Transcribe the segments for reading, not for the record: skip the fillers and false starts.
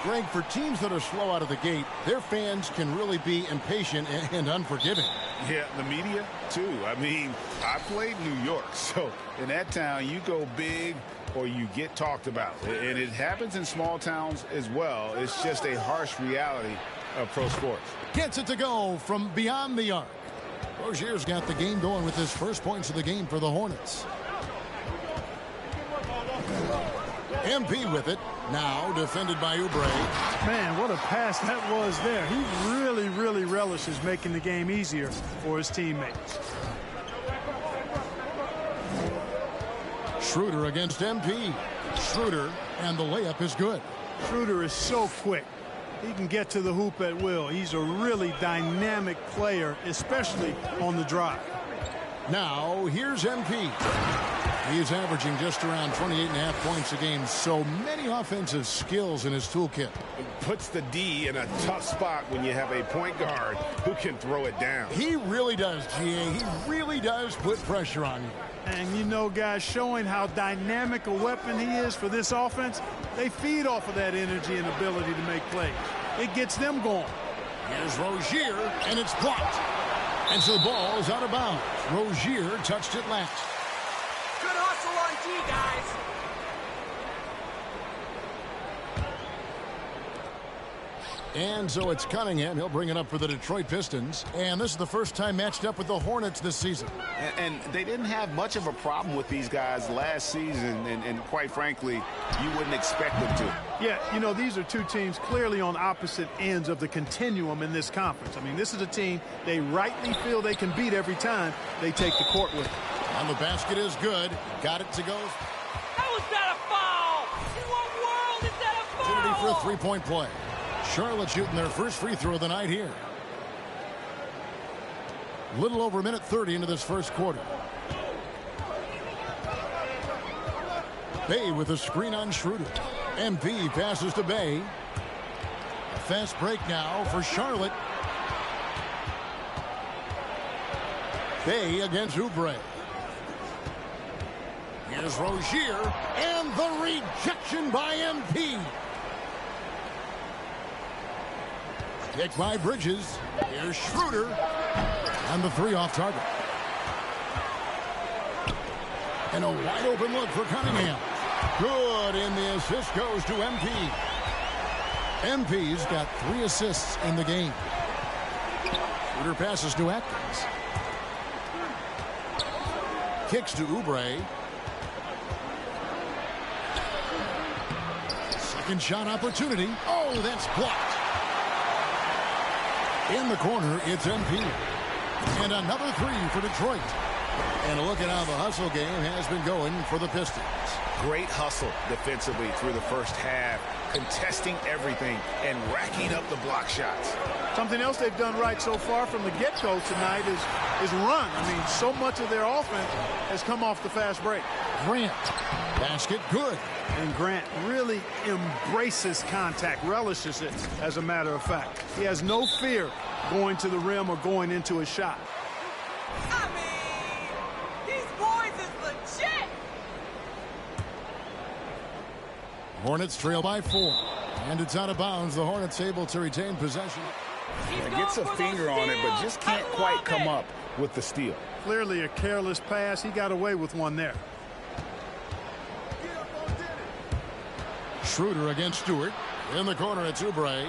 Greg, for teams that are slow out of the gate, their fans can really be impatient and unforgiving. Yeah, the media, too. I mean, I played New York, so in that town, you go big or you get talked about. And it happens in small towns as well. It's just a harsh reality of pro sports. Gets it to go from beyond the arc. Rozier's got the game going with his first points of the game for the Hornets. MP with it. Now defended by Oubre. Man, what a pass that was there. He really relishes making the game easier for his teammates. Schroeder against MP. Schroeder, and the layup is good. Schroeder is so quick. He can get to the hoop at will. He's a really dynamic player, especially on the drive. Now, here's MP. He's averaging just around 28.5 points a game. So many offensive skills in his toolkit. It puts the D in a tough spot when you have a point guard who can throw it down. He really does, GA. He really does put pressure on you. And you know, guys, showing how dynamic a weapon he is for this offense, they feed off of that energy and ability to make plays. It gets them going. Here's Rozier, and it's blocked. And so the ball is out of bounds. Rozier touched it last. Good hustle on D, guys. And so it's Cunningham. He'll bring it up for the Detroit Pistons. And this is the first time matched up with the Hornets this season. And they didn't have much of a problem with these guys last season. And quite frankly, you wouldn't expect them to. Yeah, you know, these are two teams clearly on opposite ends of the continuum in this conference. I mean, this is a team they rightly feel they can beat every time they take the court with them. And the basket is good. Got it to go. How is that a foul? In what world is that a foul? Opportunity for a three-point play. Charlotte shooting their first free throw of the night here. Little over a minute 30 into this first quarter. Bay with a screen on Schroeder. MP passes to Bay. A fast break now for Charlotte. Bay against Oubre. Here's Rozier, and the rejection by MP. Kick by Bridges. Here's Schroeder. And the three off target. And a wide open look for Cunningham. Good, and the assist goes to MP. MP's got 3 assists in the game. Schroeder passes to Atkins. Kicks to Oubre. Second shot opportunity. Oh, that's blocked. In the corner, it's MP. And another three for Detroit. And look at how the hustle game has been going for the Pistons. Great hustle defensively through the first half, contesting everything and racking up the block shots. Something else they've done right so far from the get-go tonight is run. I mean, so much of their offense has come off the fast break. Grant, basket good. And Grant really embraces contact, relishes it, as a matter of fact. He has no fear going to the rim or going into a shot. I mean, these boys is legit. Hornets trail by 4. And it's out of bounds. The Hornets able to retain possession. Gets a finger on it, but just can't quite come up with the steal. Clearly a careless pass. He got away with one there. Schroeder against Stewart. In the corner, it's Oubre.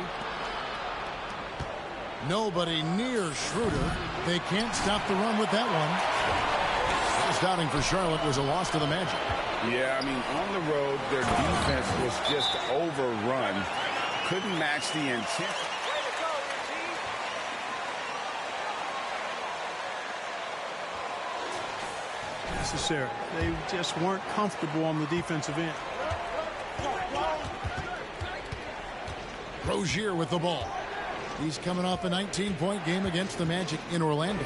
Nobody near Schroeder. They can't stop the run with that one. First outing for Charlotte was a loss to the Magic. Yeah, I mean, on the road, their defense was just overrun. Couldn't match the intent. Necessary. They just weren't comfortable on the defensive end. Rozier with the ball. He's coming off a 19-point game against the Magic in Orlando.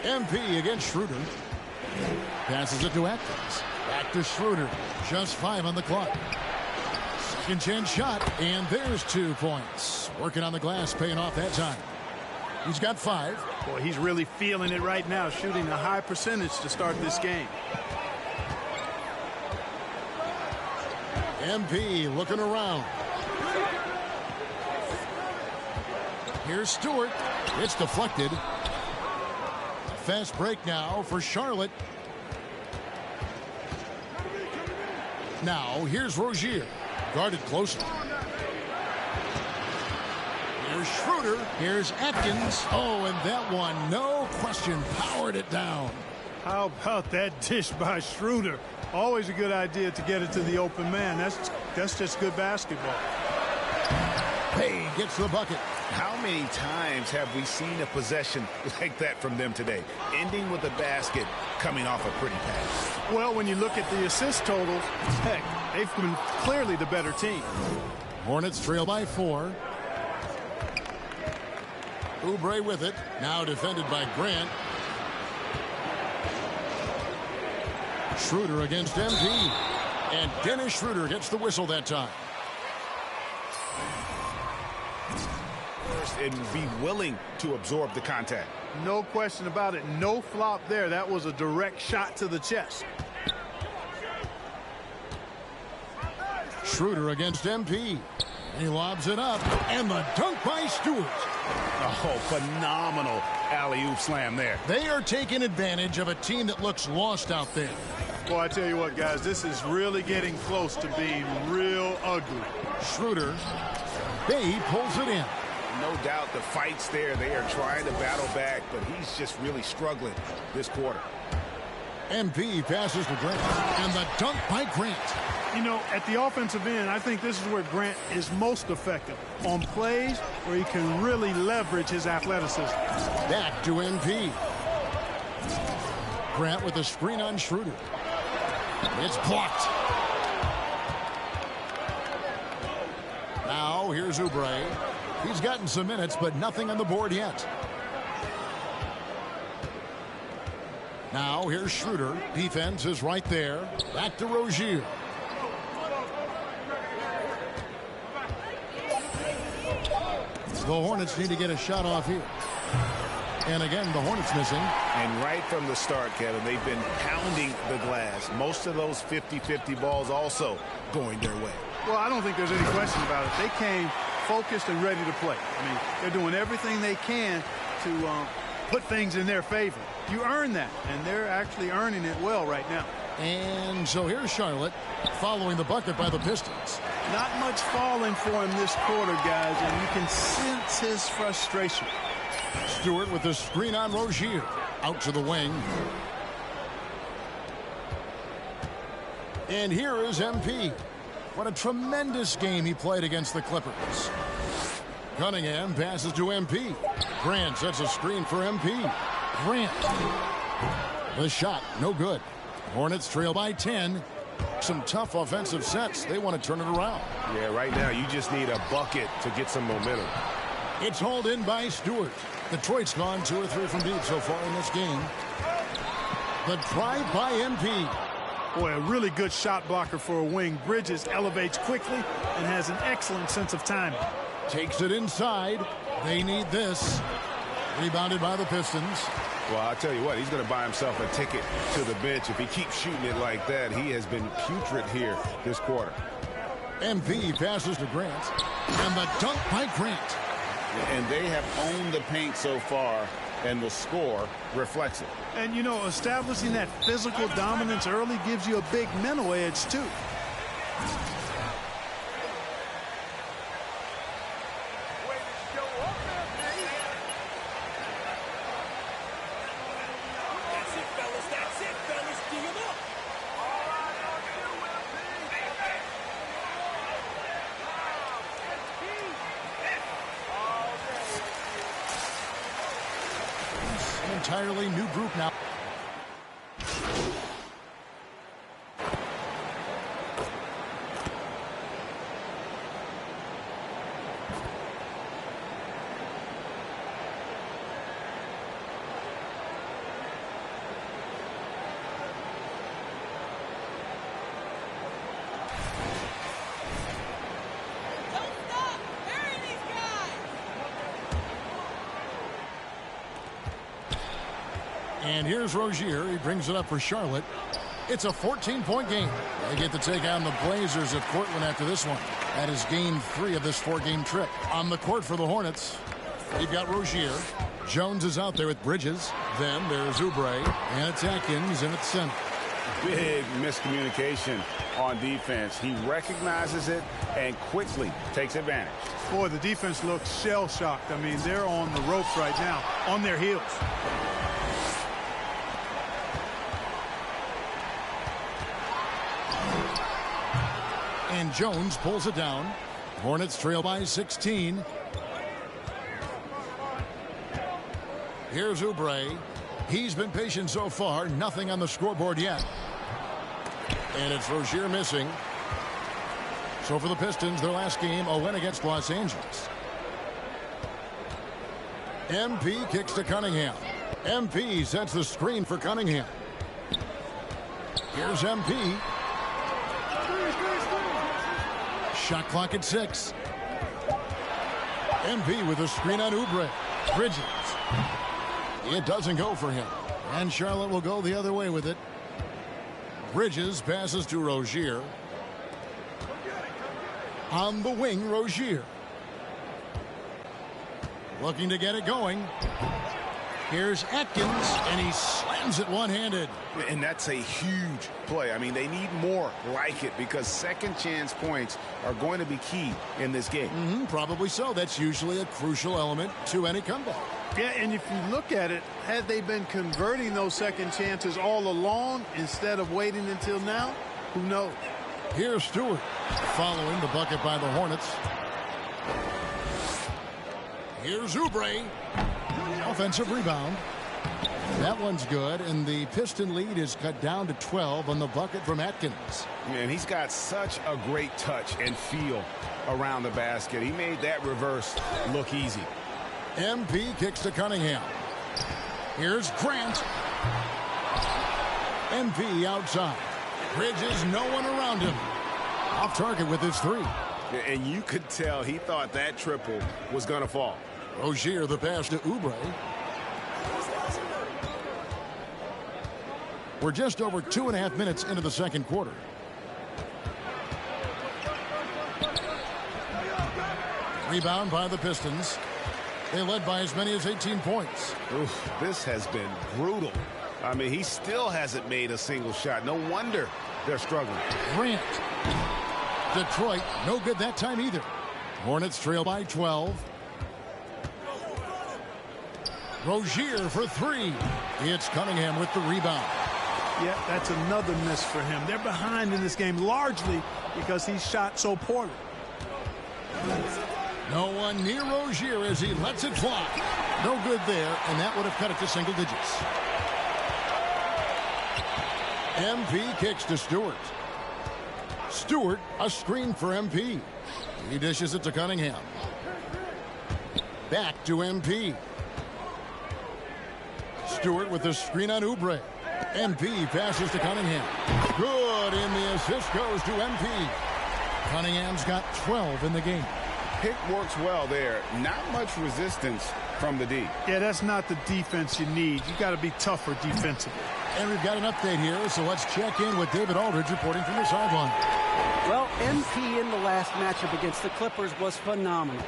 MP against Schroeder. Passes it to Atkins. Back to Schroeder. Just 5 on the clock. Second chance shot, and there's 2 points. Working on the glass, paying off that time. He's got 5. Boy, he's really feeling it right now, shooting a high percentage to start this game. MP looking around. Here's Stewart. It's deflected. Fast break now for Charlotte. Now here's Rozier. Guarded closely. Here's Schroeder. Here's Atkins. Oh, and that one, no question, powered it down. How about that dish by Schroeder? Always a good idea to get it to the open man. That's just good basketball. Payne gets the bucket. How many times have we seen a possession like that from them today? Ending with a basket, coming off a pretty pass. Well, when you look at the assist totals, heck, they've been clearly the better team. Hornets trail by 4. Oubre with it. Now defended by Grant. Schroeder against MP. And Dennis Schroeder gets the whistle that time. And be willing to absorb the contact. No question about it. No flop there. That was a direct shot to the chest. Schroeder against MP. He lobs it up. And the dunk by Stewart. Oh, phenomenal alley-oop slam there. They are taking advantage of a team that looks lost out there. Well, I tell you what, guys, this is really getting close to being real ugly. Schroeder. Bay pulls it in. No doubt the fight's there. They are trying to battle back, but he's just really struggling this quarter. MP passes to Grant. And the dunk by Grant. You know, at the offensive end, I think this is where Grant is most effective. On plays where he can really leverage his athleticism. Back to MP. Grant with a screen on Schroeder. It's blocked. Now here's Oubre. He's gotten some minutes, but nothing on the board yet. Now here's Schroeder. Defense is right there. Back to Rozier. The Hornets need to get a shot off here. And again, the Hornets missing. And right from the start, Kevin, they've been pounding the glass. Most of those 50-50 balls also going their way. Well, I don't think there's any question about it. They came focused and ready to play. I mean, they're doing everything they can to put things in their favor. You earn that, and they're actually earning it well right now. And so here's Charlotte following the bucket by the Pistons. Not much falling for him this quarter, guys, and you can sense his frustration. Stewart with the screen on Rozier. Out to the wing. And here is MP. What a tremendous game he played against the Clippers. Cunningham passes to MP. Grant sets a screen for MP. Grant. The shot, no good. Hornets trail by 10. Some tough offensive sets. They want to turn it around. Yeah, right now you just need a bucket to get some momentum. It's hauled in by Stewart. Detroit's gone 2 or 3 from deep so far in this game. The drive by MP. Boy, a really good shot blocker for a wing. Bridges elevates quickly and has an excellent sense of timing. Takes it inside. They need this. Rebounded by the Pistons. Well, I'll tell you what, he's going to buy himself a ticket to the bench. If he keeps shooting it like that, he has been putrid here this quarter. MP passes to Grant. And the dunk by Grant. And they have owned the paint so far, and the score reflects it. And, you know, establishing that physical dominance early gives you a big mental edge, too. Entirely new group now. And here's Rozier. He brings it up for Charlotte. It's a 14-point game. They get to take on the Blazers of Portland after this one. That is game 3 of this 4-game trip. On the court for the Hornets, we've got Rozier. Jones is out there with Bridges. Then there's Oubre, and it's Atkins in at center. Big miscommunication on defense. He recognizes it and quickly takes advantage. Boy, the defense looks shell-shocked. I mean, they're on the ropes right now, on their heels. And Jones pulls it down. Hornets trail by 16. Here's Oubre. He's been patient so far. Nothing on the scoreboard yet. And it's Rozier missing. So for the Pistons, their last game, a win against Los Angeles. MP kicks to Cunningham. MP sets the screen for Cunningham. Here's MP. Shot clock at 6. MP with a screen on Oubre. Bridges. It doesn't go for him. And Charlotte will go the other way with it. Bridges passes to Rozier. On the wing, Rozier. Looking to get it going. Here's Atkins, and he slams it one-handed. And that's a huge play. I mean, they need more like it because second chance points are going to be key in this game. Probably so. That's usually a crucial element to any comeback. Yeah, and if you look at it, had they been converting those second chances all along instead of waiting until now, who knows? Here's Stewart following the bucket by the Hornets. Here's Oubre. Offensive rebound. That one's good, and the Piston lead is cut down to 12 on the bucket from Atkins. Man, he's got such a great touch and feel around the basket. He made that reverse look easy. MP kicks to Cunningham. Here's Grant. MP outside. Bridges, no one around him. Off target with his 3. And you could tell he thought that triple was going to fall. Rozier the pass to Oubre. We're just over 2.5 minutes into the second quarter. Rebound by the Pistons. They led by as many as 18 points. Oof, this has been brutal. I mean, he still hasn't made a single shot. No wonder they're struggling. Grant. Detroit, no good that time either. Hornets trail by 12. Rozier for 3. It's Cunningham with the rebound. Yeah, that's another miss for him. They're behind in this game largely because he shot so poorly. No one near Rozier as he lets it fly. No good there, and that would have cut it to single digits. MP kicks to Stewart. Stewart, a screen for MP. He dishes it to Cunningham. Back to MP. Stewart with the screen on Oubre. MP passes to Cunningham. Good, and the assist goes to MP. Cunningham's got 12 in the game. Pick works well there. Not much resistance from the D. Yeah, that's not the defense you need. You got to be tougher defensively. And we've got an update here, so let's check in with David Aldridge reporting from the sideline. Well, MP in the last matchup against the Clippers was phenomenal.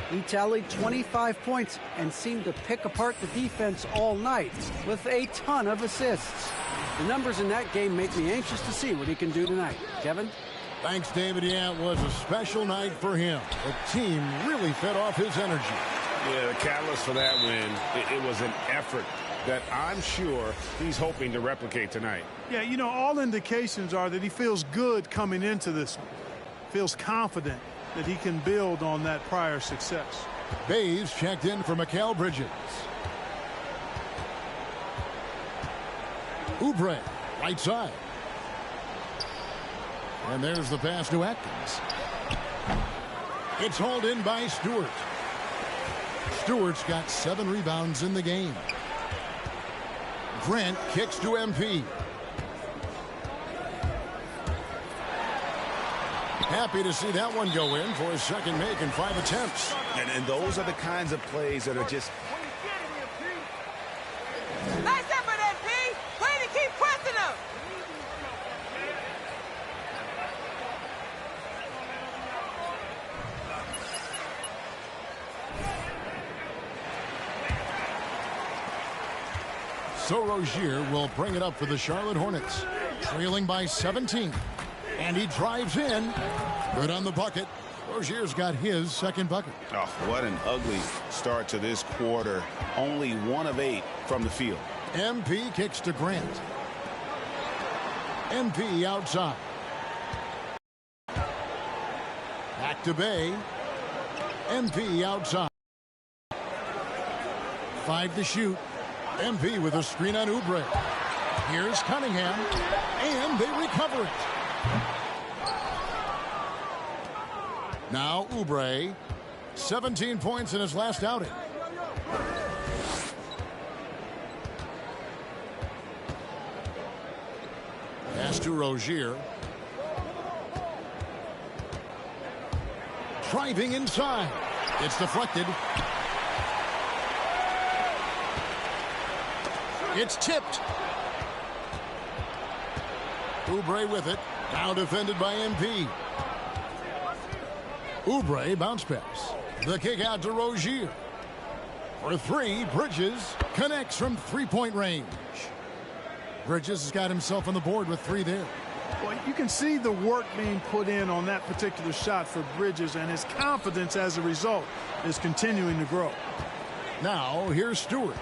He tallied 25 points and seemed to pick apart the defense all night with a ton of assists. The numbers in that game make me anxious to see what he can do tonight. Kevin? Thanks, David. Yeah, it was a special night for him. The team really fed off his energy. Yeah, the catalyst for that win, it was an effort that I'm sure he's hoping to replicate tonight. Yeah, you know, all indications are that he feels good coming into this one. Feels confident that he can build on that prior success. Bays checked in for Mikal Bridges. Oubre, right side. And there's the pass to Atkins. It's hauled in by Stewart. Stewart's got 7 rebounds in the game. Grant kicks to MP. Happy to see that one go in for his second make in 5 attempts. And those are the kinds of plays that are just... Nice effort, MP. Way to keep pressing him. So Rozier will bring it up for the Charlotte Hornets, trailing by 17. And he drives in. Good on the bucket. Rozier's got his second bucket. Oh, what an ugly start to this quarter. Only 1 of 8 from the field. MP kicks to Grant. MP outside. Back to Bay. MP outside. 5 to shoot. MP with a screen on Oubre. Here's Cunningham. And they recover it. Now Oubre. 17 points in his last outing. Pass to Rozier. Driving inside. It's deflected. It's tipped. Oubre with it. Now defended by MP. Oubre bounce pass. The kick out to Rozier. For 3, Bridges connects from three-point range. Bridges has got himself on the board with 3 there. Well, you can see the work being put in on that particular shot for Bridges, and his confidence as a result is continuing to grow. Now, here's Stewart.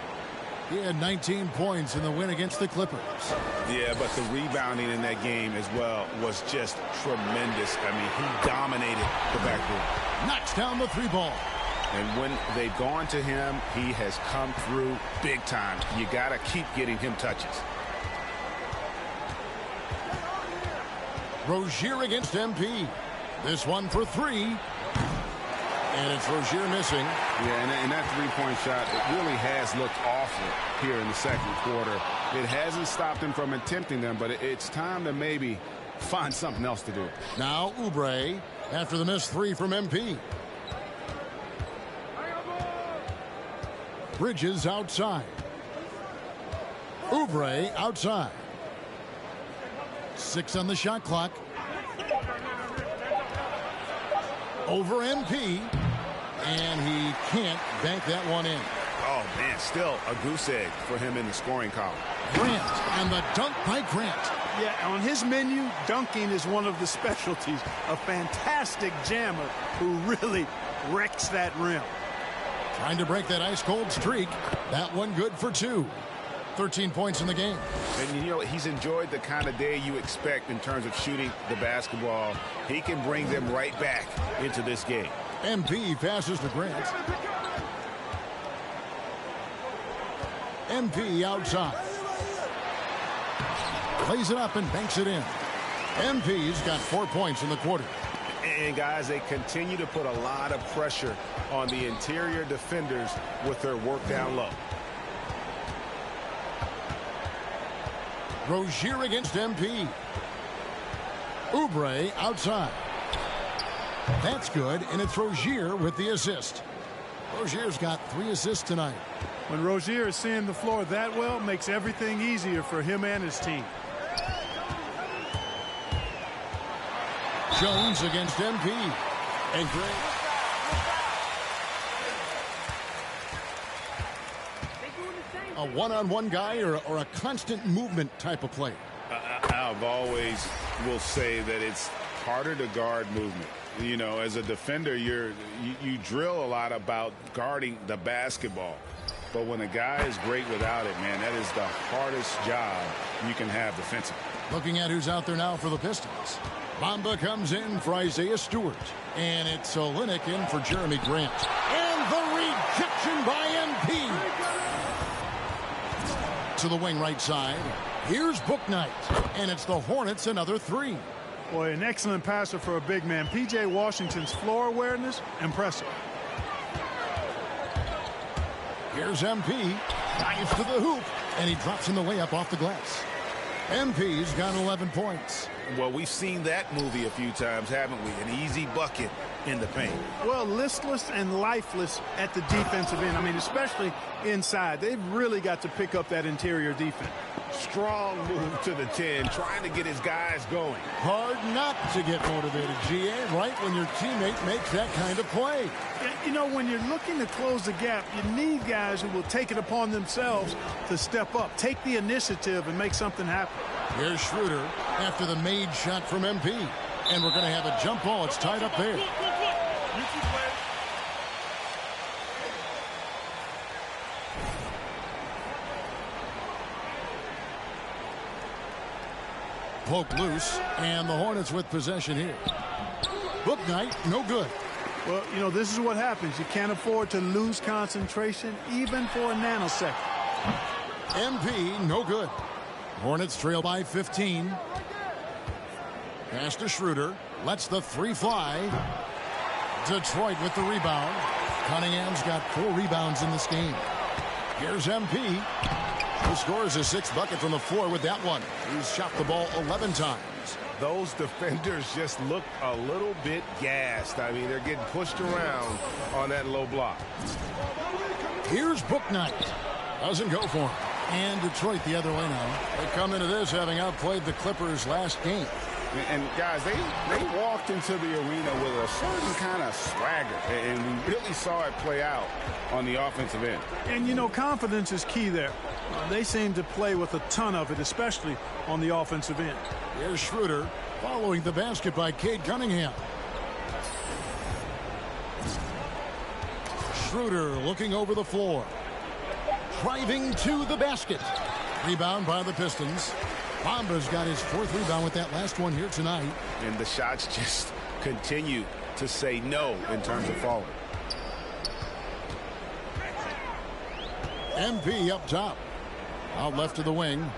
He had 19 points in the win against the Clippers. Yeah, but the rebounding in that game as well was just tremendous. I mean, he dominated the backboard. Knocks down the 3 ball. And when they've gone to him, he has come through big time. You got to keep getting him touches. Rozier against MP. This one for 3. And it's Rozier missing. Yeah, and that 3-point shot, it really has looked awful here in the second quarter. It hasn't stopped him from attempting them, but it's time to maybe find something else to do. Now Oubre after the missed 3 from MP. Bridges outside. Oubre outside. 6 on the shot clock. Over MP. And he can't bank that one in. Oh, man, still a goose egg for him in the scoring column. Grant, and the dunk by Grant. Yeah, on his menu, dunking is one of the specialties. A fantastic jammer who really wrecks that rim. Trying to break that ice-cold streak. That one good for 2. 13 points in the game. And, you know, he's enjoyed the kind of day you expect in terms of shooting the basketball. He can bring them right back into this game. MP passes to Grant. MP outside. Plays it up and banks it in. MP's got 4 points in the quarter. And, guys, they continue to put a lot of pressure on the interior defenders with their work down low. Rozier against MP. Oubre outside. That's good, and it's Rozier with the assist. Rozier's got 3 assists tonight. When Rozier is seeing the floor that well, makes everything easier for him and his team. Jones against MP. And Gray. A one-on-one guy or a constant movement type of player? I've always will say that it's harder to guard movement. You know, as a defender, you drill a lot about guarding the basketball. But when a guy is great without it, man, that is the hardest job you can have defensively. Looking at who's out there now for the Pistons. Bamba comes in for Isaiah Stewart. And it's Olynyk in for Jeremy Grant. And the rejection by MP. To the wing right side. Here's Bouknight. And it's the Hornets another 3. Boy, an excellent passer for a big man. P.J. Washington's floor awareness, impressive. Here's MP. Dives to the hoop. And he drops in the layup off the glass. MP's got 11 points. Well, we've seen that movie a few times, haven't we? An easy bucket in the paint. Well, listless and lifeless at the defensive end. I mean, especially inside. They've really got to pick up that interior defense. Strong move to the 10, trying to get his guys going. Hard not to get motivated, GA, right when your teammate makes that kind of play. You know, when you're looking to close the gap, you need guys who will take it upon themselves to step up, take the initiative, and make something happen. Here's Schroeder after the made shot from MP. And we're going to have a jump ball. It's tied up there. Poke loose, and the Hornets with possession here. Book night, no good. Well, you know, this is what happens. You can't afford to lose concentration even for a nanosecond. MP, no good. Hornets trail by 15. Pass to Schroeder. Lets the three fly. Detroit with the rebound. Cunningham's got 4 rebounds in this game. Here's MP. Who scores his 6th bucket from the floor with that one. He's shot the ball 11 times. Those defenders just look a little bit gassed. I mean, they're getting pushed around on that low block. Here's Bouknight. Doesn't go for him. And Detroit the other way now. They come into this having outplayed the Clippers last game. And guys, they walked into the arena with a certain kind of swagger, and we really saw it play out on the offensive end. And, you know, confidence is key there. They seem to play with a ton of it, especially on the offensive end. Here's Schroeder following the basket by Cade Cunningham. Schroeder looking over the floor. Driving to the basket. Rebound by the Pistons. Bamba's got his 4th rebound with that last one here tonight. And the shots just continue to say no in terms of falling. MP up top. Out left to the wing.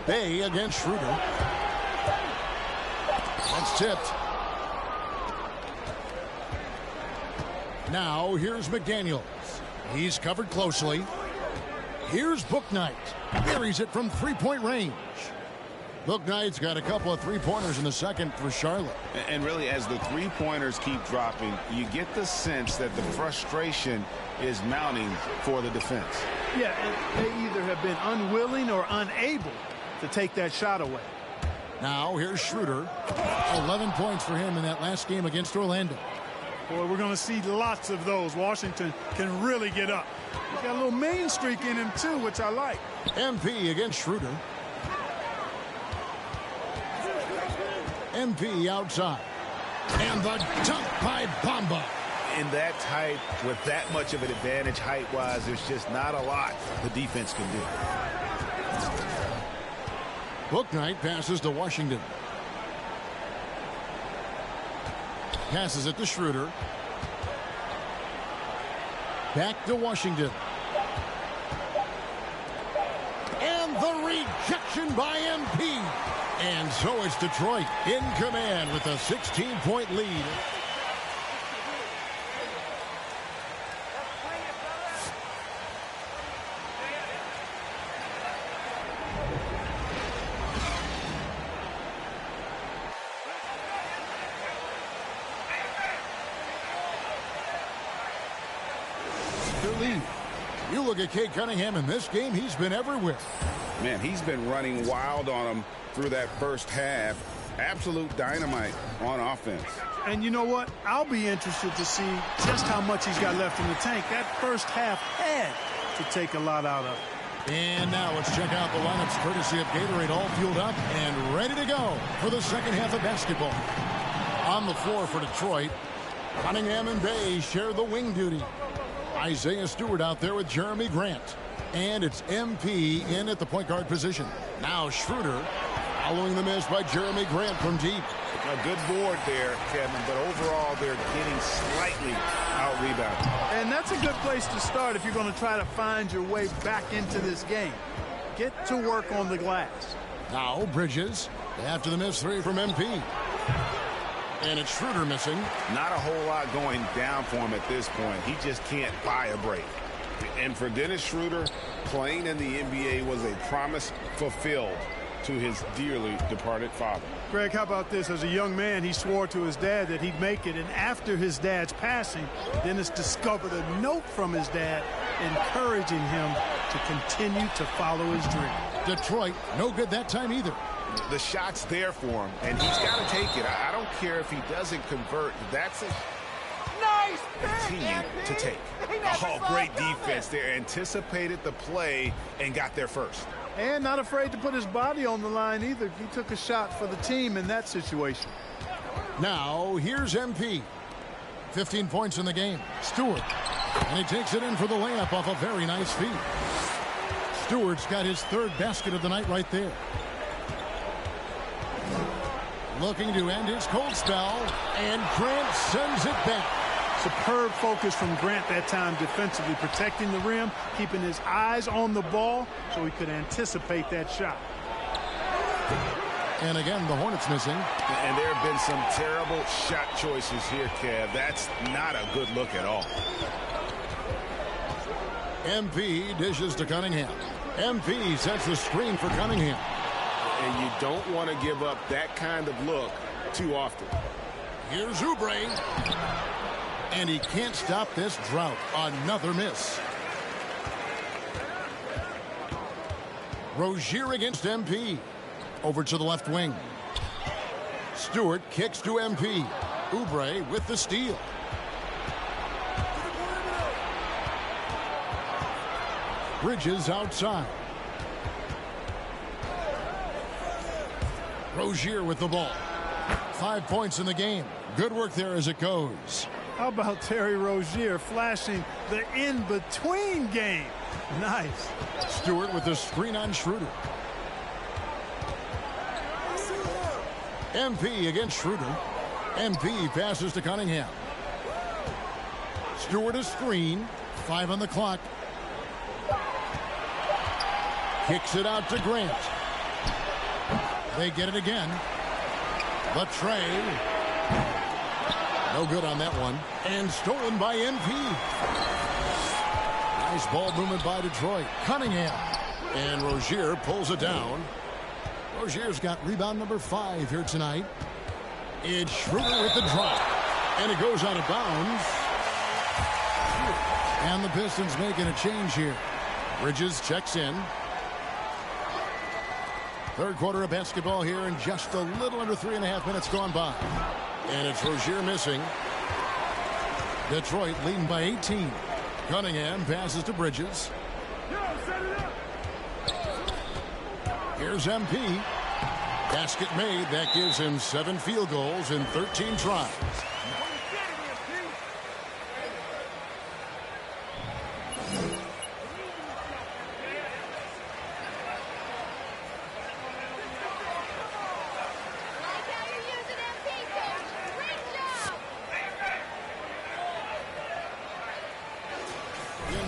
Bay against Schroeder. That's tipped. Now here's McDaniels. He's covered closely. Here's Bouknight. Buries it from 3-point range. Bouknight's got a couple of 3-pointers in the second for Charlotte. And really, as the 3-pointers keep dropping, you get the sense that the frustration is mounting for the defense. Yeah, and they either have been unwilling or unable to take that shot away. Now here's Schroeder. 11 points for him in that last game against Orlando. Boy, we're going to see lots of those. Washington can really get up. He's got a little mean streak in him, too, which I like. MP against Schroeder. MP outside. And the dunk by Bamba. In that type, with that much of an advantage height-wise, there's just not a lot the defense can do. Bouknight passes to Washington. Passes it to Schroeder. Back to Washington. And the rejection by MP. And so it's Detroit in command with a 16-point lead. Lead. You look at Cade Cunningham in this game, he's been everywhere. Man, he's been running wild on him through that first half. Absolute dynamite on offense. And you know what? I'll be interested to see just how much he's got left in the tank. That first half had to take a lot out of it. And now let's check out the lineups courtesy of Gatorade, all fueled up and ready to go for the second half of basketball. On the floor for Detroit, Cunningham and Bay share the wing duty. Isaiah Stewart out there with Jeremy Grant. And it's MP in at the point guard position. Now Schroeder following the miss by Jeremy Grant from deep. A good board there, Kevin, but overall they're getting slightly out-rebounded. And that's a good place to start if you're going to try to find your way back into this game. Get to work on the glass. Now Bridges after the miss 3 from MP. And it's Schroeder missing. Not a whole lot going down for him at this point. He just can't buy a break. And for Dennis Schroeder, playing in the NBA was a promise fulfilled to his dearly departed father. Greg, how about this? As a young man, he swore to his dad that he'd make it. And after his dad's passing, Dennis discovered a note from his dad encouraging him to continue to follow his dream. Detroit, no good that time either. The shot's there for him, and he's got to take it. I don't care if he doesn't convert. That's a Nice continue to take. Oh, great defense there. Anticipated the play and got there first. And not afraid to put his body on the line either. He took a shot for the team in that situation. Now, here's MP. 15 points in the game. Stewart. And he takes it in for the layup off a very nice feed. Stewart's got his third basket of the night right there. Looking to end his cold spell. And Grant sends it back. Superb focus from Grant that time defensively, protecting the rim, keeping his eyes on the ball so he could anticipate that shot. And again, the Hornets missing. And there have been some terrible shot choices here, Kev. That's not a good look at all. MP dishes to Cunningham. MP sets the screen for Cunningham. And you don't want to give up that kind of look too often. Here's Oubre. And he can't stop this drought. Another miss. Rozier against MP. Over to the left wing. Stewart kicks to MP. Oubre with the steal. Bridges outside. Rozier with the ball. 5 points in the game. Good work there as it goes. How about Terry Rozier flashing the in-between game? Nice. Stewart with the screen on Schroeder. MP against Schroeder. MP passes to Cunningham. Stewart a screen. 5 on the clock. Kicks it out to Grant. They get it again. Latray. No good on that one. And stolen by MP. Nice ball movement by Detroit. Cunningham. And Rozier pulls it down. Rozier's got rebound number 5 here tonight. It's Schroeder with the drop. And it goes out of bounds. And the Pistons making a change here. Bridges checks in. Third quarter of basketball here, and just a little under 3.5 minutes gone by. And it's Rozier missing. Detroit leading by 18. Cunningham passes to Bridges. Here's MP. Basket made. That gives him 7 field goals in 13 tries.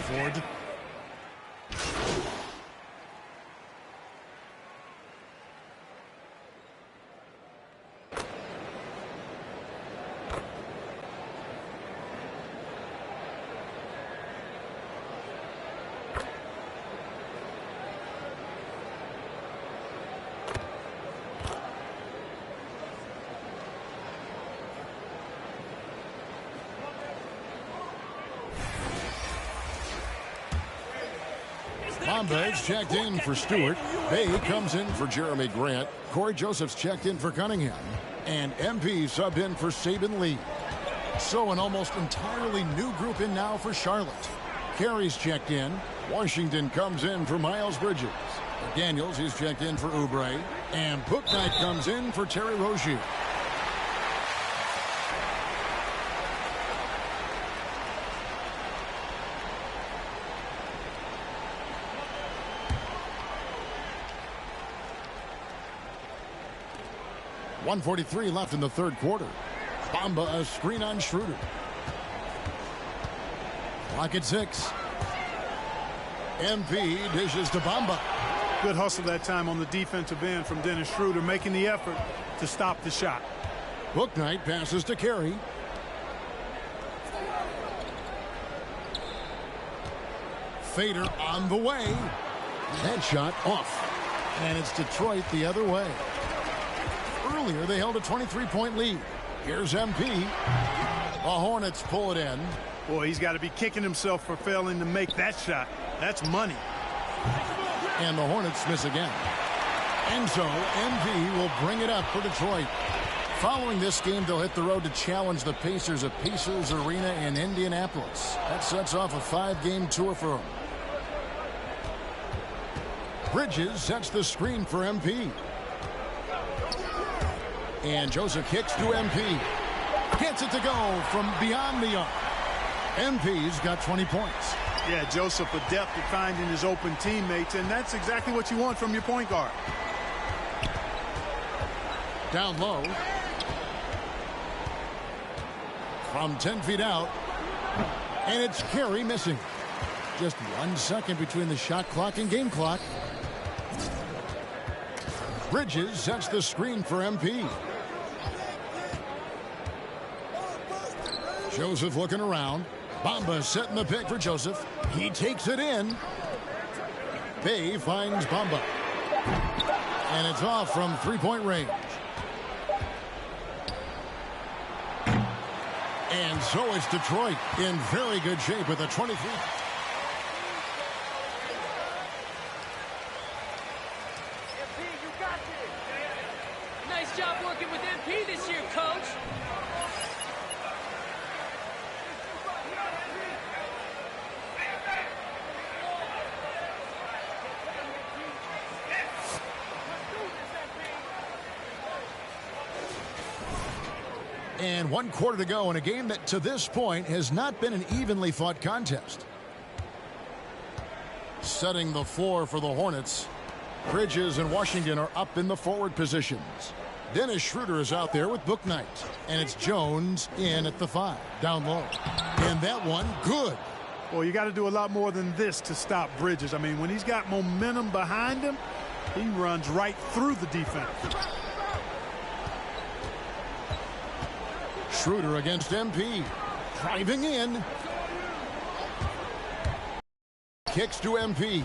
Ford. Bomba's checked in for Stewart. Bay comes in for Jeremy Grant. Corey Joseph's checked in for Cunningham. And MP subbed in for Saban Lee. So an almost entirely new group in now for Charlotte. Carey's checked in. Washington comes in for Miles Bridges. Daniels, he's checked in for Oubre. And Bouknight comes in for Terry Rozier. .143 left in the third quarter. Bamba a screen on Schroeder. Clock at 6. MP dishes to Bamba. Good hustle that time on the defensive end from Dennis Schroeder, making the effort to stop the shot. Bouknight passes to Carey. Fader on the way. Headshot off. And it's Detroit the other way. Earlier, they held a 23-point lead. Here's MP. The Hornets pull it in. Boy, he's got to be kicking himself for failing to make that shot. That's money. And the Hornets miss again. And so MV will bring it up for Detroit. Following this game, they'll hit the road to challenge the Pacers at Pacers Arena in Indianapolis. That sets off a 5-game tour for them. Bridges sets the screen for MP. And Joseph kicks to MP. Gets it to go from beyond the arc. MP's got 20 points. Yeah, Joseph adept at finding his open teammates, and that's exactly what you want from your point guard. Down low. From 10 feet out. And it's Carey missing. Just 1 second between the shot clock and game clock. Bridges sets the screen for MP. Joseph looking around. Bamba setting the pick for Joseph. He takes it in. Bay finds Bamba. And it's off from 3-point range. And so it's Detroit in very good shape with a 23. Nice job working with MP this year, coach. And 1 quarter to go in a game that to this point has not been an evenly fought contest. Setting the floor for the Hornets. Bridges and Washington are up in the forward positions. Dennis Schroeder is out there with Bouknight. And it's Jones in at the 5. Down low. And that one, good. Well, you got to do a lot more than this to stop Bridges. I mean, when he's got momentum behind him, he runs right through the defense. Schroeder against MP. Driving in. Kicks to MP.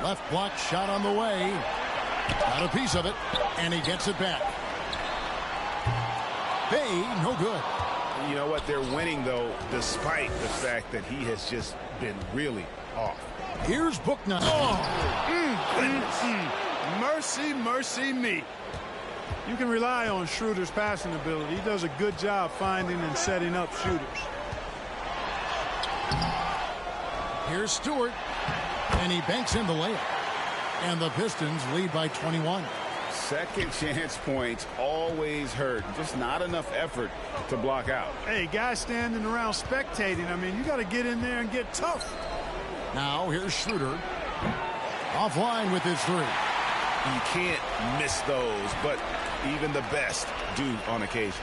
Left block shot on the way. Got a piece of it. And he gets it back. Bay, no good. You know what? They're winning, though, despite the fact that he has just been really off. Here's Bouknight. Mercy, mercy me. You can rely on Schroeder's passing ability. He does a good job finding and setting up shooters. Here's Stewart. And he banks in the layup. And the Pistons lead by 21. Second chance points always hurt. Just not enough effort to block out. Hey, guys standing around spectating. I mean, you got to get in there and get tough. Now here's Schroeder. Offline with his 3. You can't miss those, but even the best do on occasion.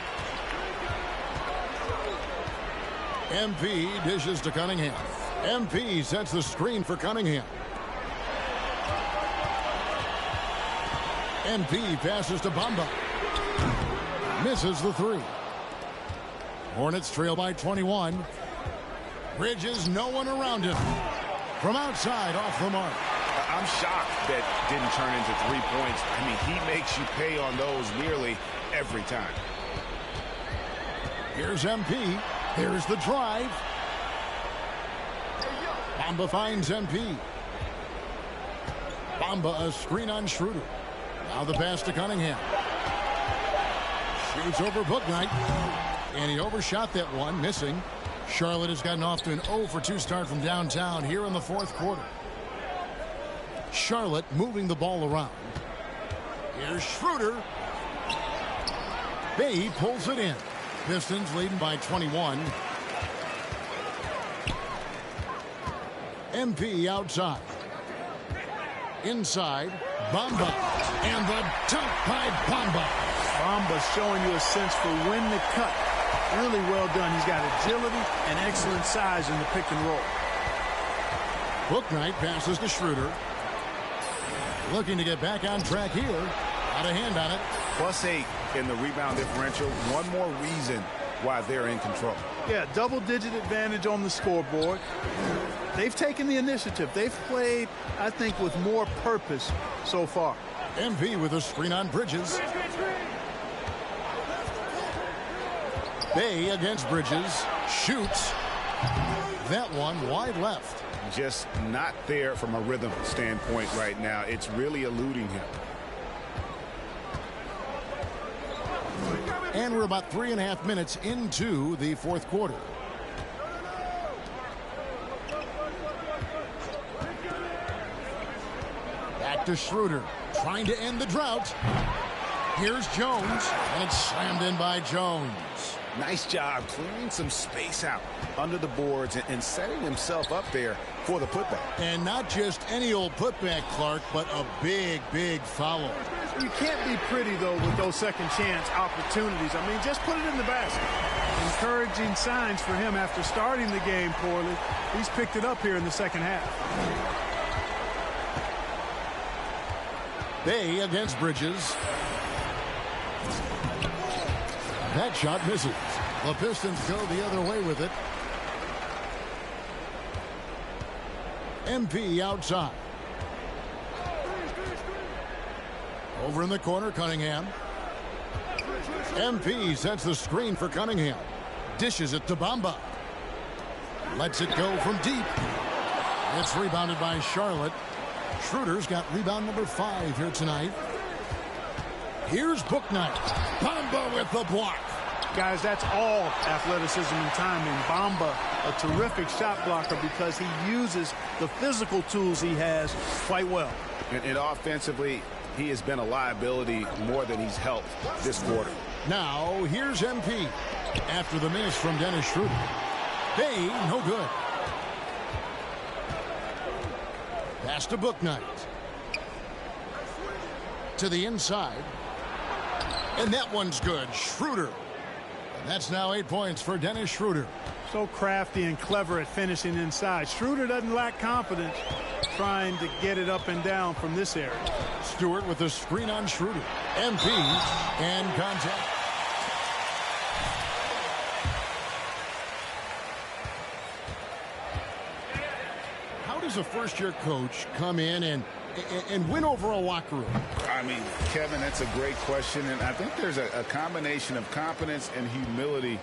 MP dishes to Cunningham. MP sets the screen for Cunningham. MP passes to Bamba. Misses the 3. Hornets trail by 21. Bridges, no one around him. From outside, off the mark. I'm shocked that didn't turn into 3 points. I mean, he makes you pay on those nearly every time. Here's MP. Here's the drive. Bamba finds MP. Bamba a screen on Schroeder. Now the pass to Cunningham. Shoots over Bouknight. And he overshot that one, missing. Charlotte has gotten off to an 0 for 2 start from downtown here in the 4th quarter. Charlotte moving the ball around. Here's Schroeder. Bay pulls it in. Pistons leading by 21. MP outside. Inside. Bamba. And the dunk by Bamba. Bamba's showing you a sense for when to cut. Really well done. He's got agility and excellent size in the pick and roll. Bouknight passes to Schroeder. Looking to get back on track here. Got a hand on it. +8 in the rebound differential. One more reason why they're in control. Yeah, double-digit advantage on the scoreboard. They've taken the initiative. They've played, I think, with more purpose so far. MP with a screen on Bridges. Bay against Bridges. Shoots. That one wide left. Just not there from a rhythm standpoint right now. It's really eluding him. And we're about 3.5 minutes into the fourth quarter. Back to Schroeder, trying to end the drought. Here's Jones, and it's slammed in by Jones. Nice job clearing some space out under the boards and setting himself up there for the putback. And not just any old putback, Clark, but a big, big foul. You can't be pretty, though, with those second chance opportunities. I mean, just put it in the basket. Encouraging signs for him after starting the game poorly. He's picked it up here in the second half. Bay against Bridges. That shot misses. The Pistons go the other way with it. MP outside. Over in the corner, Cunningham. MP sets the screen for Cunningham. Dishes it to Bamba. Lets it go from deep. It's rebounded by Charlotte. Schroeder's got rebound number 5 here tonight. Here's Bouknight. Bamba with the block. Guys, that's all athleticism and timing. Bamba, a terrific shot blocker because he uses the physical tools he has quite well. And offensively, he has been a liability more than he's helped this quarter. Now, here's MP. After the miss from Dennis Schroeder. Bay, no good. Pass to Bouknight. To the inside. And that one's good. Schroeder. And that's now 8 points for Dennis Schroeder. So crafty and clever at finishing inside. Schroeder doesn't lack confidence trying to get it up and down from this area. Stewart with the screen on Schroeder. MP and contact. How does a first-year coach come in and win over a locker room? I mean, Kevin, that's a great question. And I think there's a combination of confidence and humility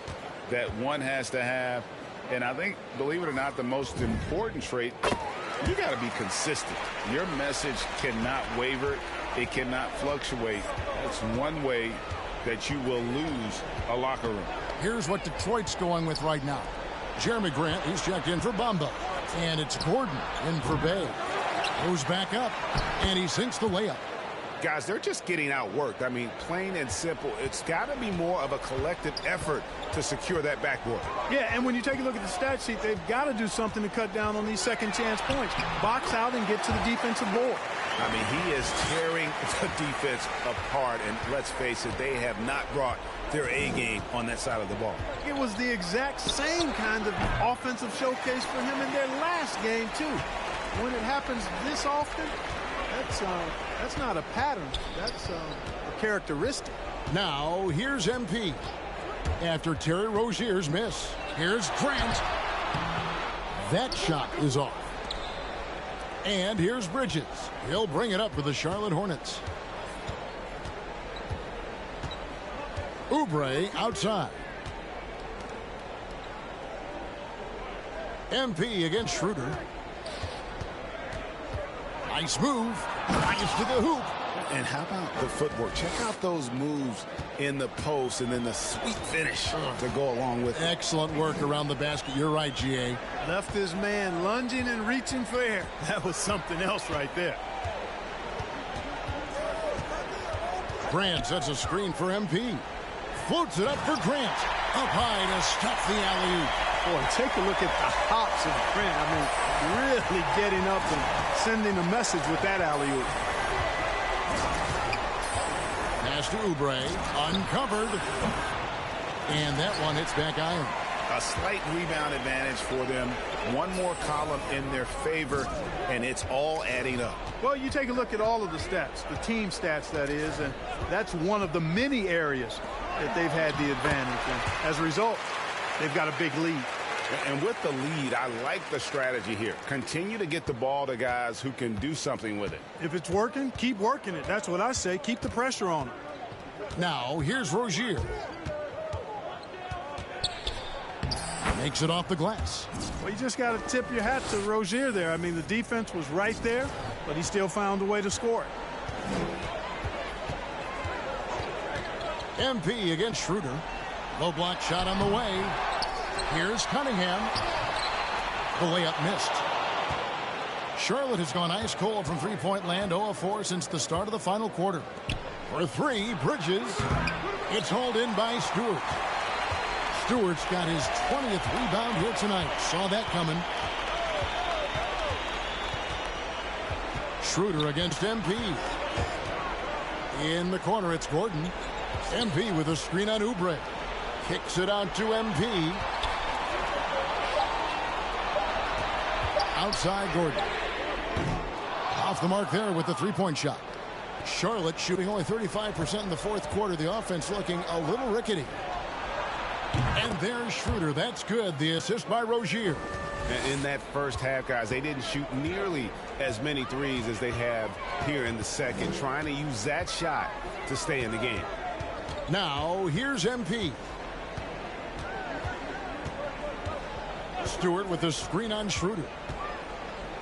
that one has to have. And I think, believe it or not, the most important trait, you got to be consistent. Your message cannot waver. It cannot fluctuate. That's one way that you will lose a locker room. Here's what Detroit's going with right now. Jeremy Grant, he's checked in for Bamba. And it's Gordon in for Bay. Goes back up, and he sinks the layup. Guys, they're just getting outworked. I mean, plain and simple. It's got to be more of a collective effort to secure that backboard. Yeah, and when you take a look at the stat sheet, they've got to do something to cut down on these second chance points. Box out and get to the defensive board. I mean, he is tearing the defense apart, and let's face it, they have not brought their A game on that side of the ball. It was the exact same kind of offensive showcase for him in their last game, too. When it happens this often, that's not a pattern. That's a characteristic. Now, here's MP. After Terry Rozier's miss, here's Grant. That shot is off. And here's Bridges. He'll bring it up for the Charlotte Hornets. Oubre outside. MP against Schroeder. Nice move. Nice to the hoop. And how about the footwork? Check out those moves in the post and then the sweet finish to go along with it. Excellent work around the basket. You're right, GA. Left his man lunging and reaching for air. That was something else right there. Grant sets a screen for MP. Floats it up for Grant. Up high to stop the alley-oop. Boy, take a look at the hops of Grant. I mean, really getting up and sending a message with that alley-oop. Pass to Oubre. Uncovered. And that one hits back iron. A slight rebound advantage for them. One more column in their favor, and it's all adding up. Well, you take a look at all of the stats, the team stats, that is, and that's one of the many areas that they've had the advantage. And as a result, they've got a big lead. And with the lead, I like the strategy here. Continue to get the ball to guys who can do something with it. If it's working, keep working it. That's what I say. Keep the pressure on them. Now, here's Rozier. Takes it off the glass. Well, you just got to tip your hat to Rozier there. I mean, the defense was right there, but he still found a way to score it. MP against Schroeder. Low block shot on the way. Here's Cunningham. The layup missed. Charlotte has gone ice cold from three-point land, 0 of 4 since the start of the final quarter. For three, Bridges. It's hauled in by Stewart. Stewart's got his 20th rebound here tonight. Saw that coming. Schroeder against MP. In the corner, it's Gordon. MP with a screen on Oubre. Kicks it out to MP. Outside Gordon. Off the mark there with the three-point shot. Charlotte shooting only 35% in the fourth quarter. The offense looking a little rickety. And there's Schroeder. That's good. The assist by Rozier. In that first half, guys, they didn't shoot nearly as many threes as they have here in the second, trying to use that shot to stay in the game. Now, here's MP. Stewart with the screen on Schroeder.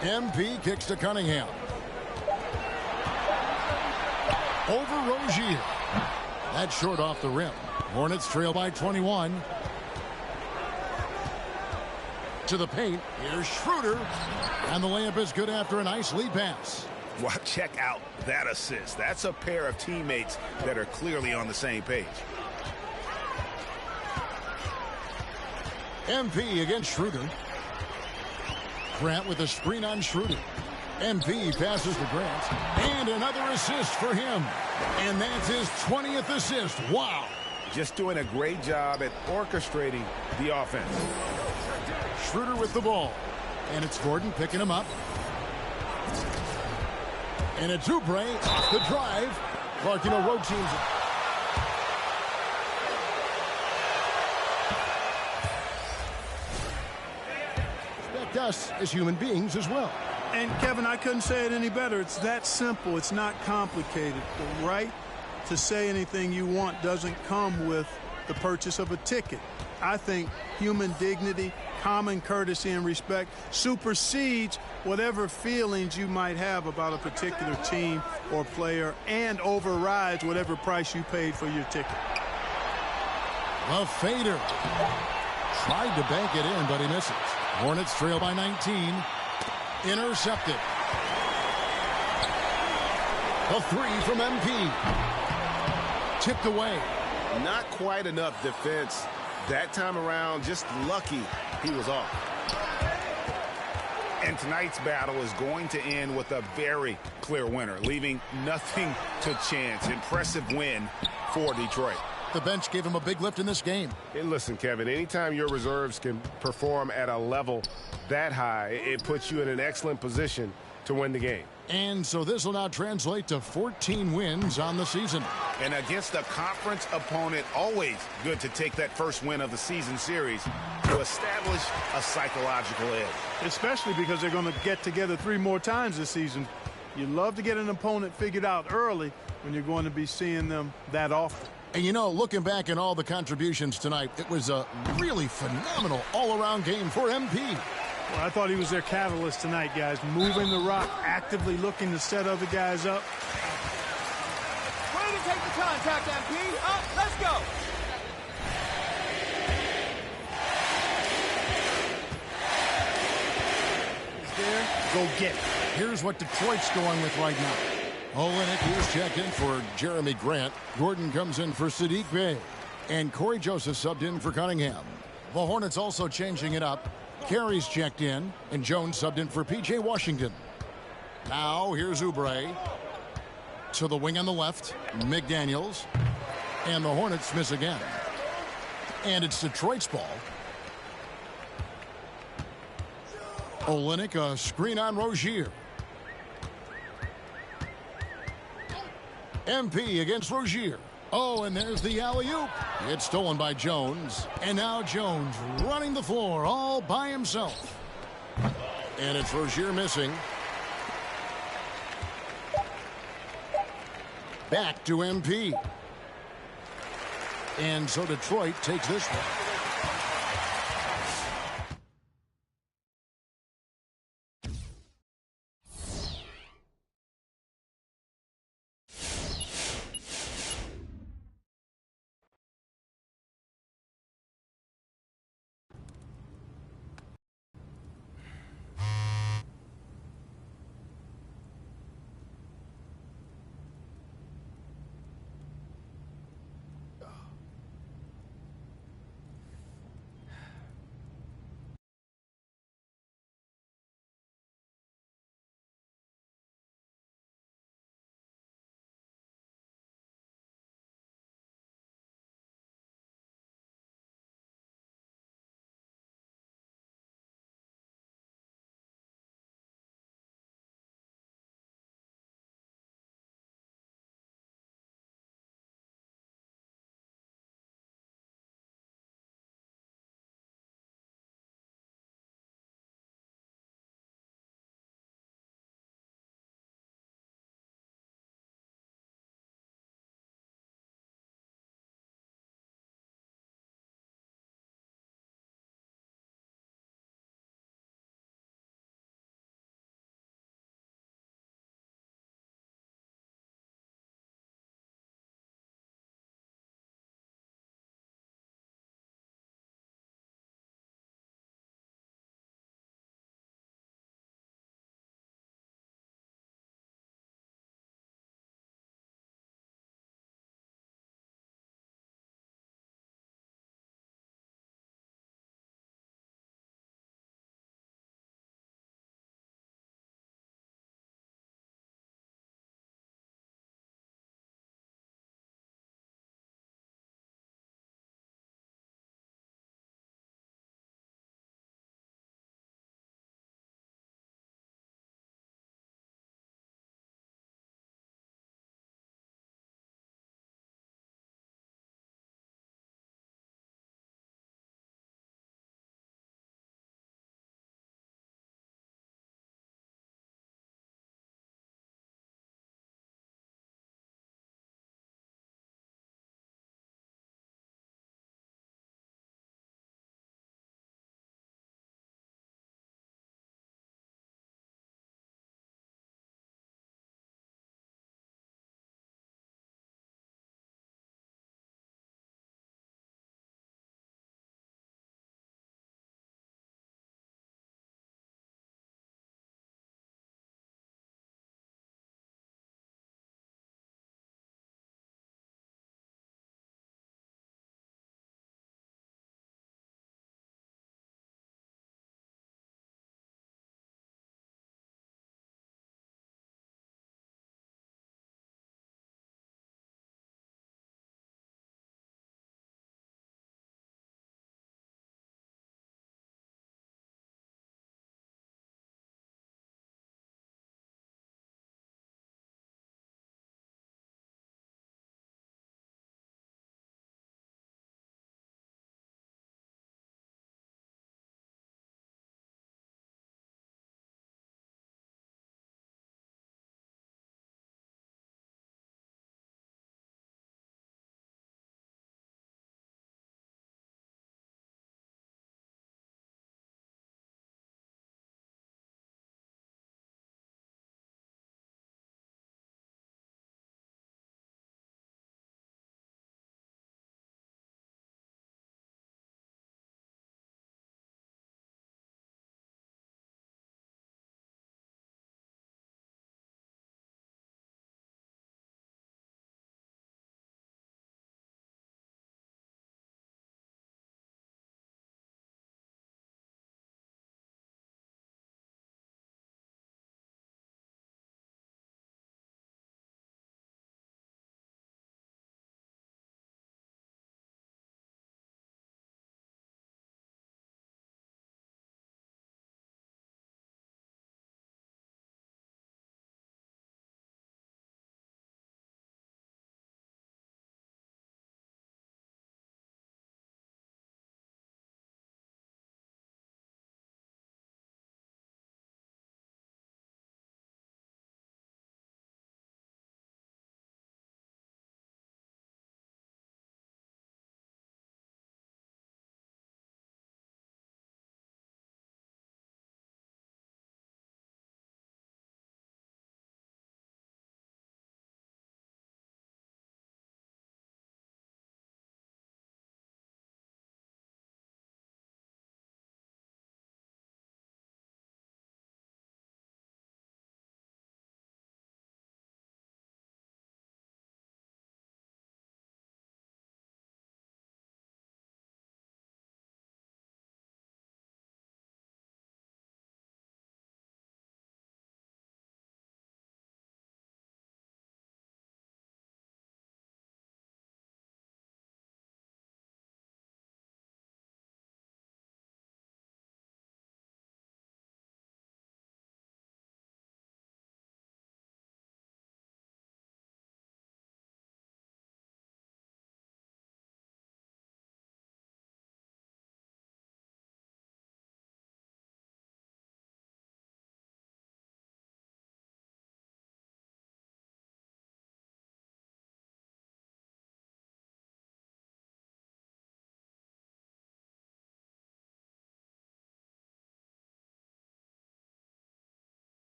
MP kicks to Cunningham. Over Rozier. That's short off the rim. Hornets trail by 21. To the paint. Here's Schroeder. And the layup is good after a nice lead pass. Well, check out that assist. That's a pair of teammates that are clearly on the same page. MP against Schroeder. Grant with a screen on Schroeder. MP passes to Grant. And another assist for him. And that's his 20th assist. Wow. Just doing a great job at orchestrating the offense. Schroeder with the ball. And it's Gordon picking him up. And it's Oubre off the drive. Clark, road teams. Respect us as human beings as well. And, Kevin, I couldn't say it any better. It's that simple. It's not complicated. The right to say anything you want doesn't come with the purchase of a ticket. I think human dignity, common courtesy and respect supersedes whatever feelings you might have about a particular team or player and overrides whatever price you paid for your ticket. A fader. Tried to bank it in, but he misses. Hornets trail by 19. Intercepted. A three from MP. Tipped away. Not quite enough defense that time around. Just lucky he was off. And tonight's battle is going to end with a very clear winner, leaving nothing to chance. Impressive win for Detroit. The bench gave him a big lift in this game. Hey, listen, Kevin, anytime your reserves can perform at a level that high, it puts you in an excellent position to win the game. And so this will now translate to 14 wins on the season. And against a conference opponent, always good to take that first win of the season series to establish a psychological edge. Especially because they're going to get together 3 more times this season. You love to get an opponent figured out early when you're going to be seeing them that often. And looking back at all the contributions tonight, it was a really phenomenal all-around game for MP. Well, I thought he was their catalyst tonight, guys. Moving the rock, actively looking to set other guys up. Way to take the contact, MP. Up, let's go. He's there. Go get it. Here's what Detroit's going with right now. Olynyk is checked in for Jeremy Grant. Gordon comes in for Sadiq Bey. And Corey Joseph subbed in for Cunningham. The Hornets also changing it up. Carey's checked in, and Jones subbed in for P.J. Washington. Now, here's Oubre. To the wing on the left, McDaniels. And the Hornets miss again. And it's Detroit's ball. Olynyk, a screen on Rozier. MP against Rozier. Oh, and there's the alley-oop. It's stolen by Jones. And now Jones running the floor all by himself. And it's Rozier missing. Back to MP. And so Detroit takes this one.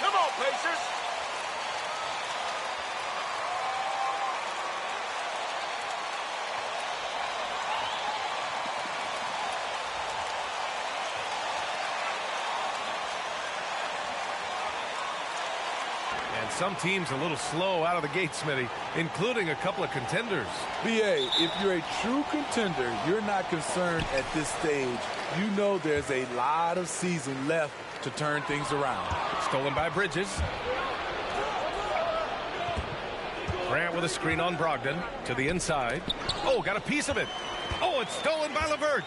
Come on, Pacers. And some teams a little slow out of the gate, Smitty, including a couple of contenders. BA, if you're a true contender, you're not concerned at this stage. You know there's a lot of season left to turn things around. Stolen by Bridges. Grant with a screen on Brogdon to the inside. Oh, got a piece of it. Oh, it's stolen by LeVert.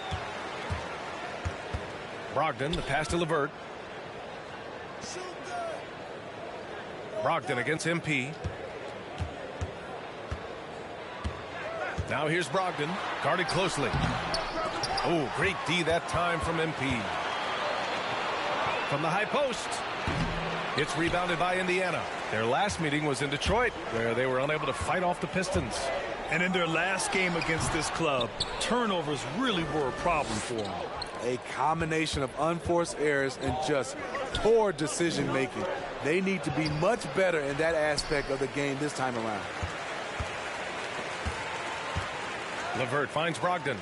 Brogdon, the pass to LeVert. Brogdon against MP. Now here's Brogdon, guarded closely. Oh, great D that time from MP. From the high post. It's rebounded by Indiana. Their last meeting was in Detroit, where they were unable to fight off the Pistons. And in their last game against this club, turnovers really were a problem for them. A combination of unforced errors and just poor decision making. They need to be much better in that aspect of the game this time around. LeVert finds Brogdon.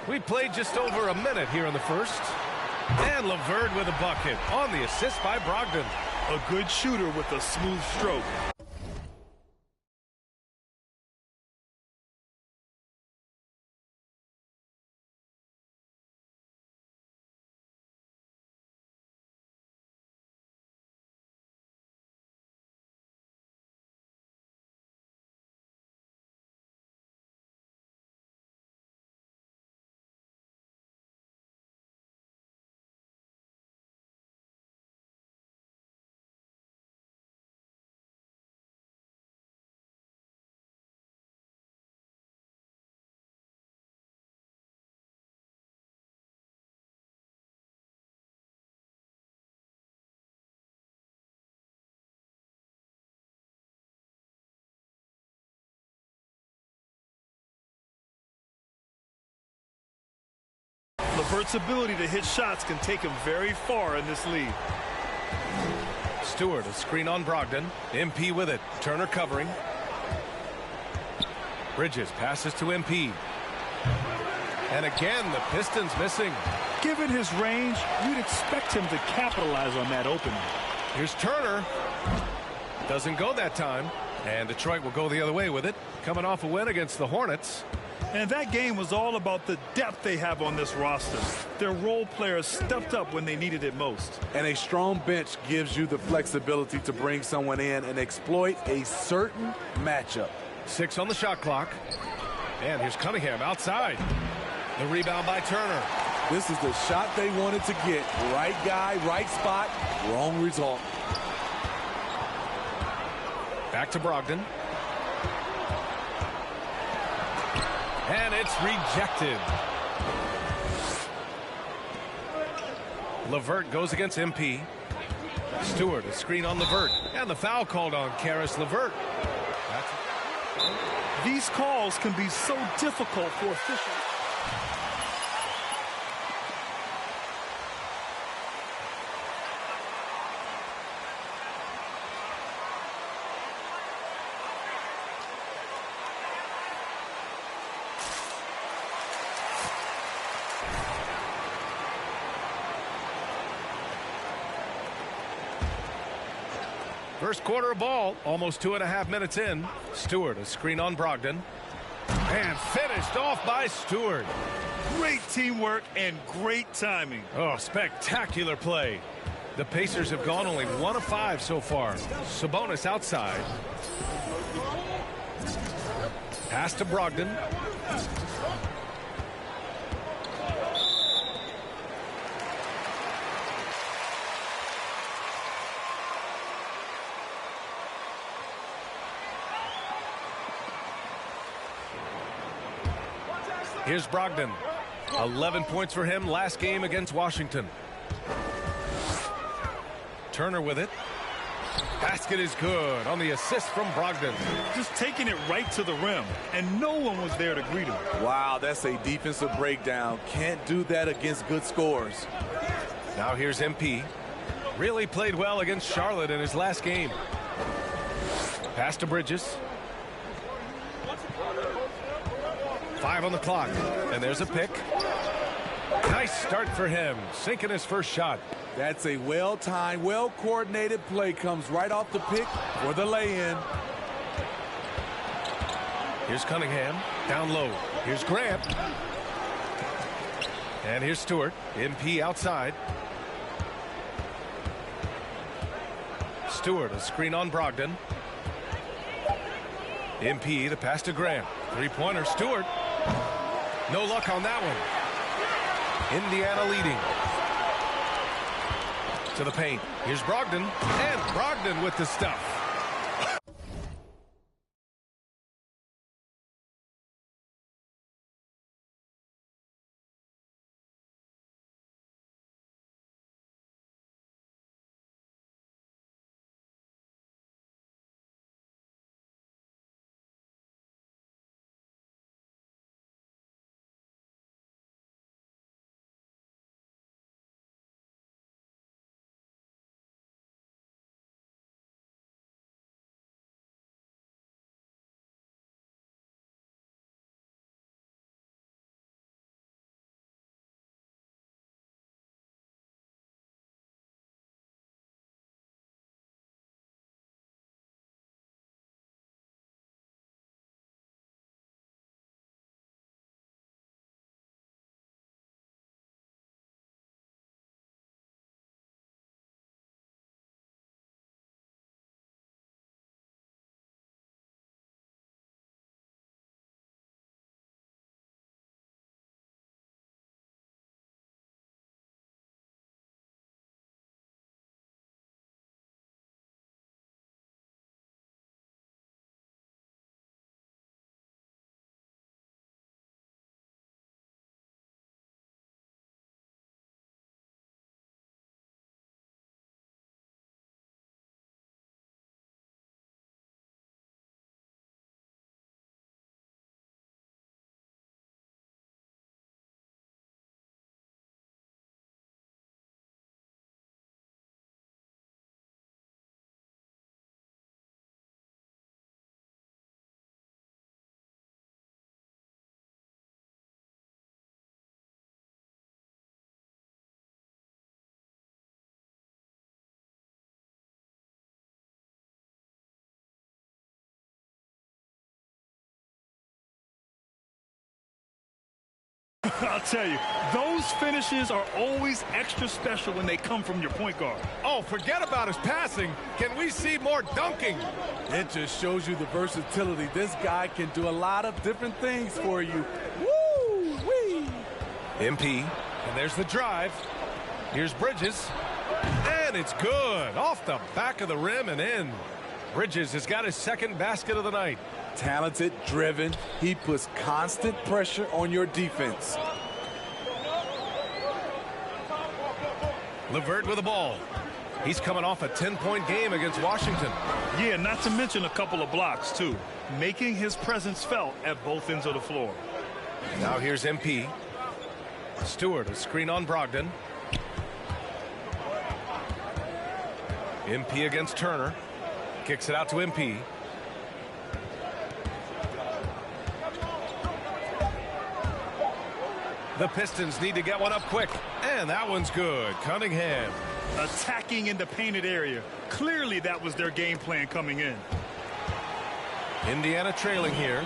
We played just over a minute here in the first. And LeVert with a bucket on the assist by Brogdon. A good shooter with a smooth stroke. LeVert's ability to hit shots can take him very far in this league. Stewart, a screen on Brogdon. MP with it. Turner covering. Bridges passes to MP. And again, the Pistons missing. Given his range, you'd expect him to capitalize on that opening. Here's Turner. Doesn't go that time. And Detroit will go the other way with it. Coming off a win against the Hornets. And that game was all about the depth they have on this roster. Their role players stepped up when they needed it most. And a strong bench gives you the flexibility to bring someone in and exploit a certain matchup. 6 on the shot clock. And here's Cunningham outside. The rebound by Turner. This is the shot they wanted to get. Right guy, right spot, wrong result. Back to Brogdon. And it's rejected. LeVert goes against MP. Stewart, a screen on LeVert. And the foul called on Karis LeVert. These calls can be so difficult for officials. First quarter of ball, almost 2.5 minutes in. Stewart, a screen on Brogdon. And finished off by Stewart. Great teamwork and great timing. Oh, spectacular play. The Pacers have gone only 1 of 5 so far. Sabonis outside. Pass to Brogdon. Here's Brogdon. 11 points for him last game against Washington. Turner with it. Basket is good on the assist from Brogdon. Just taking it right to the rim, and no one was there to greet him. Wow, that's a defensive breakdown. Can't do that against good scores. Now here's MP. Really played well against Charlotte in his last game. Pass to Bridges. 5 on the clock. And there's a pick. Nice start for him. Sinking his first shot. That's a well-timed, well-coordinated play. Comes right off the pick for the lay-in. Here's Cunningham. Down low. Here's Grant. And here's Stewart. MP outside. Stewart, a screen on Brogdon. MP, the pass to Grant. Three-pointer, Stewart. No luck on that one. Indiana leading. To the paint. Here's Brogdon. And Brogdon with the stuff. I'll tell you, those finishes are always extra special when they come from your point guard. Oh, forget about his passing. Can we see more dunking? It just shows you the versatility. This guy can do a lot of different things for you. Woo-wee! MP, and there's the drive. Here's Bridges, and it's good. Off the back of the rim and in. Bridges has got his second basket of the night. Talented, driven. He puts constant pressure on your defense. LeVert with the ball. He's coming off a 10-point game against Washington. Yeah, not to mention a couple of blocks, too, making his presence felt at both ends of the floor. Now here's MP. Stewart, a screen on Brogdon. MP against Turner. Kicks it out to MP. The Pistons need to get one up quick. And that one's good. Cunningham. Attacking in the painted area. Clearly that was their game plan coming in. Indiana trailing here.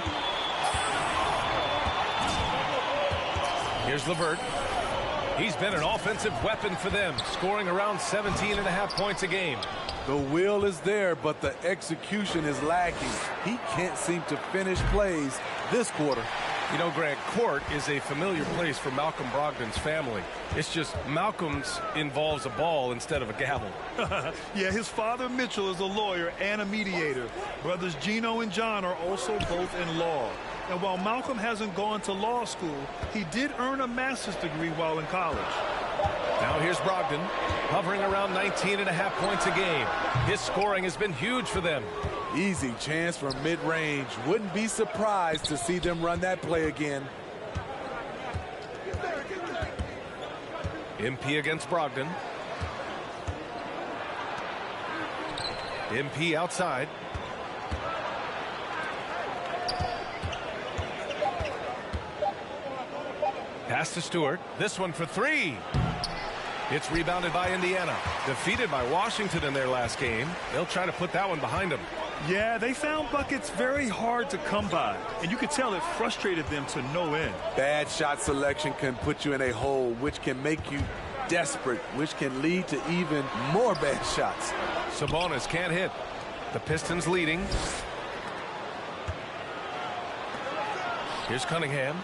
Here's LeVert. He's been an offensive weapon for them, scoring around 17.5 points a game. The will is there, but the execution is lacking. He can't seem to finish plays this quarter. You know, Grant, court is a familiar place for Malcolm Brogdon's family. It's just Malcolm's involves a ball instead of a gavel. Yeah, his father Mitchell is a lawyer and a mediator. Brothers Gino and John are also both in law. And while Malcolm hasn't gone to law school, he did earn a master's degree while in college. Now here's Brogdon, hovering around 19.5 points a game. His scoring has been huge for them. Easy chance from mid-range. Wouldn't be surprised to see them run that play again. MP against Brogdon. MP outside. Pass to Stewart. This one for three. It's rebounded by Indiana. Defeated by Washington in their last game. They'll try to put that one behind them. Yeah, they found buckets very hard to come by, and you could tell it frustrated them to no end. Bad shot selection can put you in a hole, which can make you desperate, which can lead to even more bad shots. Sabonis can't hit. The Pistons leading. Here's Cunningham.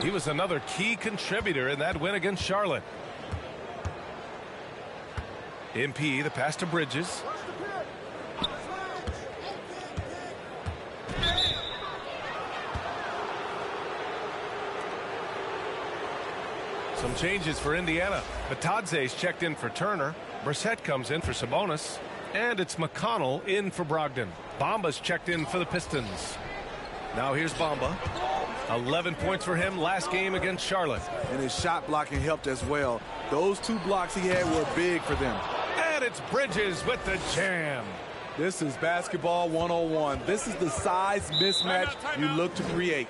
He was another key contributor in that win against Charlotte. MP, the pass to Bridges. Some changes for Indiana. Batadze's checked in for Turner. Brissett comes in for Sabonis. And it's McConnell in for Brogdon. Bamba's checked in for the Pistons. Now here's Bamba. 11 points for him last game against Charlotte. And his shot blocking helped as well. Those 2 blocks he had were big for them. And it's Bridges with the jam. This is basketball 101. This is the size mismatch you look to create.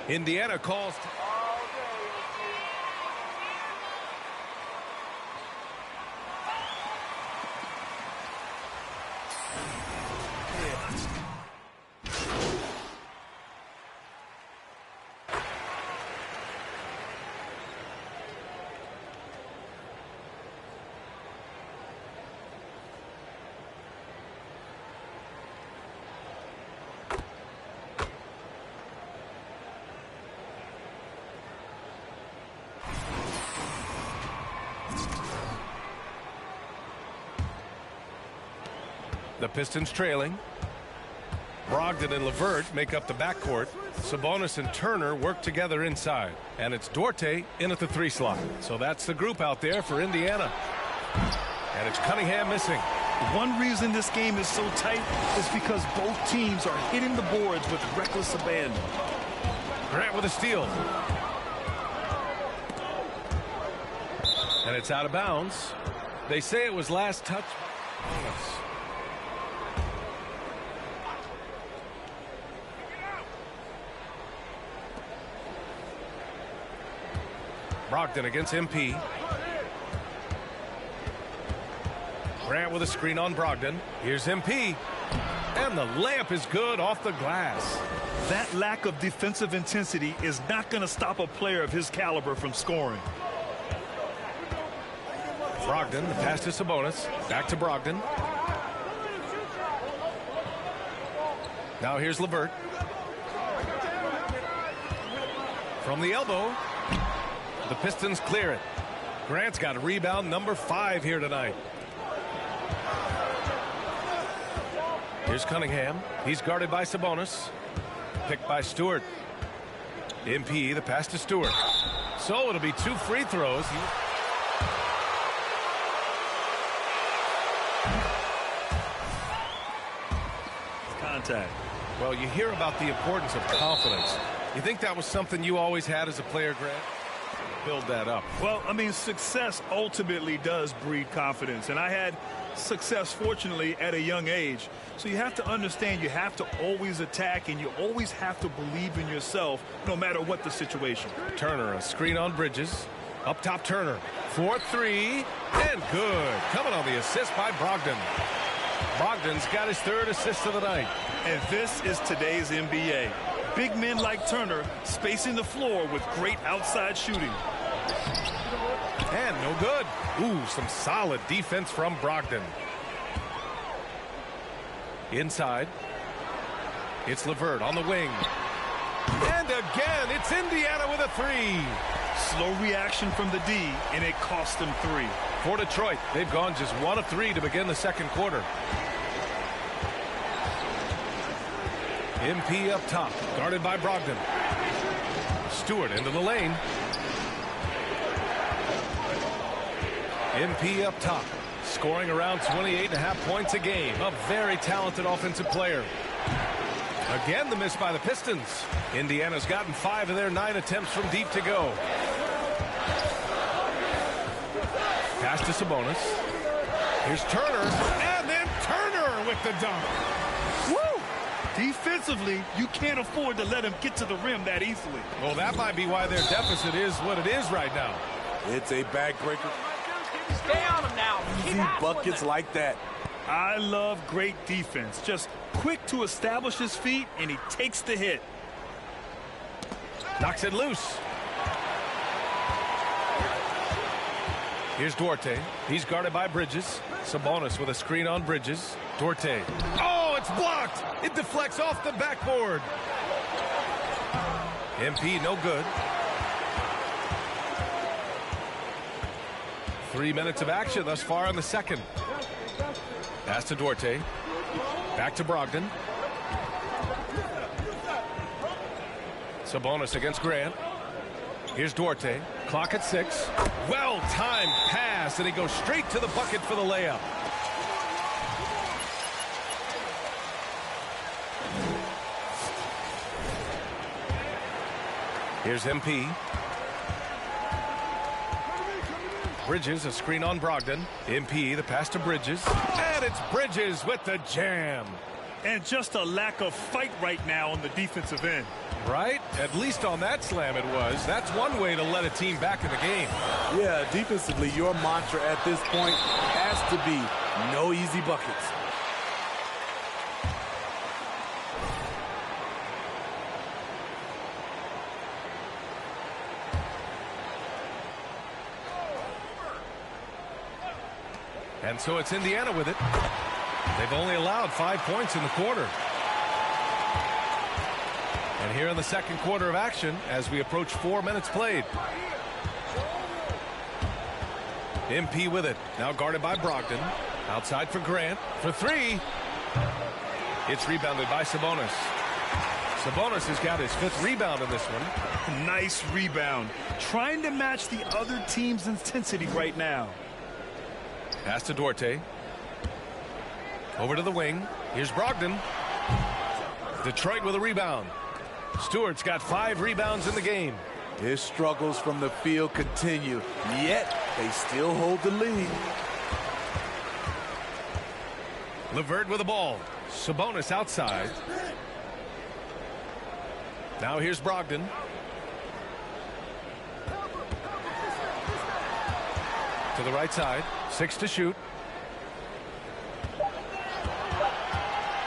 Indiana calls. The Pistons trailing. Brogdon and LeVert make up the backcourt. Sabonis and Turner work together inside. And it's Duarte in at the 3 slot. So that's the group out there for Indiana. And it's Cunningham missing. One reason this game is so tight is because both teams are hitting the boards with reckless abandon. Grant with a steal. And it's out of bounds. They say it was last touch. Brogdon against MP. Grant with a screen on Brogdon. Here's MP. And the layup is good off the glass. That lack of defensive intensity is not going to stop a player of his caliber from scoring. Brogdon, the pass to Sabonis. Back to Brogdon. Now here's LeVert. From the elbow. The Pistons clear it. Grant's got a rebound number 5 here tonight. Here's Cunningham. He's guarded by Sabonis. Picked by Stewart. MP, the pass to Stewart. So it'll be 2 free throws. Contact. Well, you hear about the importance of confidence. You think that was something you always had as a player, Grant? Build that up. Well, I mean, success ultimately does breed confidence, and I had success, fortunately, at a young age. So you have to understand you have to always attack, and you always have to believe in yourself no matter what the situation. Turner, a screen on Bridges. Up top, Turner. 4-3, and good. Coming on the assist by Brogdon. Brogdon's got his 3rd assist of the night. And this is today's NBA. Big men like Turner spacing the floor with great outside shooting. And no good. Ooh, some solid defense from Brogdon. Inside. It's LeVert on the wing. And again, it's Indiana with a 3. Slow reaction from the D, and it cost them 3. For Detroit, they've gone just 1 of 3 to begin the second quarter. MP up top, guarded by Brogdon. Stewart into the lane. MP up top, scoring around 28.5 points a game. A very talented offensive player. Again, the miss by the Pistons. Indiana's gotten 5 of their 9 attempts from deep to go. Pass to Sabonis. Here's Turner, and then Turner with the dunk. Woo! Defensively, you can't afford to let him get to the rim that easily. Well, that might be why their deficit is what it is right now. It's a backbreaker. Stay on him now. Easy buckets like that. I love great defense. Just quick to establish his feet, and he takes the hit. Knocks it loose. Here's Duarte. He's guarded by Bridges. Sabonis with a screen on Bridges. Duarte. Oh, it's blocked. It deflects off the backboard. MP no good. 3 minutes of action thus far in the second. Pass to Duarte. Back to Brogdon. Sabonis against Grant. Here's Duarte. Clock at 6. Well-timed pass, and he goes straight to the bucket for the layup. Here's MP. Bridges, a screen on Brogdon. MP, the pass to Bridges. And it's Bridges with the jam. And just a lack of fight right now on the defensive end. Right? At least on that slam it was. That's one way to let a team back in the game. Yeah, defensively, your mantra at this point has to be no easy buckets. And so it's Indiana with it. They've only allowed 5 points in the quarter. And here in the second quarter of action as we approach 4 minutes played. MP with it. Now guarded by Brogdon. Outside for Grant. For 3. It's rebounded by Sabonis. Sabonis has got his 5th rebound in this one. Nice rebound. Trying to match the other team's intensity right now. Pass to Duarte. Over to the wing. Here's Brogdon. Detroit with a rebound. Stewart's got 5 rebounds in the game. His struggles from the field continue, yet they still hold the lead. LeVert with the ball. Sabonis outside. Now here's Brogdon. To the right side. 6 to shoot.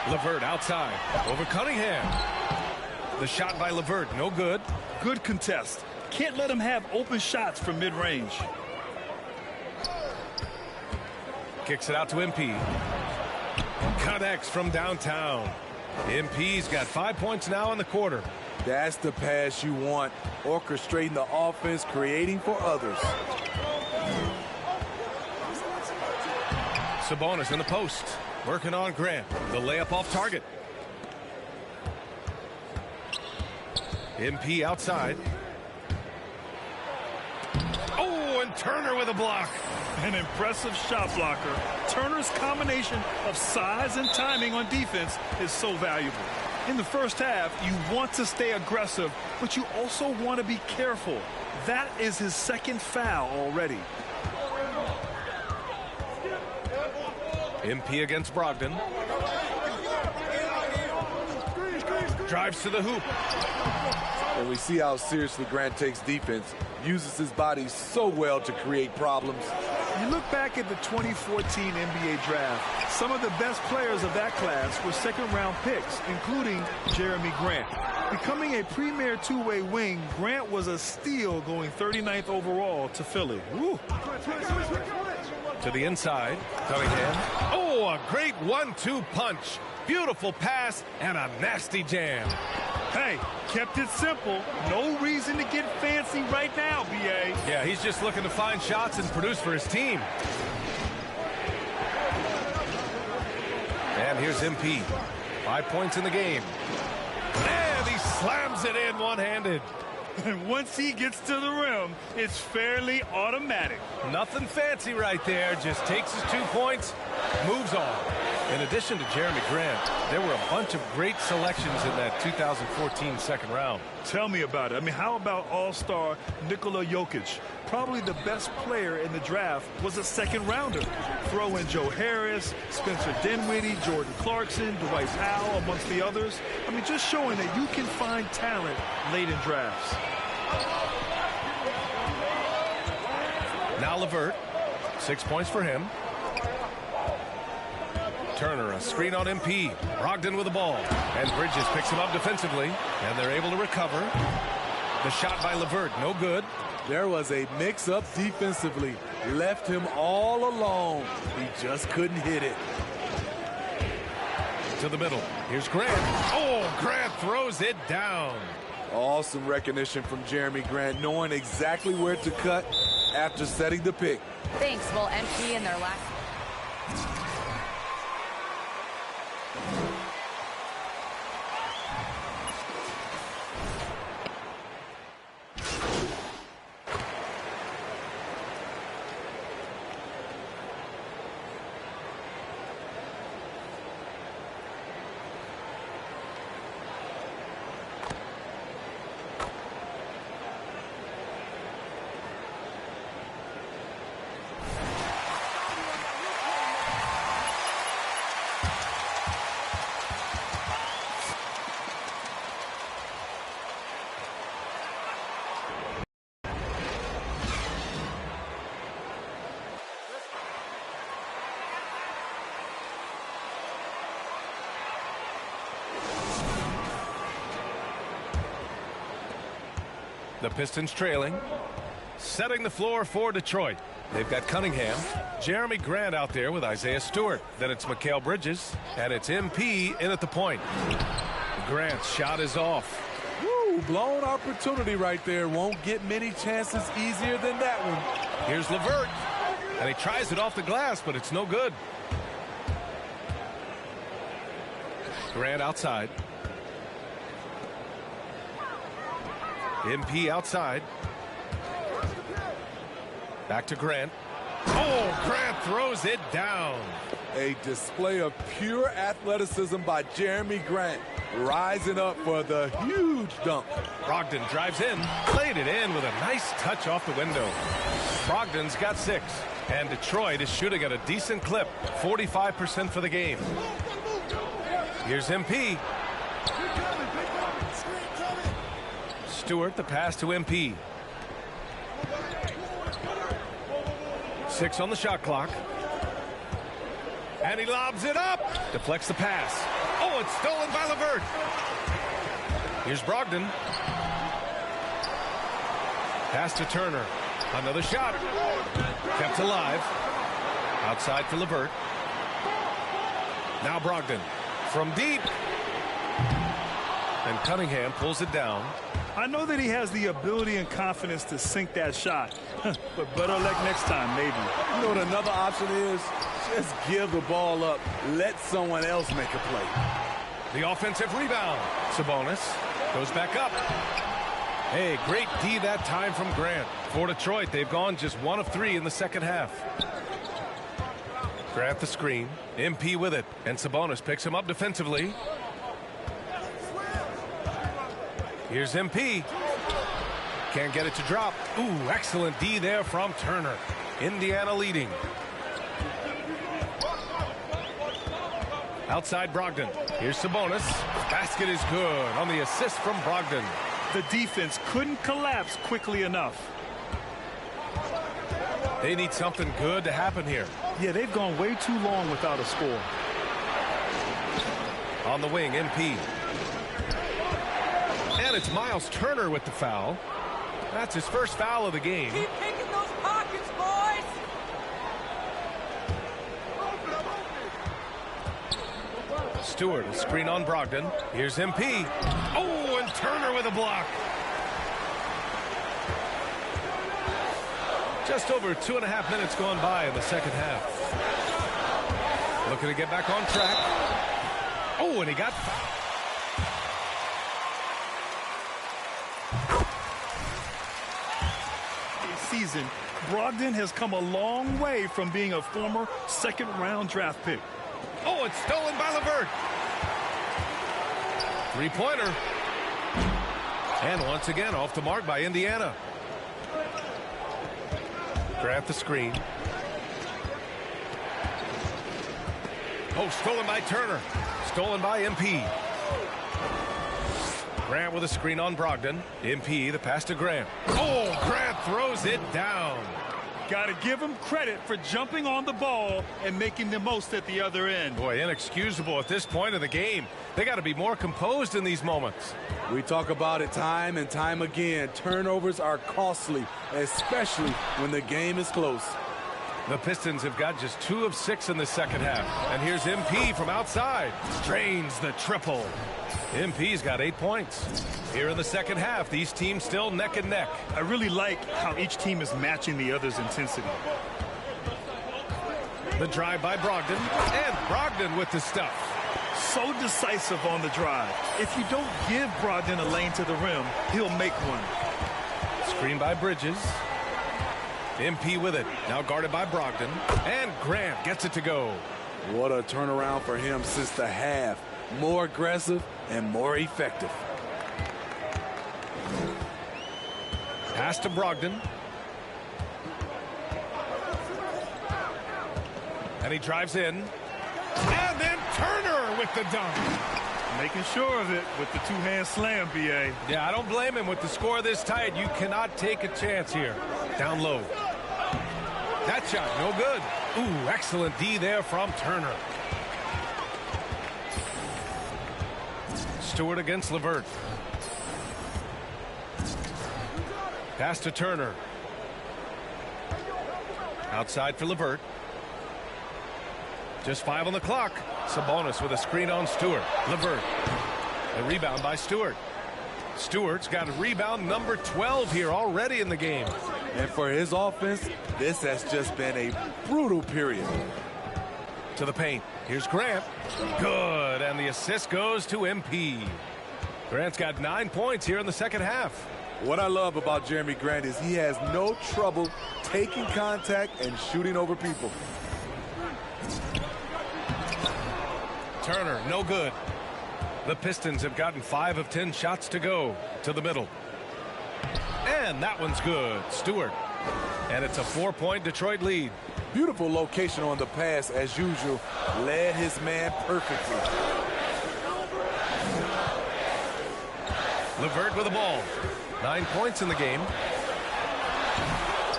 LeVert outside. Over Cunningham. The shot by LeVert, no good. Good contest. Can't let him have open shots from mid-range. Kicks it out to MP. Connects from downtown. MP's got 5 points now in the quarter. That's the pass you want. Orchestrating the offense, creating for others. Sabonis in the post. Working on Grant. The layup off target. MP outside. Oh, and Turner with a block. An impressive shot blocker. Turner's combination of size and timing on defense is so valuable. In the first half, you want to stay aggressive, but you also want to be careful. That is his 2nd foul already. MP against Brogdon. Drives to the hoop. And we see how seriously Grant takes defense. Uses his body so well to create problems. You look back at the 2014 NBA draft, some of the best players of that class were 2nd-round picks, including Jeremy Grant. Becoming a premier two-way wing, Grant was a steal going 39th overall to Philly. Woo. To the inside. Cunningham. Oh, a great 1-2 punch. Beautiful pass and a nasty jam. Hey, kept it simple. No reason to get fancy right now, B.A. Yeah, he's just looking to find shots and produce for his team. And here's MP. 5 points in the game. And he slams it in one-handed. And once he gets to the rim, it's fairly automatic. Nothing fancy right there. Just takes his 2 points, moves on. In addition to Jeremy Grant, there were a bunch of great selections in that 2014 second round. Tell me about it. I mean, how about all-star Nikola Jokic? Probably the best player in the draft was a second rounder. Throw in Joe Harris, Spencer Dinwiddie, Jordan Clarkson, Dwight Powell, amongst the others. I mean, just showing that you can find talent late in drafts. Now LeVert, 6 points for him. Turner, a screen on MP. Brogdon with the ball. And Bridges picks him up defensively. And they're able to recover. The shot by LeVert, no good. There was a mix-up defensively. Left him all alone. He just couldn't hit it. To the middle. Here's Grant. Oh, Grant throws it down. Awesome recognition from Jeremy Grant, knowing exactly where to cut after setting the pick. Thanks. Well, MP in their last... The Pistons trailing. Setting the floor for Detroit. They've got Cunningham. Jeremy Grant out there with Isaiah Stewart. Then it's Mikal Bridges. And it's MP in at the point. Grant's shot is off. Woo, blown opportunity right there. Won't get many chances easier than that one. Here's LeVert. And he tries it off the glass, but it's no good. Grant outside. MP outside. Back to Grant. Oh, Grant throws it down. A display of pure athleticism by Jeremy Grant, rising up for the huge dunk. Brogdon drives in, played it in with a nice touch off the window. Brogdon's got 6, and Detroit is shooting at a decent clip, 45% for the game. Here's MP. Stewart, the pass to MP. 6 on the shot clock. And he lobs it up. Deflects the pass. Oh, it's stolen by LeVert. Here's Brogdon. Pass to Turner. Another shot. Kept alive. Outside for LeVert. Now Brogdon. From deep. And Cunningham pulls it down. I know that he has the ability and confidence to sink that shot, but better luck next time, maybe. You know what another option is? Just give the ball up. Let someone else make a play. The offensive rebound. Sabonis goes back up. Hey, great D that time from Grant. For Detroit, they've gone just 1 of 3 in the second half. Grant the screen. MP with it. And Sabonis picks him up defensively. Here's MP. Can't get it to drop. Ooh, excellent D there from Turner. Indiana leading. Outside Brogdon. Here's Sabonis. Basket is good on the assist from Brogdon. The defense couldn't collapse quickly enough. They need something good to happen here. Yeah, they've gone way too long without a score. On the wing, MP. And it's Miles Turner with the foul. That's his first foul of the game. Keep picking those pockets, boys! Stewart, a screen on Brogdon. Here's MP. Oh, and Turner with a block. Just over 2.5 minutes gone by in the second half. Looking to get back on track. Oh, and he got fouled. Season, Brogdon has come a long way from being a former second-round draft pick. Oh, it's stolen by LeVert. Three-pointer. And once again, off the mark by Indiana. Grant the screen. Oh, stolen by Turner. Stolen by MP. Grant with a screen on Brogdon. MP, the pass to Grant. Oh, Grant throws it down. Got to give him credit for jumping on the ball and making the most at the other end. Boy, inexcusable at this point of the game. They got to be more composed in these moments. We talk about it time and time again. Turnovers are costly, especially when the game is close. The Pistons have got just 2 of 6 in the second half. And here's MP from outside. Drains the triple. MP's got 8 points. Here in the second half, these teams still neck and neck. I really like how each team is matching the other's intensity. The drive by Brogdon. And Brogdon with the stuff. So decisive on the drive. If you don't give Brogdon a lane to the rim, he'll make one. Screen by Bridges. MP with it. Now guarded by Brogdon. And Grant gets it to go. What a turnaround for him since the half. More aggressive and more effective. Pass to Brogdon. And he drives in. And then Turner with the dunk. Making sure of it with the two-hand slam, B.A. Yeah, I don't blame him with the score this tight. You cannot take a chance here. Down low. That shot, no good. Ooh, excellent D there from Turner. Stewart against LeVert. Pass to Turner. Outside for LeVert. Just 5 on the clock. Sabonis with a screen on Stewart. LeVert. A rebound by Stewart. Stewart's got a rebound number 12 here already in the game. And for his offense, this has just been a brutal period. To the paint. Here's Grant. Good. And the assist goes to MP. Grant's got 9 points here in the second half. What I love about Jeremy Grant is he has no trouble taking contact and shooting over people. Turner, no good. The Pistons have gotten 5 of 10 shots to go to the middle. And that one's good. Stewart. And it's a 4-point Detroit lead. Beautiful location on the pass as usual. Led his man perfectly. LeVert with the ball. 9 points in the game.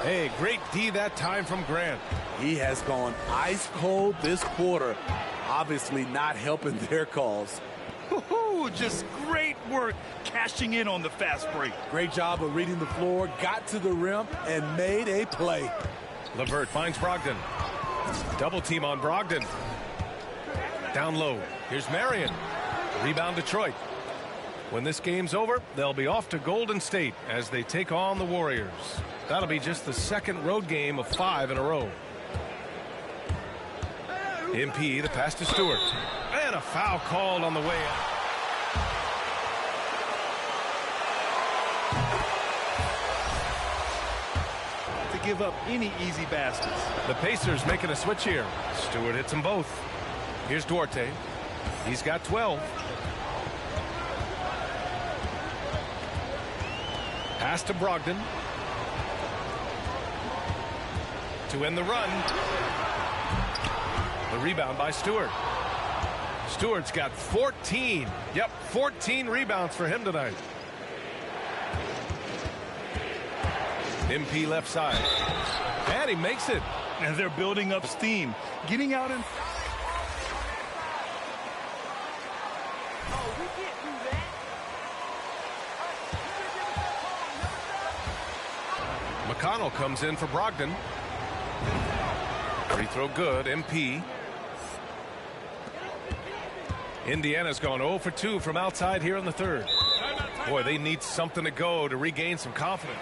Hey, great D that time from Grant. He has gone ice cold this quarter. Obviously not helping their cause. Just great work cashing in on the fast break. Great job of reading the floor, got to the rim, and made a play. LeVert finds Brogdon. Double team on Brogdon. Down low. Here's Marion. Rebound Detroit. When this game's over, they'll be off to Golden State as they take on the Warriors. That'll be just the second road game of 5 in a row. MP, the pass to Stewart. And a foul called on the way out. To give up any easy baskets. The Pacers making a switch here. Stewart hits them both. Here's Duarte. He's got 12. Pass to Brogdon. To end the run. The rebound by Stewart. Stewart's got 14. Yep, 14 rebounds for him tonight. MP left side. And he makes it. And they're building up steam. Getting out in... McConnell comes in for Brogdon. Free throw good. MP. Indiana's gone 0 for 2 from outside here in the third. Boy, they need something to go to regain some confidence.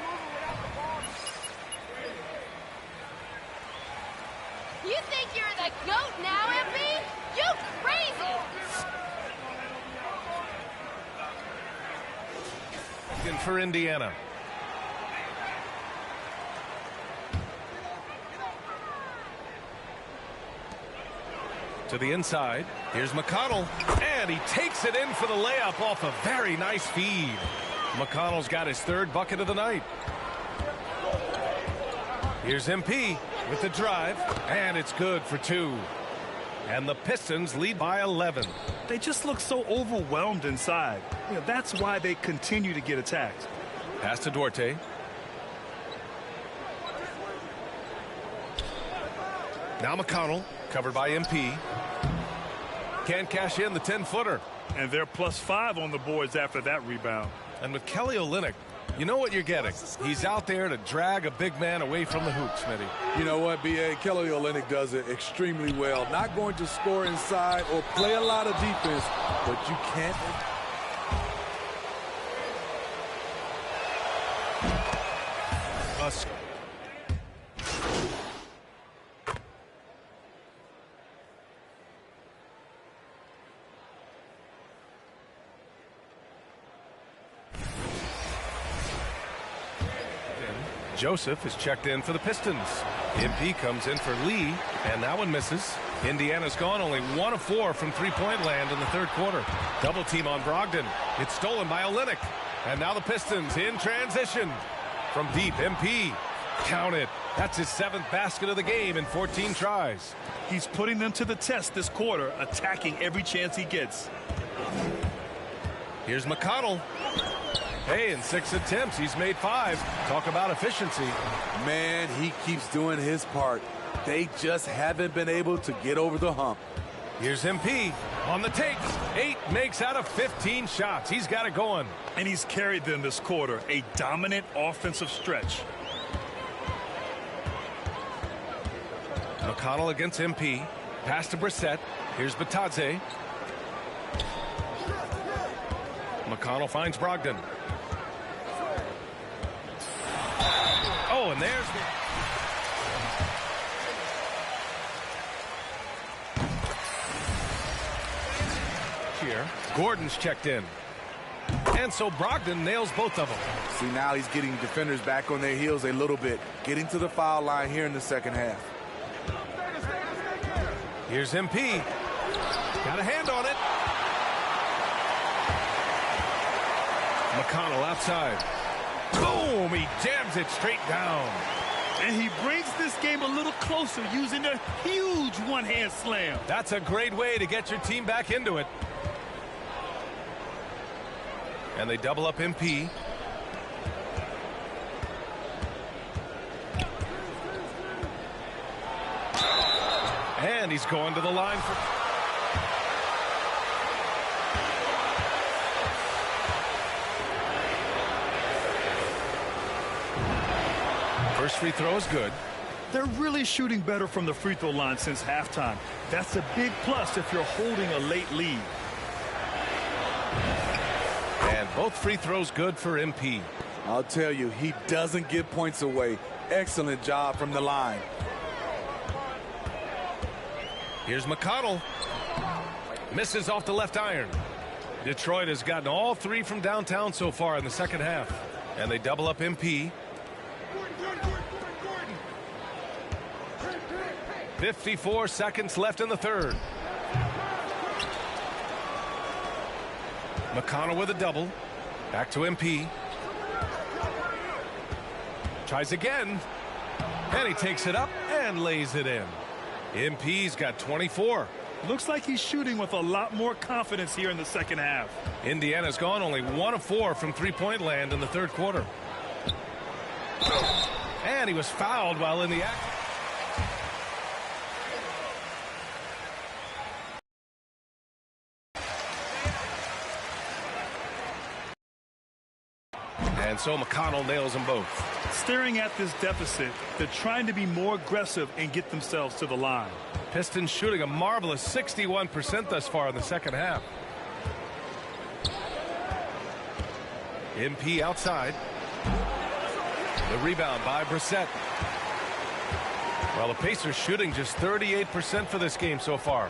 You think you're the GOAT now, MP? You crazy! In for Indiana. To the inside. Here's McConnell. And he takes it in for the layup off a very nice feed. McConnell's got his third bucket of the night. Here's MP with the drive. And it's good for 2. And the Pistons lead by 11. They just look so overwhelmed inside. You know, that's why they continue to get attacked. Pass to Duarte. Now McConnell, covered by MP. Can't cash in the 10-footer. And they're +5 on the boards after that rebound. And with Kelly Olynyk, you know what you're getting. He's out there to drag a big man away from the hoop, Smitty. You know what, B.A.? Kelly Olynyk does it extremely well. Not going to score inside or play a lot of defense, but you can't. Joseph is checked in for the Pistons. MP comes in for Lee, and that one misses. Indiana's gone only 1 of 4 from three-point land in the third quarter. Double team on Brogdon. It's stolen by Olynyk. And now the Pistons in transition. From deep, MP. Count it. That's his 7th basket of the game in 14 tries. He's putting them to the test this quarter, attacking every chance he gets. Here's McConnell. Hey, in 6 attempts, he's made 5. Talk about efficiency. Man, he keeps doing his part. They just haven't been able to get over the hump. Here's MP on the take. 8 makes out of 15 shots. He's got it going. And he's carried them this quarter. A dominant offensive stretch. McConnell against MP. Pass to Brissett. Here's Batadze. McConnell finds Brogdon. Oh, and there's here. Gordon's checked in. And so Brogdon nails both of them. See, now he's getting defenders back on their heels a little bit. Getting to the foul line here in the second half. Here's MP. Got a hand on it. McConnell outside. Boom! He jams it straight down. And he brings this game a little closer using a huge one-hand slam. That's a great way to get your team back into it. And they double up MP. And he's going to the line for... First free throw is good. They're really shooting better from the free throw line since halftime. That's a big plus if you're holding a late lead. And both free throws good for MP. I'll tell you, he doesn't give points away. Excellent job from the line. Here's McConnell. Misses off the left iron. Detroit has gotten all 3 from downtown so far in the second half. And they double up MP. 54 seconds left in the third. McConnell with a double. Back to MP. Tries again. And he takes it up and lays it in. MP's got 24. Looks like he's shooting with a lot more confidence here in the second half. Indiana's gone only 1 of 4 from three-point land in the third quarter. And he was fouled while in the act. And so McConnell nails them both. Staring at this deficit, they're trying to be more aggressive and get themselves to the line. Pistons shooting a marvelous 61% thus far in the second half. MP outside. The rebound by Brissett. Well, the Pacers shooting just 38% for this game so far.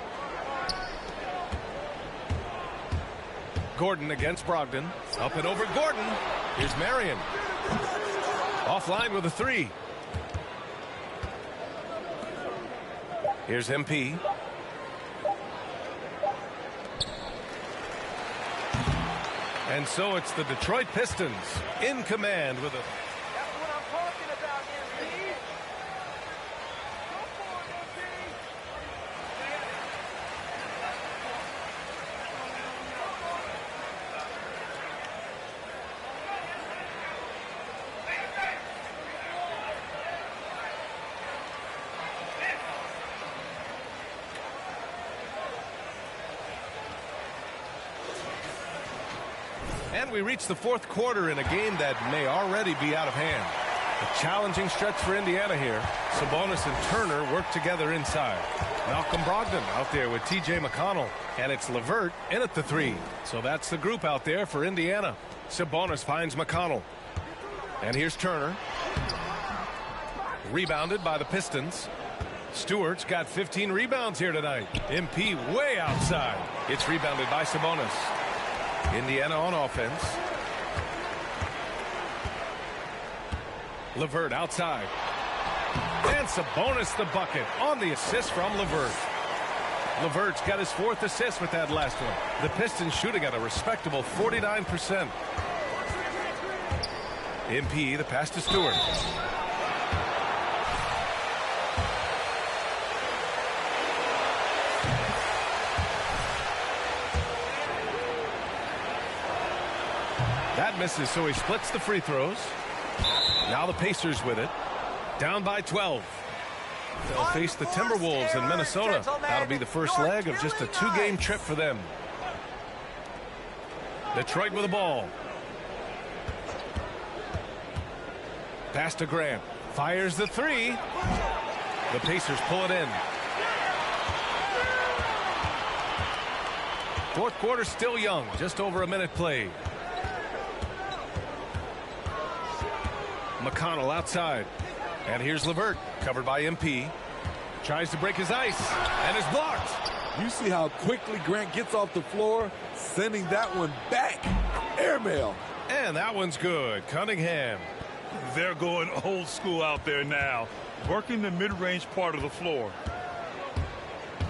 Gordon against Brogdon. Up and over Gordon. Here's Marion. Offline with a 3. Here's MP. And so it's the Detroit Pistons in command with a... That's what I'm talking about, MP. Go for it, MP. And we reach the fourth quarter in a game that may already be out of hand. A challenging stretch for Indiana here. Sabonis and Turner work together inside. Malcolm Brogdon out there with T.J. McConnell. And it's LeVert in at the 3. So that's the group out there for Indiana. Sabonis finds McConnell. And here's Turner. Rebounded by the Pistons. Stewart's got 15 rebounds here tonight. MP way outside. It's rebounded by Sabonis. Indiana on offense. LeVert outside. And Sabonis the bucket on the assist from LeVert. LeVert's got his 4th assist with that last one. The Pistons shooting at a respectable 49%. MP the pass to Stewart. That misses, so he splits the free throws. Now the Pacers with it. Down by 12. They'll face the Timberwolves in Minnesota. That'll be the first leg of just a 2-game trip for them. Detroit with the ball. Pass to Grant. Fires the 3. The Pacers pull it in. Fourth quarter still young. Just over a minute played. McConnell outside. And here's LeVert, covered by MP. Tries to break his ice, and is blocked. You see how quickly Grant gets off the floor, sending that one back. Airmail. And that one's good. Cunningham. They're going old school out there now, working the mid-range part of the floor.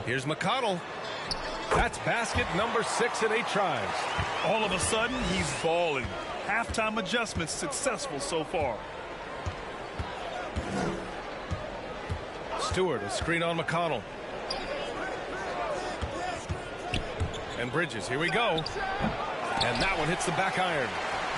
Here's McConnell. That's basket number 6 in 8 tries. All of a sudden, he's balling. Halftime adjustments successful so far. Stewart, a screen on McConnell. And Bridges, here we go. And that one hits the back iron.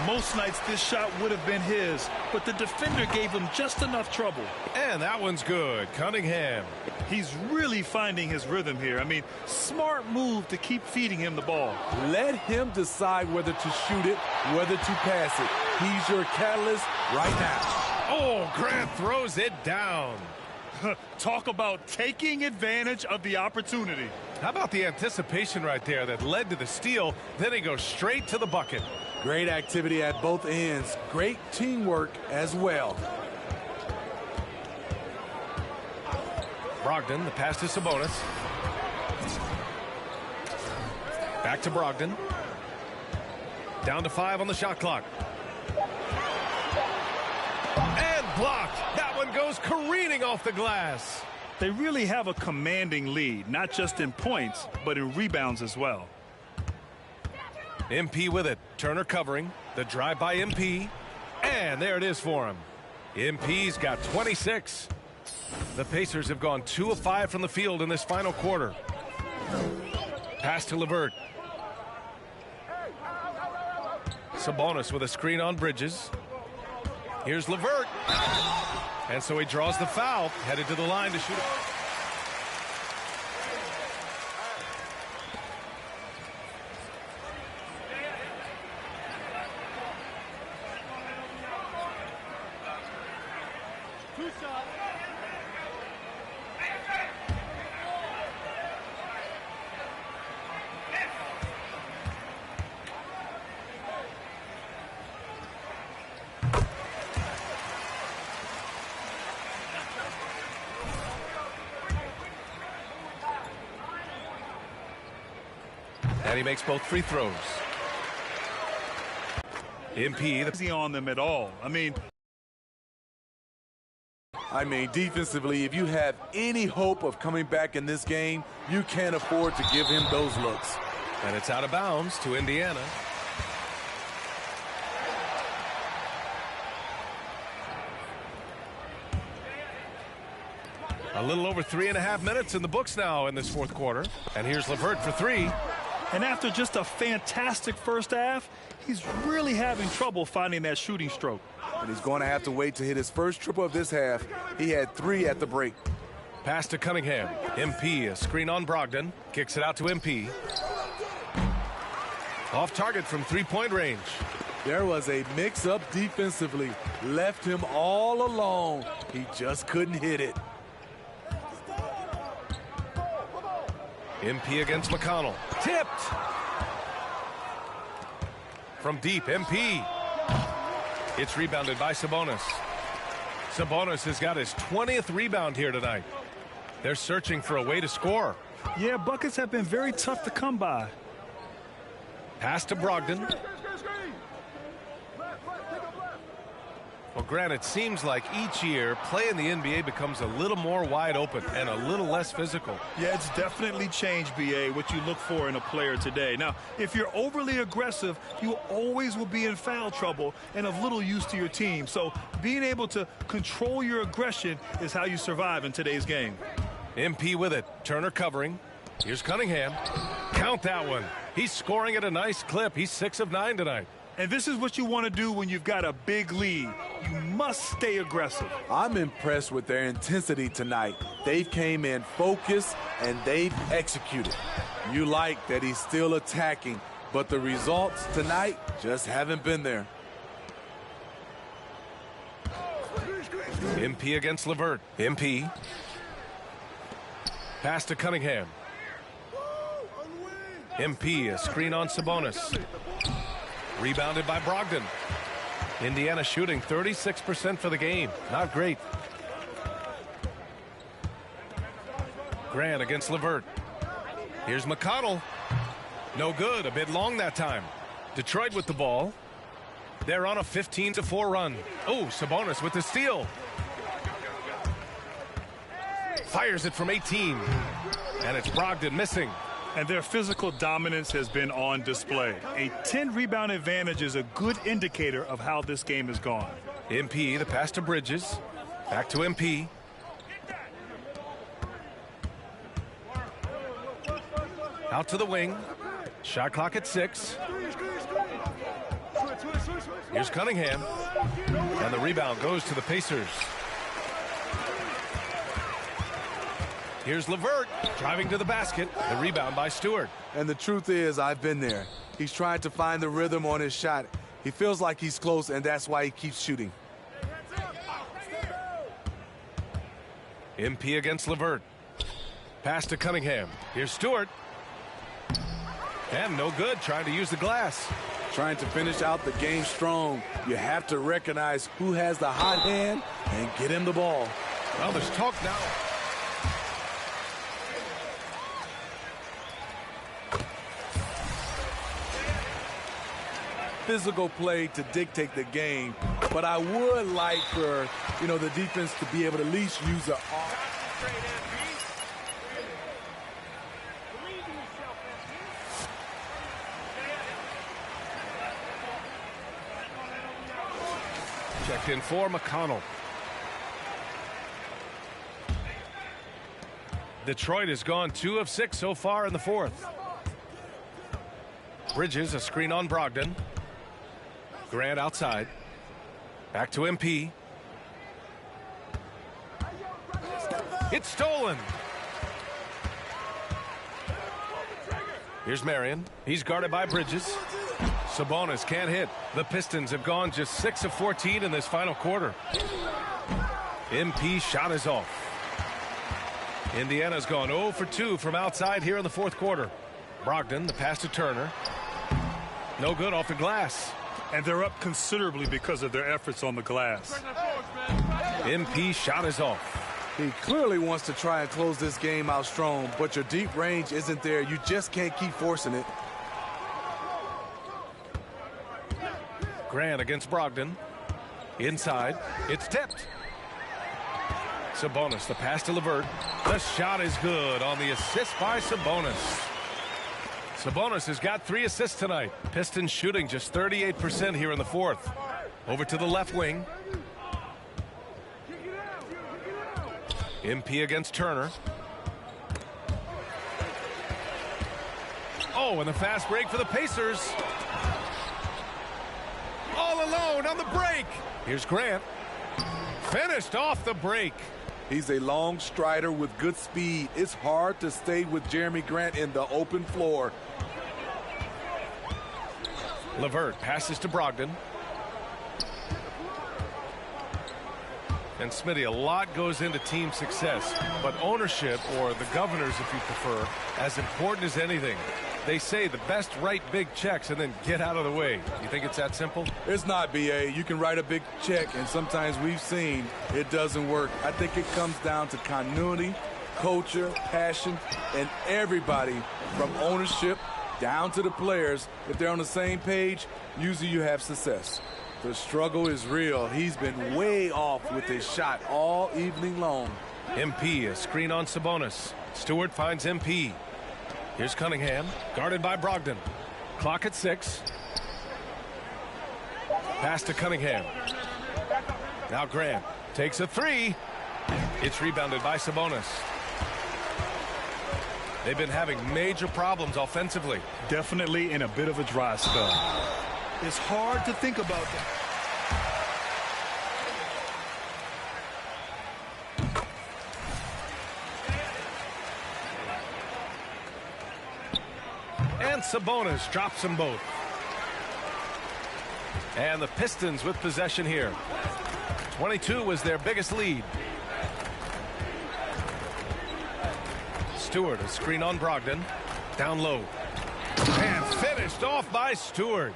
Most nights this shot would have been his, but the defender gave him just enough trouble. And that one's good. Cunningham. He's really finding his rhythm here. I mean, smart move to keep feeding him the ball. Let him decide whether to shoot it, whether to pass it. He's your catalyst right now. Oh, Grant throws it down. Talk about taking advantage of the opportunity. How about the anticipation right there that led to the steal? Then he goes straight to the bucket. Great activity at both ends. Great teamwork as well. Brogdon, the pass to Sabonis. Back to Brogdon. Down to 5 on the shot clock. And blocked. That one goes careening off the glass. They really have a commanding lead, not just in points, but in rebounds as well. MP with it. Turner covering. The drive by MP. And there it is for him. MP's got 26. The Pacers have gone 2 of 5 from the field in this final quarter. Pass to LeVert. Sabonis with a screen on Bridges. Here's LeVert. And so he draws the foul, headed to the line to shoot. And he makes both free throws. MP Easy on them at all. I mean, defensively, if you have any hope of coming back in this game, you can't afford to give him those looks. And it's out of bounds to Indiana. A little over 3.5 minutes in the books now in this fourth quarter. And here's LeVert for three. And after just a fantastic first half, he's really having trouble finding that shooting stroke. And he's going to have to wait to hit his first triple of this half. He had 3 at the break. Pass to Cunningham. MP, a screen on Brogdon. Kicks it out to MP. Off target from three-point range. There was a mix-up defensively. Left him all alone. He just couldn't hit it. MP against McConnell. Tipped. From deep, MP. It's rebounded by Sabonis. Sabonis has got his 20th rebound here tonight. They're searching for a way to score. Yeah, buckets have been very tough to come by. Pass to Brogdon. Well, Grant, it seems like each year play in the NBA becomes a little more wide open and a little less physical. Yeah, it's definitely changed, BA, what you look for in a player today. Now, if you're overly aggressive, you always will be in foul trouble and of little use to your team. So being able to control your aggression is how you survive in today's game. MP with it. Turner covering. Here's Cunningham. Count that one. He's scoring at a nice clip. He's 6 of 9 tonight. And this is what you want to do when you've got a big lead. You must stay aggressive. I'm impressed with their intensity tonight. They came in focused and they've executed. You like that he's still attacking, but the results tonight just haven't been there. MP against LeVert. MP. Pass to Cunningham. MP, a screen on Sabonis. Rebounded by Brogdon. Indiana shooting 36% for the game. Not great. Grant against LeVert. Here's McConnell. No good. A bit long that time. Detroit with the ball. They're on a 15-4 run. Oh, Sabonis with the steal. Fires it from 18. And it's Brogdon missing. And their physical dominance has been on display. A 10-rebound advantage is a good indicator of how this game has gone. MP, the pass to Bridges. Back to MP. Out to the wing. Shot clock at 6. Here's Cunningham. And the rebound goes to the Pacers. Here's LeVert driving to the basket. The rebound by Stewart. And the truth is, I've been there. He's trying to find the rhythm on his shot. He feels like he's close, and that's why he keeps shooting. MP against LeVert. Pass to Cunningham. Here's Stewart. And no good, trying to use the glass. Trying to finish out the game strong. You have to recognize who has the hot hand and get him the ball. Well, there's talk now. Physical play to dictate the game, but I would like for, the defense to be able to at least use an arm. Checked in for McConnell. Detroit has gone 2 of 6 so far in the fourth. Bridges, a screen on Brogdon. Grant outside. Back to MP. It's stolen. Here's Marion. He's guarded by Bridges. Sabonis can't hit. The Pistons have gone just 6 of 14 in this final quarter. MP shot is off. Indiana's gone 0 for 2 from outside here in the fourth quarter. Brogdon, the pass to Turner. No good off the glass. And they're up considerably because of their efforts on the glass. MP shot is off. He clearly wants to try and close this game out strong, but your deep range isn't there. You just can't keep forcing it. Grant against Brogdon. Inside. It's tipped. Sabonis, the pass to LeVert. The shot is good on the assist by Sabonis. Sabonis has got 3 assists tonight. Pistons shooting just 38% here in the fourth. Over to the left wing. MP against Turner. Oh, and the fast break for the Pacers. All alone on the break. Here's Grant. Finished off the break. He's a long strider with good speed. It's hard to stay with Jeremy Grant in the open floor. LeVert passes to Brogdon. And Smitty, a lot goes into team success, but ownership, or the governors if you prefer, as important as anything. They say the best write big checks and then get out of the way. You think it's that simple? It's not, B.A. You can write a big check, and sometimes we've seen it doesn't work. I think it comes down to continuity, culture, passion, and everybody from ownership down to the players. If they're on the same page, usually you have success. The struggle is real. He's been way off with his shot all evening long. MP, a screen on Sabonis. Stewart finds MP. Here's Cunningham, guarded by Brogdon. Clock at 6. Pass to Cunningham. Now Grant takes a 3. It's rebounded by Sabonis. They've been having major problems offensively. Definitely in a bit of a dry spell. It's hard to think about that. And Sabonis drops them both. And the Pistons with possession here. 22 was their biggest lead. Stewart, a screen on Brogdon. Down low. And finished off by Stewart.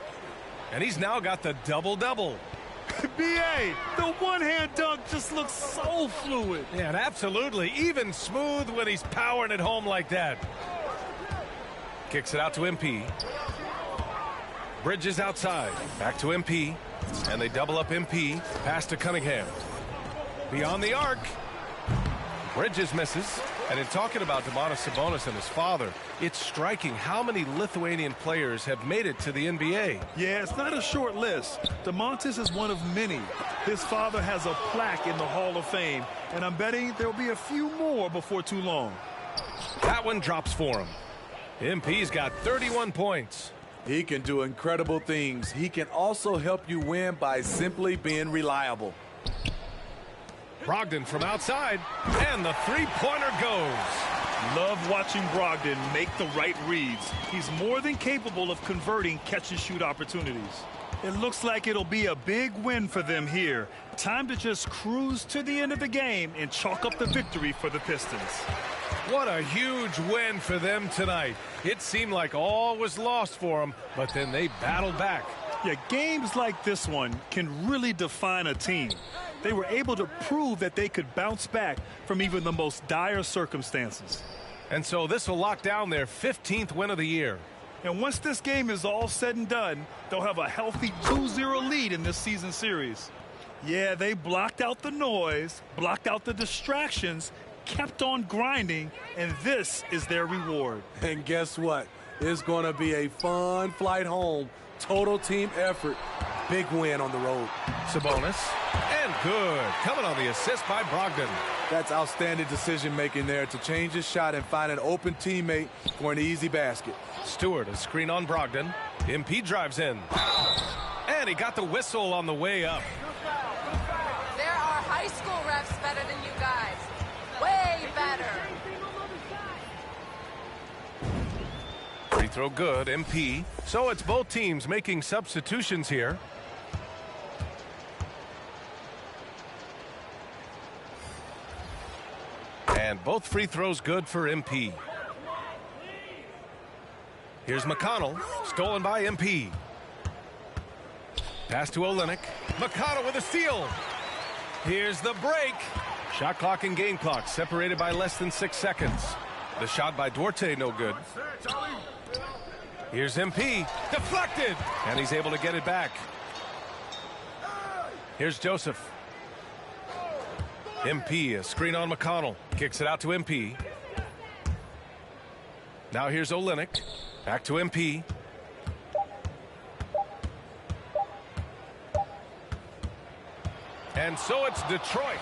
And he's now got the double-double. B.A., the one-hand dunk just looks so fluid. Yeah, and absolutely. Even smooth when he's powering it home like that. Kicks it out to MP. Bridges outside. Back to MP. And they double up MP. Pass to Cunningham. Beyond the arc. Bridges misses. And in talking about Domantas Sabonis and his father, it's striking how many Lithuanian players have made it to the NBA. Yeah, it's not a short list. Domantas is one of many. His father has a plaque in the Hall of Fame, and I'm betting there'll be a few more before too long. That one drops for him. MP's got 31 points. He can do incredible things. He can also help you win by simply being reliable. Brogdon from outside, and the three-pointer goes. Love watching Brogdon make the right reads. He's more than capable of converting catch-and-shoot opportunities. It looks like it'll be a big win for them here. Time to just cruise to the end of the game and chalk up the victory for the Pistons. What a huge win for them tonight. It seemed like all was lost for them, but then they battled back. Yeah, games like this one can really define a team. They were able to prove that they could bounce back from even the most dire circumstances. And so this will lock down their 15th win of the year. And once this game is all said and done, they'll have a healthy 2-0 lead in this season series. Yeah, they blocked out the noise, blocked out the distractions, kept on grinding, and this is their reward. And guess what? It's going to be a fun flight home. Total team effort. Big win on the road. Sabonis. And good. Coming on the assist by Brogdon. That's outstanding decision-making there to change his shot and find an open teammate for an easy basket. Stewart, a screen on Brogdon. MP drives in. And he got the whistle on the way up. There are high school refs better than you guys. Way better. Free throw good, MP. So it's both teams making substitutions here. And both free throws good for MP. Here's McConnell, stolen by MP. Pass to Olynyk. McConnell with a steal. Here's the break. Shot clock and game clock separated by less than 6 seconds. The shot by Duarte no good. Here's MP. Deflected. And he's able to get it back. Here's Joseph. MP, a screen on McConnell. Kicks it out to MP. Now here's Olynyk. Back to MP. And so it's Detroit.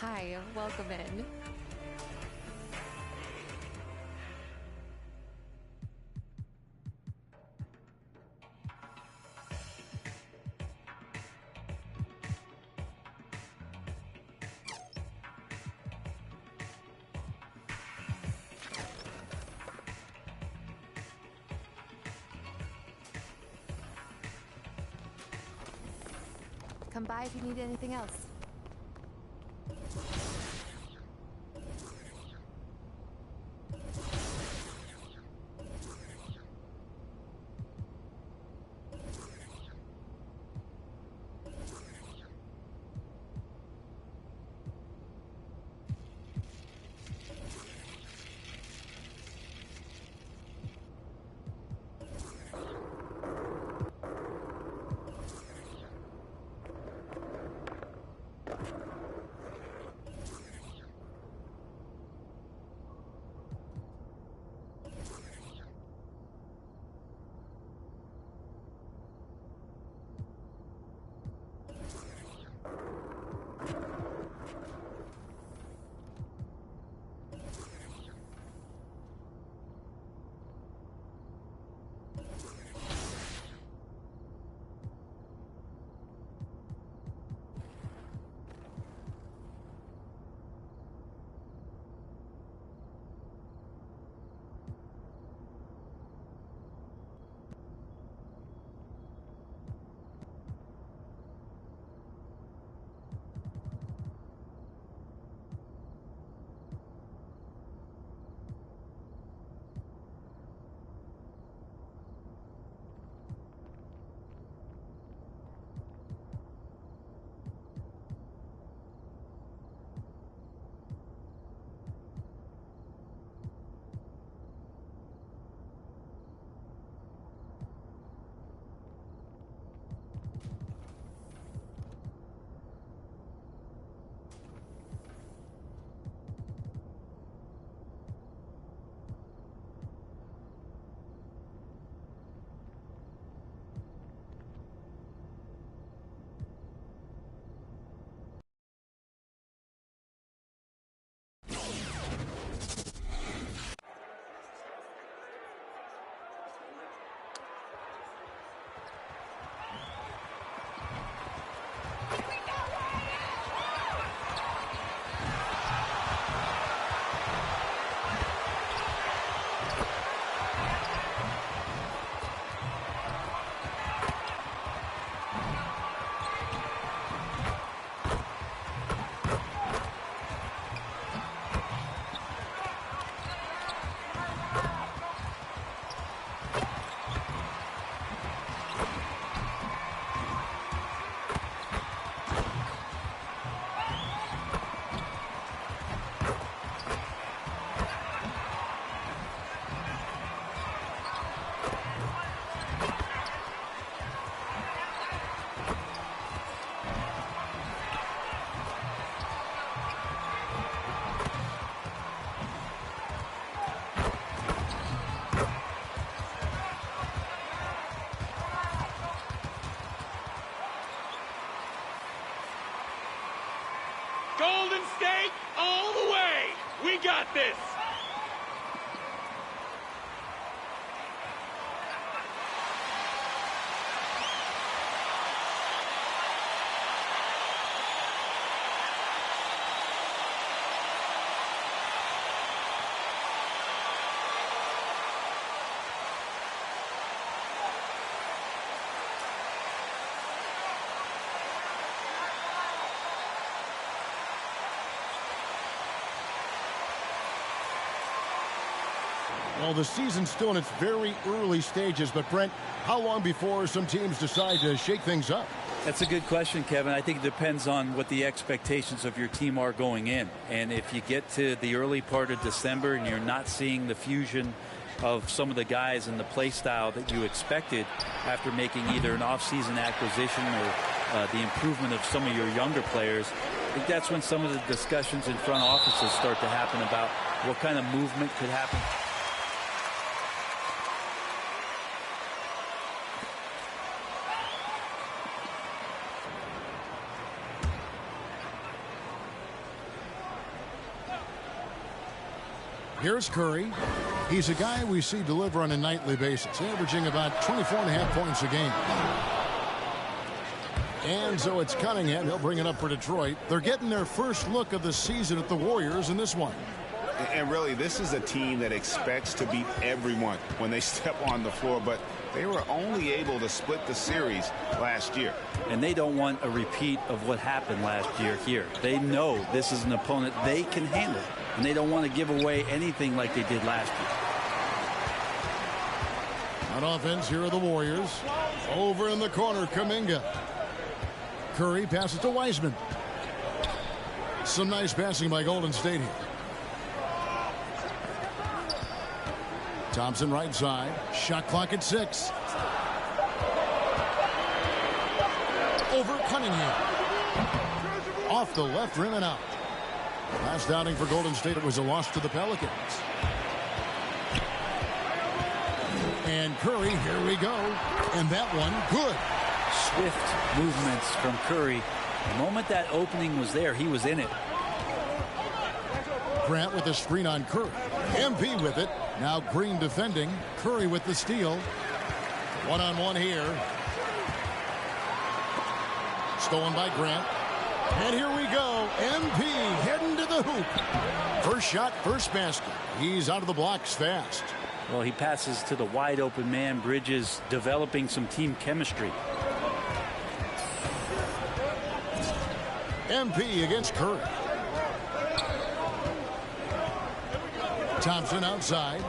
Hi, welcome in. Come by if you need anything else. Golden State, all the way. We got this. Well, the season's still in its very early stages, but Brent, how long before some teams decide to shake things up? That's a good question, Kevin. I think it depends on what the expectations of your team are going in. And if you get to the early part of December and you're not seeing the fusion of some of the guys and the play style that you expected after making either an offseason acquisition or the improvement of some of your younger players, I think that's when some of the discussions in front offices start to happen about what kind of movement could happen. Here's Curry. He's a guy we see deliver on a nightly basis, averaging about 24.5 points a game. And so it's Cunningham. He'll bring it up for Detroit. They're getting their first look of the season at the Warriors in this one. And really, this is a team that expects to beat everyone when they step on the floor, but they were only able to split the series last year. And they don't want a repeat of what happened last year here. They know this is an opponent they can handle, and they don't want to give away anything like they did last year. On offense, here are the Warriors. Over in the corner, Kuminga. Curry passes to Wiseman. Some nice passing by Golden State here. Thompson right side. Shot clock at 6. Over Cunningham. Off the left rim and out. Last outing for Golden State, it was a loss to the Pelicans. And Curry, here we go. And that one, good. Swift movements from Curry. The moment that opening was there, he was in it. Grant with the screen on Curry. MP with it. Now Green defending. Curry with the steal. One-on-one here. Stolen by Grant. And here we go. MP heading to the hoop. First shot, first basket. He's out of the blocks fast. Well, he passes to the wide open man. Bridges developing some team chemistry. MP against Curry. Thompson outside.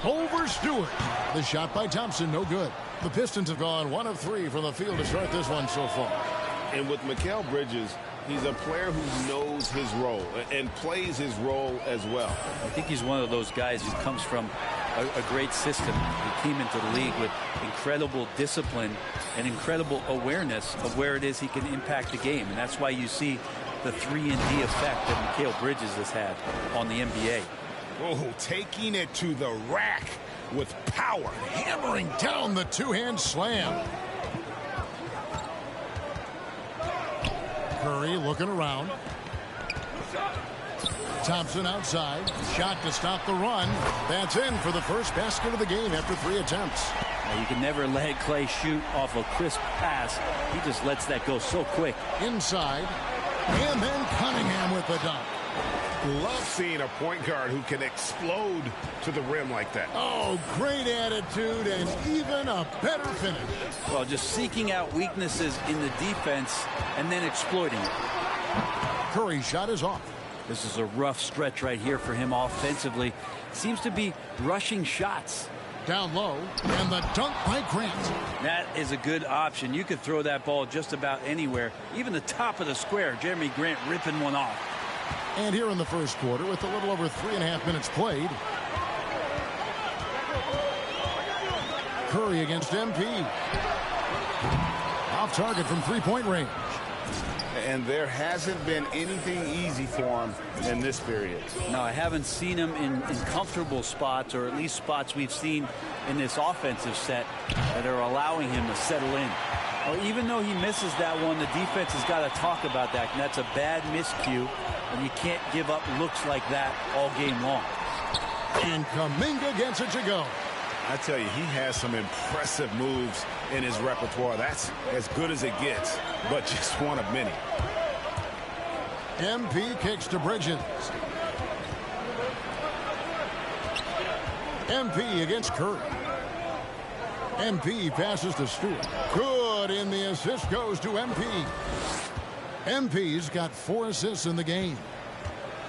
Over Stewart. The shot by Thompson, no good. The Pistons have gone 1 of 3 from the field to start this one so far. And with Mikal Bridges, he's a player who knows his role and plays his role as well. I think he's one of those guys who comes from a great system. He came into the league with incredible discipline and incredible awareness of where it is he can impact the game. And that's why you see the 3-and-D effect that Mikal Bridges has had on the NBA. Oh, taking it to the rack with power. Hammering down the two-hand slam. Curry looking around. Thompson outside. Shot to stop the run. That's in for the first basket of the game after 3 attempts. Now, you can never let Clay shoot off a crisp pass. He just lets that go so quick. Inside. And then Cunningham with the dunk. Love seeing a point guard who can explode to the rim like that. Oh, great attitude and even a better finish. Well, just seeking out weaknesses in the defense and then exploiting it. Curry's shot is off. This is a rough stretch right here for him offensively. Seems to be rushing shots. Down low, and the dunk by Grant. That is a good option. You could throw that ball just about anywhere, even the top of the square. Jeremy Grant ripping one off. And here in the first quarter, with a little over 3.5 minutes played, Curry against MP. Off target from three-point range. And there hasn't been anything easy for him in this period. No, I haven't seen him in comfortable spots, or at least spots we've seen in this offensive set that are allowing him to settle in. Well, even though he misses that one, the defense has got to talk about that, and that's a bad miscue, and you can't give up looks like that all game long. And Kuminga gets it to go. I tell you, he has some impressive moves in his repertoire. That's as good as it gets, but just one of many. MP kicks to Bridges. MP against Curry. MP passes to Stewart. Good, and the assist goes to MP. MP's got 4 assists in the game.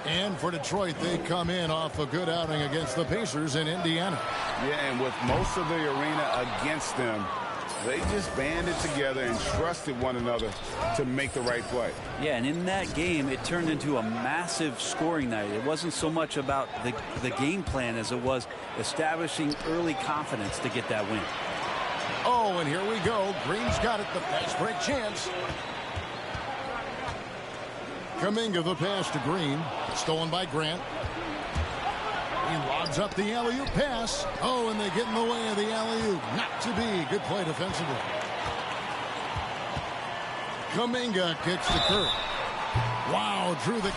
And for Detroit, they come in off a good outing against the Pacers in Indiana. Yeah, and with most of the arena against them, they just banded together and trusted one another to make the right play. Yeah, and in that game, it turned into a massive scoring night. It wasn't so much about the game plan as it was establishing early confidence to get that win. Oh, and here we go. Green's got it, the fast break chance. Kuminga the pass to Green. Stolen by Grant. He lobs up the alley-oop pass. Oh, and they get in the way of the alley-oop. Not to be. Good play defensively. Kuminga kicks to Curry. Wow, drew the...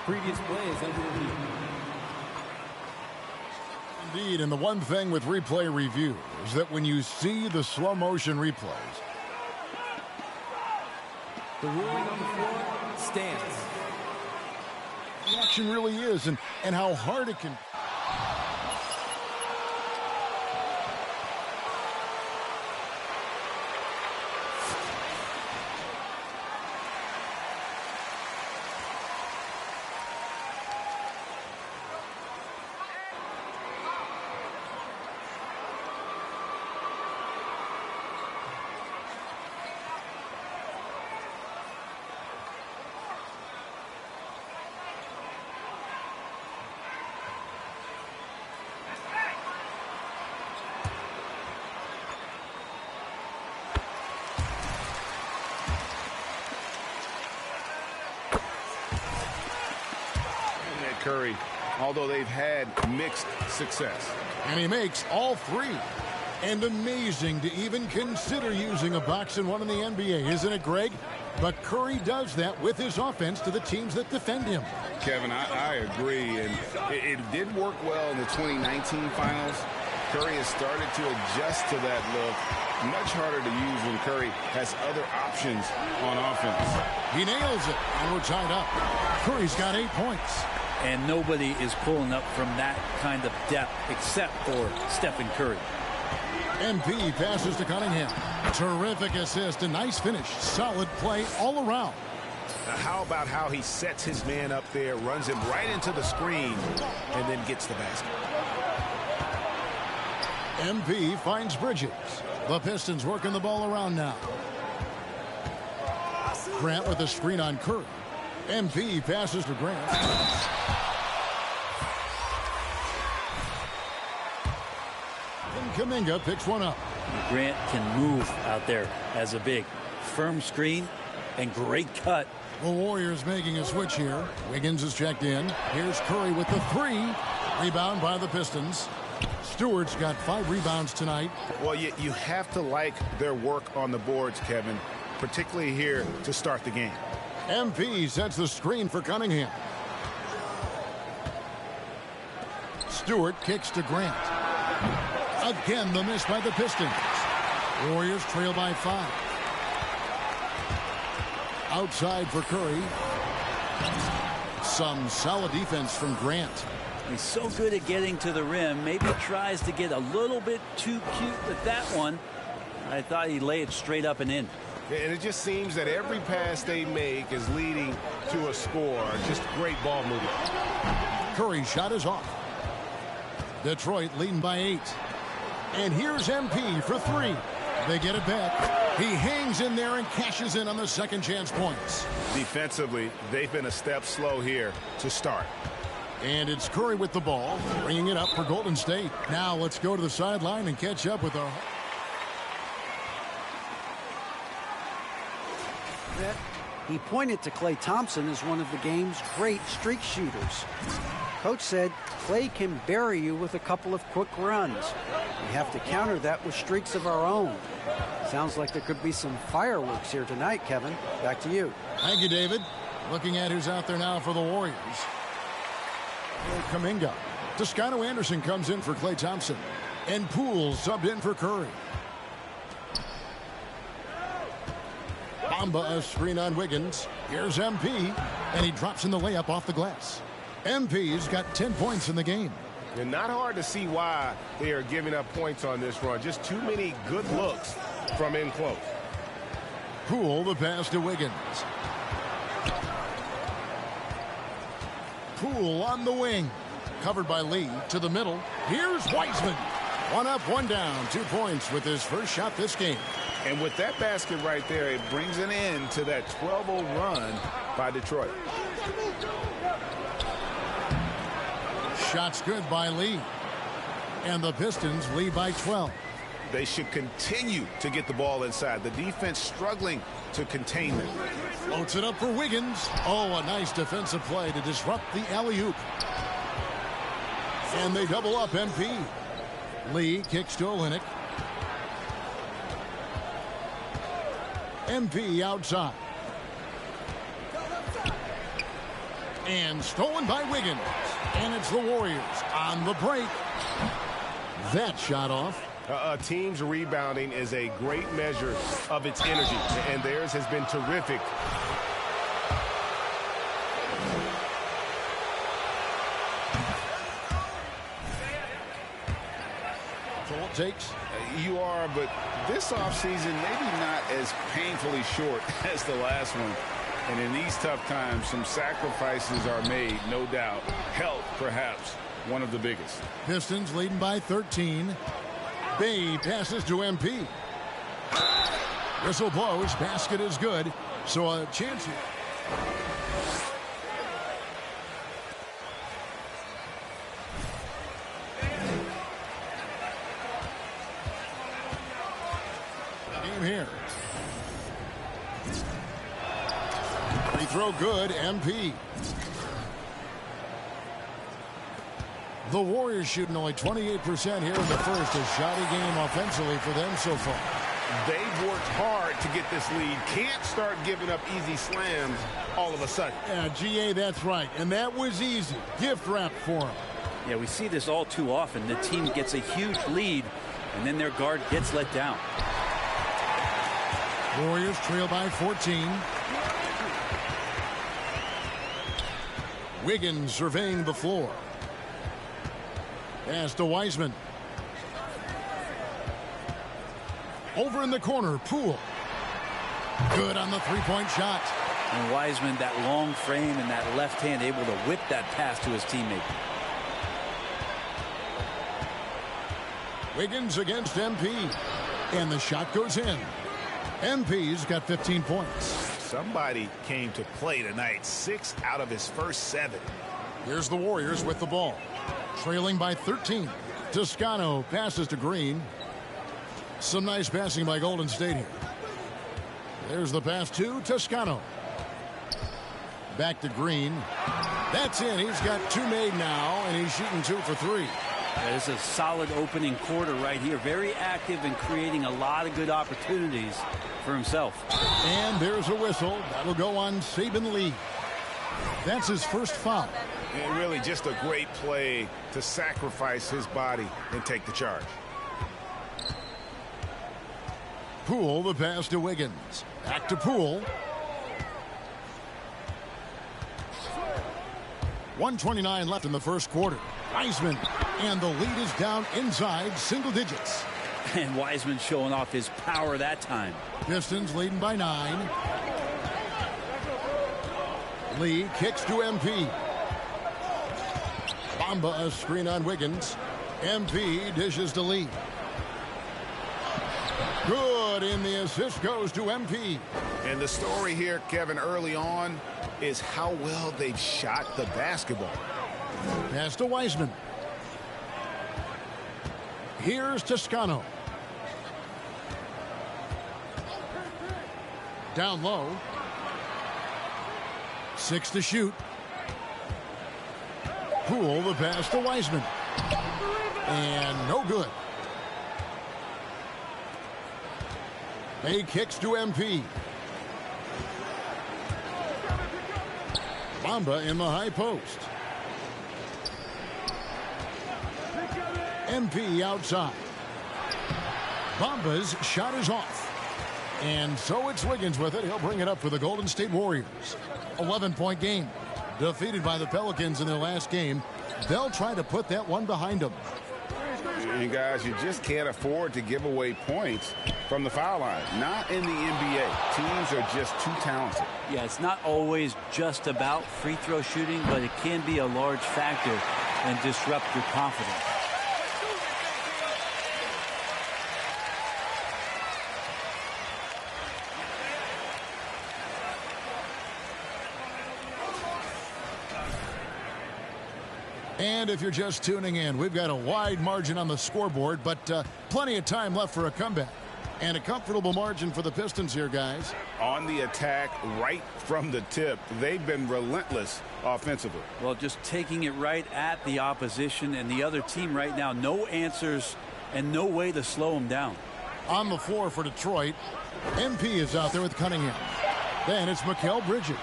previous play is under review. Indeed, and the one thing with replay review is that when you see the slow motion replays, the ruling on the floor stands. The action really is, and how hard it can. Curry, although they've had mixed success. And he makes all three. And amazing to even consider using a box and one in the NBA, isn't it, Greg? But Curry does that with his offense to the teams that defend him. Kevin, I agree, and it did work well in the 2019 finals. Curry has started to adjust to that look. Much harder to use when Curry has other options on offense. He nails it, and we're tied up. Curry's got 8 points. And nobody is pulling up from that kind of depth except for Stephen Curry. MP passes to Cunningham. Terrific assist, a nice finish. Solid play all around. Now how about how he sets his man up there, runs him right into the screen, and then gets the basket. MP finds Bridges. The Pistons working the ball around now. Grant with a screen on Curry. MP passes to Grant. Kuminga picks one up. Grant can move out there as a big. Firm screen and great cut. The Warriors making a switch here. Wiggins is checked in. Here's Curry with the three. Rebound by the Pistons. Stewart's got 5 rebounds tonight. Well, you have to like their work on the boards, Kevin, particularly here to start the game. MP sets the screen for Cunningham. Stewart kicks to Grant. Again, the miss by the Pistons. Warriors trail by 5. Outside for Curry. Some solid defense from Grant. He's so good at getting to the rim. Maybe tries to get a little bit too cute with that one. I thought he'd lay it straight up and in. And it just seems that every pass they make is leading to a score. Just great ball movement. Curry's shot is off. Detroit leading by 8. And here's MP for 3. They get it back. He hangs in there and cashes in on the second chance points. Defensively, they've been a step slow here to start. And it's Curry with the ball, bringing it up for Golden State. Now let's go to the sideline and catch up with our... He pointed to Klay Thompson as one of the game's great streak shooters. Coach said Klay can bury you with a couple of quick runs. We have to counter that with streaks of our own. Sounds like there could be some fireworks here tonight, Kevin. Back to you. Thank you, David. Looking at who's out there now for the Warriors. Kuminga. Toscano Anderson comes in for Klay Thompson. And Poole subbed in for Curry. Bamba a screen on Wiggins. Here's MP. And he drops in the layup off the glass. MP's got 10 points in the game. And not hard to see why they are giving up points on this run. Just too many good looks from in close. Poole the pass to Wiggins. Poole on the wing. Covered by Lee to the middle. Here's Wiseman. 1 up, 1 down. 2 points with his first shot this game. And with that basket right there, it brings an end to that 12-0 run by Detroit. Shots good by Lee. And the Pistons lead by 12. They should continue to get the ball inside. The defense struggling to contain them. Floats it up for Wiggins. Oh, a nice defensive play to disrupt the alley-oop. And they double up MP. Lee kicks to Olynyk. MP outside. And stolen by Wiggins. And it's the Warriors on the break. That shot off. A team's rebounding is a great measure of its energy, and theirs has been terrific. Takes. You are, but this offseason maybe not as painfully short as the last one. And in these tough times, some sacrifices are made, no doubt. Health, perhaps, one of the biggest. Pistons leading by 13. Bay passes to MP. Whistle blows. Basket is good. So a chance here. Here. Free throw good, MP. The Warriors shooting only 28% here in the first. A shoddy game offensively for them so far. They've worked hard to get this lead. Can't start giving up easy slams all of a sudden. Yeah, GA, that's right. And that was easy. Gift wrap for them. Yeah, we see this all too often. The team gets a huge lead, and then their guard gets let down. Warriors trail by 14. Wiggins surveying the floor. Pass to Wiseman. Over in the corner, Poole. Good on the three-point shot. And Wiseman, that long frame and that left hand, able to whip that pass to his teammate. Wiggins against MP. And the shot goes in. MP's got 15 points. Somebody came to play tonight. 6 out of his first 7. Here's the Warriors with the ball. Trailing by 13. Toscano passes to Green. Some nice passing by Golden State here. There's the pass to Toscano. Back to Green. That's in. He's got 2 made now, and he's shooting 2 for 3. That is a solid opening quarter right here. Very active and creating a lot of good opportunities for himself. And there's a whistle. That'll go on Saban Lee. That's his first foul. And really just a great play to sacrifice his body and take the charge. Poole, the pass to Wiggins. Back to Poole. 1:29 left in the first quarter. Wiseman, and the lead is down inside single digits. And Wiseman showing off his power that time. Pistons leading by 9. Lee kicks to MP. Bamba a screen on Wiggins. MP dishes to Lee. Good, and the assist goes to MP. And the story here, Kevin, early on is how well they've shot the basketball. Pass to Wiseman. Here's Toscano. Down low. 6 to shoot. Poole, the pass to Wiseman. And no good. May kicks to MP. Bamba in the high post. MP outside. Bamba's shot is off. And so it's Wiggins with it. He'll bring it up for the Golden State Warriors. 11-point game. Defeated by the Pelicans in their last game. They'll try to put that one behind them. And guys, you just can't afford to give away points from the foul line. Not in the NBA. Teams are just too talented. Yeah, it's not always just about free throw shooting, but it can be a large factor and disrupt your confidence. And if you're just tuning in, we've got a wide margin on the scoreboard, but plenty of time left for a comeback. And a comfortable margin for the Pistons here, guys. On the attack right from the tip. They've been relentless offensively. Well, just taking it right at the opposition and the other team right now. No answers and no way to slow them down. On the floor for Detroit, MP is out there with Cunningham. Then it's Mikal Bridges.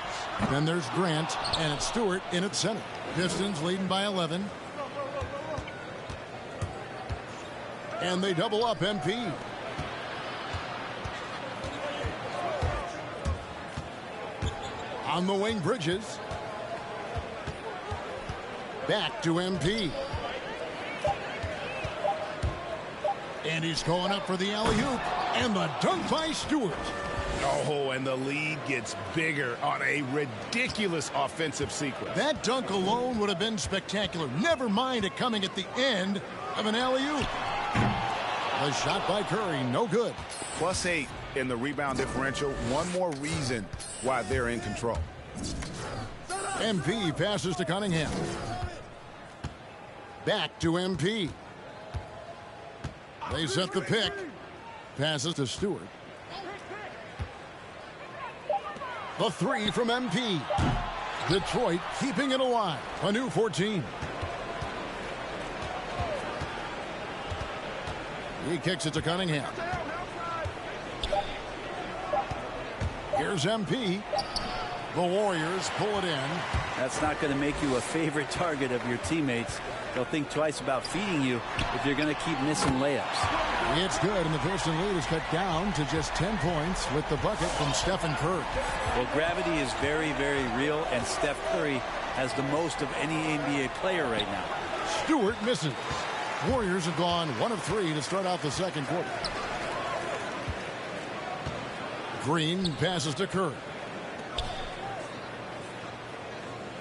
Then there's Grant, and it's Stewart in at center. Pistons leading by 11. And they double up MP. On the wing, Bridges. Back to MP. And he's going up for the alley-oop. And the dunk by Stewart. Oh, and the lead gets bigger on a ridiculous offensive sequence. That dunk alone would have been spectacular. Never mind it coming at the end of an alley-oop. The shot by Curry, no good. +8 in the rebound differential. One more reason why they're in control. MP passes to Cunningham. Back to MP. They set the pick. Passes to Stewart. The three from MP. Detroit keeping it alive. A new 14. He kicks it to Cunningham. Here's MP. The Warriors pull it in. That's not going to make you a favorite target of your teammates. They'll think twice about feeding you if you're going to keep missing layups. It's good, and the Pearson lead is cut down to just 10 points with the bucket from Stephen Curry. Well, gravity is very, very real, and Steph Curry has the most of any NBA player right now. Stewart misses. Warriors have gone 1 of 3 to start out the second quarter. Green passes to Curry.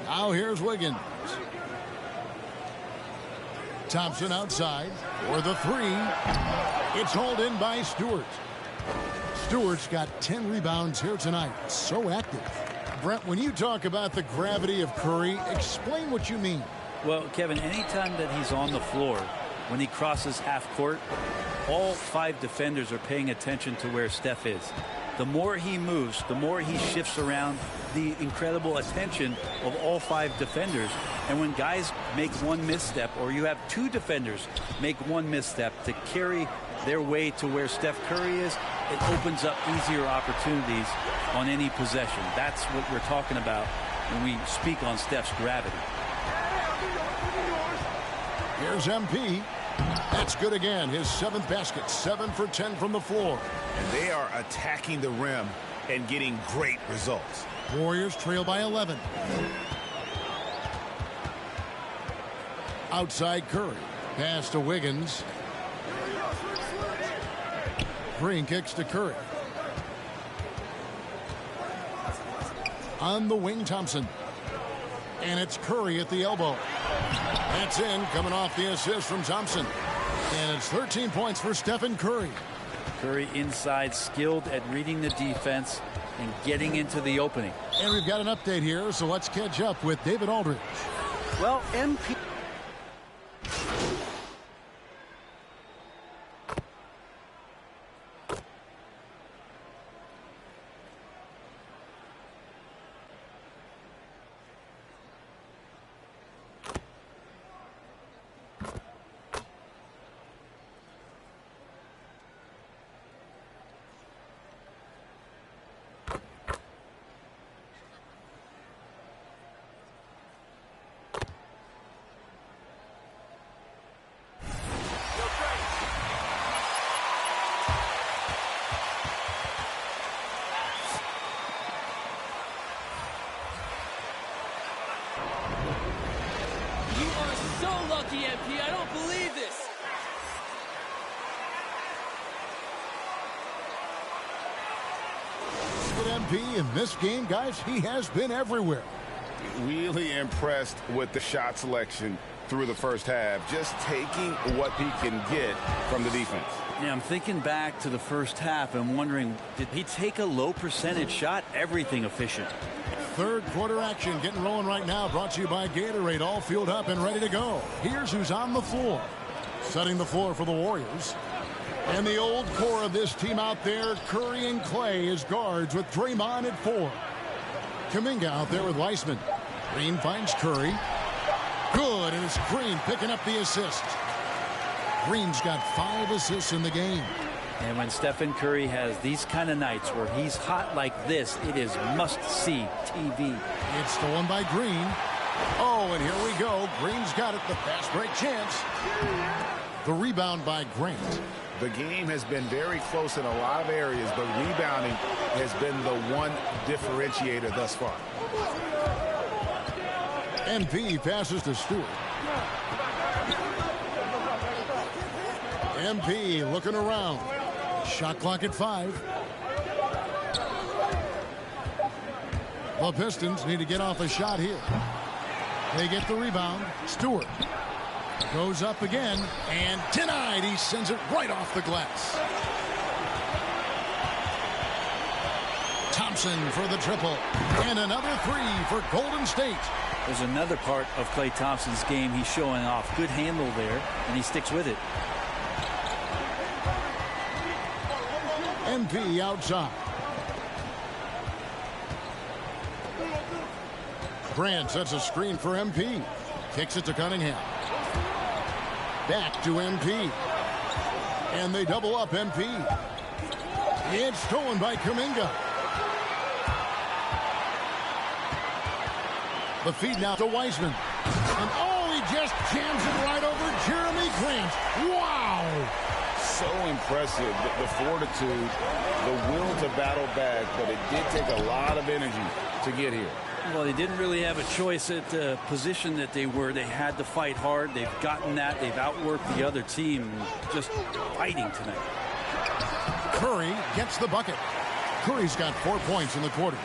Now here's Wiggins. Thompson outside for the three. It's hauled in by Stewart. Stewart's got 10 rebounds here tonight. So active. Brent, when you talk about the gravity of Curry, explain what you mean. Well, Kevin, anytime that he's on the floor, when he crosses half court, all 5 defenders are paying attention to where Steph is. The more he moves, the more he shifts around, the incredible attention of all 5 defenders. And when guys make one misstep, or you have 2 defenders make one misstep to carry their way to where Steph Curry is, it opens up easier opportunities on any possession. That's what we're talking about when we speak on Steph's gravity. Here's MP. That's good again. His 7th basket. 7 for 10 from the floor. And they are attacking the rim and getting great results. Warriors trail by 11. Outside Curry. Pass to Wiggins. Green kicks to Curry. On the wing, Thompson. And it's Curry at the elbow. That's in, coming off the assist from Thompson. And it's 13 points for Stephen Curry. Curry inside, skilled at reading the defense and getting into the opening. And we've got an update here, so let's catch up with David Aldridge. Well, MP... MP, I don't believe this. With MP in this game, guys, he has been everywhere. Really impressed with the shot selection through the first half, just taking what he can get from the defense. Yeah, I'm thinking back to the first half and wondering, did he take a low percentage shot? Everything efficient. Third quarter action getting rolling right now, brought to you by Gatorade, all fueled up and ready to go. Here's who's on the floor. Setting the floor for the Warriors. And the old core of this team out there, Curry and Clay as guards with Draymond at 4. Kuminga out there with Weissman. Green finds Curry. Good, and it's Green picking up the assist. Green's got 5 assists in the game. And when Stephen Curry has these kind of nights where he's hot like this, it is must-see TV. It's stolen by Green. Oh, and here we go. Green's got it. The fast break chance. The rebound by Grant. The game has been very close in a lot of areas, but rebounding has been the one differentiator thus far. MP passes to Stewart. MP looking around. Shot clock at 5. The Pistons need to get off a shot here. They get the rebound. Stewart goes up again and denied. He sends it right off the glass. Thompson for the triple. And another 3 for Golden State. There's another part of Klay Thompson's game he's showing off. Good handle there, and he sticks with it. MP outside. Grant sets a screen for MP. Kicks it to Cunningham. Back to MP. And they double up MP. It's stolen by Kuminga. The feed now to Wiseman. And oh, he just jams it right over Jeremy Grant. Wow! So impressive, the fortitude, the will to battle back, but it did take a lot of energy to get here. Well, they didn't really have a choice at the position that they were. They had to fight hard. They've gotten that. They've outworked the other team. Just fighting tonight. Curry gets the bucket. Curry's got 4 points in the quarter.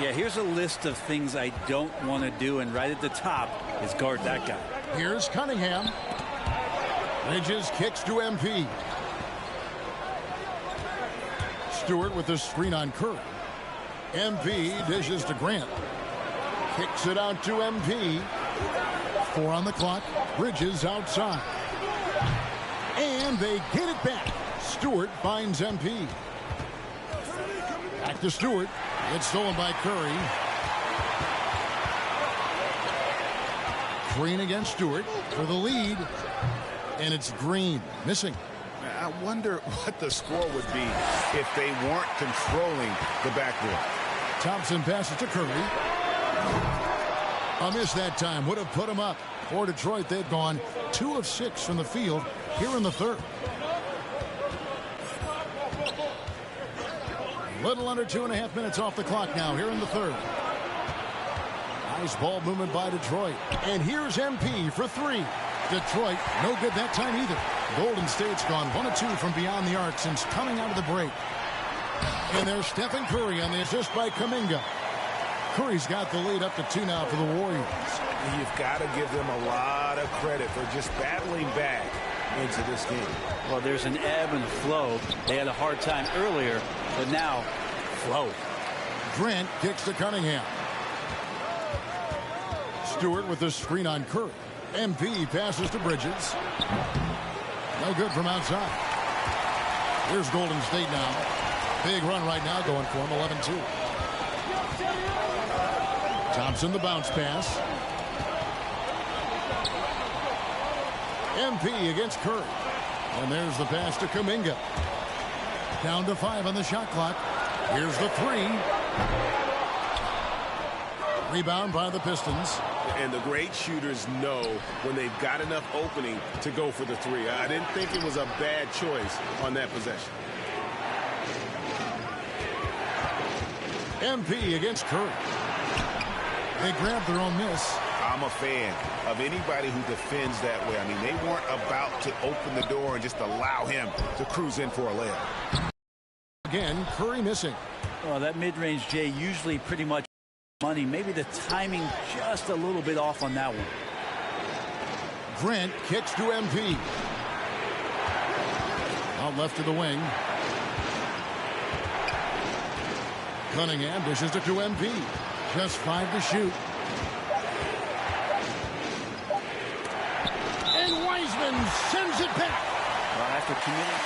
Yeah, here's a list of things I don't want to do, and right at the top is guard that guy. Here's Cunningham. Bridges kicks to MP. Stewart with the screen on Curry. MP dishes to Grant. Kicks it out to MP. 4 on the clock. Bridges outside. And they get it back. Stewart finds MP. Back to Stewart. It's stolen by Curry. Green against Stewart for the lead. And it's Green missing. I wonder what the score would be if they weren't controlling the backboard. Thompson passes to Curry. A miss that time would have put him up. For Detroit, they've gone 2 of 6 from the field here in the third. Little under 2.5 minutes off the clock now here in the third. Nice ball movement by Detroit. And here's MP for 3. Detroit, no good that time either. Golden State's gone 1 of 2 from beyond the arc since coming out of the break. And there's Stephen Curry on the assist by Kuminga. Curry's got the lead up to 2 now for the Warriors. You've got to give them a lot of credit for just battling back into this game. Well, there's an ebb and flow. They had a hard time earlier, but now flow. Grant kicks to Cunningham. Stewart with the screen on Curry. MP passes to Bridges. No good from outside. Here's Golden State now. Big run right now going for him, 11-2. Thompson the bounce pass. MP against Curry. And there's the pass to Kuminga. Down to 5 on the shot clock. Here's the 3. Rebound by the Pistons. And the great shooters know when they've got enough opening to go for the 3. I didn't think it was a bad choice on that possession. MP against Curry. They grab their own miss. I'm a fan of anybody who defends that way. I mean, they weren't about to open the door and just allow him to cruise in for a layup. Again, Curry missing. Well, that mid-range, Jay, usually pretty much money. Maybe the timing just a little bit off on that one. Grant kicks to MP. Out left to the wing. Cunningham dishes it to MP. Just 5 to shoot. And Wiseman sends it back. Well, after committing,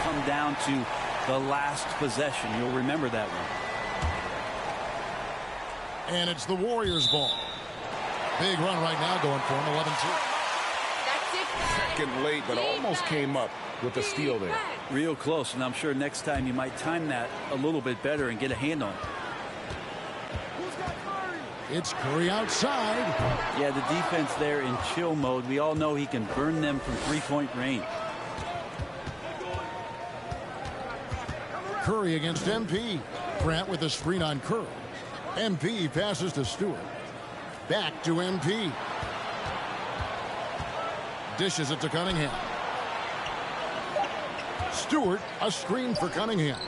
come down to the last possession. You'll remember that one. And it's the Warriors' ball. Big run right now going for him, 11-2. That's it. second late, but almost came up with a steal there. Real close, and I'm sure next time you might time that a little bit better and get a hand on it. It's Curry outside. Yeah, the defense there in chill mode. We all know he can burn them from three-point range. Curry against MP. Grant with a screen on Curry. MP passes to Stewart. Back to MP. Dishes it to Cunningham. Stewart, a screen for Cunningham.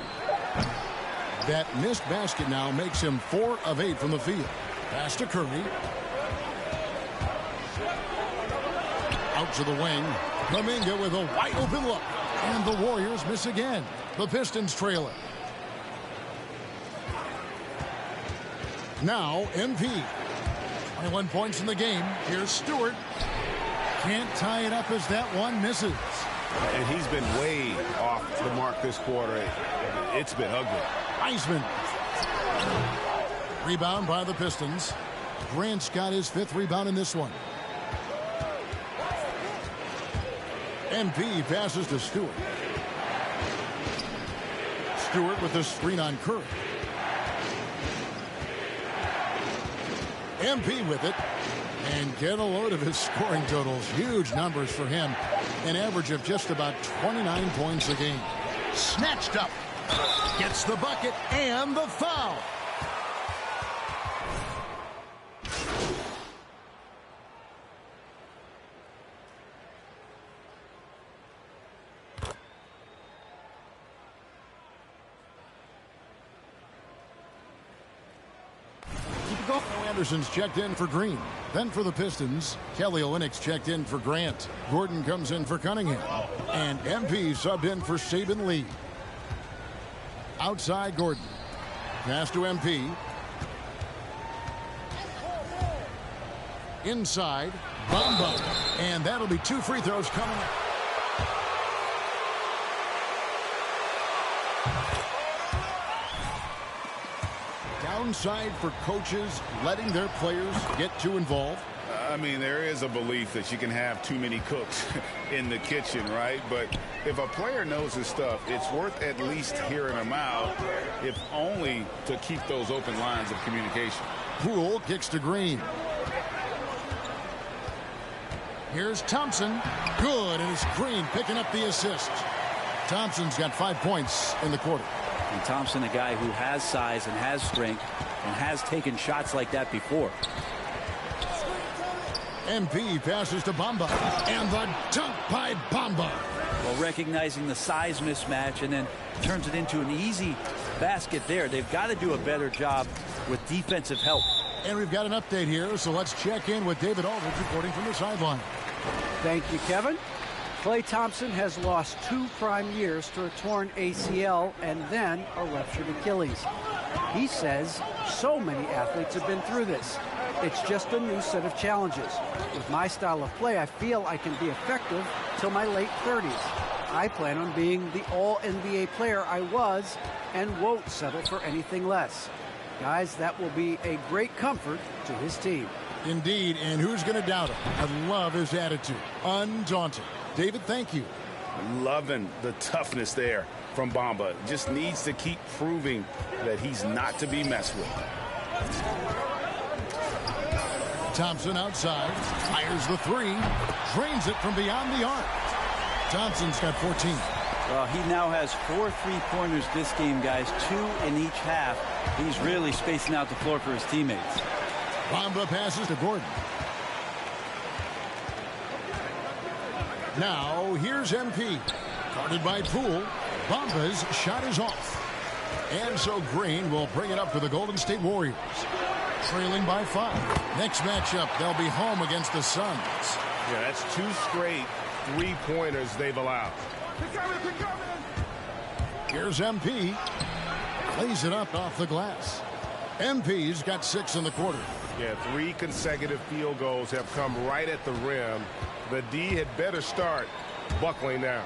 That missed basket now makes him 4 of 8 from the field. Pass to Curry. Out to the wing. Kuminga with a wide open look. And the Warriors miss again. The Pistons trail it. Now MP. 21 points in the game. Here's Stewart. Can't tie it up as that one misses. And he's been way off the mark this quarter. It's been ugly. Eisman. Rebound by the Pistons. Grant's got his 5th rebound in this one. MP passes to Stewart. Stewart with the screen on Curry. MP with it. And get a load of his scoring totals. Huge numbers for him. An average of just about 29 points a game. Snatched up. Gets the bucket and the foul. Anderson's checked in for Green. Then for the Pistons, Kelly Olynyk's checked in for Grant. Gordon comes in for Cunningham. And MP subbed in for Saban Lee. Outside Gordon. Pass to MP. Inside, Bamba. And that'll be 2 free throws coming up. Downside for coaches letting their players get too involved. I mean, there is a belief that you can have too many cooks in the kitchen, right? But if a player knows his stuff, it's worth at least hearing him out, if only to keep those open lines of communication. Poole kicks to Green. Here's Thompson. Good, and it's Green picking up the assist. Thompson's got 5 points in the quarter. And Thompson, a guy who has size and has strength and has taken shots like that before. MP passes to Bamba. And the dunk by Bamba. Well, recognizing the size mismatch and then turns it into an easy basket there. They've got to do a better job with defensive help. And we've got an update here, so let's check in with David Aldridge reporting from the sideline. Thank you, Kevin. Klay Thompson has lost 2 prime years to a torn ACL and then a ruptured Achilles. He says so many athletes have been through this. It's just a new set of challenges. With my style of play, I feel I can be effective till my late 30s. I plan on being the all-NBA player I was and won't settle for anything less. Guys, that will be a great comfort to his team. Indeed, and who's going to doubt him? I love his attitude. Undaunted. David, thank you. Loving the toughness there from Bamba. Just needs to keep proving that he's not to be messed with. Thompson outside, fires the 3, drains it from beyond the arc. Thompson's got 14. Well, he now has 4 3-pointers this game, guys, 2 in each half. He's really spacing out the floor for his teammates. Bamba passes to Gordon. Now, here's MP. Guarded by Poole. Bamba's shot is off. And so Green will bring it up for the Golden State Warriors. Trailing by 5. Next matchup, they'll be home against the Suns. Yeah, that's 2 straight 3-pointers they've allowed. Here's MP. Lays it up off the glass. MP's got 6 in the quarter. Yeah, 3 consecutive field goals have come right at the rim. The D had better start buckling down.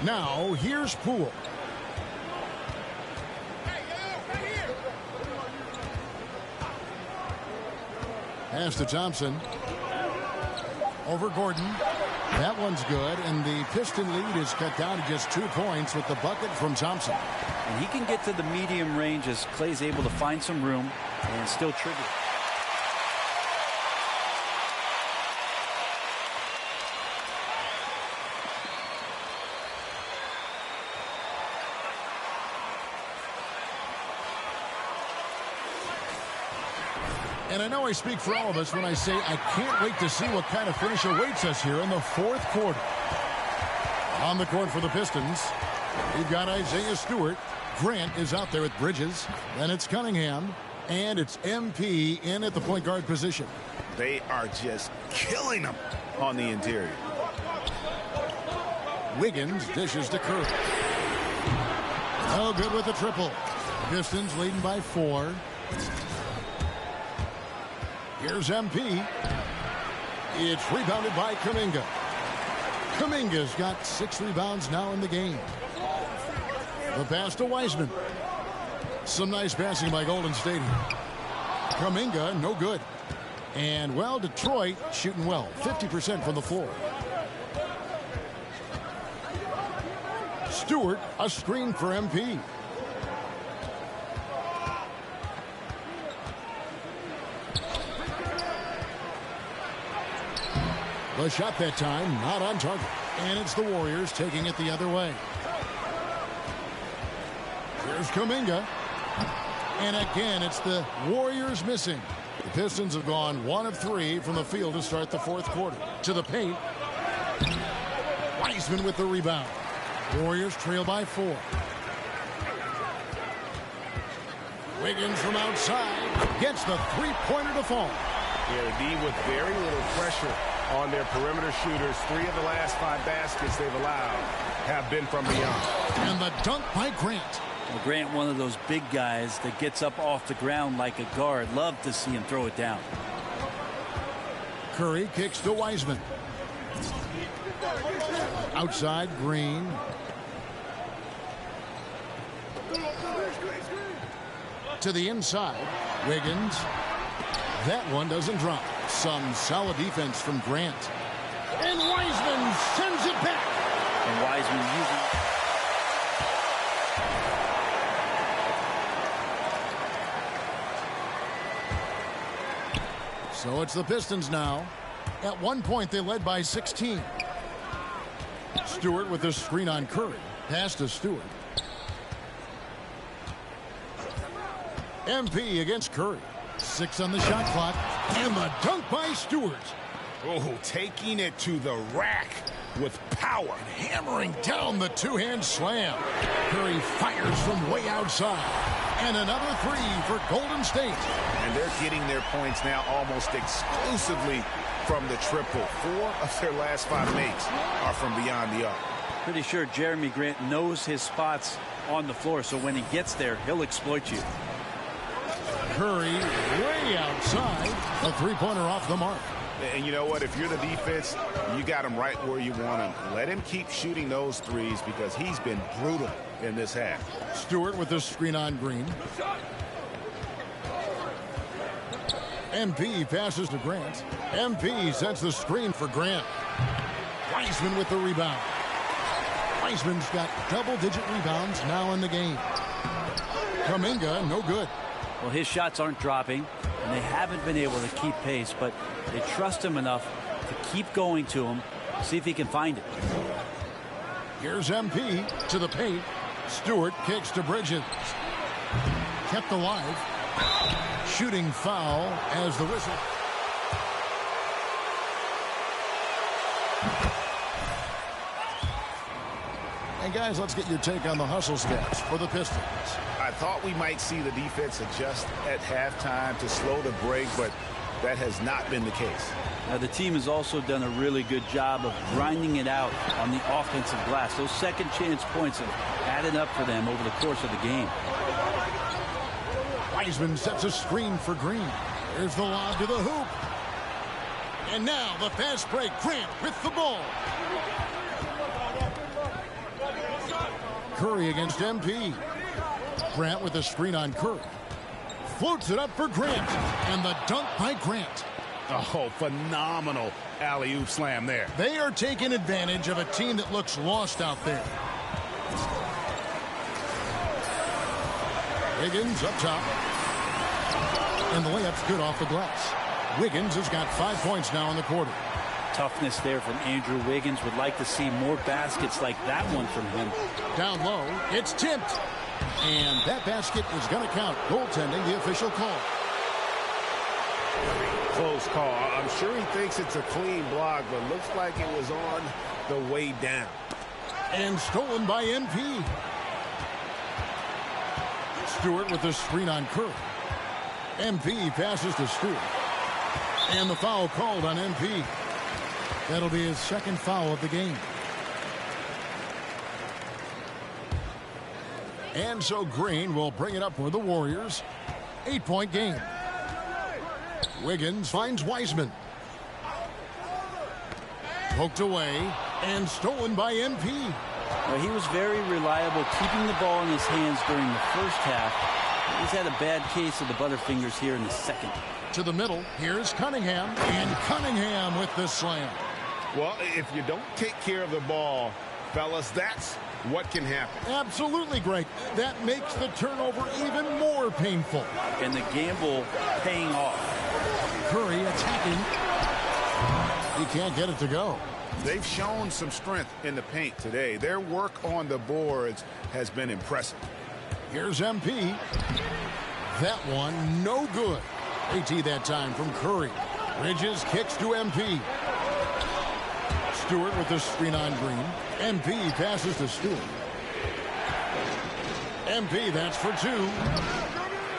Now, here's Poole. Pass to Thompson. Over Gordon. That one's good, and the Piston lead is cut down to just 2 points with the bucket from Thompson. And he can get to the medium range as Clay's able to find some room and still trigger. And I know I speak for all of us when I say I can't wait to see what kind of finish awaits us here in the 4th quarter. On the court for the Pistons, we've got Isaiah Stewart. Grant is out there with Bridges. Then it's Cunningham. And it's MP in at the point guard position. They are just killing them on the interior. Wiggins dishes to Curry. Oh, good with the triple. Pistons leading by 4. Here's MP. It's rebounded by Kuminga. Kuminga's got 6 rebounds now in the game. The pass to Wiseman. Some nice passing by Golden State here. Kuminga, no good. And, well, Detroit shooting well. 50% from the floor. Stewart, a screen for MP. The shot that time, not on target. And it's the Warriors taking it the other way. Here's Kuminga. And again, it's the Warriors missing. The Pistons have gone 1 of 3 from the field to start the 4th quarter. To the paint. Wiseman with the rebound. Warriors trail by 4. Wiggins from outside gets the 3-pointer to fall. Yeah, the D with very little pressure on their perimeter shooters. 3 of the last 5 baskets they've allowed have been from beyond. And the dunk by Grant. Well, Grant, one of those big guys that gets up off the ground like a guard. Love to see him throw it down. Curry kicks to Wiseman. Outside, Green. To the inside, Wiggins. That one doesn't drop. Some solid defense from Grant. And Wiseman sends it back. And Wiseman using... So it's the Pistons now. At one point, they led by 16. Stewart with the screen on Curry. Pass to Stewart. MP against Curry. 6 on the shot clock. And the dunk by Stewart. Oh, taking it to the rack with power. And hammering down the 2-hand slam. Curry fires from way outside. And another 3 for Golden State. And they're getting their points now almost exclusively from the triple. 4 of their last 5 makes are from beyond the arc. Pretty sure Jeremy Grant knows his spots on the floor, so when he gets there, he'll exploit you. Curry way outside. A 3-pointer off the mark. And you know what? If you're the defense, you got him right where you want him. Let him keep shooting those threes because he's been brutal in this half. Stewart with the screen on Green. MP passes to Grant. MP sets the screen for Grant. Wiseman with the rebound. Wiseman's got double-digit rebounds now in the game. Kuminga, no good. Well, his shots aren't dropping, and they haven't been able to keep pace, but they trust him enough to keep going to him, see if he can find it. Here's MP to the paint. Stewart kicks to Bridges. Kept alive. Shooting foul as the whistle. And guys, let's get your take on the hustle stats for the Pistons. I thought we might see the defense adjust at halftime to slow the break, but that has not been the case. Now, the team has also done a really good job of grinding it out on the offensive glass. Those second chance points have added up for them over the course of the game. Wiseman sets a screen for Green. There's the lob to the hoop. And now the fast break. Grant with the ball. Curry against MP. Grant with a screen on Curry. Floats it up for Grant. And the dunk by Grant. Oh, phenomenal alley-oop slam there. They are taking advantage of a team that looks lost out there. Wiggins up top. And the layup's good off the glass. Wiggins has got 5 points now in the quarter. Toughness there from Andrew Wiggins. Would like to see more baskets like that one from him. Down low, it's tipped. And that basket is going to count. Goaltending, the official call. Close call. I'm sure he thinks it's a clean block, but looks like it was on the way down. And stolen by MP. Stewart with the screen on Curry. MP passes to Stewart. And the foul called on MP. That'll be his second foul of the game. And so Green will bring it up for the Warriors. 8-point game. Wiggins finds Wiseman. Poked away and stolen by MP. Well, he was very reliable, keeping the ball in his hands during the first half. He's had a bad case of the butterfingers here in the second. To the middle, here's Cunningham, and Cunningham with the slam. Well, if you don't take care of the ball, fellas, that's what can happen. Absolutely, Greg. That makes the turnover even more painful. And the gamble paying off. Curry attacking. He can't get it to go. They've shown some strength in the paint today. Their work on the boards has been impressive. Here's MP. That one, no good. AT that time from Curry. Bridges kicks to MP. Stewart with the screen on Green. MP passes to Stewart. MP, that's for two.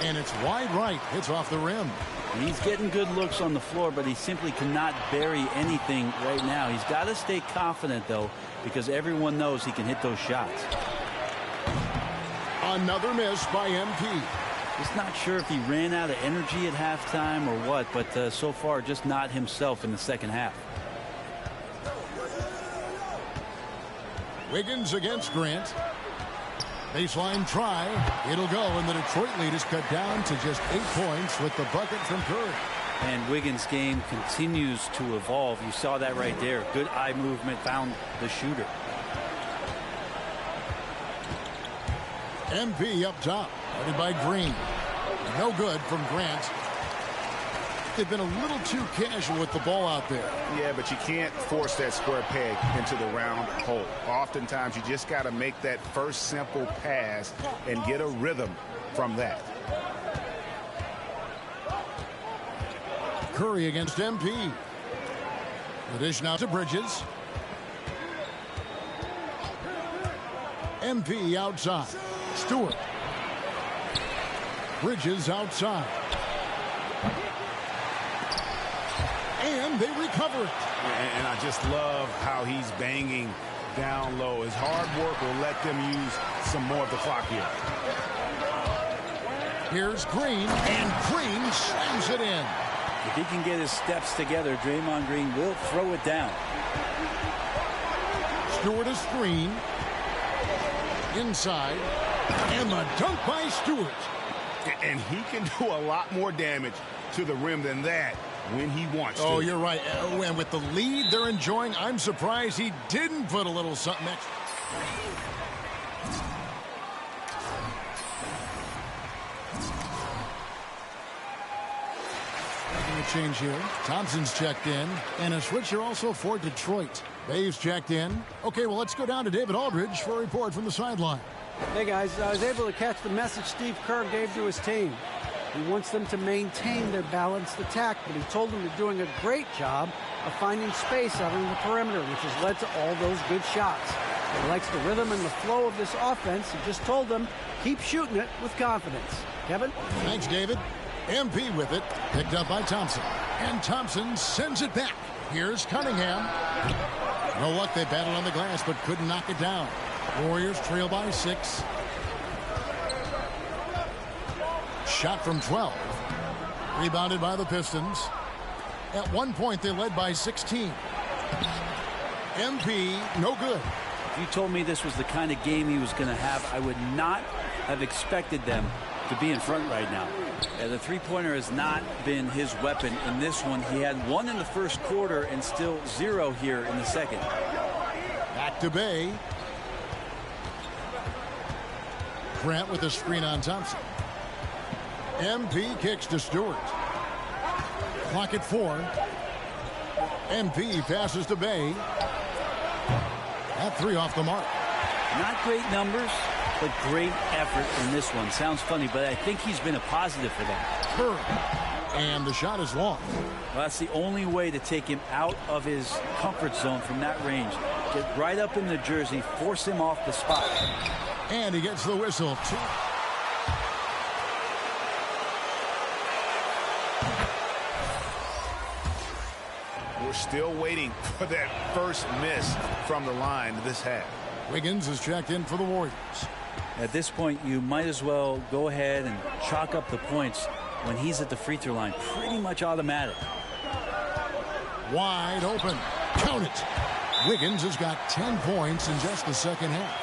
And it's wide right. It's off the rim. He's getting good looks on the floor, but he simply cannot bury anything right now. He's got to stay confident, though, because everyone knows he can hit those shots. Another miss by MP. Just not sure if he ran out of energy at halftime or what, but so far just not himself in the second half. Wiggins against Grant. Baseline try. It'll go, and the Detroit lead is cut down to just 8 points with the bucket from Curry. And Wiggins' game continues to evolve. You saw that right there. Good eye movement, found the shooter. MP up top, headed by Green. No good from Grant. They've been a little too casual with the ball out there. Yeah, but you can't force that square peg into the round hole. Oftentimes, you just got to make that first simple pass and get a rhythm from that. Curry against MP. The dish now to Bridges. MP outside. Stewart. Bridges outside. And they recover it. And I just love how he's banging down low. His hard work will let them use some more of the clock here. Here's Green, and Green slams it in. If he can get his steps together, Draymond Green will throw it down. Stewart is Green. Inside. And the dunk by Stewart. And he can do a lot more damage to the rim than that when he wants to. Oh, you're right. And with the lead they're enjoying, I'm surprised he didn't put a little something extra. Change here. Thompson's checked in. And a switch here also for Detroit. Bays checked in. Okay, well, let's go down to David Aldridge for a report from the sideline. Hey, guys, I was able to catch the message Steve Kerr gave to his team. He wants them to maintain their balanced attack, but he told them they're doing a great job of finding space out on the perimeter, which has led to all those good shots. He likes the rhythm and the flow of this offense. He just told them, keep shooting it with confidence. Kevin? Thanks, David. MP with it, picked up by Thompson. And Thompson sends it back. Here's Cunningham. No luck, they battled on the glass, but couldn't knock it down. Warriors trail by 6. Shot from 12. Rebounded by the Pistons. At one point, they led by 16. MP, no good. If you told me this was the kind of game he was going to have, I would not have expected them to be in front right now. And the three-pointer has not been his weapon in this one. He had one in the first quarter and still 0 here in the second. Back to Bay. Grant with a screen on Thompson. MP kicks to Stewart. Clock at 4. MP passes to Bay. That 3 off the mark. Not great numbers, but great effort in this one. Sounds funny, but I think he's been a positive for them. And the shot is long. Well, that's the only way to take him out of his comfort zone from that range. Get right up in the jersey, force him off the spot. And he gets the whistle. We're still waiting for that first miss from the line this half. Wiggins is checked in for the Warriors. At this point, you might as well go ahead and chalk up the points when he's at the free throw line. Pretty much automatic. Wide open. Count it. Wiggins has got 10 points in just the second half.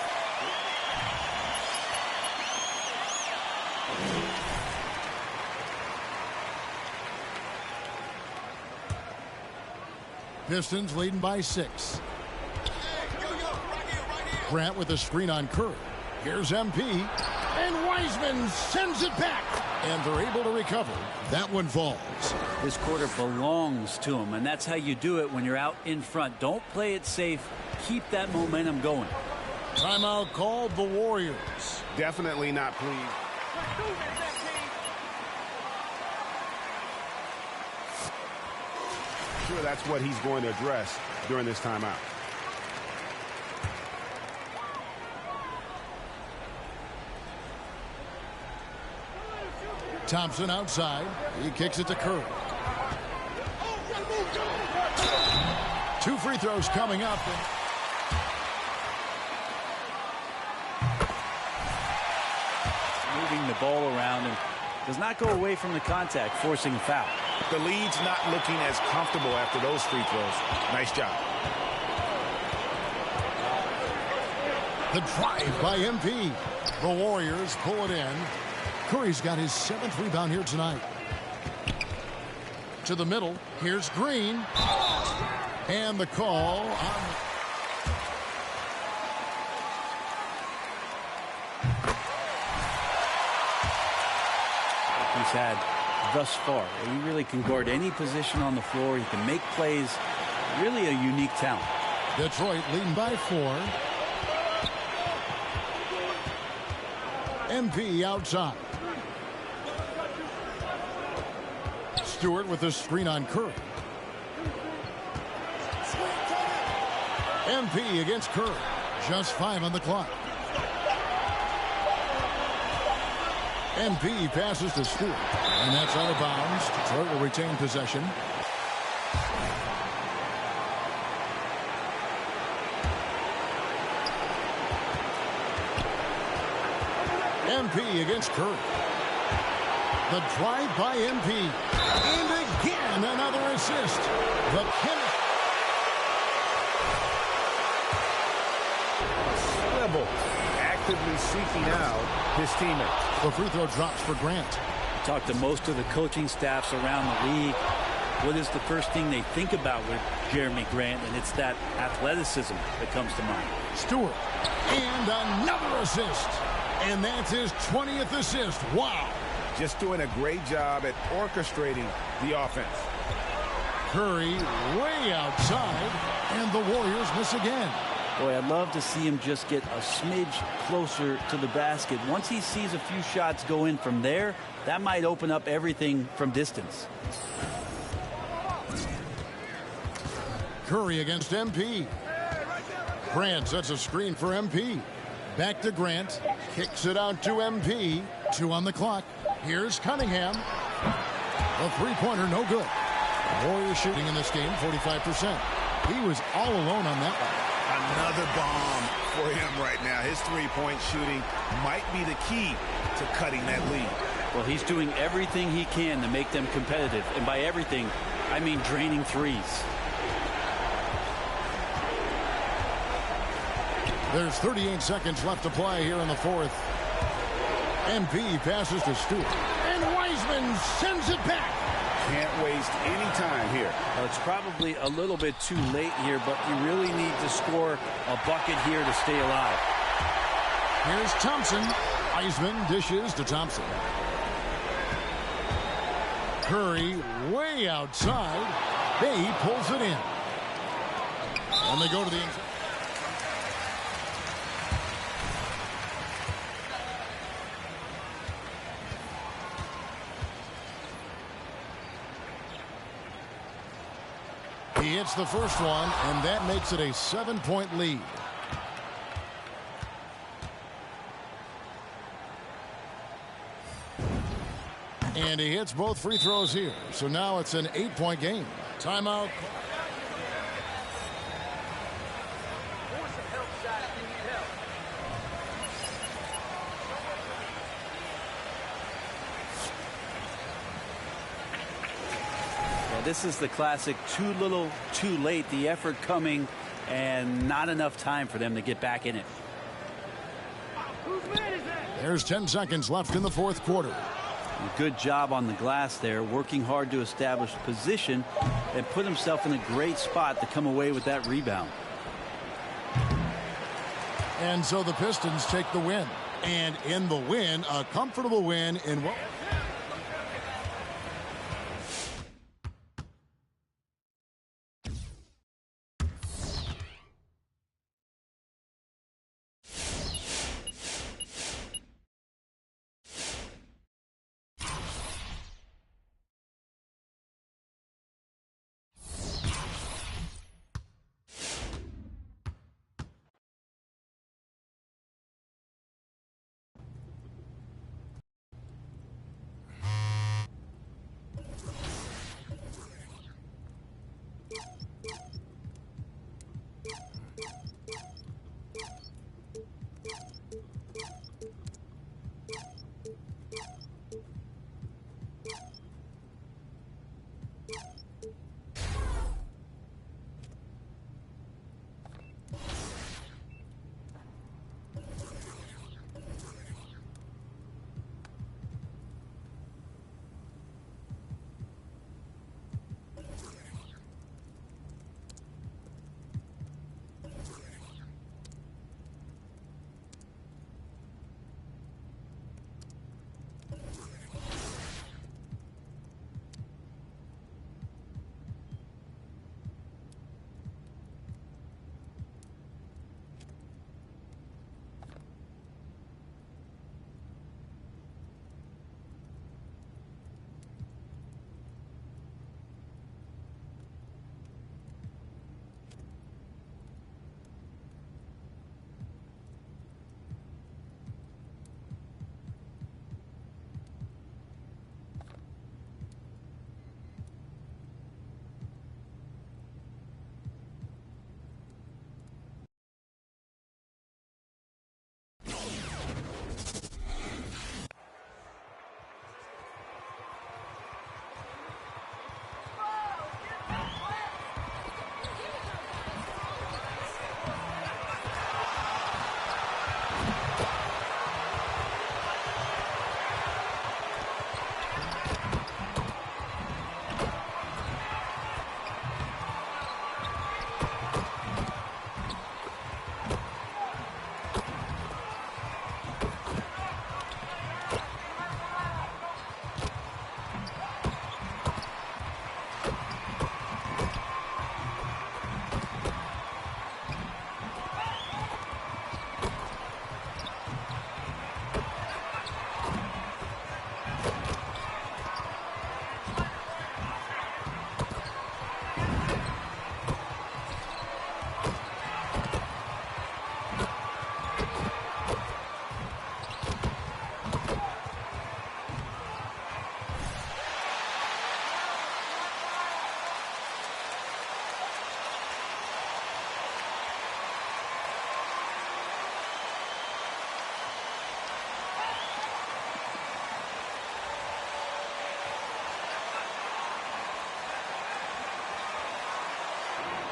Pistons leading by 6. Grant with a screen on Curry. Here's MP. And Wiseman sends it back. And they're able to recover. That one falls. This quarter belongs to him, and that's how you do it when you're out in front. Don't play it safe. Keep that momentum going. Timeout called the Warriors. Definitely not pleased. Sure, that's what he's going to address during this timeout. Thompson outside. He kicks it to Curry. 2 free throws coming up. Moving the ball around and does not go away from the contact, forcing a foul. The lead's not looking as comfortable after those free throws. Nice job. The drive by MP. The Warriors pull it in. Curry's got his 7th rebound here tonight. To the middle. Here's Green. And the call on... He's had thus far. He really can guard any position on the floor. He can make plays. Really a unique talent. Detroit leading by 4. MP outside. Stewart with a screen on Curry. MP against Curry. Just 5 on the clock. MP passes to Stewart. And that's out of bounds. Detroit will retain possession. MP against Curry. The drive by MP. And again, another assist. The Swivel actively seeking out his teammates. The free throw drops for Grant. Talk to most of the coaching staffs around the league. What is the first thing they think about with Jeremy Grant? And it's that athleticism that comes to mind. Stewart. And another assist. And that's his 20th assist. Wow. Just doing a great job at orchestrating the offense. Curry way outside. And the Warriors miss again. Boy, I'd love to see him just get a smidge closer to the basket. Once he sees a few shots go in from there, that might open up everything from distance. Curry against MP. Grant sets a screen for MP. Back to Grant. Kicks it out to MP. 2 on the clock. Here's Cunningham. A three-pointer, no good. Warriors shooting in this game, 45%. He was all alone on that one. Another bomb for him right now. His three-point shooting might be the key to cutting that lead. Well, he's doing everything he can to make them competitive. And by everything, I mean draining threes. There's 38 seconds left to play here in the fourth. MP passes to Stewart. And Wiseman sends it back. Can't waste any time here. Well, it's probably a little bit too late here, but you really need to score a bucket here to stay alive. Here's Thompson. Wiseman dishes to Thompson. Curry way outside. Bay pulls it in. And they go to the end zone. He hits the first one, and that makes it a 7-point lead. And he hits both free throws here. So now it's an 8-point game. Timeout. This is the classic too little, too late. The effort coming and not enough time for them to get back in it. There's 10 seconds left in the fourth quarter. Good job on the glass there, working hard to establish position and put himself in a great spot to come away with that rebound. And so the Pistons take the win. And in the win, a comfortable win in what...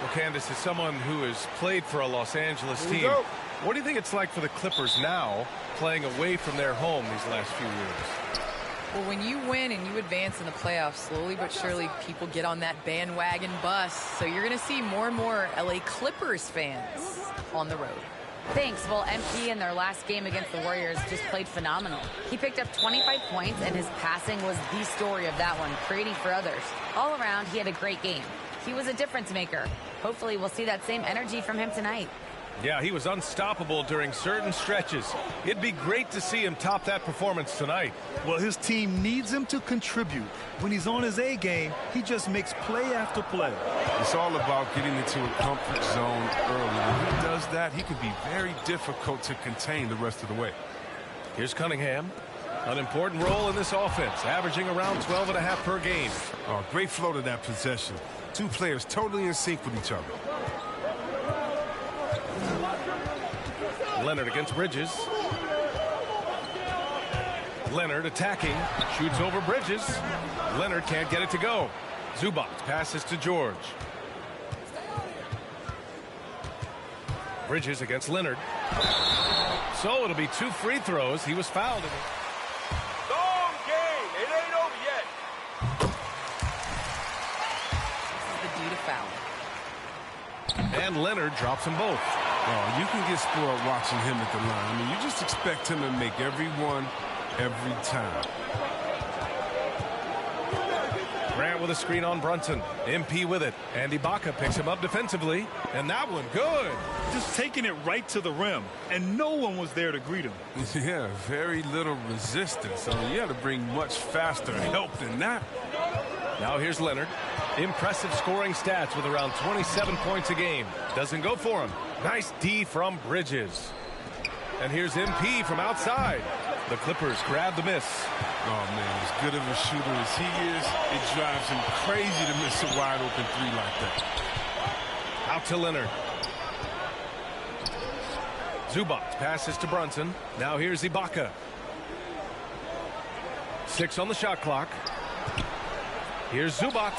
Well, Candace, as someone who has played for a Los Angeles team, what do you think it's like for the Clippers now playing away from their home these last few years? Well, when you win and you advance in the playoffs, slowly but surely people get on that bandwagon bus. So you're going to see more and more LA Clippers fans on the road. Thanks. Well, MP in their last game against the Warriors just played phenomenal. He picked up 25 points, and his passing was the story of that one, creating for others. All around, he had a great game. He was a difference maker. Hopefully, we'll see that same energy from him tonight. Yeah, he was unstoppable during certain stretches. It'd be great to see him top that performance tonight. Well, his team needs him to contribute. When he's on his A game, he just makes play after play. It's all about getting into a comfort zone early. When he does that, he can be very difficult to contain the rest of the way. Here's Cunningham. An important role in this offense, averaging around 12.5 per game. Oh, great flow to that possession. Two players totally in sync with each other. Leonard against Bridges. Leonard attacking. Shoots over Bridges. Leonard can't get it to go. Zubac passes to George. Bridges against Leonard. So it'll be 2 free throws. He was fouled. Long game. It ain't over yet. This is the D to foul. And Leonard drops them both. Oh, you can get spoiled watching him at the line. I mean, you just expect him to make every one, every time. Grant with a screen on Brunson. MP with it. And Ibaka picks him up defensively. And that one good. Just taking it right to the rim, and no one was there to greet him. Yeah, very little resistance. I mean, you had to bring much faster help than that. Now here's Leonard. Impressive scoring stats with around 27 points a game. Doesn't go for him. Nice D from Bridges. And here's MP from outside. The Clippers grab the miss. Oh, man, as good of a shooter as he is, it drives him crazy to miss a wide-open three like that. Out to Leonard. Zubac passes to Brunson. Now here's Ibaka. 6 on the shot clock. Here's Zubac.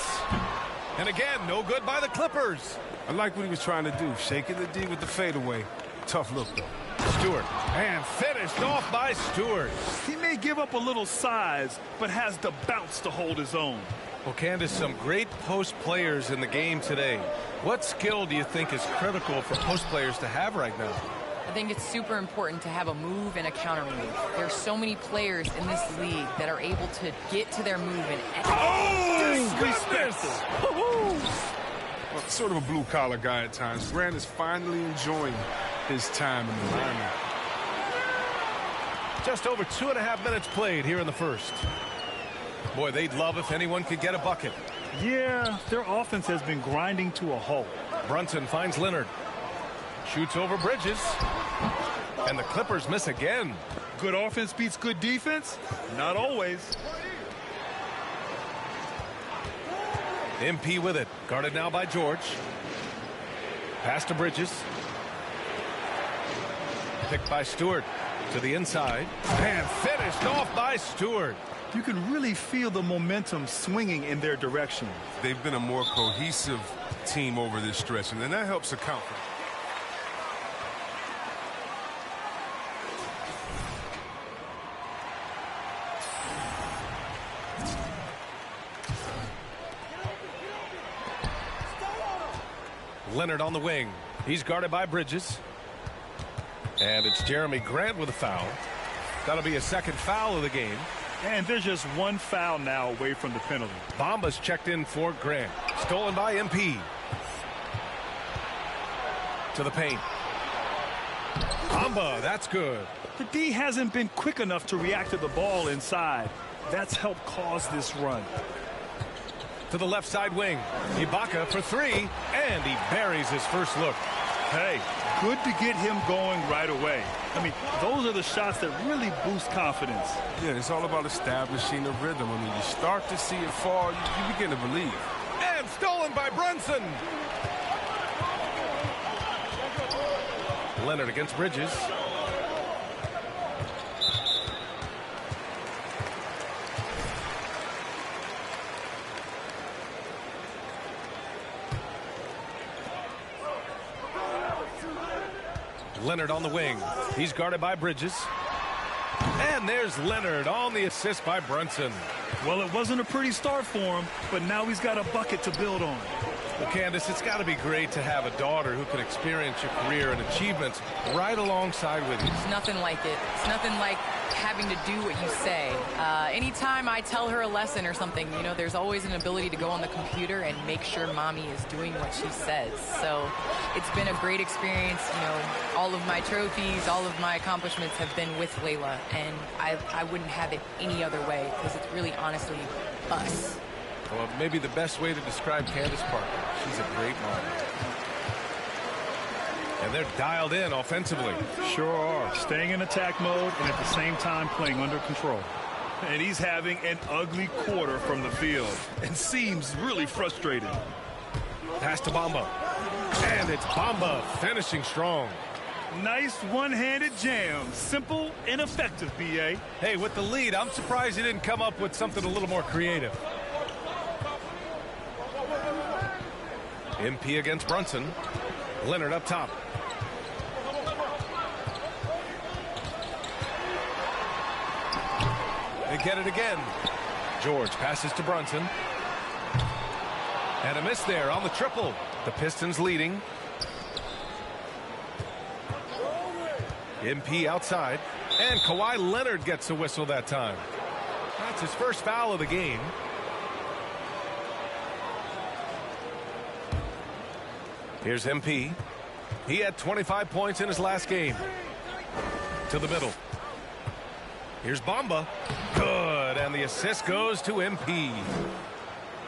And again, no good by the Clippers. I like what he was trying to do, shaking the D with the fadeaway. Tough look, though. Stewart. And finished off by Stewart. He may give up a little size, but has the bounce to hold his own. Well, Candace, some great post players in the game today. What skill do you think is critical for post players to have right now? I think it's super important to have a move and a counter move. There's so many players in this league that are able to get to their move and Well, sort of a blue-collar guy at times. Grant is finally enjoying his time in the lineup. Just over 2.5 minutes played here in the first. Boy, they'd love if anyone could get a bucket. Yeah, their offense has been grinding to a halt. Brunson finds Leonard. Shoots over Bridges. And the Clippers miss again. Good offense beats good defense? Not always. MP with it. Guarded now by George. Pass to Bridges. Picked by Stewart to the inside. And finished off by Stewart. You can really feel the momentum swinging in their direction. They've been a more cohesive team over this stretch, and then that helps account for it. Leonard on the wing. He's guarded by Bridges. And it's Jeremy Grant with a foul. That'll be a second foul of the game. And there's just one foul now away from the penalty. Bamba's checked in for Grant. Stolen by MP. To the paint. Bamba, that's good. The D hasn't been quick enough to react to the ball inside. That's helped cause this run. To the left side wing. Ibaka for 3, and he buries his first look. Hey, good to get him going right away. I mean, those are the shots that really boost confidence. Yeah, it's all about establishing a rhythm. I mean, you start to see it fall, you begin to believe. And stolen by Brunson. Leonard against Bridges. Leonard on the wing. He's guarded by Bridges. And there's Leonard on the assist by Brunson. Well, it wasn't a pretty start for him, but now he's got a bucket to build on. Well, Candace, it's got to be great to have a daughter who can experience your career and achievements right alongside with you. It's nothing like it. It's nothing like having to do what you say. Anytime I tell her a lesson or something, you know, there's always an ability to go on the computer and make sure mommy is doing what she says. So it's been a great experience. You know, all of my trophies, all of my accomplishments have been with Layla, and I wouldn't have it any other way because it's really honestly us. Well, maybe the best way to describe Candace Parker. She's a great mom. And they're dialed in offensively. Sure are. Staying in attack mode and at the same time playing under control. And he's having an ugly quarter from the field and seems really frustrated. Pass to Bamba. And it's Bamba finishing strong. Nice one-handed jam. Simple and effective, B.A. Hey, with the lead, I'm surprised he didn't come up with something a little more creative. MP against Brunson. Leonard up top. They get it again. George passes to Brunson. And a miss there on the triple. The Pistons leading. MP outside. And Kawhi Leonard gets a whistle that time. That's his first foul of the game. Here's MP. He had 25 points in his last game. To the middle. Here's Bamba. Good. And the assist goes to MP.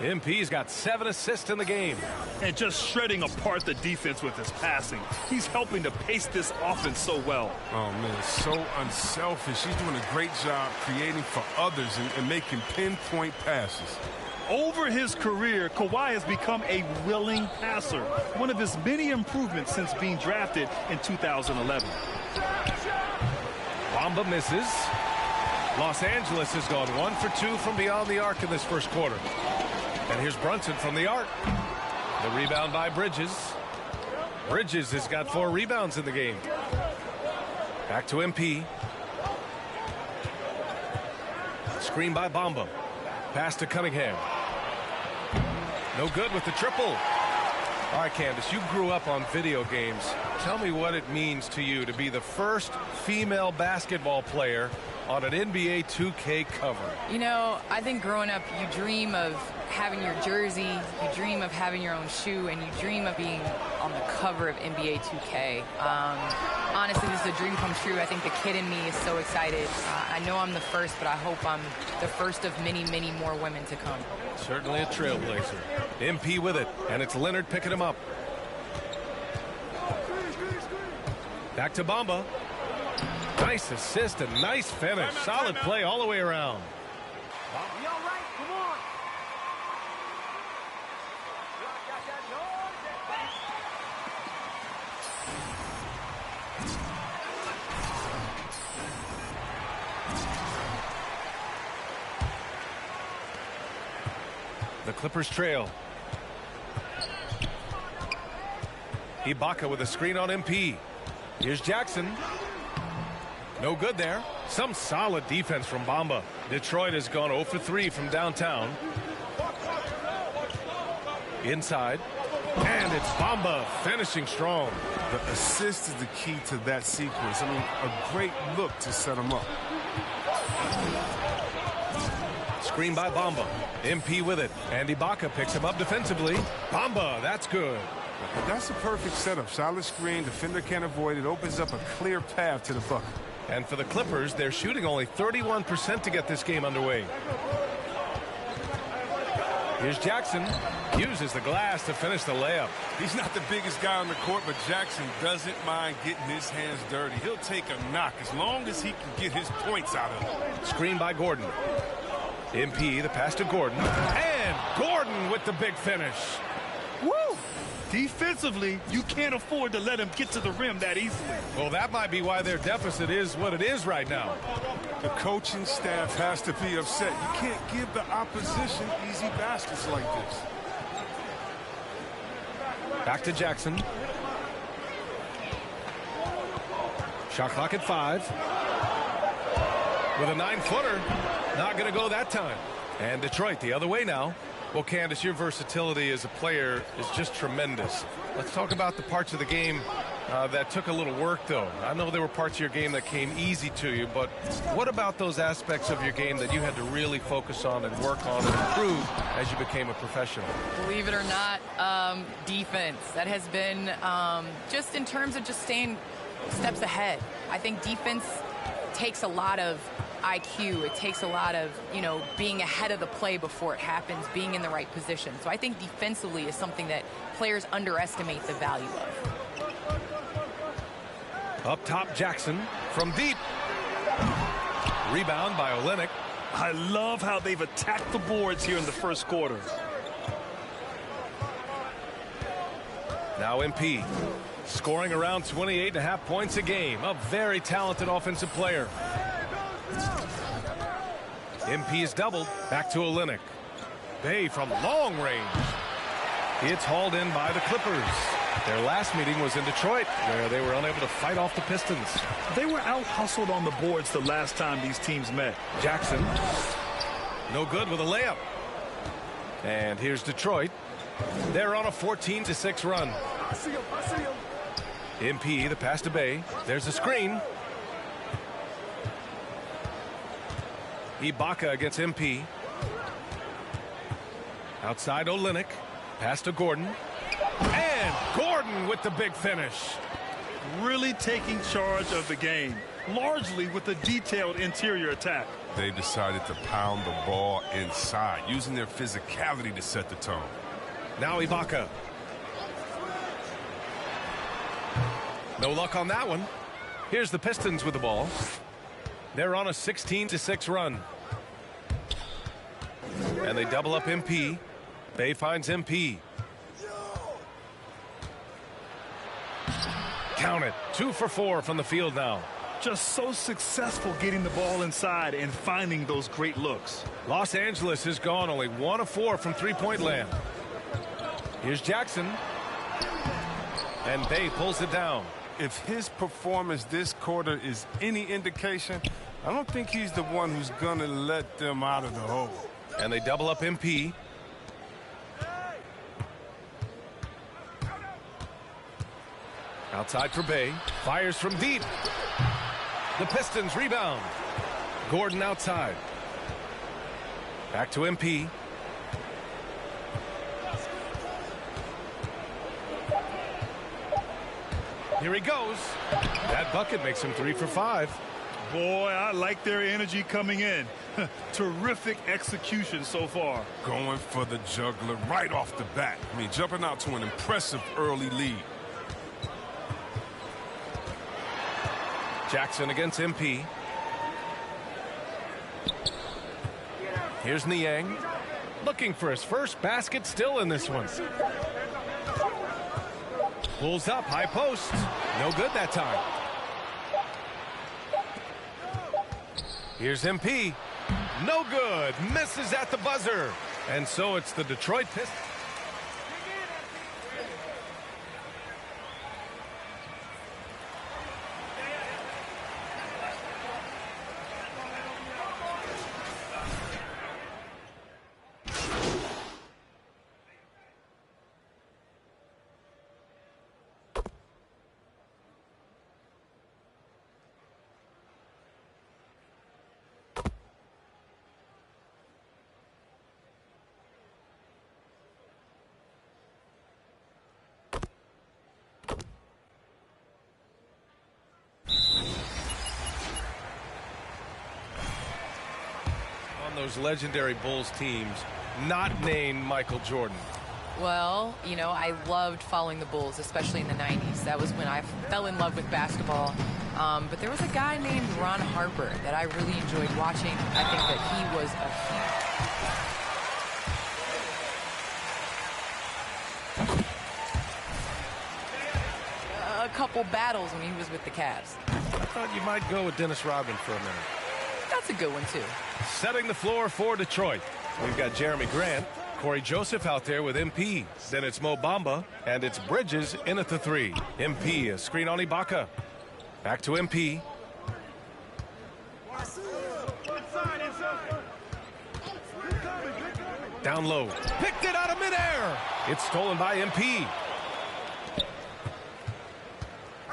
MP's got 7 assists in the game. And just shredding apart the defense with his passing. He's helping to pace this offense so well. Oh, man, so unselfish. He's doing a great job creating for others and making pinpoint passes. Over his career, Kawhi has become a willing passer, one of his many improvements since being drafted in 2011. Bamba misses. Los Angeles has gone 1 for 2 from beyond the arc in this first quarter. And here's Brunson from the arc. The rebound by Bridges. Bridges has got 4 rebounds in the game. Back to MP. Screen by Bamba. Pass to Cunningham. No good with the triple. All right, Candace, you grew up on video games. Tell me what it means to you to be the first female basketball player on an NBA 2K cover. You know, I think growing up, you dream of having your jersey, you dream of having your own shoe, and you dream of being on the cover of NBA 2K. Honestly, this is a dream come true. I think the kid in me is so excited. I know I'm the first, but I hope I'm the first of many, many more women to come. Certainly a trailblazer. MP with it, and it's Leonard picking him up. Back to Bamba. Nice assist and nice finish. Solid play all the way around. You all right? Come on. The Clippers trail. Ibaka with a screen on MP. Here's Jackson. No good there. Some solid defense from Bamba. Detroit has gone 0 for 3 from downtown. Inside. And it's Bamba finishing strong. The assist is the key to that sequence. I mean, a great look to set him up. Screen by Bamba. MP with it. And Ibaka picks him up defensively. Bamba, that's good. That's a perfect setup. Solid screen. Defender can't avoid it. Opens up a clear path to the bucket. And for the Clippers, they're shooting only 31% to get this game underway. Here's Jackson. Uses the glass to finish the layup. He's not the biggest guy on the court, but Jackson doesn't mind getting his hands dirty. He'll take a knock as long as he can get his points out of it. Screen by Gordon. MP, the pass to Gordon. And Gordon with the big finish. Woo! Defensively, you can't afford to let him get to the rim that easily. Well, that might be why their deficit is what it is right now. The coaching staff has to be upset. You can't give the opposition easy baskets like this. Back to Jackson. Shot clock at 5. With a 9-footer. Not going to go that time. And Detroit the other way now. Well, Candace, your versatility as a player is just tremendous. Let's talk about the parts of the game that took a little work, though. I know there were parts of your game that came easy to you, but what about those aspects of your game that you had to really focus on and work on and improve as you became a professional? Believe it or not, defense. That has been just in terms of just staying steps ahead. I think defense takes a lot of IQ. It takes a lot of, being ahead of the play before it happens, being in the right position. So I think defensively is something that players underestimate the value of. Up top, Jackson from deep. Rebound by Olynyk. I love how they've attacked the boards here in the first quarter. Now MP scoring around 28.5 points a game. A very talented offensive player. MP is doubled. Back to Olynyk. Bay from long range. It's hauled in by the Clippers. Their last meeting was in Detroit, where they were unable to fight off the Pistons. They were out-hustled on the boards the last time these teams met. Jackson, no good with a layup. And here's Detroit. They're on a 14-6 run. MP, the pass to Bay. There's a screen. Ibaka against MP. Outside Olynyk. Pass to Gordon. And Gordon with the big finish. Really taking charge of the game, largely with a detailed interior attack. They decided to pound the ball inside, using their physicality to set the tone. Now Ibaka. No luck on that one. Here's the Pistons with the ball. They're on a 16-6 run. And they double up MP. Bay finds MP. Count it. 2 for 4 from the field now. Just so successful getting the ball inside and finding those great looks. Los Angeles has gone only 1 of 4 from three-point land. Here's Jackson. And Bay pulls it down. If his performance this quarter is any indication, I don't think he's the one who's going to let them out of the hole. And they double up MP. Outside for Bay. Fires from deep. The Pistons rebound. Gordon outside. Back to MP. Here he goes. That bucket makes him 3 for 5. Boy, I like their energy coming in. Terrific execution so far. Going for the juggler right off the bat. I mean, jumping out to an impressive early lead. Jackson against MP. Here's Niang. Looking for his first basket, still in this one. Pulls up, high post. No good that time. Here's MP. No good. Misses at the buzzer. And so it's the Detroit Pistons. Those legendary Bulls teams not named Michael Jordan. Well, I loved following the Bulls, especially in the 90s. That was when I fell in love with basketball. But there was a guy named Ron Harper that I really enjoyed watching. I think that he was a couple battles when he was with the Cavs. I thought you might go with Dennis Rodman for a minute. That's a good one, too. Setting the floor for Detroit. We've got Jeremy Grant, Corey Joseph out there with MP. Then it's Mo Bamba, and it's Bridges in at the 3. MP, a screen on Ibaka. Back to MP. Down low. Picked it out of midair. It's stolen by MP.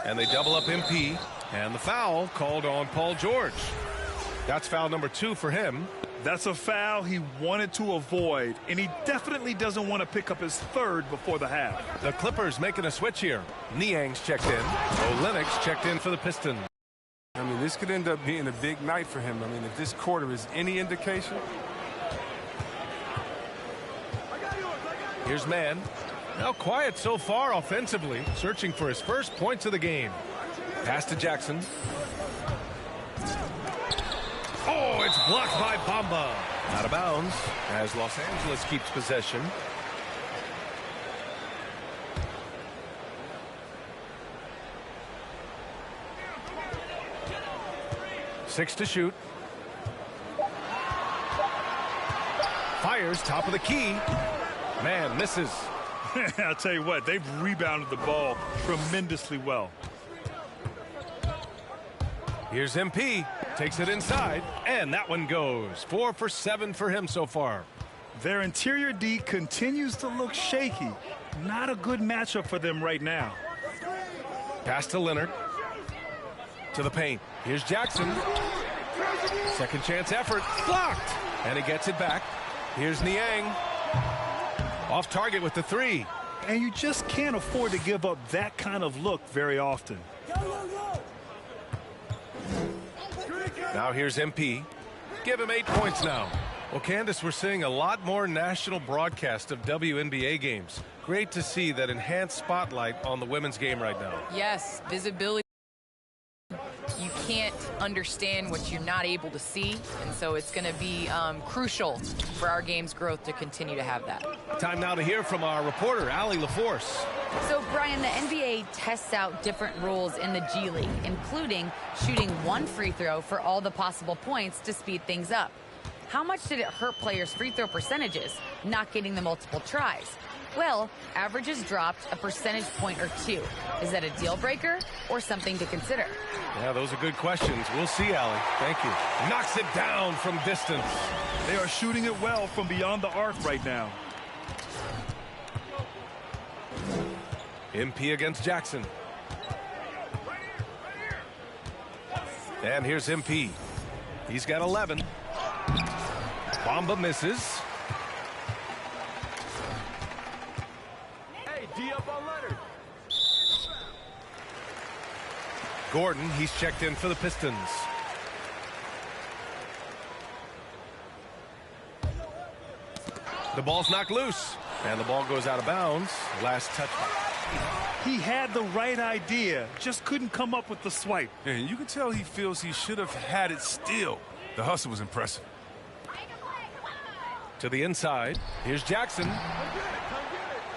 And they double up MP. And the foul called on Paul George. That's foul number 2 for him. That's a foul he wanted to avoid, and he definitely doesn't want to pick up his 3rd before the half. The Clippers making a switch here. Niang's checked in. Olenek's checked in for the Pistons. I mean, this could end up being a big night for him. I mean, if this quarter is any indication. Here's Mann. Now quiet so far offensively, searching for his first points of the game. Pass to Jackson. Oh, it's blocked by Bamba. Out of bounds as Los Angeles keeps possession. Six to shoot. Fires top of the key. Man misses. I'll tell you what, they've rebounded the ball tremendously well. Here's MP. Takes it inside, and that one goes. 4 for 7 for him so far. Their interior D continues to look shaky. Not a good matchup for them right now. Pass to Leonard. To the paint. Here's Jackson. Second chance effort. Blocked. And he gets it back. Here's Niang. Off target with the 3. And you just can't afford to give up that kind of look very often. Now here's MP. Give him 8 points now. Well, Candace, we're seeing a lot more national broadcast of WNBA games. Great to see that enhanced spotlight on the women's game right now. Yes, visibility. You can't understand what you're not able to see, and so it's going to be crucial for our game's growth to continue to have that. Time now to hear from our reporter, Allie LaForce. So, Brian, the NBA tests out different rules in the G League, including shooting 1 free throw for all the possible points to speed things up. How much did it hurt players' free throw percentages, not getting the multiple tries? Well, averages dropped a percentage point or 2. Is that a deal breaker or something to consider? Yeah, those are good questions. We'll see, Allie. Thank you. Knocks it down from distance. They are shooting it well from beyond the arc right now. MP against Jackson. And here's MP. He's got 11. Bamba misses. Hey, D up on Leonard. Gordon, he's checked in for the Pistons. The ball's knocked loose. And the ball goes out of bounds. Last touch. He had the right idea, just couldn't come up with the swipe. And you can tell he feels he should have had it still. The hustle was impressive. To the inside. Here's Jackson.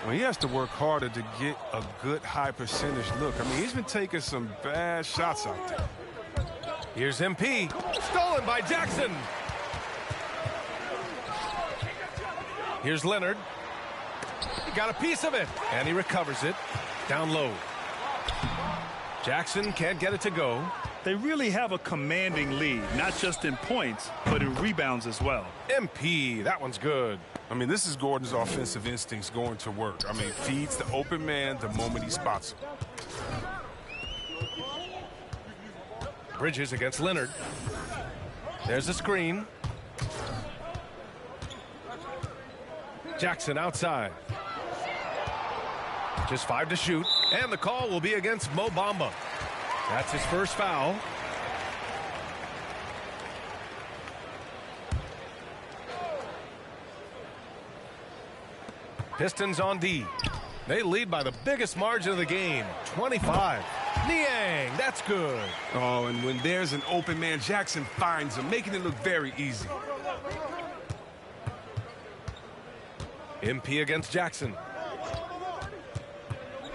Well, he has to work harder to get a good high percentage look. I mean, he's been taking some bad shots out there. Here's MP. Stolen by Jackson. Here's Leonard. He got a piece of it, and he recovers it. Down low. Jackson can't get it to go. They really have a commanding lead, not just in points, but in rebounds as well. MP, that one's good. I mean, this is Gordon's offensive instincts going to work. I mean, feeds the open man the moment he spots him. Bridges against Leonard. There's a screen. Jackson outside. Just 5 to shoot. And the call will be against Mo Bamba. That's his first foul. Pistons on D. They lead by the biggest margin of the game, 25. Niang, that's good. Oh, and when there's an open man, Jackson finds him, making it look very easy. MP against Jackson.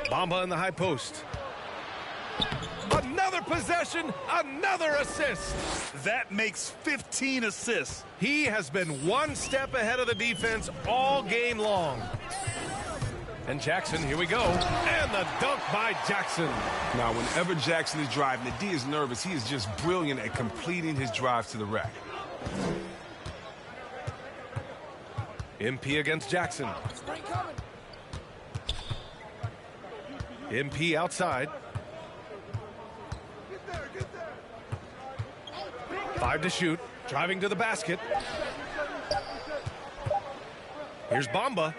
Bamba in the high post. Another possession, another assist. That makes 15 assists. He has been one step ahead of the defense all game long. And Jackson, here we go. And the dunk by Jackson. Now, whenever Jackson is driving, the D is nervous. He is just brilliant at completing his drives to the rack. MP against Jackson. MP outside. 5 to shoot. Driving to the basket. Here's Bamba.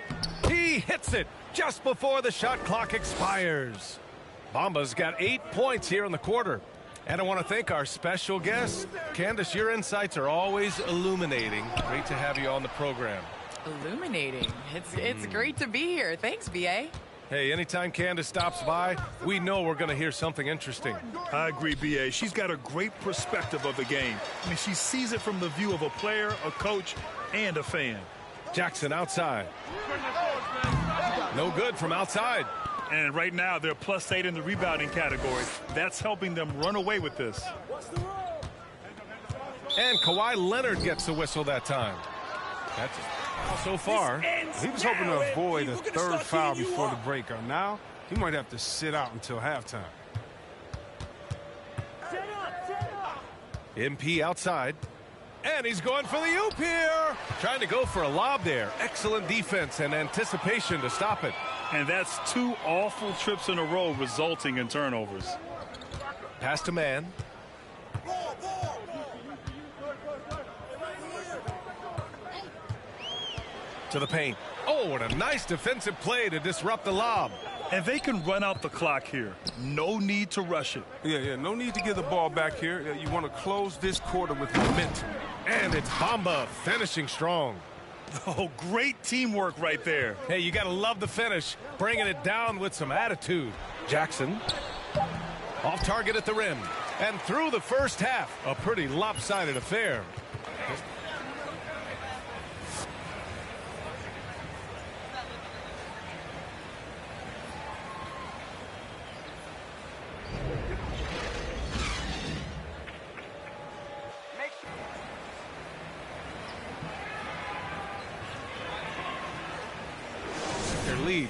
He hits it just before the shot clock expires. Bamba's got 8 points here in the quarter. And I want to thank our special guest. Candace, your insights are always illuminating. Great to have you on the program. Illuminating. It's great to be here. Thanks, BA. Hey, anytime Candace stops by, we know we're going to hear something interesting. I agree, BA. She's got a great perspective of the game. I mean, she sees it from the view of a player, a coach, and a fan. Jackson outside. No good from outside. And right now, they're +8 in the rebounding category. That's helping them run away with this. And Kawhi Leonard gets the whistle that time. That's so far. He was hoping to avoid a third foul before the break. Now, he might have to sit out until halftime. MP outside. And he's going for the oop here. Trying to go for a lob there. Excellent defense and anticipation to stop it. And that's 2 awful trips in a row resulting in turnovers. Pass to man. To the paint. Oh, what a nice defensive play to disrupt the lob. And they can run out the clock here. No need to rush it. Yeah, no need to give the ball back here. You want to close this quarter with momentum. And it's Bamba finishing strong. Oh, great teamwork right there. Hey, you got to love the finish. Bringing it down with some attitude. Jackson. Off target at the rim. And through the first half, a pretty lopsided affair. Lead.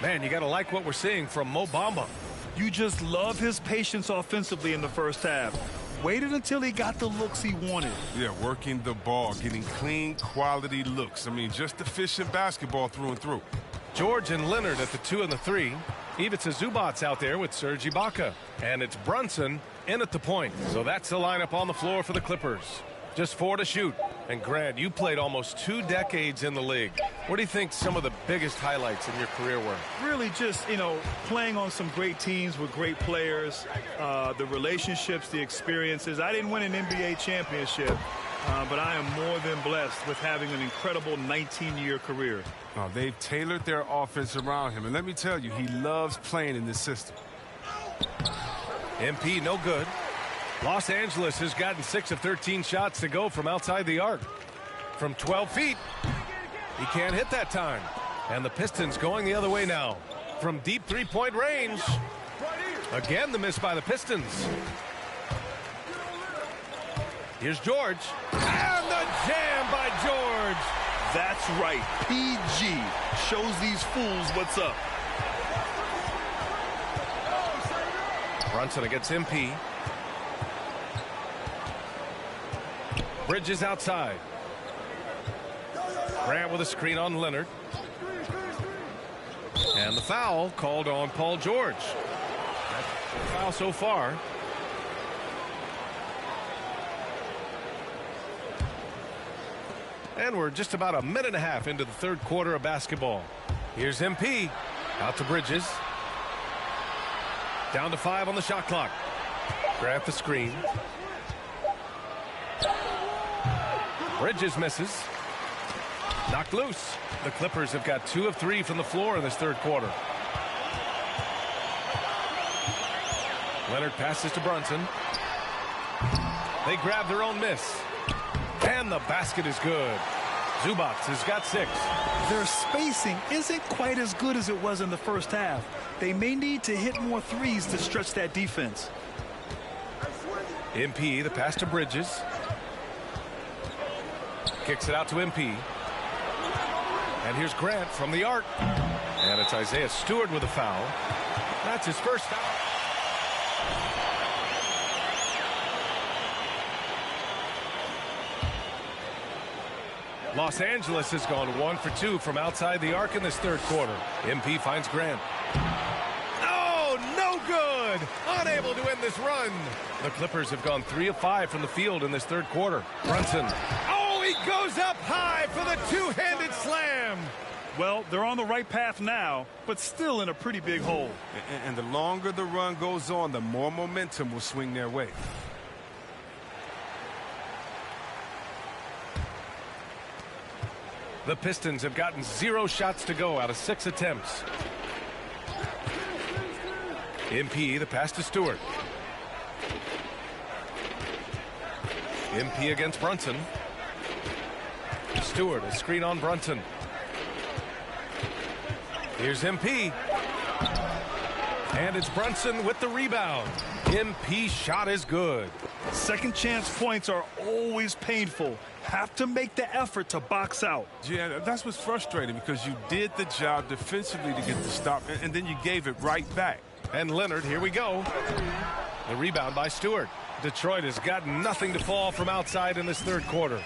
Man, you got to like what we're seeing from Mo Bamba. You just love his patience offensively in the first half. Waited until he got the looks he wanted. Yeah, working the ball, getting clean, quality looks. I mean, just efficient basketball through and through. George and Leonard at the 2 and the 3. Ivica Zubac's out there with Serge Ibaka. And it's Brunson in at the point. So that's the lineup on the floor for the Clippers. Just 4 to shoot. And Grant, you played almost 2 decades in the league. What do you think some of the biggest highlights in your career were? Really just, playing on some great teams with great players, the relationships, the experiences. I didn't win an NBA championship, but I am more than blessed with having an incredible 19-year career. Oh, they've tailored their offense around him. And let me tell you, he loves playing in this system. MP, no good. Los Angeles has gotten 6 of 13 shots to go from outside the arc. From 12 feet, he can't hit that time. And the Pistons going the other way now. From deep three-point range. Again, the miss by the Pistons. Here's George. And the jam by George. That's right. PG shows these fools what's up. Brunson against MP. Bridges outside. Grant with a screen on Leonard. And the foul called on Paul George. That's the foul so far. And we're just about a minute and a half into the third quarter of basketball. Here's MP. Out to Bridges. Down to 5 on the shot clock. Grant the screen. Bridges misses. Knocked loose. The Clippers have got 2 of 3 from the floor in this third quarter. Leonard passes to Brunson. They grab their own miss. And the basket is good. Zubac has got 6. Their spacing isn't quite as good as it was in the first half. They may need to hit more threes to stretch that defense. MP, the pass to Bridges. Kicks it out to MP. And here's Grant from the arc. And it's Isaiah Stewart with a foul. That's his first foul. Los Angeles has gone 1 for 2 from outside the arc in this third quarter. MP finds Grant. Oh, no good! Unable to end this run. The Clippers have gone 3 of 5 from the field in this third quarter. Brunson. Oh, he goes up high for the two-handed slam. Well, they're on the right path now, but still in a pretty big hole. And the longer the run goes on, the more momentum will swing their way. The Pistons have gotten 0 shots to go out of 6 attempts. MP, the pass to Stewart. MP against Brunson. Stewart, a screen on Brunson. Here's MP. And it's Brunson with the rebound. MP shot is good. Second chance points are always painful. Have to make the effort to box out. Yeah, that's what's frustrating because you did the job defensively to get the stop, and then you gave it right back. And Leonard, here we go. The rebound by Stewart. Detroit has got nothing to fall from outside in this third quarter.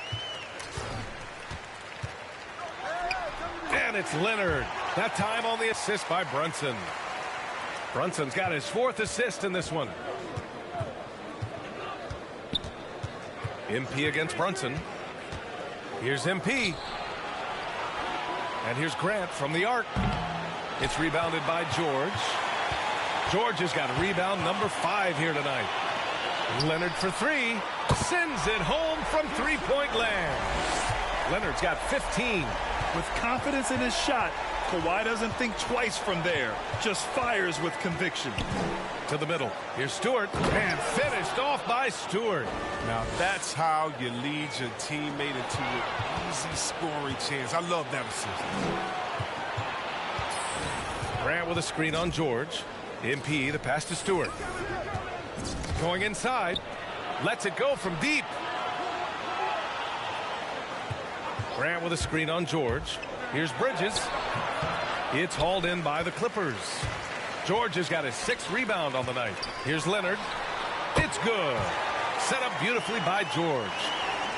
And it's Leonard. That time on the assist by Brunson. Brunson's got his 4th assist in this one. MP against Brunson. Here's MP. And here's Grant from the arc. It's rebounded by George. George has got a rebound number 5 here tonight. Leonard for 3. Sends it home from three-point land. Leonard's got 15. With confidence in his shot, Kawhi doesn't think twice from there. Just fires with conviction. To the middle. Here's Stewart. And finished off by Stewart. Now that's how you lead your teammate into an easy scoring chance. I love that assist. Grant with a screen on George. MP, the pass to Stewart. Going inside. Lets it go from deep. Grant with a screen on George. Here's Bridges. It's hauled in by the Clippers. George has got his 6th rebound on the night. Here's Leonard. It's good. Set up beautifully by George.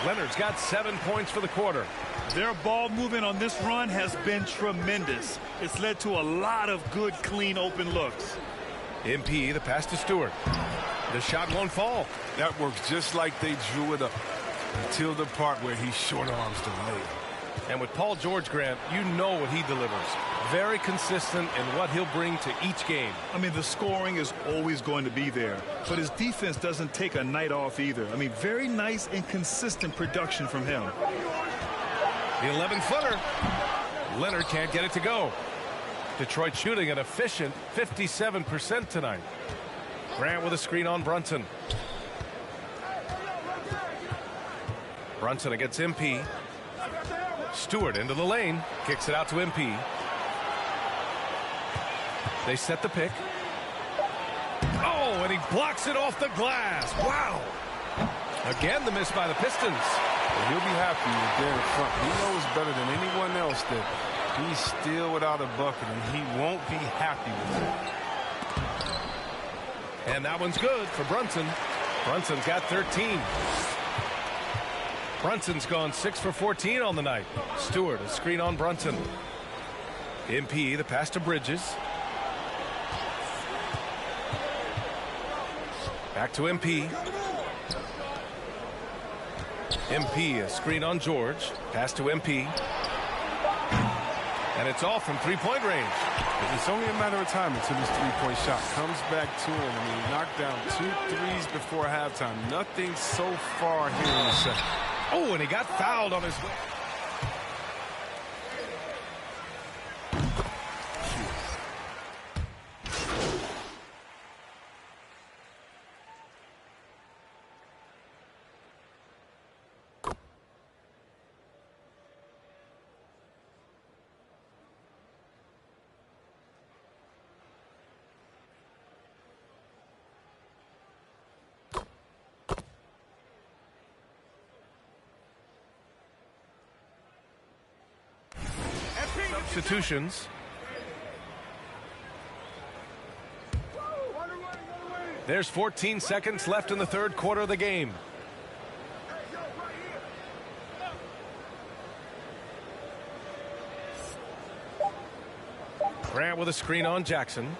Leonard's got 7 points for the quarter. Their ball movement on this run has been tremendous. It's led to a lot of good, clean, open looks. MP, the pass to Stewart. The shot won't fall. That works just like they drew it up until the part where he short arms the lay. And with Paul George, Grant, you know what he delivers. Very consistent in what he'll bring to each game. I mean, the scoring is always going to be there, but his defense doesn't take a night off either. I mean, very nice and consistent production from him. The 11-footer. Leonard can't get it to go. Detroit shooting an efficient 57% tonight. Grant with a screen on Brunson. Brunson against MP. Stewart into the lane. Kicks it out to MP. They set the pick. Oh, and he blocks it off the glass. Wow. Again, the miss by the Pistons. Well, he'll be happy with there in front. He knows better than anyone else that he's still without a bucket, and he won't be happy with it. And that one's good for Brunson. Brunson's got 13. Brunson's gone 6 for 14 on the night. Stewart, a screen on Brunson. MP, the pass to Bridges. Back to MP. MP, a screen on George. Pass to MP. And it's off from three-point range. It's only a matter of time until his three-point shot comes back to him. I mean, he knocked down 2 threes before halftime. Nothing so far here in the second. Oh, and he got fouled on his way. Substitutions. There's 14 seconds left in the third quarter of the game. Grant with a screen on Jackson.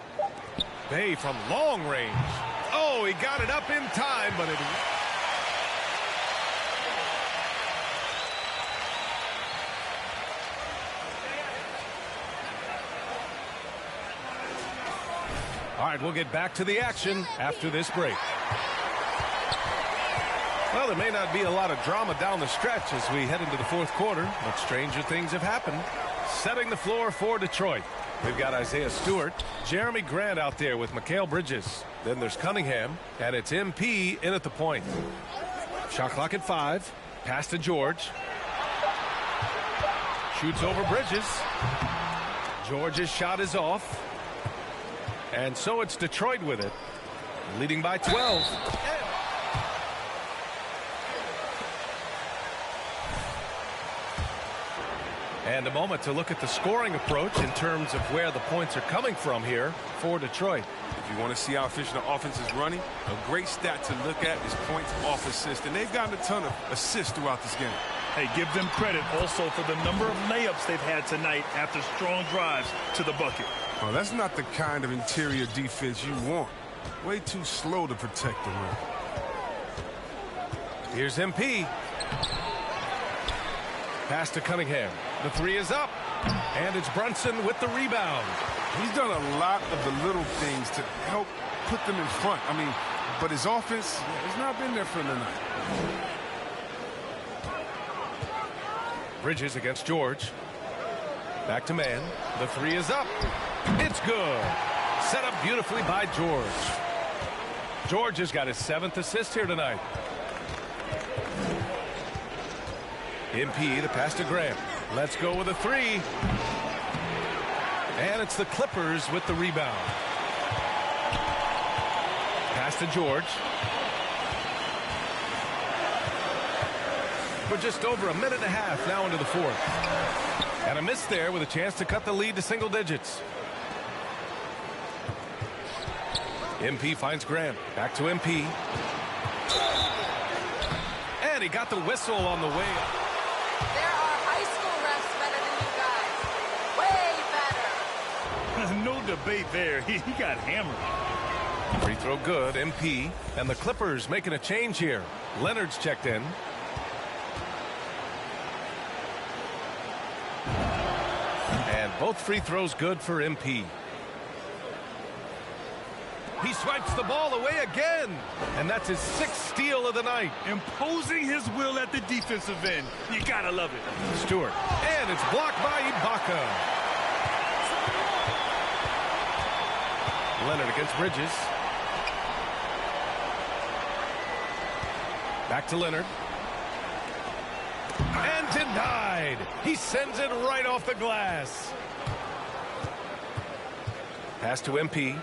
Bay from long range. Oh, he got it up in time, but it... All right, we'll get back to the action after this break. Well, there may not be a lot of drama down the stretch as we head into the fourth quarter, but stranger things have happened. Setting the floor for Detroit. We've got Isaiah Stewart, Jeremy Grant out there with Mikal Bridges. Then there's Cunningham, and it's MP in at the point. Shot clock at 5. Pass to George. Shoots over Bridges. George's shot is off. And so it's Detroit with it, leading by 12. And a moment to look at the scoring approach in terms of where the points are coming from here for Detroit. If you want to see how efficient the offense is running, a great stat to look at is points off assist. And they've gotten a ton of assists throughout this game. Hey, give them credit also for the number of layups they've had tonight after strong drives to the bucket. Oh, that's not the kind of interior defense you want. Way too slow to protect the rim. Here's MP. Pass to Cunningham. The three is up. And it's Brunson with the rebound. He's done a lot of the little things to help put them in front. I mean, but his offense has not been there for the night. Bridges against George. Back to man. The three is up. It's good. Set up beautifully by George. George has got his 7th assist here tonight. MP, the pass to Grant. Let's go with a three. And it's the Clippers with the rebound. Pass to George. We're just over a minute and a half now into the fourth. And a miss there with a chance to cut the lead to single digits. MP finds Grant. Back to MP. And he got the whistle on the way up. There are high school refs better than you guys. Way better. No debate there. He got hammered. Free throw good, MP. And the Clippers making a change here. Leonard's checked in. And both free throws good for MP. He swipes the ball away again. And that's his 6th steal of the night. Imposing his will at the defensive end. You gotta love it. Stewart. And it's blocked by Ibaka. Leonard against Bridges. Back to Leonard. And denied. He sends it right off the glass. Pass to MP.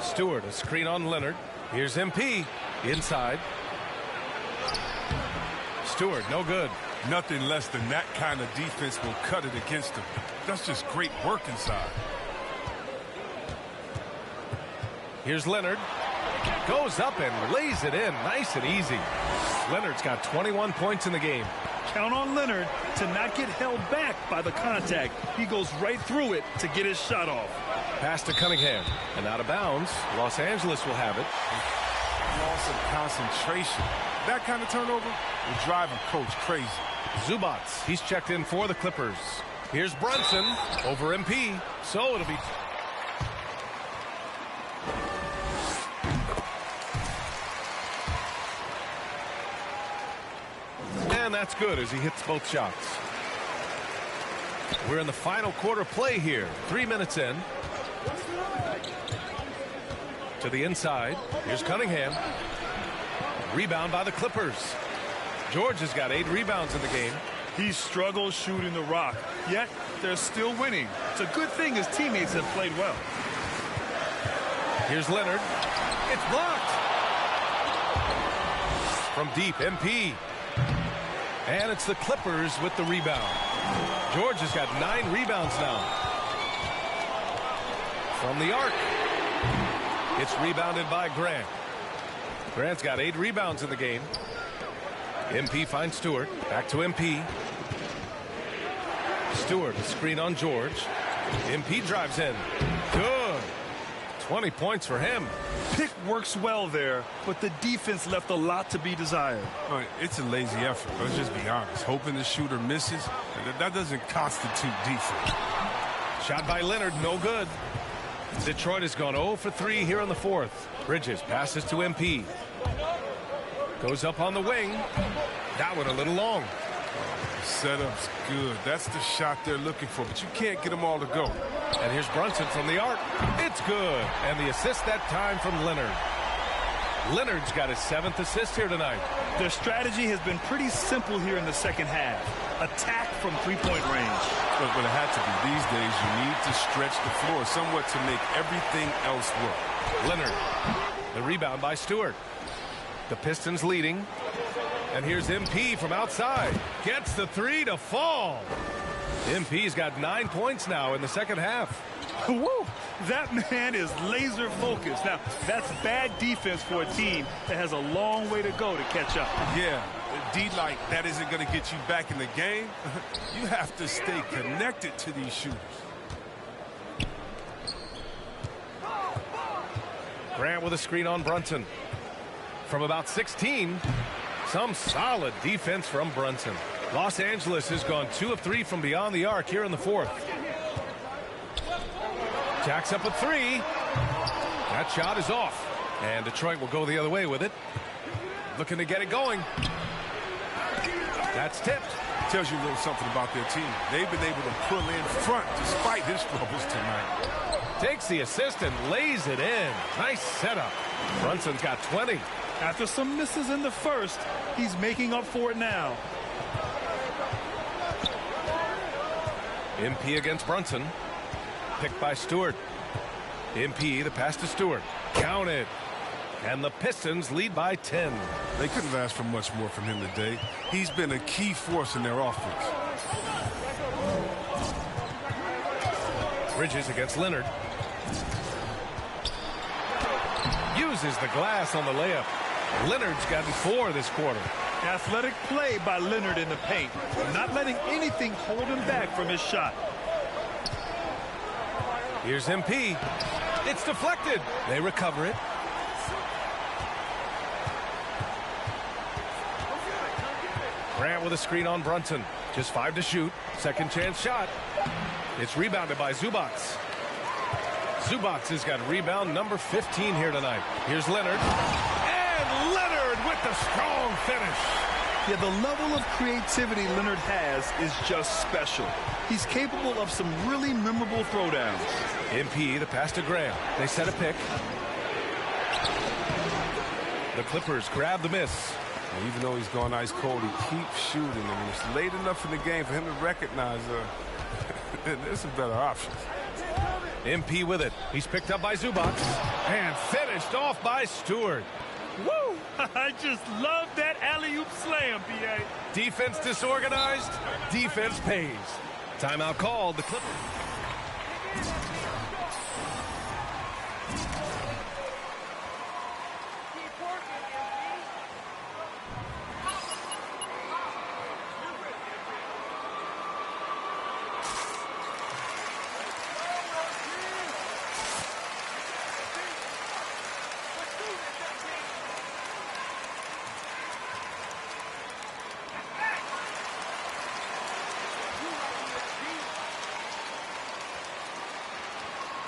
Stewart, a screen on Leonard. Here's MP. Inside. Stewart, no good. Nothing less than that kind of defense will cut it against him. That's just great work inside. Here's Leonard. Goes up and lays it in. Nice and easy. Leonard's got 21 points in the game. Count on Leonard to not get held back by the contact. He goes right through it to get his shot off. Pass to Cunningham. And out of bounds. Los Angeles will have it. Loss of concentration. That kind of turnover will drive a coach crazy. Zubats. He's checked in for the Clippers. Here's Brunson over MP. So it'll be... And that's good as he hits both shots. We're in the final quarter play here. 3 minutes in. To the inside. Here's Cunningham. Rebound by the Clippers. George has got 8 rebounds in the game. He struggles shooting the rock, yet they're still winning. It's a good thing his teammates have played well. Here's Leonard. It's blocked. From deep, MP. And it's the Clippers with the rebound. George has got 9 rebounds now. From the arc. It's rebounded by Grant. Grant's got 8 rebounds in the game. MP finds Stewart. Back to MP. Stewart, a screen on George. MP drives in. Good. 20 points for him. Pick works well there, but the defense left a lot to be desired. All right, it's a lazy effort. Let's just be honest. Hoping the shooter misses, that doesn't constitute defense. Shot by Leonard, no good. Detroit has gone 0 for 3 here in the fourth. Bridges passes to MP. Goes up on the wing. That one a little long. Setup's good. That's the shot they're looking for, but you can't get them all to go. And here's Brunson from the arc. It's good. And the assist that time from Leonard. Leonard's got his 7th assist here tonight. Their strategy has been pretty simple here in the second half. Attack from three-point range. But it had to be. These days, you need to stretch the floor somewhat to make everything else work. Leonard. The rebound by Stewart. The Pistons leading. And here's MP from outside. Gets the 3 to fall. MP's got 9 points now in the second half. Woo! That man is laser focused. Now, that's bad defense for a team that has a long way to go to catch up. Yeah, D like that isn't going to get you back in the game. You have to stay connected to these shooters. Grant with a screen on Brunson. From about 16, some solid defense from Brunson. Los Angeles has gone 2 of 3 from beyond the arc here in the fourth. Jacks up a 3. That shot is off. And Detroit will go the other way with it. Looking to get it going. That's tipped. Tells you a little something about their team. They've been able to pull in front despite his troubles tonight. Takes the assist and lays it in. Nice setup. Brunson's got 20. After some misses in the first, he's making up for it now. MP against Brunson. Picked by Stewart. MP, the pass to Stewart. Counted. And the Pistons lead by 10. They couldn't have asked for much more from him today. He's been a key force in their offense. Bridges against Leonard. Uses the glass on the layup. Leonard's gotten 4 this quarter. Athletic play by Leonard in the paint. Not letting anything hold him back from his shot. Here's MP. It's deflected. They recover it. Grant with a screen on Brunson. Just 5 to shoot. Second chance shot. It's rebounded by Zubats. Zubats has got rebound number 15 here tonight. Here's Leonard. And Leonard with the strong finish. Yeah, the level of creativity Leonard has is just special. He's capable of some really memorable throwdowns. MP, the pass to Graham. They set a pick. The Clippers grab the miss. And even though he's gone ice cold, he keeps shooting. I mean, it's late enough in the game for him to recognize there's some better options. MP with it. He's picked up by Zubats. And finished off by Stewart. Woo! I just love that alley-oop slam, B.A. Defense disorganized. Defense pays. Timeout called. The Clippers.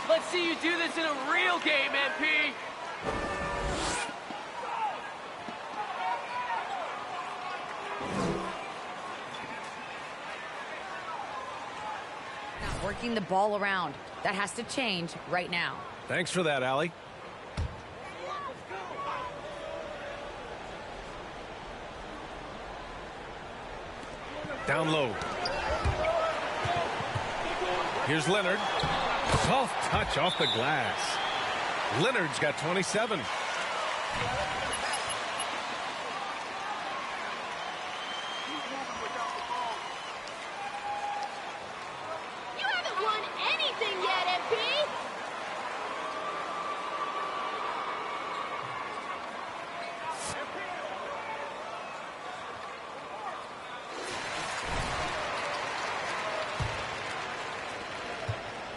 Let's see you do this in a real game, MP. Not working the ball around. That has to change right now. Thanks for that, Allie. Down low. Here's Leonard. Soft touch off the glass. Leonard's got 27. You haven't won anything yet, MP.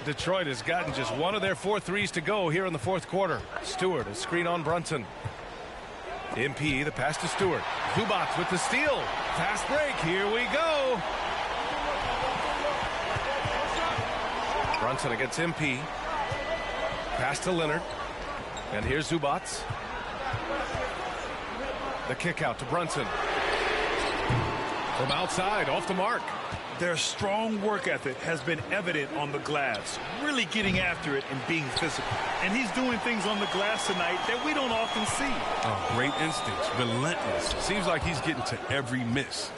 Detroit has gotten just one of their 4 threes to go here in the fourth quarter. Stewart, a screen on Brunson. MP, the pass to Stewart. Zubac with the steal. Fast break. Here we go. Brunson against MP. Pass to Leonard. And here's Zubac. The kick out to Brunson. From outside, off the mark. Their strong work ethic has been evident on the glass, really getting after it and being physical. And he's doing things on the glass tonight that we don't often see. Oh, great instincts, relentless. Seems like he's getting to every miss.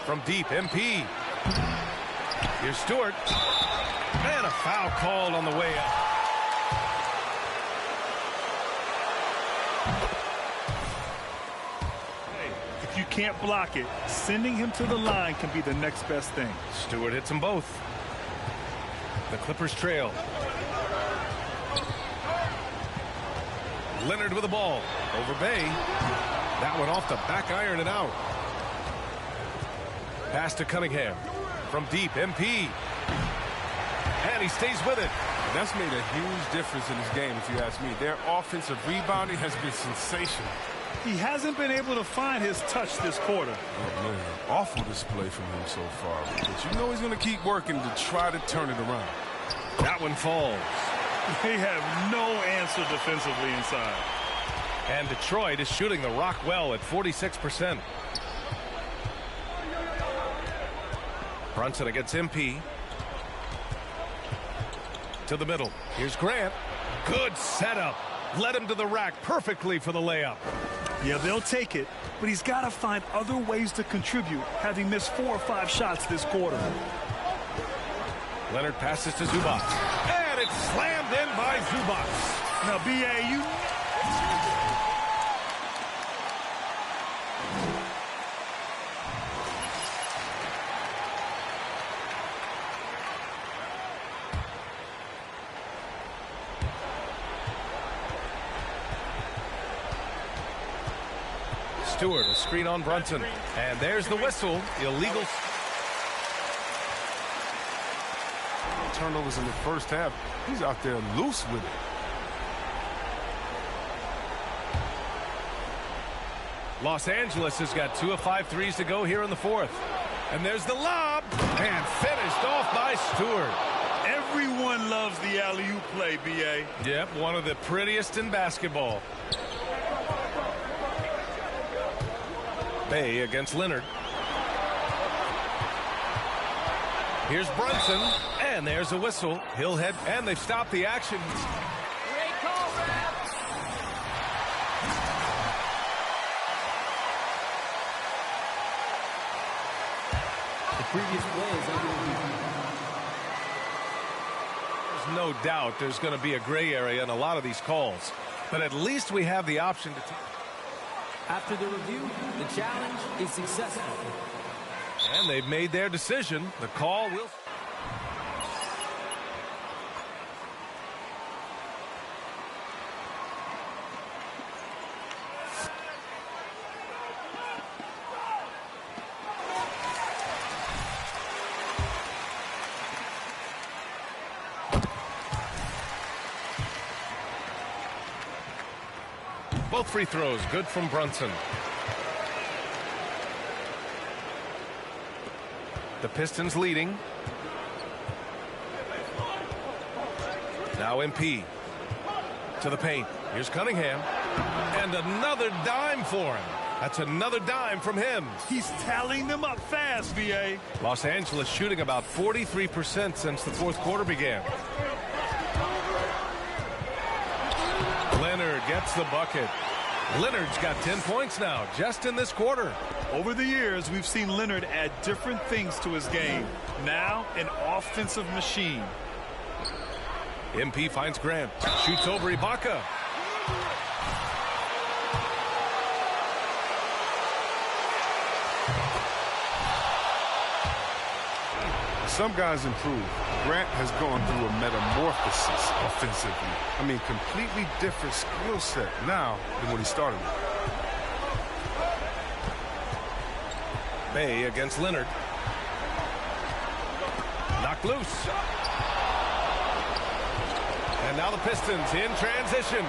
From deep, MP. Here's Stewart. And a foul called on the way up. If you can't block it, sending him to the line can be the next best thing. Stewart hits them both. The Clippers trail. Leonard with the ball. Over Bay. That one off the back iron and out. Pass to Cunningham. From deep, MP. And he stays with it. And that's made a huge difference in this game, if you ask me. Their offensive rebounding has been sensational. He hasn't been able to find his touch this quarter. Oh, man. Awful display from him so far. But you know he's going to keep working to try to turn it around. That one falls. They have no answer defensively inside. And Detroit is shooting the rock well at 46%. Brunson against MP. To the middle. Here's Grant. Good setup. Led him to the rack perfectly for the layup. Yeah, they'll take it, but he's got to find other ways to contribute, having missed 4 or 5 shots this quarter. Leonard passes to Zubac. And it's slammed in by Zubac. Now, B.A., you... Stewart, a screen on Brunson. And there's the whistle. Illegal. Turnovers in the first half. He's out there loose with it. Los Angeles has got 2 of 5 threes to go here in the fourth. And there's the lob. And finished off by Stewart. Everyone loves the alley-oop play, B.A. Yep, one of the prettiest in basketball. Bay against Leonard. Here's Brunson, and there's a whistle. He'll head, and they've stopped the action. Great call, Ref. The previous play is under. There's no doubt there's going to be a gray area in a lot of these calls, but at least we have the option to take. After the review, the challenge is successful. And they've made their decision. The call will... Both free throws good from Brunson. The Pistons leading. Now MP to the paint. Here's Cunningham. And another dime for him. That's another dime from him. He's tallying them up fast, V.A. Los Angeles shooting about 43% since the fourth quarter began. Leonard gets the bucket. Leonard's got 10 points now, just in this quarter. Over the years, we've seen Leonard add different things to his game. Now, an offensive machine. MP finds Grant. Shoots over Ibaka. Some guys improve. Grant has gone through a metamorphosis offensively. I mean, completely different skill set now than when he started. Bay against Leonard. Knocked broke loose. And now the Pistons in transition.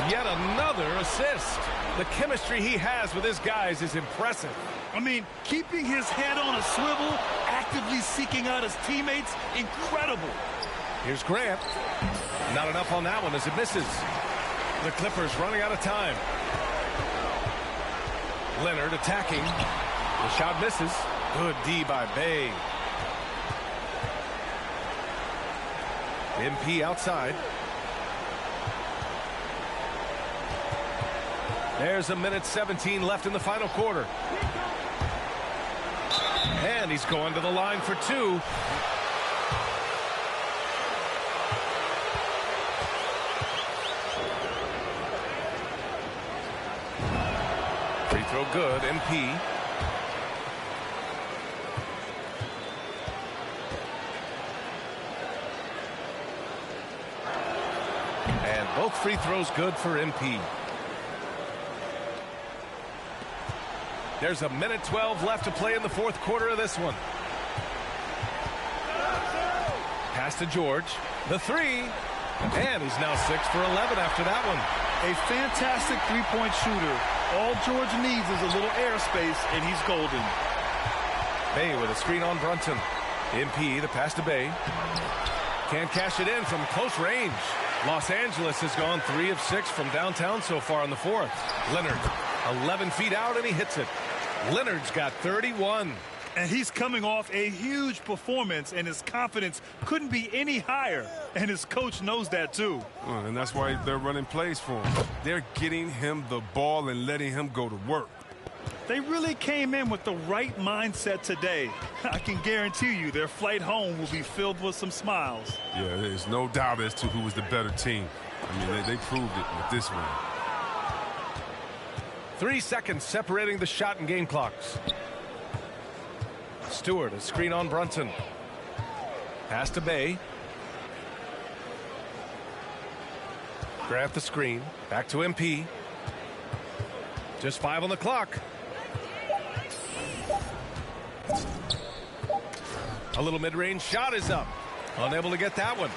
Yet another assist. The chemistry he has with his guys is impressive. I mean, keeping his head on a swivel, actively seeking out his teammates, incredible. Here's Grant. Not enough on that one as it misses. The Clippers running out of time. Leonard attacking. The shot misses. Good D by Bay. MP outside. There's a minute 17 left in the final quarter. And he's going to the line for two. Free throw good, MP. And both free throws good for MP. There's a minute 12 left to play in the fourth quarter of this one. Pass to George. The three. And he's now 6 for 11 after that one. A fantastic three-point shooter. All George needs is a little airspace, and he's golden. Bay with a screen on Brunson. MP, the pass to Bay. Can't cash it in from close range. Los Angeles has gone 3 of 6 from downtown so far in the fourth. Leonard, 11 feet out, and he hits it. Leonard's got 31. And he's coming off a huge performance, and his confidence couldn't be any higher. And his coach knows that, too. And that's why they're running plays for him. They're getting him the ball and letting him go to work. They really came in with the right mindset today. I can guarantee you their flight home will be filled with some smiles. Yeah, there's no doubt as to who was the better team. I mean, they proved it with this one. 3 seconds separating the shot and game clocks. Stewart, a screen on Brunson. Pass to Bay. Grant the screen. Back to MP. Just 5 on the clock. A little mid-range shot is up. Unable to get that one.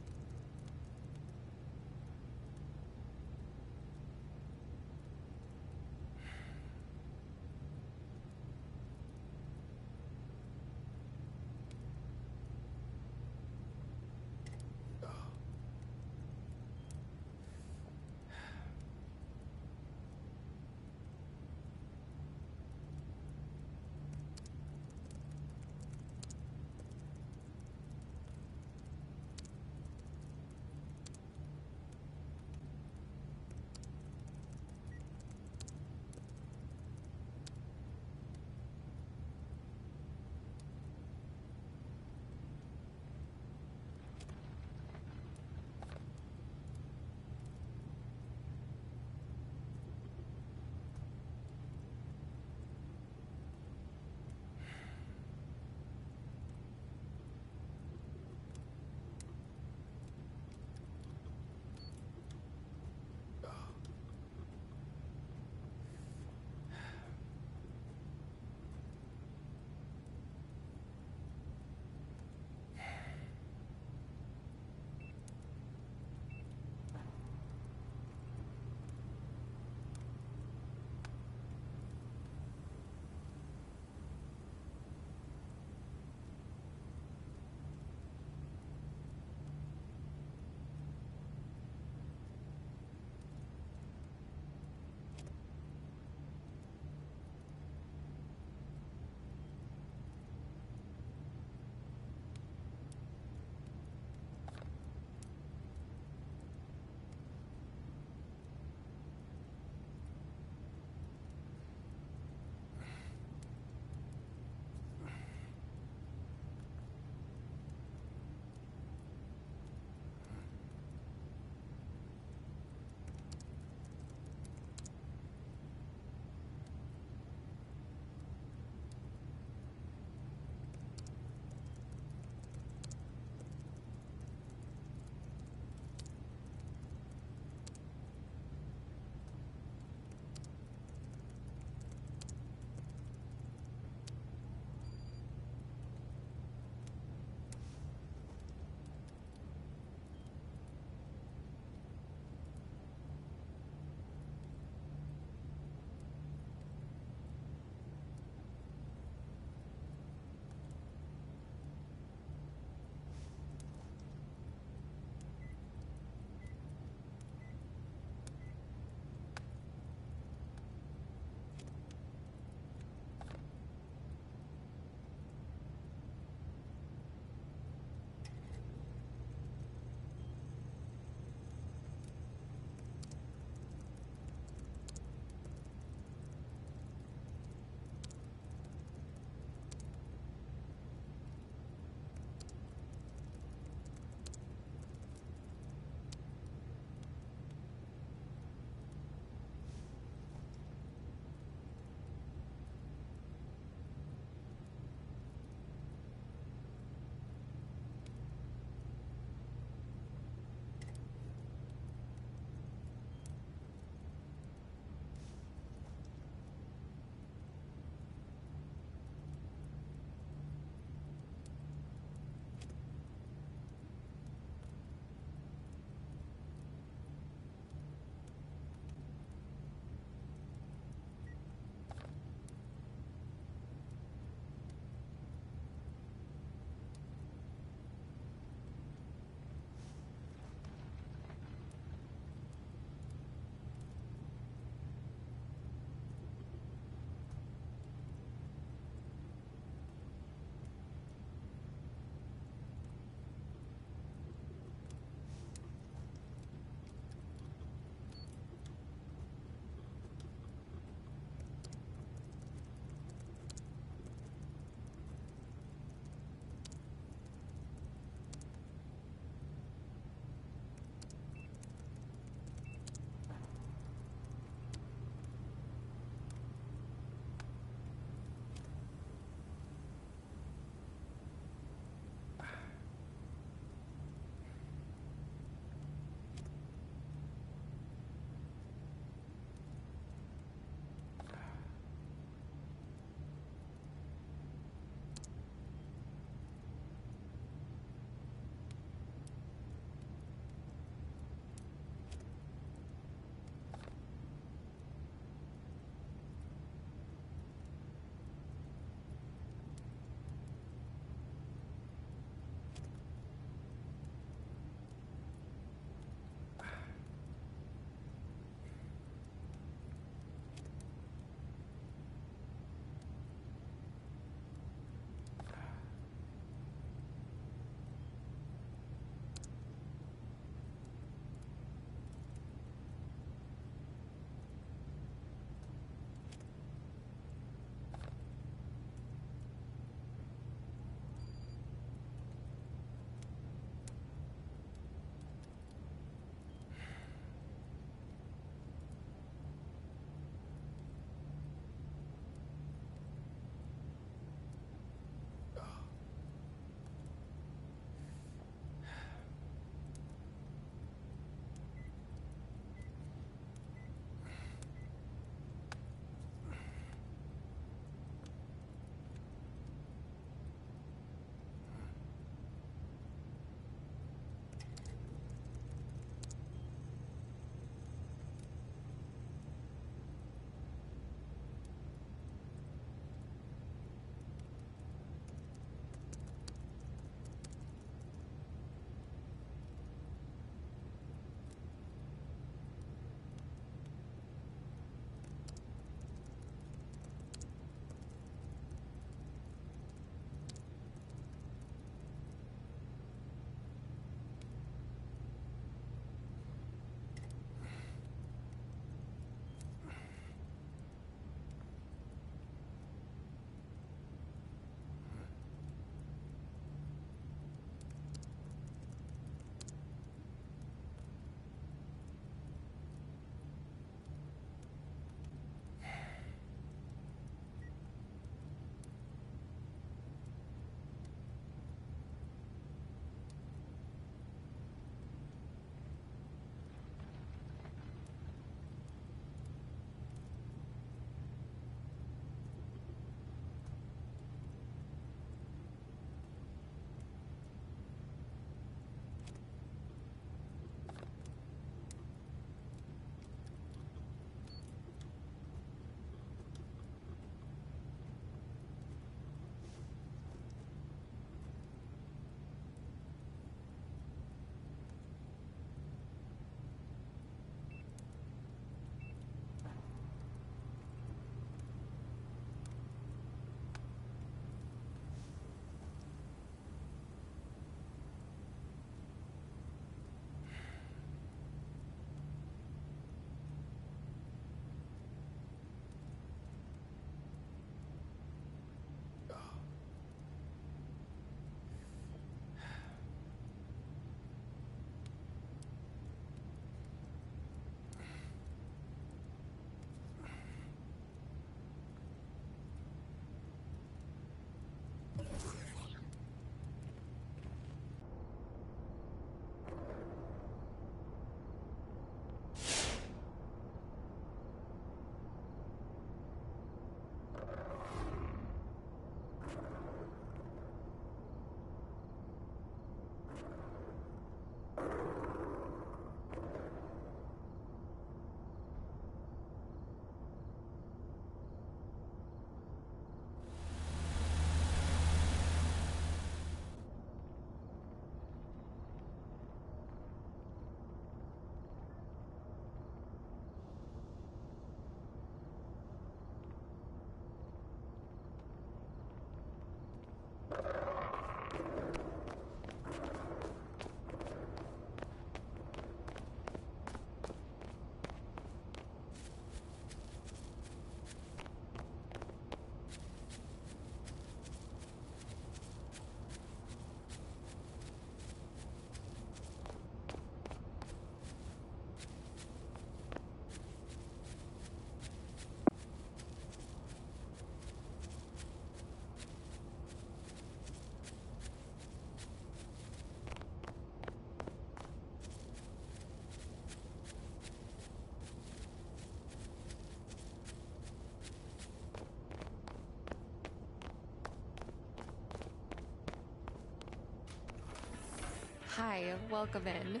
Hi, welcome in.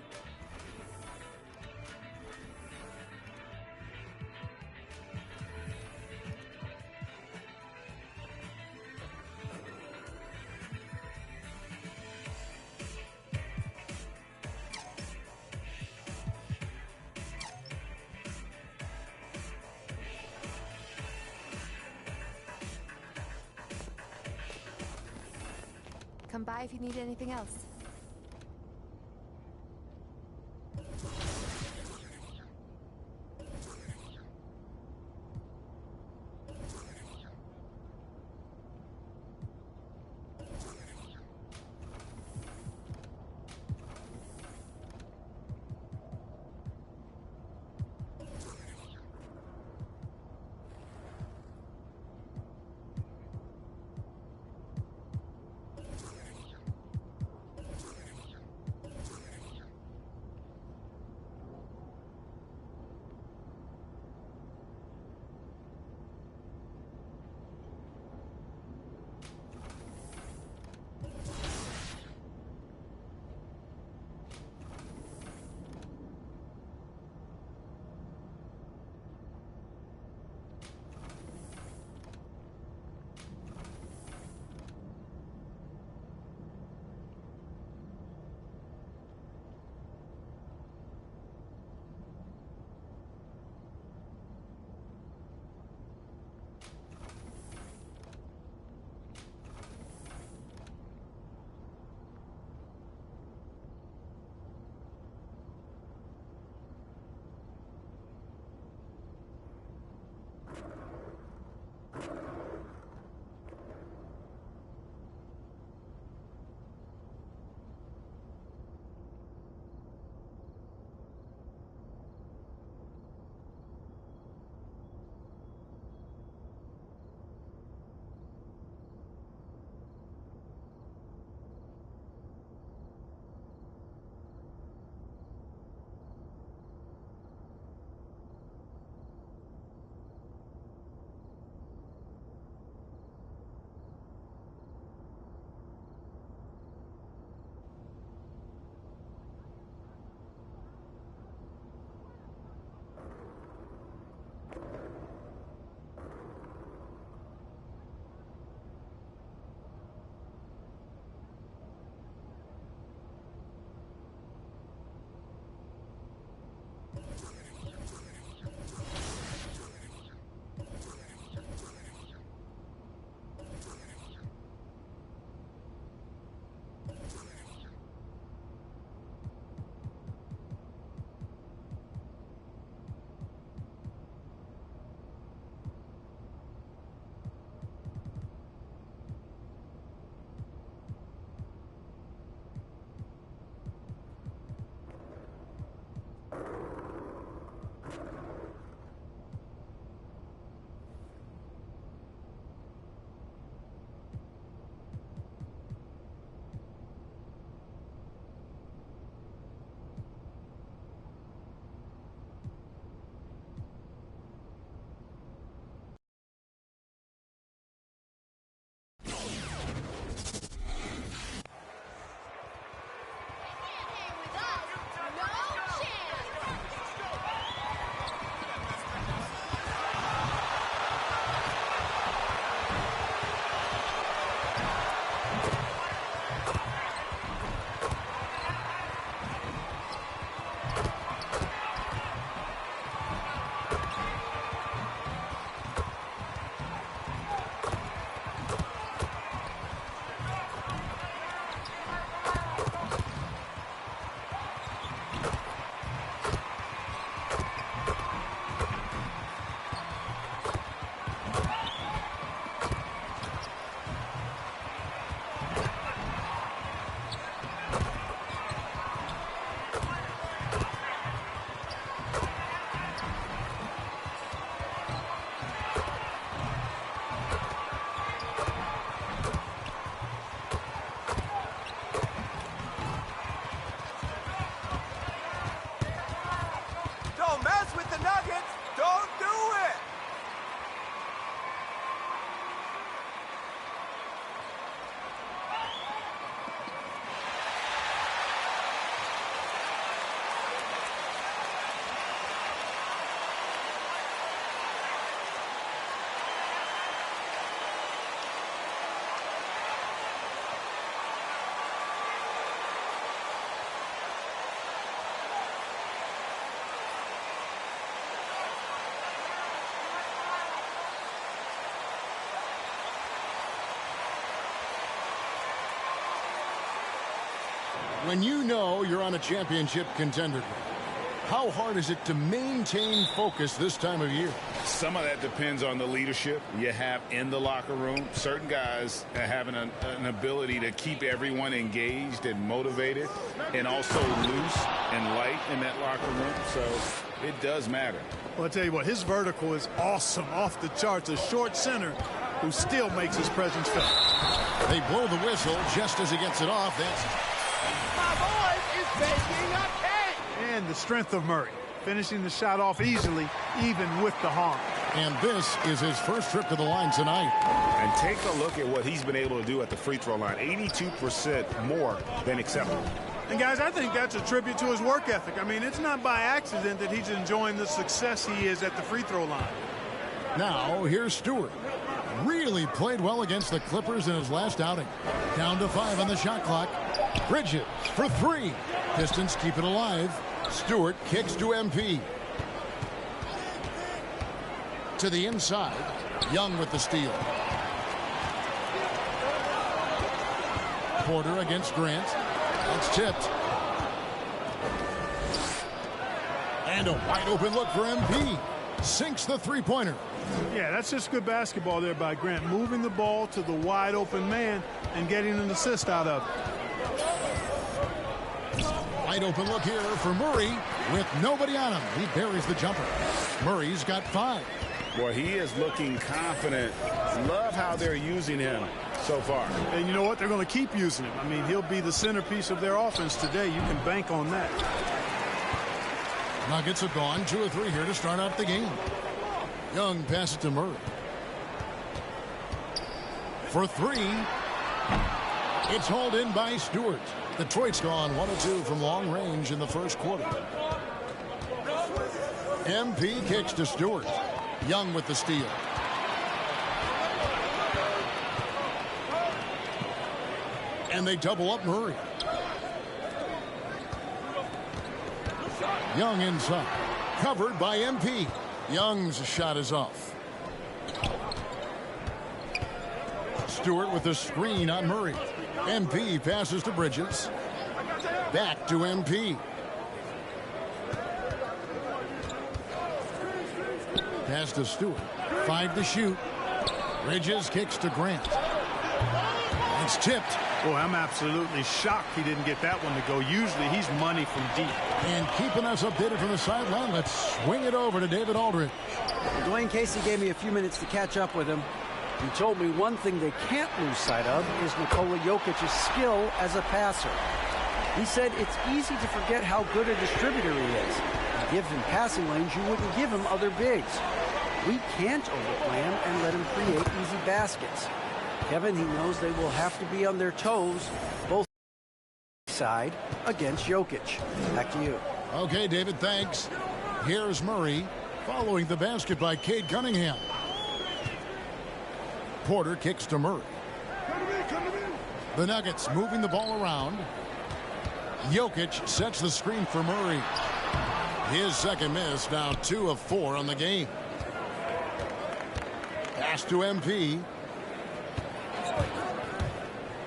Come by if you need anything else. When you know you're on a championship contender, how hard is it to maintain focus this time of year? Some of that depends on the leadership you have in the locker room. Certain guys have an ability to keep everyone engaged and motivated and also loose and light in that locker room. So it does matter. Well, I'll tell you what, his vertical is awesome, off the charts. A short center who still makes his presence felt. They blow the whistle just as he gets it off. That's My boy is baking a cake. And the strength of Murray, finishing the shot off easily, even with the harm. And this is his first trip to the line tonight. And take a look at what he's been able to do at the free throw line. 82% more than acceptable. And guys, I think that's a tribute to his work ethic. I mean, it's not by accident that he's enjoying the success he is at the free throw line. Now, here's Stewart. Really played well against the Clippers in his last outing. Down to 5 on the shot clock. Bridges for 3. Pistons keep it alive. Stewart kicks to MP. To the inside. Young with the steal. Porter against Grant. That's tipped. And a wide open look for MP. Sinks the three-pointer. Yeah, that's just good basketball there by Grant. Moving the ball to the wide open man and getting an assist out of it. Wide open look here for Murray with nobody on him. He buries the jumper. Murray's got 5. Boy, he is looking confident. Love how they're using him so far. And you know what? They're going to keep using him. I mean, he'll be the centerpiece of their offense today. You can bank on that. Nuggets have gone 2 of 3 here to start out the game. Young passes to Murray. For 3. It's hauled in by Stewart. Detroit's gone 1 of 2 from long range in the first quarter. MP kicks to Stewart. Young with the steal. And they double up Murray. Young inside. Covered by MP. Young's shot is off. Stewart with the screen on Murray. MP passes to Bridges. Back to MP. Pass to Stewart. 5 to shoot. Bridges kicks to Grant. It's tipped. Boy, I'm absolutely shocked he didn't get that one to go. Usually he's money from deep. And keeping us updated from the sideline, let's swing it over to David Aldridge. Dwayne Casey gave me a few minutes to catch up with him. He told me one thing they can't lose sight of is Nikola Jokic's skill as a passer. He said it's easy to forget how good a distributor he is. He gives him passing lanes you wouldn't give him other bigs. We can't overplay him and let him create easy baskets. Kevin, he knows they will have to be on their toes, both side against Jokic. Back to you. Okay, David, thanks. Here's Murray following the basket by Cade Cunningham. Porter kicks to Murray. The Nuggets moving the ball around. Jokic sets the screen for Murray. His second miss, now 2 of 4 on the game. Pass to MP.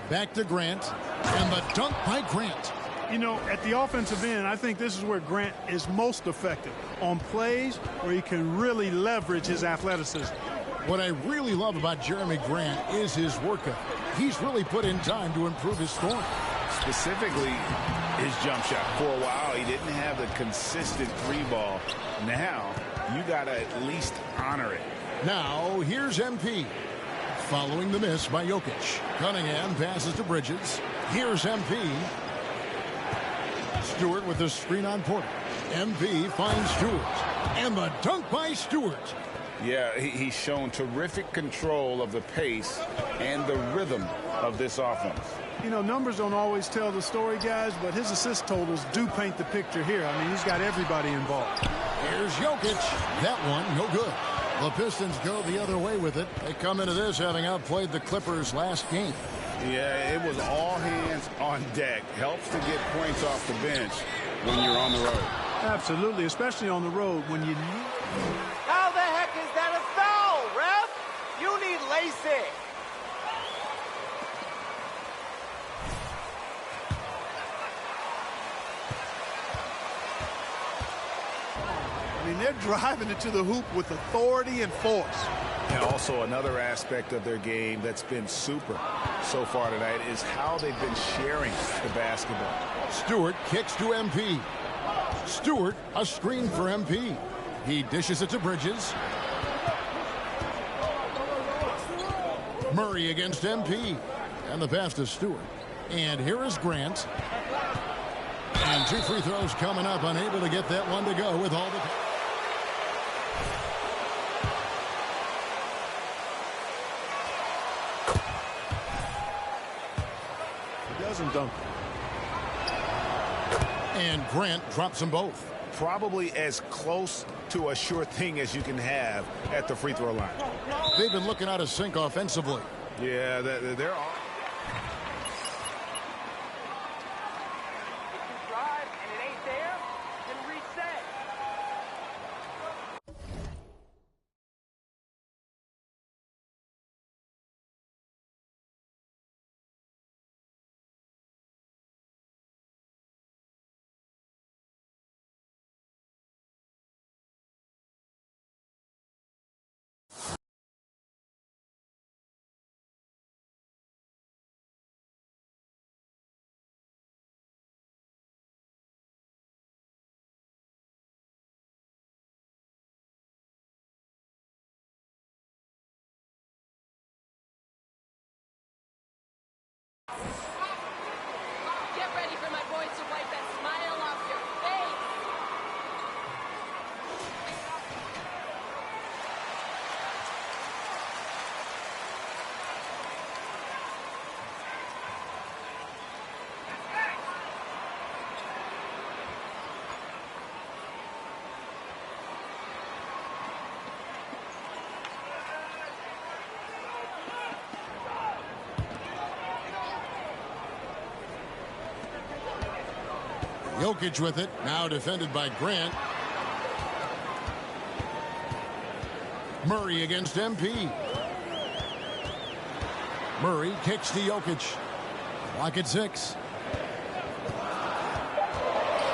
Back to Grant. And the dunk by Grant. You know, at the offensive end, I think this is where Grant is most effective. On plays where he can really leverage his athleticism. What I really love about Jeremy Grant is his work ethic. He's really put in time to improve his scoring. Specifically, his jump shot. For a while, he didn't have the consistent 3-ball. Now, you got to at least honor it. Now, here's MP. Following the miss by Jokic. Cunningham passes to Bridges. Here's MP. Stewart with the screen on Porter. MP finds Stewart. And the dunk by Stewart. Yeah, he's shown terrific control of the pace and the rhythm of this offense. You know, numbers don't always tell the story, guys, but his assist totals do paint the picture here. I mean, he's got everybody involved. Here's Jokic. That one, no good. The Pistons go the other way with it. They come into this having outplayed the Clippers last game. Yeah, it was all hands on deck. Helps to get points off the bench when you're on the road. Absolutely, especially on the road when you need. How the heck is that a foul, ref? You need LASIK. I mean, they're driving it to the hoop with authority and force. And also another aspect of their game that's been super so far tonight is how they've been sharing the basketball. Stewart kicks to MP. Stewart, a screen for MP. He dishes it to Bridges. Murray against MP. And the pass to Stewart. And here is Grant. And 2 free throws coming up. Unable to get that one to go with all the... He doesn't dunk. And Grant drops them both. Probably as close to a sure thing as you can have at the free throw line. They've been looking out of sync offensively. Yeah, they're all. Drive and it ain't there, then reset. Get ready for my boys to wipe that smile off your face. Jokic with it. Now defended by Grant. Murray against MP. Murray kicks to Jokic. Clock at 6.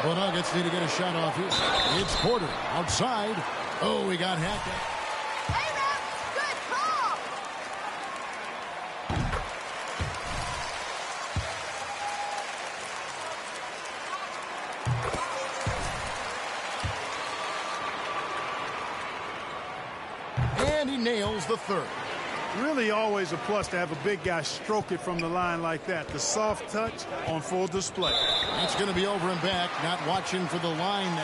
The Nuggets need to get a shot off here. It's Porter outside. Oh, he got hacked up. And he nails the third. Really always a plus to have a big guy stroke it from the line like that. The soft touch on full display. That's going to be over and back. Not watching for the line.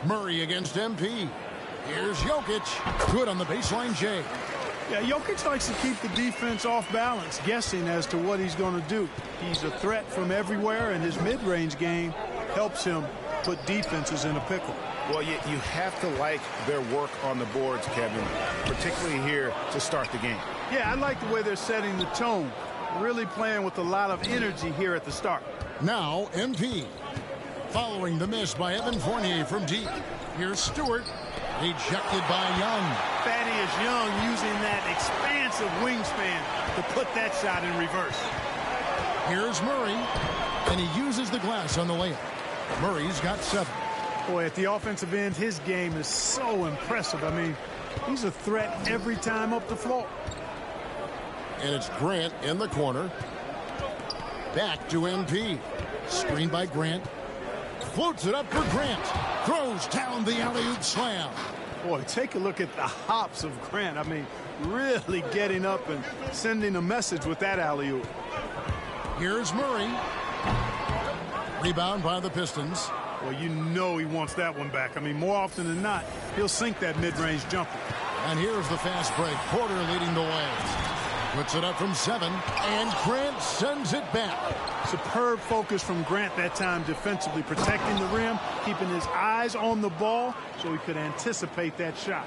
Murray against MP. Here's Jokic. Good on the baseline, Jay. Yeah, Jokic likes to keep the defense off balance, guessing as to what he's going to do. He's a threat from everywhere, and his mid-range game helps him put defenses in a pickle. Well, you have to like their work on the boards, Kevin, particularly here to start the game. Yeah, I like the way they're setting the tone. Really playing with a lot of energy here at the start. Now, MP. Following the miss by Evan Fournier from deep. Here's Stewart. Ejected by Young. Thaddeus Young using that expansive wingspan to put that shot in reverse. Here's Murray. And he uses the glass on the layup. Murray's got 7. Boy, at the offensive end, his game is so impressive. I mean, he's a threat every time up the floor. And it's Grant in the corner. Back to MP. Screen by Grant. Floats it up for Grant. Throws down the alley-oop slam. Boy, take a look at the hops of Grant. I mean, really getting up and sending a message with that alley-oop. Here's Murray. Rebound by the Pistons. Well, you know he wants that one back. I mean, more often than not, he'll sink that mid-range jumper. And here's the fast break. Porter leading the way. Puts it up from 7, and Grant sends it back. Superb focus from Grant that time defensively, protecting the rim, keeping his eyes on the ball so he could anticipate that shot.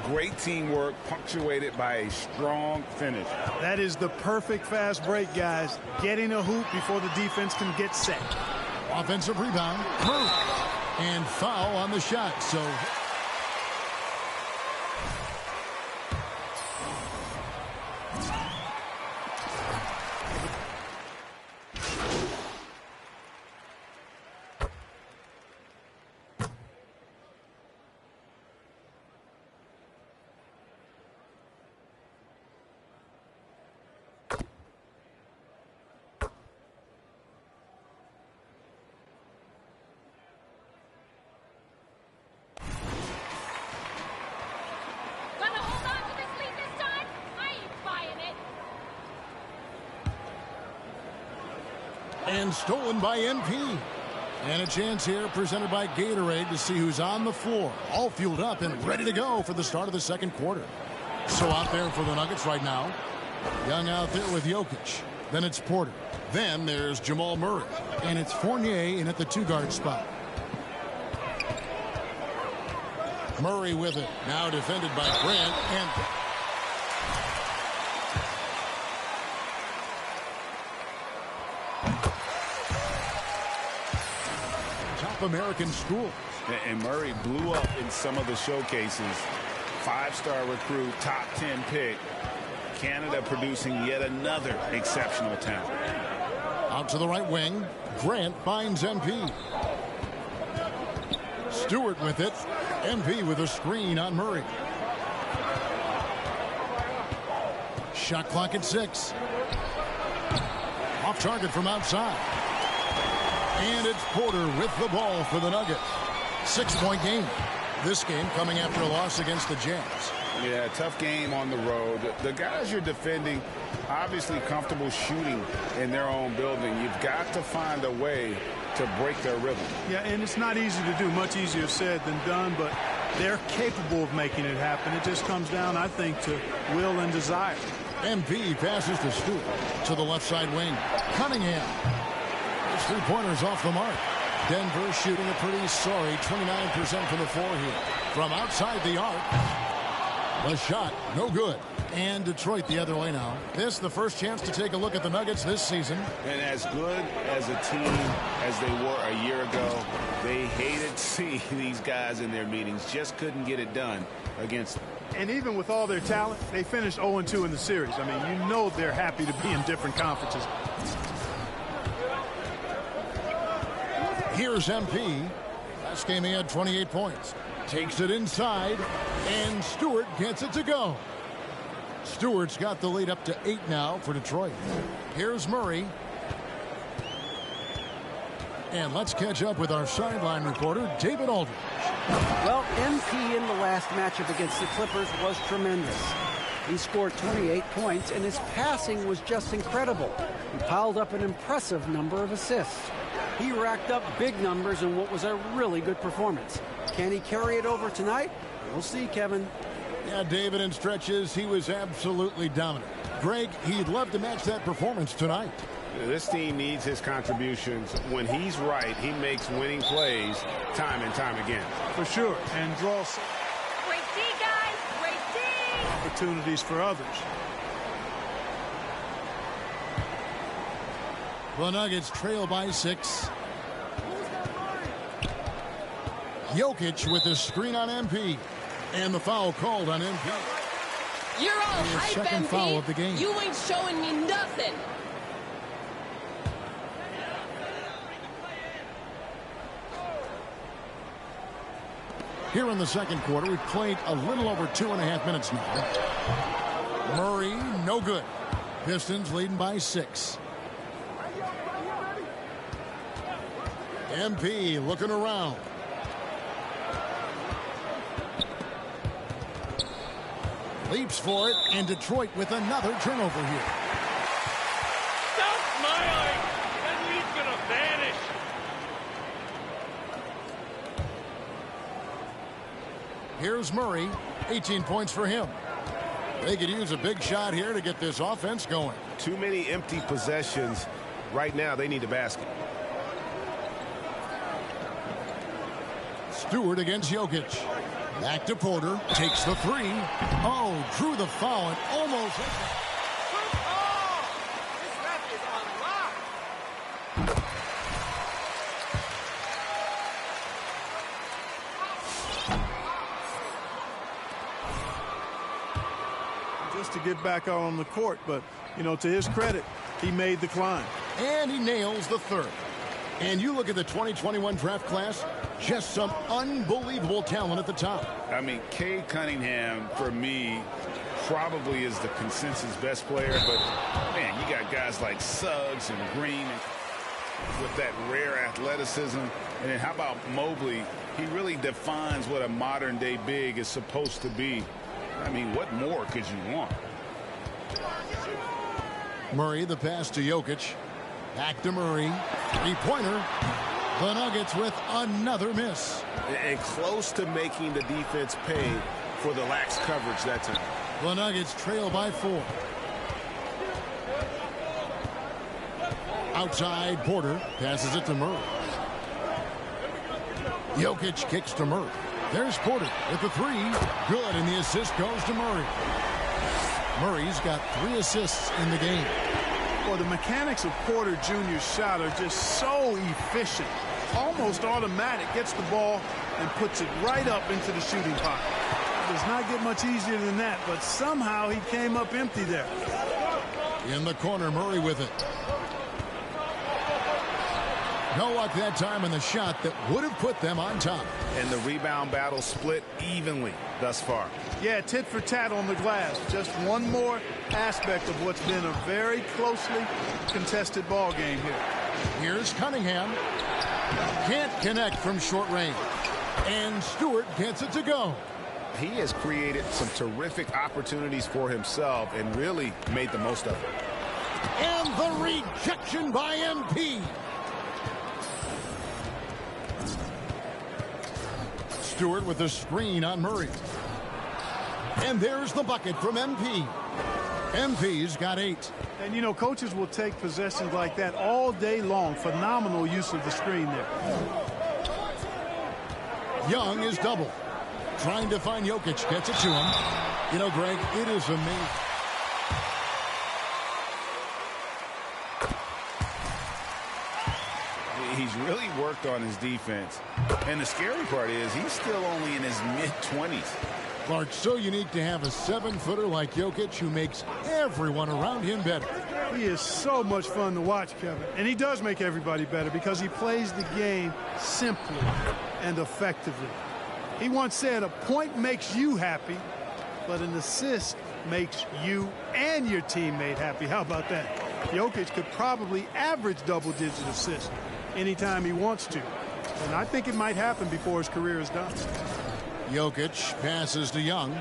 Great teamwork punctuated by a strong finish. That is the perfect fast break, guys. Getting a hoop before the defense can get set. Offensive rebound. Murray. And foul on the shot. So and stolen by NP. And a chance here presented by Gatorade to see who's on the floor. All fueled up and ready to go for the start of the second quarter. So out there for the Nuggets right now. Young out there with Jokic. Then it's Porter. Then there's Jamal Murray. And it's Fournier in at the two-guard spot. Murray with it. Now defended by Grant. And American schools. And Murray blew up in some of the showcases. 5-star recruit, top 10 pick. Canada producing yet another exceptional talent. Out to the right wing. Grant finds MP. Stewart with it. MP with a screen on Murray. Shot clock at 6. Off target from outside. And it's Porter with the ball for the Nuggets. 6-point game. This game coming after a loss against the Jazz. Yeah, tough game on the road. The guys you're defending, obviously comfortable shooting in their own building. You've got to find a way to break their rhythm. Yeah, and it's not easy to do. Much easier said than done, but they're capable of making it happen. It just comes down, I think, to will and desire. MP passes to Stewart to the left side wing. Cunningham. His three-pointers off the mark. Denver shooting a pretty sorry 29% from the floor here. From outside the arc. The shot, no good. And Detroit the other way now. This the first chance to take a look at the Nuggets this season. And as good as a team as they were a year ago, they hated seeing these guys in their meetings. Just couldn't get it done against them. And even with all their talent, they finished 0-2 in the series. I mean, you know they're happy to be in different conferences. Here's MP. Last game he had 28 points. Takes it inside, and Stewart gets it to go. Stewart's got the lead up to 8 now for Detroit. Here's Murray. And let's catch up with our sideline reporter, David Aldridge. Well, MP in the last matchup against the Clippers was tremendous. He scored 28 points, and his passing was just incredible. He piled up an impressive number of assists. He racked up big numbers in what was a really good performance. Can he carry it over tonight? We'll see, Kevin. Yeah, David, in stretches, he was absolutely dominant. Greg, he'd love to match that performance tonight. This team needs his contributions. When he's right, he makes winning plays time and time again. For sure. And draws Great D, guys. Great D. opportunities for others. The Nuggets trail by 6. Jokic with the screen on MP. And the foul called on MP. You're all His hype, second MP. foul of the game. You ain't showing me nothing. Here in the second quarter, we've played a little over 2.5 minutes now. Murray, no good. Pistons leading by 6. MP looking around. Leaps for it, and Detroit with another turnover here. Stop smiling! That lead's gonna vanish! Here's Murray, 18 points for him. They could use a big shot here to get this offense going. Too many empty possessions. Right now, they need a basket. Stewart against Jokic. Back to Porter. Takes the 3. Oh, drew the foul and almost. to get back out on the court. But, you know, to his credit, he made the climb. And he nails the third. And you look at the 2021 draft class, just some unbelievable talent at the top. I mean, Cade Cunningham, for me, probably is the consensus best player. But, man, you got guys like Suggs and Green with that rare athleticism. And then how about Mobley? He really defines what a modern-day big is supposed to be. I mean, what more could you want? Murray, the pass to Jokic. Back to Murray. Three-pointer. The Nuggets with another miss. And close to making the defense pay for the lax coverage that time. The Nuggets trail by 4. Outside, Porter passes it to Murray. Jokic kicks to Murray. There's Porter with the 3. Good, and the assist goes to Murray. Murray's got 3 assists in the game. Well, the mechanics of Porter Jr.'s shot are just so efficient. Almost automatic. Gets the ball and puts it right up into the shooting pocket. It does not get much easier than that, but somehow he came up empty there. In the corner, Murray with it. No luck that time on the shot that would have put them on top. And the rebound battle split evenly thus far. Yeah, tit for tat on the glass. Just one more aspect of what's been a very closely contested ball game here. Here's Cunningham. Can't connect from short range. And Stewart gets it to go. He has created some terrific opportunities for himself and really made the most of it. And the rejection by MP. Stewart with the screen on Murray. And there's the bucket from MP. MP's got 8. And, you know, coaches will take possessions like that all day long. Phenomenal use of the screen there. Young is double. Trying to find Jokic. Gets it to him. You know, Greg, it is amazing. He's really worked on his defense. And the scary part is he's still only in his mid-20s. Clark, so unique to have a 7-footer like Jokic who makes everyone around him better. He is so much fun to watch, Kevin. And he does make everybody better because he plays the game simply and effectively. He once said a point makes you happy, but an assist makes you and your teammate happy. How about that? Jokic could probably average double-digit assists anytime he wants to. And I think it might happen before his career is done. Jokic passes to Young.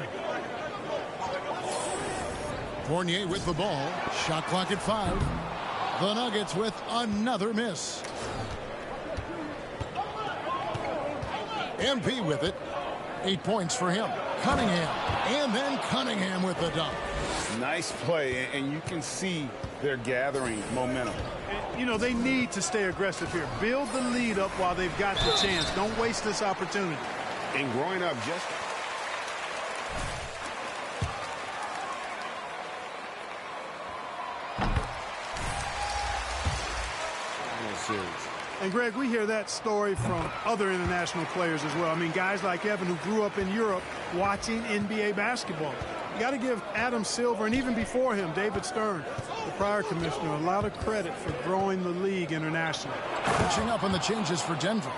Fournier with the ball. Shot clock at 5. The Nuggets with another miss. MP with it. 8 points for him. Cunningham. And then Cunningham with the dunk. Nice play, and you can see they're gathering momentum. You know, they need to stay aggressive here. Build the lead up while they've got the chance. Don't waste this opportunity. And growing up just... And, Greg, we hear that story from other international players as well. I mean, guys like Evan who grew up in Europe watching NBA basketball. You got to give Adam Silver, and even before him, David Stern, the prior commissioner, a lot of credit for growing the league internationally. Catching up on the changes for Denver.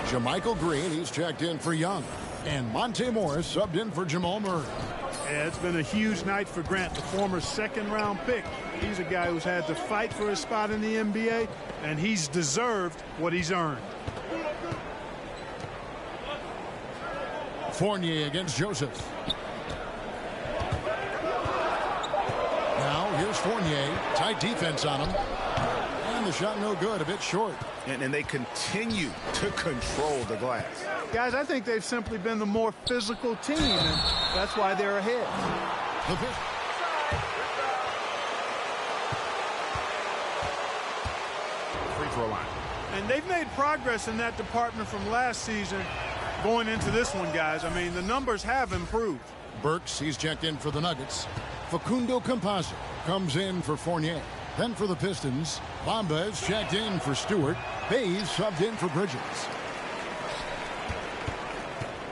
JaMychal Green, he's checked in for Young. And Monte Morris subbed in for Jamal Murray. Yeah, it's been a huge night for Grant, the former second-round pick. He's a guy who's had to fight for his spot in the NBA, and he's deserved what he's earned. Fournier against Joseph. Now here's Fournier. Tight defense on him. And the shot no good, a bit short. And they continue to control the glass. Guys, I think they've simply been the more physical team, and that's why they're ahead. Free throw line. And they've made progress in that department from last season going into this one, guys. I mean, the numbers have improved. Burks, he's checked in for the Nuggets. Facundo Campazzo comes in for Fournier. Then for the Pistons, Bamba is checked in for Stewart. Bays subbed in for Bridges.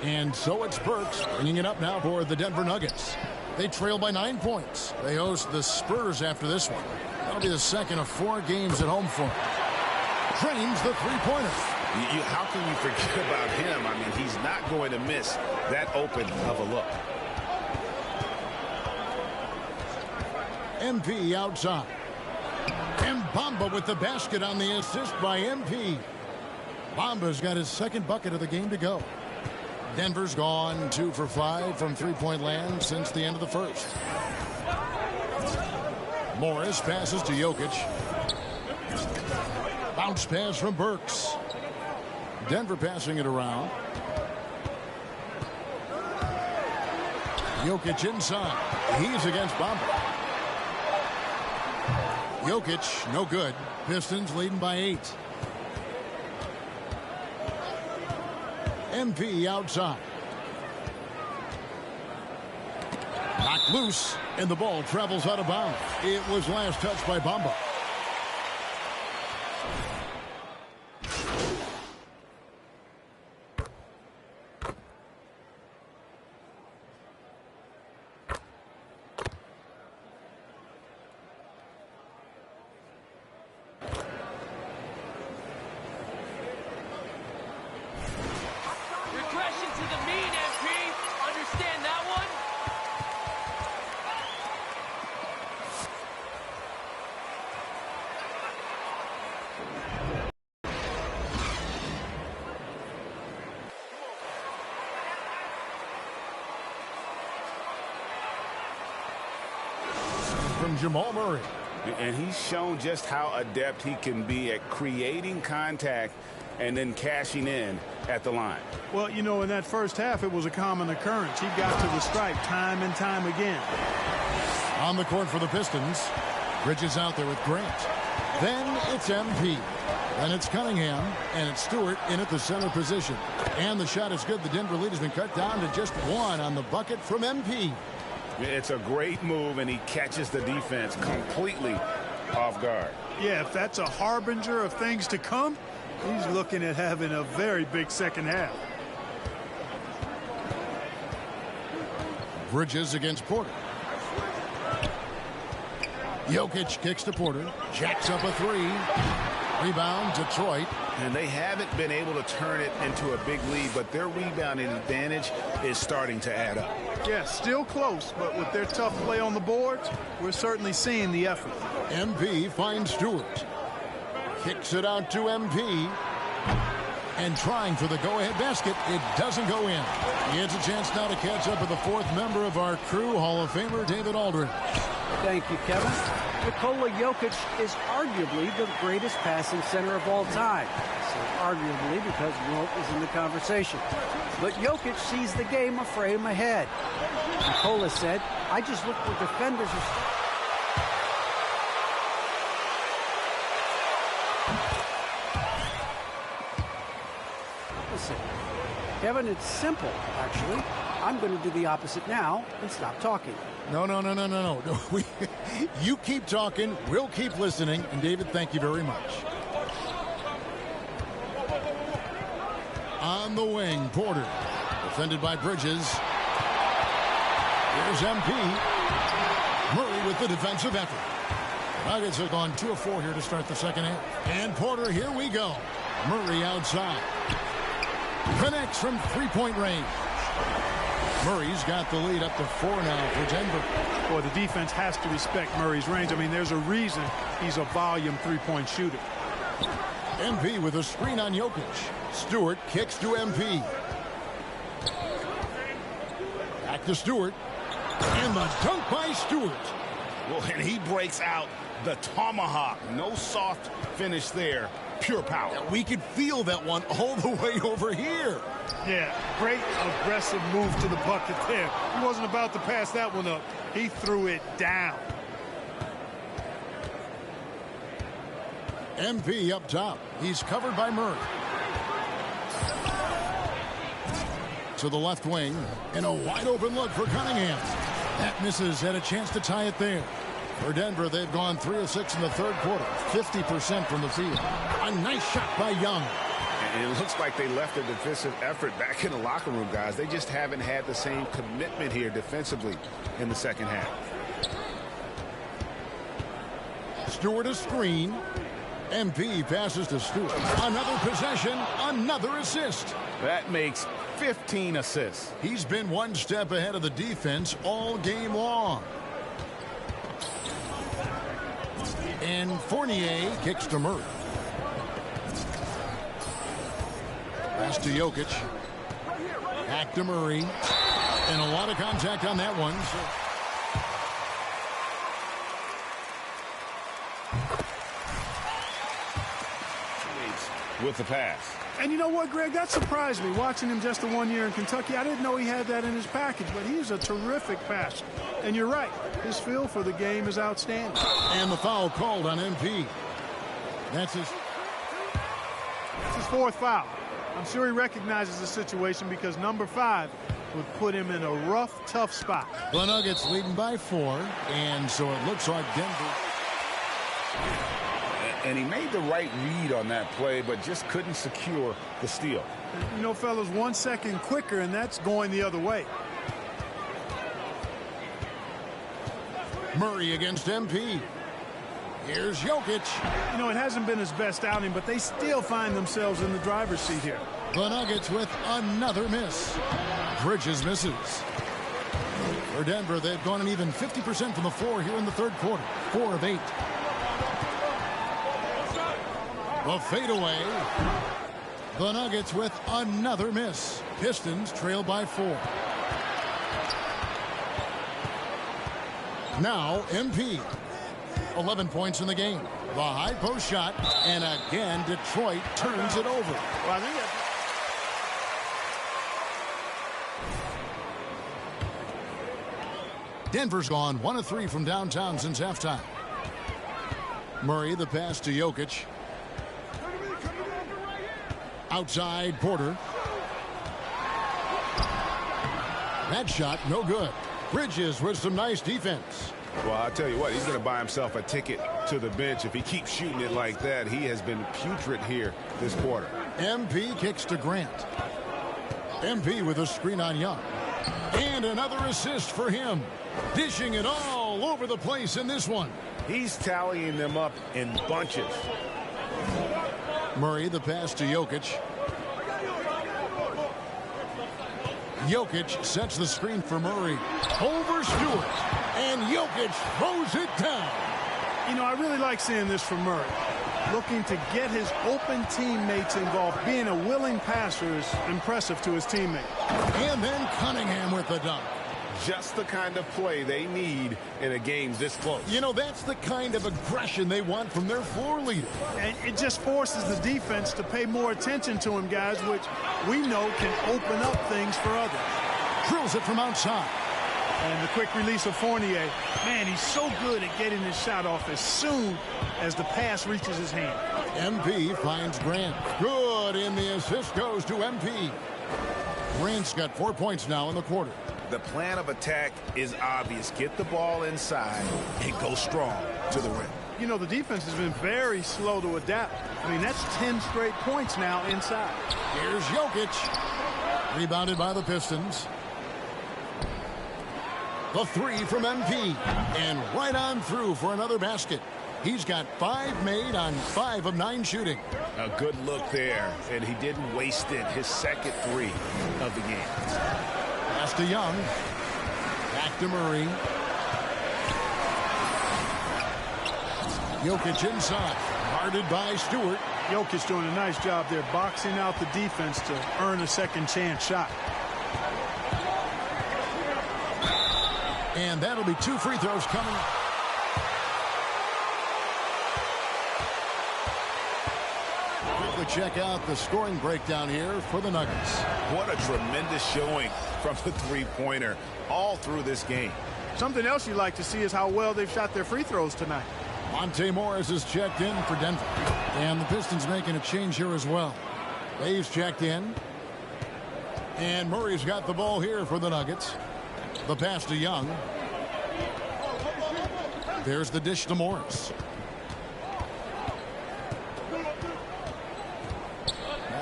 And so it's Burks bringing it up now for the Denver Nuggets. They trail by 9 points. They host the Spurs after this one. That'll be the second of 4 games at home for them. Drains the three-pointer. How can you forget about him? I mean, he's not going to miss that open of a look. MP outside. And Bamba with the basket on the assist by MP. Bamba's got his second bucket of the game to go. Denver's gone 2 for 5 from three-point land since the end of the first. Morris passes to Jokic. Bounce pass from Burks. Denver passing it around. Jokic inside. He's against Bamba. Jokic, no good. Pistons leading by 8. MP outside. Knocked loose, and the ball travels out of bounds. It was last touched by Bamba. Regression to the mean, MP. Understand that one? From Jamal Murray. And he's shown just how adept he can be at creating contact and then cashing in at the line. Well, you know, in that first half, it was a common occurrence. He got to the stripe time and time again. On the court for the Pistons. Bridges out there with Grant. Then it's MP. Then it's Cunningham. And it's Stewart in at the center position. And the shot is good. The Denver lead has been cut down to just 1 on the bucket from MP. It's a great move, and he catches the defense completely off guard. Yeah, if that's a harbinger of things to come, he's looking at having a very big second half. Bridges against Porter. Jokic kicks to Porter. Jacks up a 3. Rebound, Detroit. And they haven't been able to turn it into a big lead, but their rebounding advantage is starting to add up. Yeah, still close, but with their tough play on the boards, we're certainly seeing the effort. MP finds Stewart. Kicks it out to MP. And trying for the go-ahead basket. It doesn't go in. He has a chance now to catch up with the 4th member of our crew, Hall of Famer David Aldridge. Thank you, Kevin. Nikola Jokic is arguably the greatest passing center of all time. I say arguably because Wilt is in the conversation. But Jokic sees the game a frame ahead. Nikola said, I just look for defenders who... Listen, Kevin, it's simple, actually. I'm going to do the opposite now and stop talking. No. You keep talking, we'll keep listening, and David, thank you very much. On the wing, Porter, defended by Bridges. Here's MP. Murray with the defensive effort. Nuggets have gone 2 of 4 here to start the second half. And Porter, here we go. Murray outside. Connects from three-point range. Murray's got the lead up to 4 now for Denver. Boy, the defense has to respect Murray's range. I mean, there's a reason he's a volume three-point shooter. MP with a screen on Jokic. Stewart kicks to MP. Back to Stewart. And the dunk by Stewart. Well, and he breaks out the tomahawk. No soft finish there. Pure power. We could feel that one all the way over here. Yeah, great aggressive move to the bucket there. He wasn't about to pass that one up. He threw it down. MP up top. He's covered by Murray. To the left wing. And a wide open look for Cunningham. That misses. Had a chance to tie it there. For Denver, they've gone 3 of 6 in the third quarter. 50% from the field. A nice shot by Young. And it looks like they left their defensive effort back in the locker room, guys. They just haven't had the same commitment here defensively in the second half. Stewart a screen. MP passes to Stewart. Another possession, another assist. That makes 15 assists. He's been one step ahead of the defense all game long. And Fournier kicks to Murray. Pass to Jokic. Back to Murray. And a lot of contact on that one. With the pass. And you know what, Greg? That surprised me. Watching him just the 1 year in Kentucky, I didn't know he had that in his package, but he's a terrific passer. And you're right. His feel for the game is outstanding. And the foul called on MP. That's his fourth foul. I'm sure he recognizes the situation because number 5 would put him in a rough, tough spot. The Nuggets leading by 4, and so it looks like Denver. And he made the right read on that play, but just couldn't secure the steal. You know, fellas, 1 second quicker, and that's going the other way. Murray against MP. Here's Jokic. You know, it hasn't been his best outing, but they still find themselves in the driver's seat here. The Nuggets with another miss. Bridges misses. For Denver, they've gone an even 50% from the floor here in the third quarter. 4 of 8. The fadeaway. The Nuggets with another miss. Pistons trail by 4. Now MP. 11 points in the game. The high post shot, and again Detroit turns it over. Well, I think Denver's gone 1 of 3 from downtown since halftime. Murray, the pass to Jokic. Outside Porter. That shot no good. Bridges with some nice defense. Well, I'll tell you what, he's going to buy himself a ticket to the bench if he keeps shooting it like that. He has been putrid here this quarter. MP kicks to Grant. MP with a screen on Young. And another assist for him. Dishing it all over the place in this one. He's tallying them up in bunches. Murray, the pass to Jokic. Jokic sets the screen for Murray. Over Stewart. And Jokic throws it down. You know, I really like seeing this from Murray. Looking to get his open teammates involved. Being a willing passer is impressive to his teammate. And then Cunningham with the dunk. Just the kind of play they need in a game this close. You know, that's the kind of aggression they want from their floor leader. And it just forces the defense to pay more attention to him, guys, which we know can open up things for others. Drills it from outside. And the quick release of Fournier. Man, he's so good at getting his shot off as soon as the pass reaches his hand. MP finds Grant. Good, and the assist goes to MP. Grant's got 4 points now in the quarter. The plan of attack is obvious. Get the ball inside and go strong to the rim. You know, the defense has been very slow to adapt. I mean, that's 10 straight points now inside. Here's Jokic. Rebounded by the Pistons. The 3 from MP. And right on through for another basket. He's got 5 made on 5 of 9 shooting. A good look there, and he didn't waste it. His second 3 of the game. Pass to Young. Back to Murray. Jokic inside. Guarded by Stewart. Jokic doing a nice job there, boxing out the defense to earn a second chance shot. And that'll be 2 free throws coming up. Quickly check out the scoring breakdown here for the Nuggets. What a tremendous showing from the three-pointer all through this game. Something else you like to see is how well they've shot their free throws tonight. Monte Morris is checked in for Denver. And the Pistons making a change here as well. Dave's checked in. And Murray's got the ball here for the Nuggets. The pass to Young. There's the dish to Morris.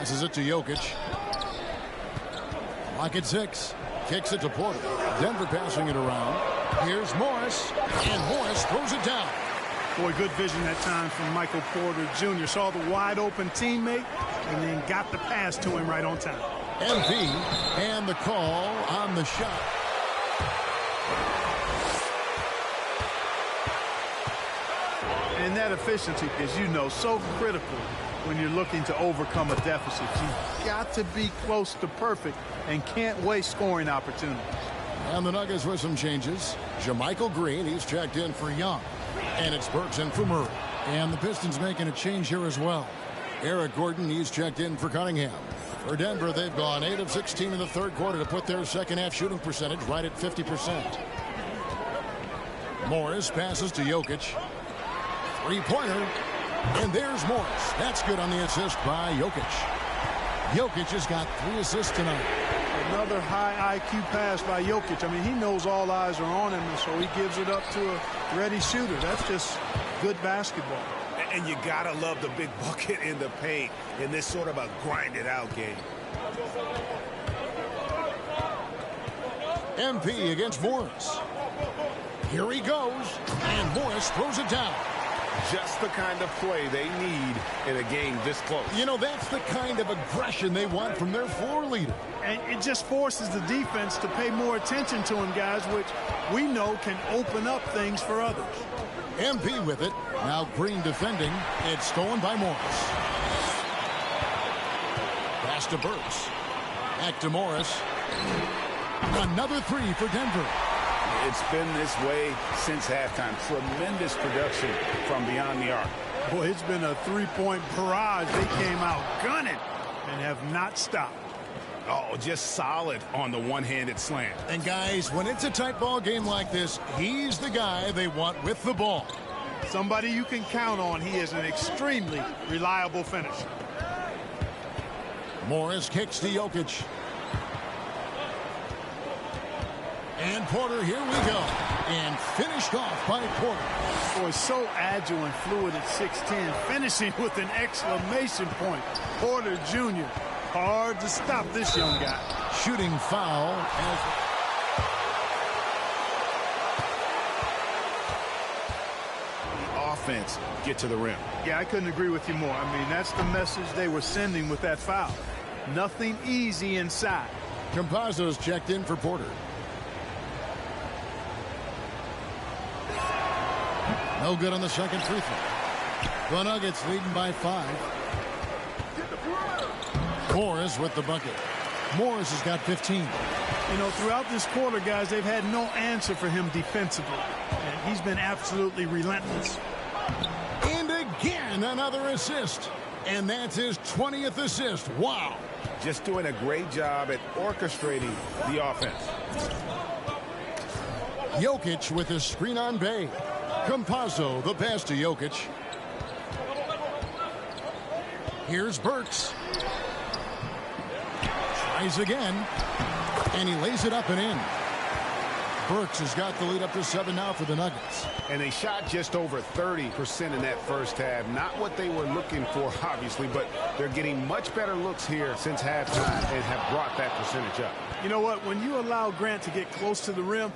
Passes it to Jokic. Lock at 6. Kicks it to Porter. Denver passing it around. Here's Morris. And Morris throws it down. Boy, good vision that time from Michael Porter Jr. Saw the wide open teammate and then got the pass to him right on time. MP and the call on the shot. And that efficiency, as you know, so critical when you're looking to overcome a deficit. You've got to be close to perfect and can't waste scoring opportunities. And the Nuggets with some changes. JaMychal Green, he's checked in for Young. And it's Burks in for Murray. And the Pistons making a change here as well. Eric Gordon, he's checked in for Cunningham. For Denver, they've gone 8 of 16 in the third quarter to put their second half shooting percentage right at 50%. Morris passes to Jokic. Three-pointer. And there's Morris. That's good on the assist by Jokic. Jokic has got 3 assists tonight. Another high IQ pass by Jokic. I mean, he knows all eyes are on him, and so he gives it up to a ready shooter. That's just good basketball. And you gotta love the big bucket in the paint in this sort of a grinded-out game. MP against Morris. Here he goes, and Morris throws it down. Just the kind of play they need in a game this close. You know, that's the kind of aggression they want from their floor leader. And it just forces the defense to pay more attention to him, guys, which we know can open up things for others. MP with it. Now Green defending. It's stolen by Morris. Pass to Burks. Back to Morris. Another 3 for Denver. It's been this way since halftime. Tremendous production from beyond the arc. Boy, it's been a three-point barrage. They came out gunning and have not stopped. Oh, just solid on the one-handed slam. And guys, when it's a tight ball game like this, he's the guy they want with the ball. Somebody you can count on. He is an extremely reliable finisher. Morris kicks to Jokic. And Porter, here we go. And finished off by Porter. Boy, so agile and fluid at 6'10", finishing with an exclamation point. Porter Jr., hard to stop this young guy. Shooting foul as the offense get to the rim. Yeah, I couldn't agree with you more. I mean, that's the message they were sending with that foul. Nothing easy inside. Campazzo's checked in for Porter. No good on the second free throw. The Nuggets leading by 5. Morris with the bucket. Morris has got 15. You know, throughout this quarter, guys, they've had no answer for him defensively. And he's been absolutely relentless. And again, another assist. And that's his 20th assist. Wow. Just doing a great job at orchestrating the offense. Jokic with his screen on Bay. Campazzo, the pass to Jokic. Here's Burks. Tries again. And he lays it up and in. Burks has got the lead up to 7 now for the Nuggets. And they shot just over 30% in that first half. Not what they were looking for, obviously, but they're getting much better looks here since halftime and have brought that percentage up. You know what? When you allow Grant to get close to the rim,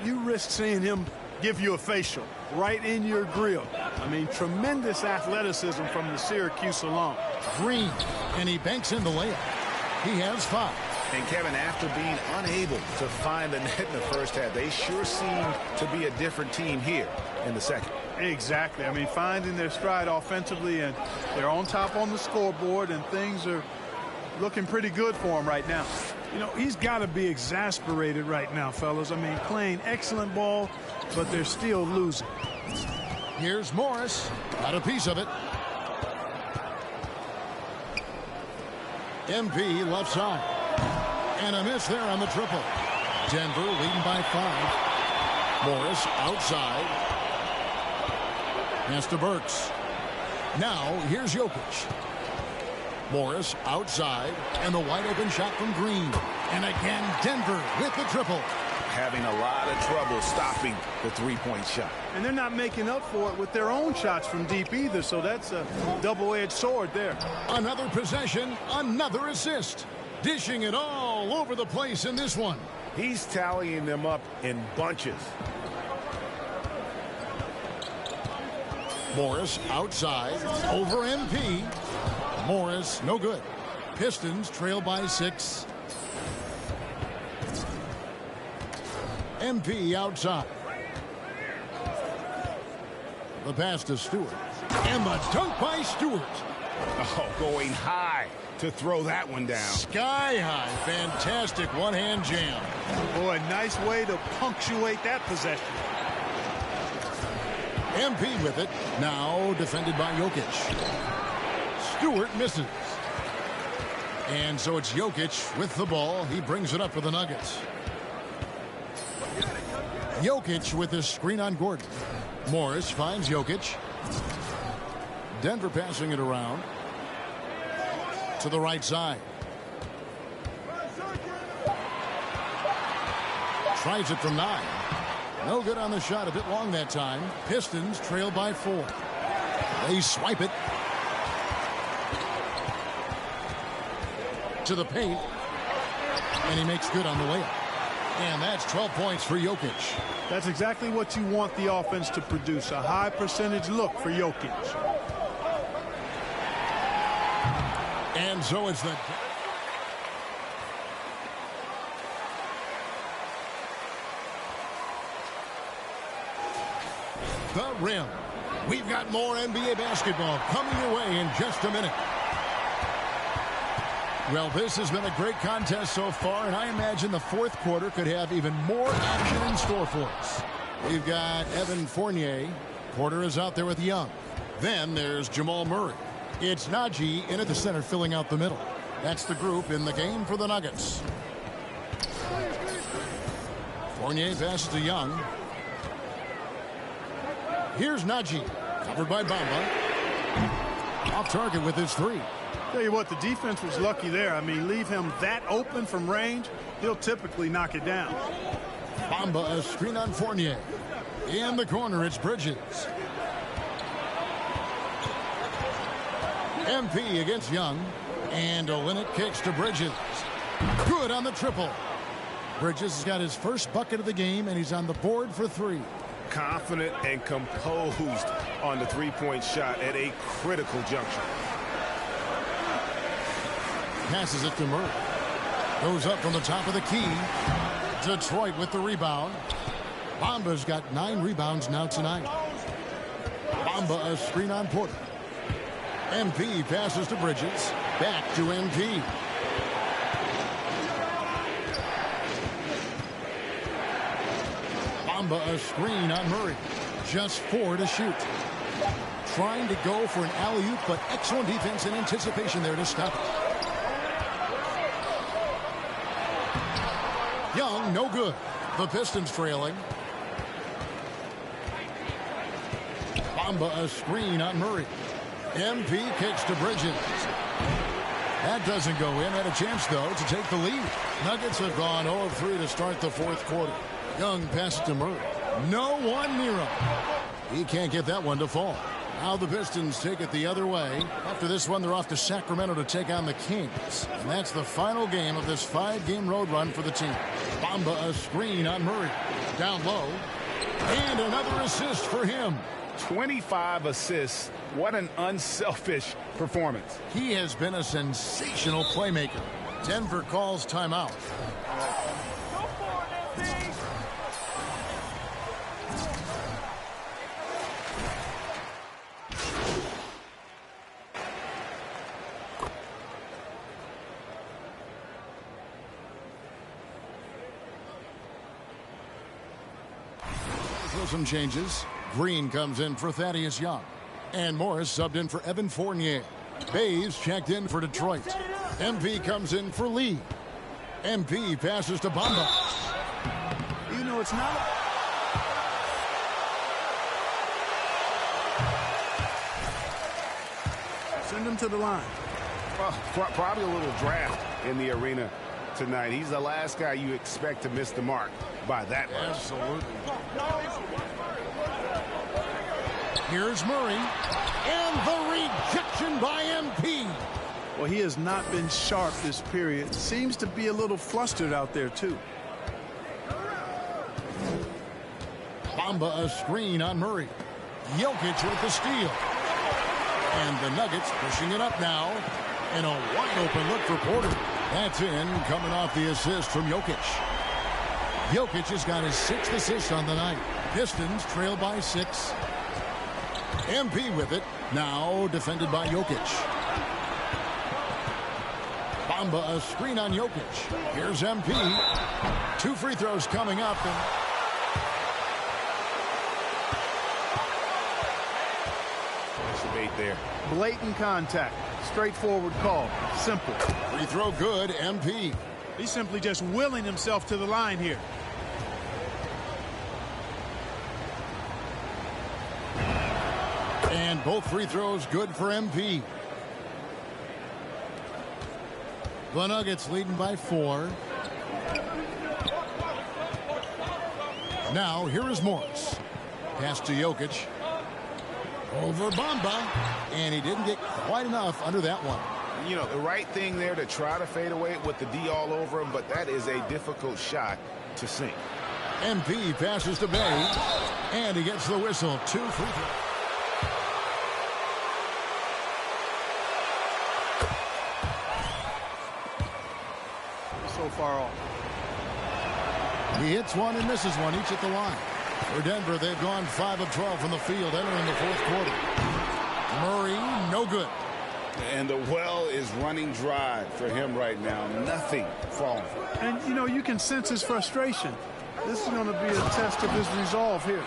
you risk seeing him give you a facial right in your grill. I mean, tremendous athleticism from the Syracuse alone. Green, and he banks in the layup. He has 5. And Kevin, after being unable to find the net in the first half, they sure seem to be a different team here in the second. Exactly. I mean, finding their stride offensively, and they're on top on the scoreboard, and things are looking pretty good for them right now. You know, he's got to be exasperated right now, fellas. I mean, playing excellent ball, but they're still losing. Here's Morris. Got a piece of it. MP left side. And a miss there on the triple. Denver leading by 5. Morris outside. Pass to Burks. Now here's Jokic. Morris outside. And the wide open shot from Green. And again Denver with the triple. having a lot of trouble stopping the three-point shot. And they're not making up for it with their own shots from deep either, so that's a double-edged sword there. Another possession, another assist. Dishing it all over the place in this one. He's tallying them up in bunches. Morris outside, over MP. Morris, no good. Pistons trail by 6. MP outside. The pass to Stewart. And the dunk by Stewart. Oh, going high to throw that one down. Sky high. Fantastic one-hand jam. Boy, nice way to punctuate that possession. MP with it. Now defended by Jokic. Stewart misses. And so it's Jokic with the ball. He brings it up for the Nuggets. Jokic with his screen on Gordon. Morris finds Jokic. Denver passing it around to the right side. Tries it from 9. No good on the shot. A bit long that time. Pistons trail by 4. They swipe it to the paint. And he makes good on the layup. And that's 12 points for Jokic. That's exactly what you want the offense to produce. A high percentage look for Jokic. And so it's the rim. We've got more NBA basketball coming your way in just a minute. Well, this has been a great contest so far, and I imagine the fourth quarter could have even more action in store for us. We've got Evan Fournier. Porter is out there with Young. Then there's Jamal Murray. It's Najee in at the center filling out the middle. That's the group in the game for the Nuggets. Fournier passes to Young. Here's Najee, covered by Bamba. Off target with his 3. Tell you what, the defense was lucky there. I mean, leave him that open from range, he'll typically knock it down. Bamba, a screen on Fournier. In the corner, it's Bridges. MP against Young. And Olynyk kicks to Bridges. Good on the triple. Bridges has got his first bucket of the game, and he's on the board for 3. Confident and composed on the three-point shot at a critical juncture. Passes it to Murray. Goes up from the top of the key. Detroit with the rebound. Bamba's got 9 rebounds now tonight. Bamba a screen on Porter. MP passes to Bridges. Back to MP. Bamba a screen on Murray. Just 4 to shoot. Trying to go for an alley-oop, but excellent defense and anticipation there to stop it. Young, no good. The Pistons trailing. Bamba a screen on Murray. MP kicks to Bridges. That doesn't go in. Had a chance, though, to take the lead. Nuggets have gone 0 of 3 to start the fourth quarter. Young passes to Murray. No one near him. He can't get that one to fall. Now the Pistons take it the other way. After this one, they're off to Sacramento to take on the Kings. And that's the final game of this 5-game road run for the team. Bamba a screen on Murray. Down low. And another assist for him. 25 assists. What an unselfish performance. He has been a sensational playmaker. Denver calls timeout. Some changes. Green comes in for Thaddeus Young. And Morris subbed in for Evan Fournier. Bays checked in for Detroit. MP comes in for Lee. MP passes to Bamba. You know, it's not. Send him to the line. Well, probably a little draft in the arena tonight. He's the last guy you expect to miss the mark by that much. Absolutely. Here's Murray. And the rejection by MP. Well, he has not been sharp this period. Seems to be a little flustered out there, too. Bamba a screen on Murray. Jokic with the steal. And the Nuggets pushing it up now. And a wide open look for Porter. That's in, coming off the assist from Jokic. Jokic has got his 6th assist on the night. Pistons trail by 6. MP with it. Now defended by Jokic. Bamba a screen on Jokic. Here's MP. 2 free throws coming up. And debate there. Blatant contact. Straightforward call. Simple. Free throw good. MP. He's simply just willing himself to the line here. And both free throws good for MP. The Nuggets leading by 4. Now here is Morris. Pass to Jokic. Over Bamba. And he didn't get quite enough under that one. You know, the right thing there to try to fade away with the D all over him, but that is a difficult shot to sink. MP passes to Bay. And he gets the whistle. 2 free throws. So far off. He hits one and misses one, each at the line. For Denver, they've gone 5 of 12 from the field entering the 4th quarter. Murray, no good. And the well is running dry for him right now. Nothing falling. And, you know, you can sense his frustration. This is going to be a test of his resolve here.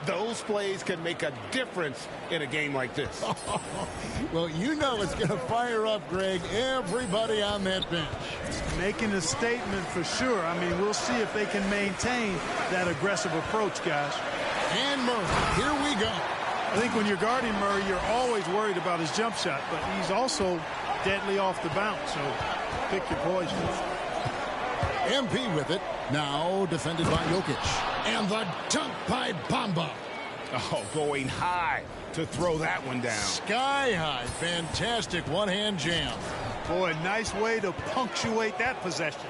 Those plays can make a difference in a game like this. Well, you know it's going to fire up, Greg, everybody on that bench. Making a statement for sure. I mean, we'll see if they can maintain that aggressive approach, guys. And Murray, here we go. I think when you're guarding Murray, you're always worried about his jump shot, but he's also deadly off the bounce, so pick your poison. MP with it. Now defended by Jokic. And the dunk by Bamba. Oh, going high to throw that one down. Sky high. Fantastic one-hand jam. Boy, nice way to punctuate that possession.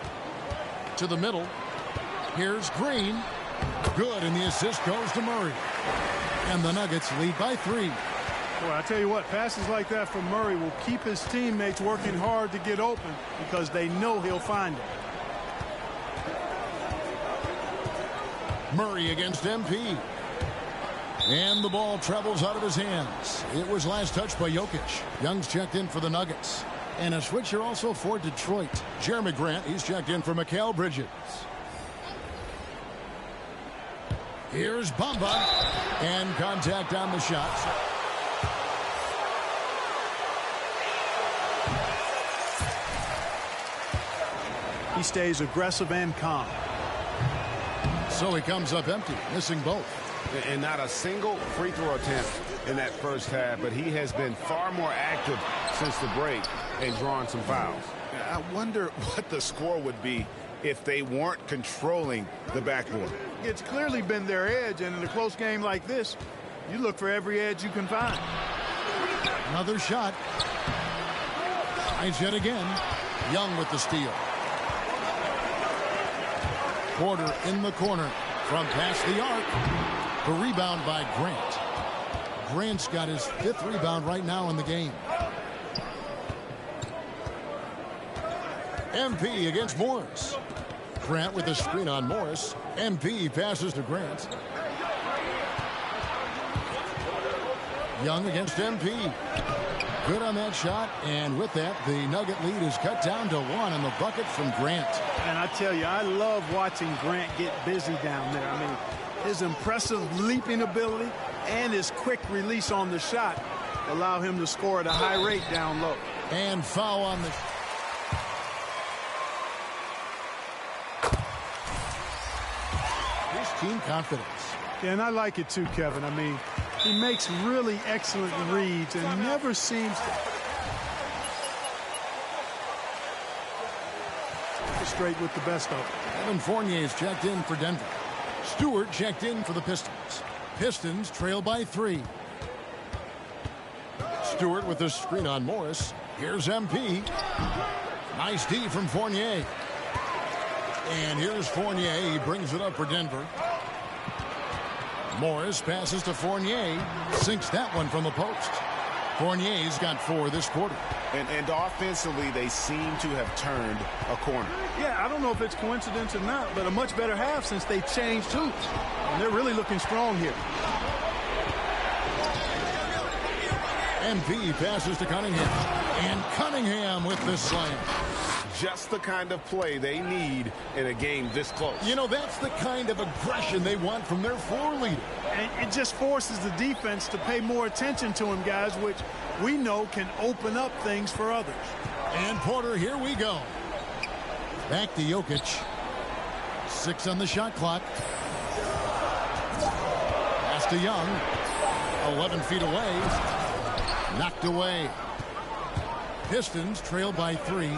To the middle. Here's Green. Good, and the assist goes to Murray. And the Nuggets lead by 3. Boy, I tell you what, passes like that from Murray will keep his teammates working hard to get open because they know he'll find it. Murray against MP. And the ball travels out of his hands. It was last touched by Jokic. Young's checked in for the Nuggets. And a switcher also for Detroit. Jeremy Grant, he's checked in for Mikal Bridges. Here's Bamba. And contact on the shot. He stays aggressive and calm. So he comes up empty, missing both. And not a single free throw attempt in that first half, but he has been far more active since the break and drawing some fouls. I wonder what the score would be if they weren't controlling the backboard. It's clearly been their edge, and in a close game like this, you look for every edge you can find. Another shot. Tries yet again. Young with the steal. Porter in the corner from past the arc. The rebound by Grant. Grant's got his 5th rebound right now in the game. MP against Morris. Grant with the screen on Morris. MP passes to Grant. Young against MP. Good on that shot, and with that, the Nugget lead is cut down to 1 on the bucket from Grant. And I tell you, I love watching Grant get busy down there. I mean, his impressive leaping ability and his quick release on the shot allow him to score at a high rate down low. And foul on the... His team confidence. Yeah, and I like it too, Kevin. I mean, he makes really excellent reads and never seems to... orchestrate with the best of them. Evan Fournier's checked in for Denver. Stewart checked in for the Pistons. Pistons trail by 3. Stewart with the screen on Morris. Here's MP. Nice D from Fournier. And here's Fournier. He brings it up for Denver. Morris passes to Fournier. Sinks that one from the post. Fournier's got 4 this quarter. And offensively, they seem to have turned a corner. Yeah, I don't know if it's coincidence or not, but a much better half since they changed hoops. And they're really looking strong here. MP passes to Cunningham. And Cunningham with the slam. Just the kind of play they need in a game this close. You know, that's the kind of aggression they want from their floor leader. And it just forces the defense to pay more attention to him, guys, which we know can open up things for others. And Porter, here we go. Back to Jokic. 6 on the shot clock. Pass to Young. 11 feet away. Knocked away. Pistons trail by 3.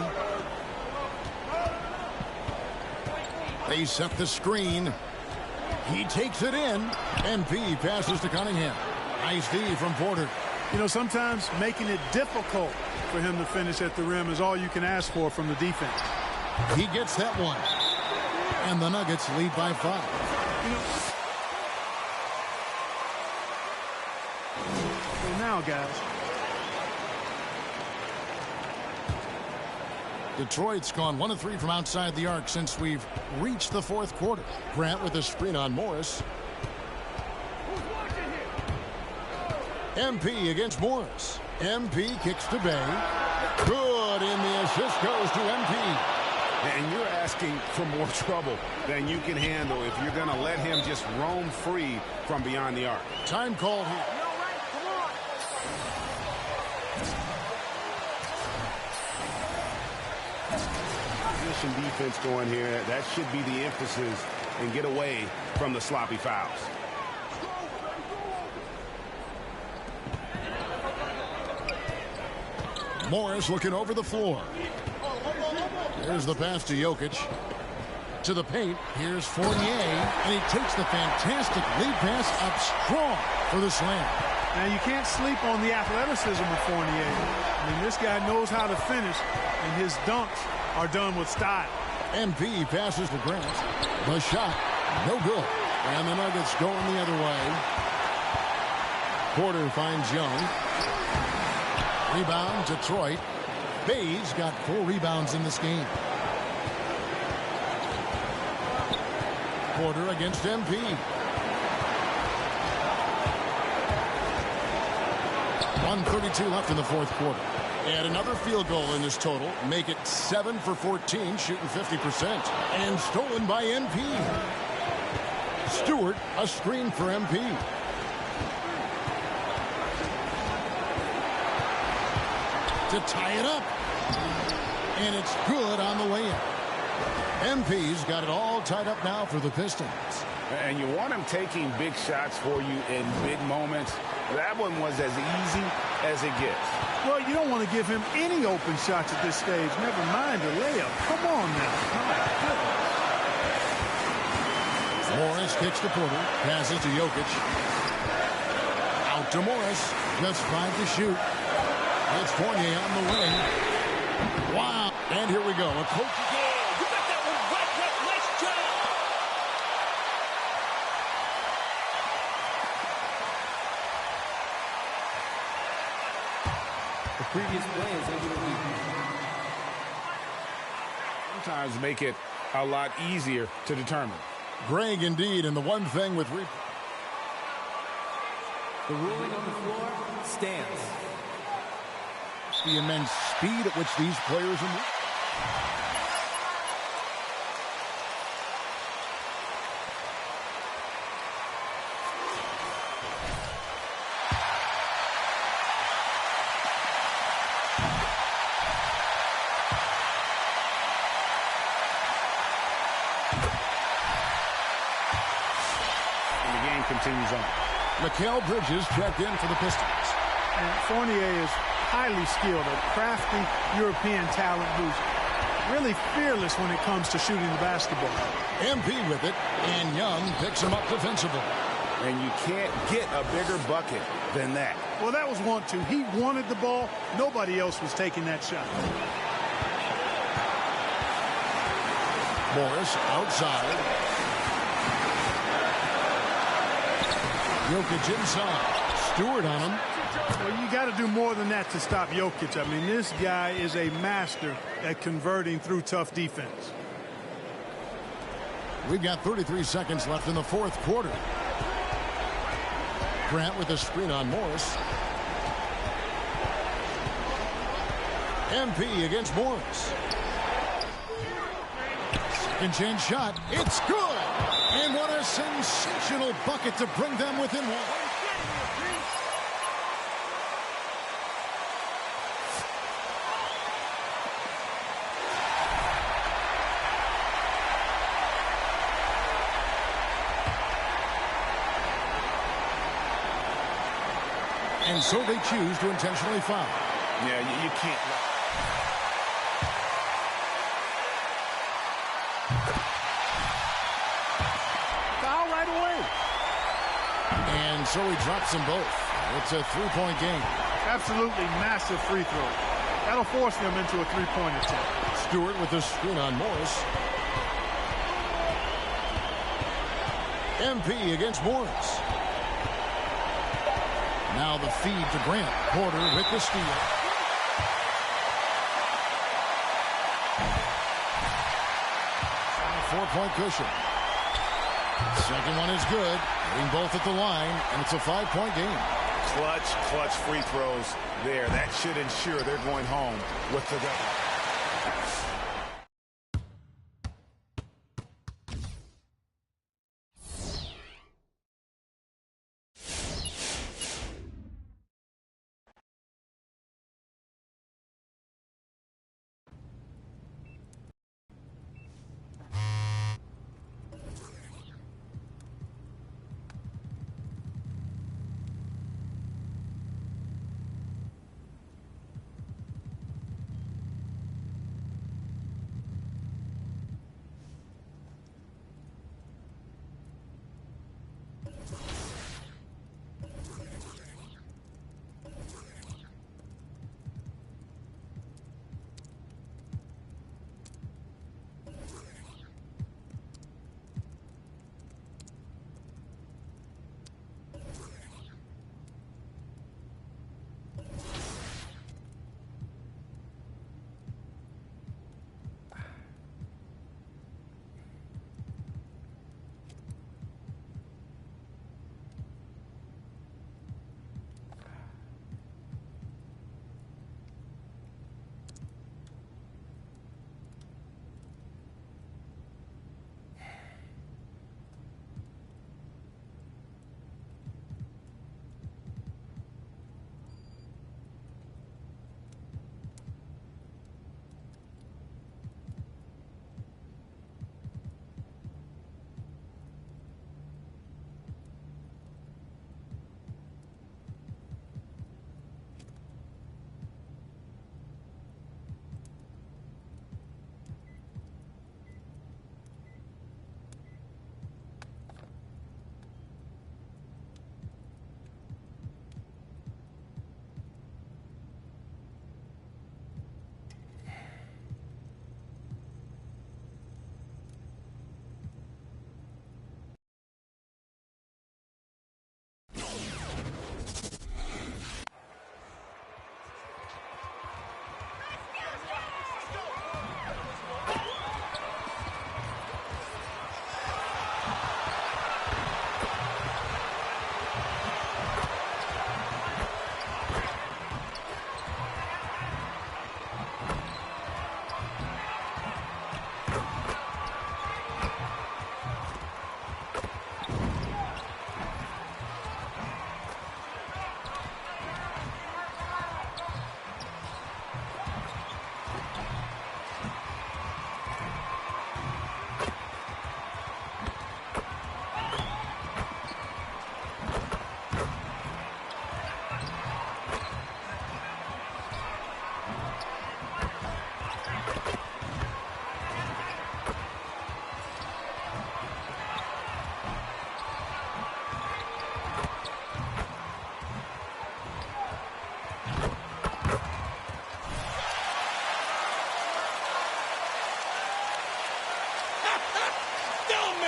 They set the screen. He takes it in. MP passes to Cunningham. Nice D from Porter. You know, sometimes making it difficult for him to finish at the rim is all you can ask for from the defense. He gets that one. And the Nuggets lead by 5. So now, guys. Detroit's gone 1 of 3 from outside the arc since we've reached the 4th quarter. Grant with a screen on Morris. MP against Morris. MP kicks to Bay. Good, and the assist goes to MP. And you're asking for more trouble than you can handle if you're going to let him just roam free from beyond the arc. Time called here. Defense going here. That should be the emphasis and get away from the sloppy fouls. Morris looking over the floor. There's the pass to Jokic. To the paint. Here's Fournier. And he takes the fantastic lead pass up strong for the slam. Now, you can't sleep on the athleticism of Fournier. I mean, this guy knows how to finish, and his dunks are done with style. MP passes to Grant. The shot, no good. And the Nuggets going the other way. Porter finds Young. Rebound, Detroit. Bay's got 4 rebounds in this game. Porter against MP. .132 left in the 4th quarter. And another field goal in this total. Make it 7 for 14, shooting 50%. And stolen by MP. Stewart, a screen for MP. To tie it up. And it's good on the way in. MP's got it all tied up now for the Pistons. And you want him taking big shots for you in big moments. That one was as easy as it gets. Well, you don't want to give him any open shots at this stage. Never mind a layup. Come on now. Morris kicks to Porter. Passes to Jokic. Out to Morris. Just 5 to shoot. It's Fournier on the wing. Wow. And here we go. A coach. You got that one right. Nice job. The previous play is able to lead. Sometimes make it a lot easier to determine. Greg, indeed, and the one thing with the ruling on the floor stands. The immense speed at which these players are moving. Continues on. Mikal Bridges checked in for the Pistons. And Fournier is highly skilled, a crafty European talent who's really fearless when it comes to shooting the basketball. MP with it, and Young picks him up defensively. And you can't get a bigger bucket than that. Well, that was 1-2. He wanted the ball. Nobody else was taking that shot. Morris outside. Jokic inside. Stewart on him. Well, you got to do more than that to stop Jokic. I mean, this guy is a master at converting through tough defense. We've got 33 seconds left in the fourth quarter. Grant with a screen on Morris. MP against Morris. Second chance shot. It's good. And what a sensational bucket to bring them within one. And so they choose to intentionally foul. Yeah, you can't. Foul right away. And so he drops them both. It's a three-point game. Absolutely massive free throw. That'll force them into a three-point attempt. Stewart with the screen on Morris. MP against Morris. Now the feed to Grant. Porter with the steal. Four-point cushion. Second one is good. Hitting both at the line, and it's a 5-point game. Clutch free throws there. That should ensure they're going home with the W.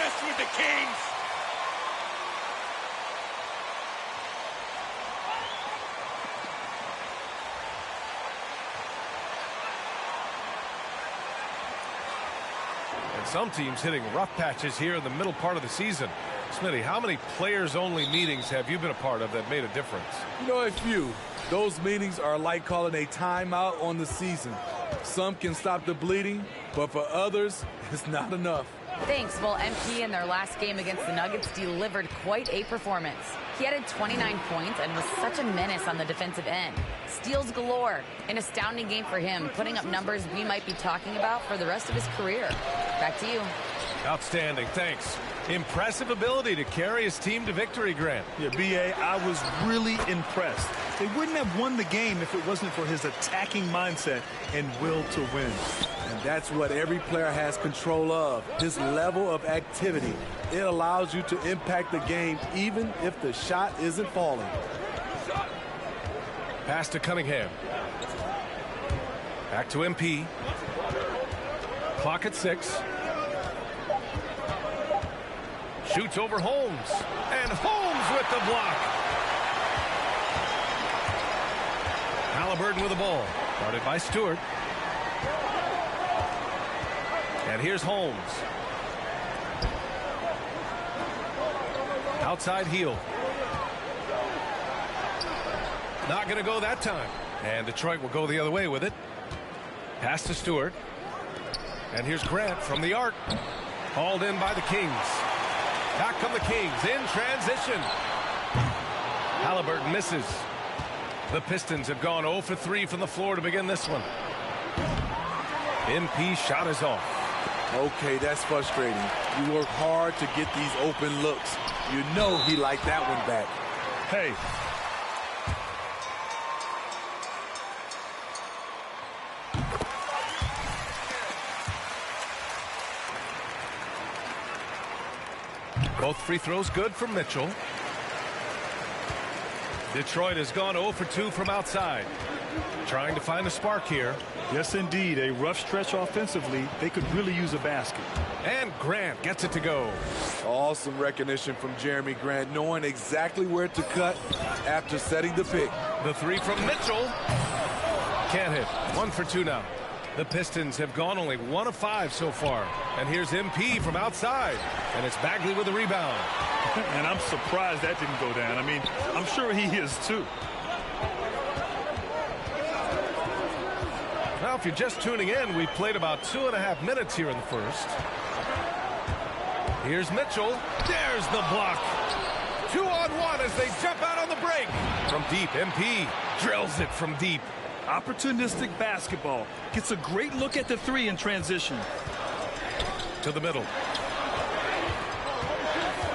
mess with the Kings. And some teams hitting rough patches here in the middle part of the season. Smitty, how many players-only meetings have you been a part of that made a difference? You know, a few. Those meetings are like calling a timeout on the season. Some can stop the bleeding, but for others, it's not enough. Thanks. Well, MP in their last game against the Nuggets delivered quite a performance. He added 29 points and was such a menace on the defensive end. Steals galore. An astounding game for him, putting up numbers we might be talking about for the rest of his career. Back to you. Outstanding. Thanks. Impressive ability to carry his team to victory, Grant. Yeah, B.A., I was really impressed. They wouldn't have won the game if it wasn't for his attacking mindset and will to win. And that's what every player has control of, his level of activity. It allows you to impact the game even if the shot isn't falling. Pass to Cunningham. Back to MP. Clock at 6. Shoots over Holmes. And Holmes with the block. Halliburton with the ball. Guarded by Stewart. And here's Holmes. Outside heel. Not going to go that time. And Detroit will go the other way with it. Pass to Stewart. And here's Grant from the arc. Hauled in by the Kings. Back come the Kings in transition. Halliburton misses. The Pistons have gone 0 for 3 from the floor to begin this one. MP shot is off. Okay, that's frustrating. You work hard to get these open looks. You know he liked that one back. Hey. Both free throws good from Mitchell. Detroit has gone 0 for 2 from outside. Trying to find a spark here. Yes, indeed. A rough stretch offensively. They could really use a basket. And Grant gets it to go. Awesome recognition from Jeremy Grant, knowing exactly where to cut after setting the pick. The three from Mitchell. Can't hit. 1 for 2 now. The Pistons have gone only 1 of 5 so far. And here's MP from outside. And it's Bagley with the rebound. And I'm surprised that didn't go down. I mean, I'm sure he is too. Now, if you're just tuning in, we've played about 2.5 minutes here in the first. Here's Mitchell. There's the block. 2-on-1 as they jump out on the break. From deep, MP drills it from deep. Opportunistic basketball. Gets a great look at the three in transition. To the middle.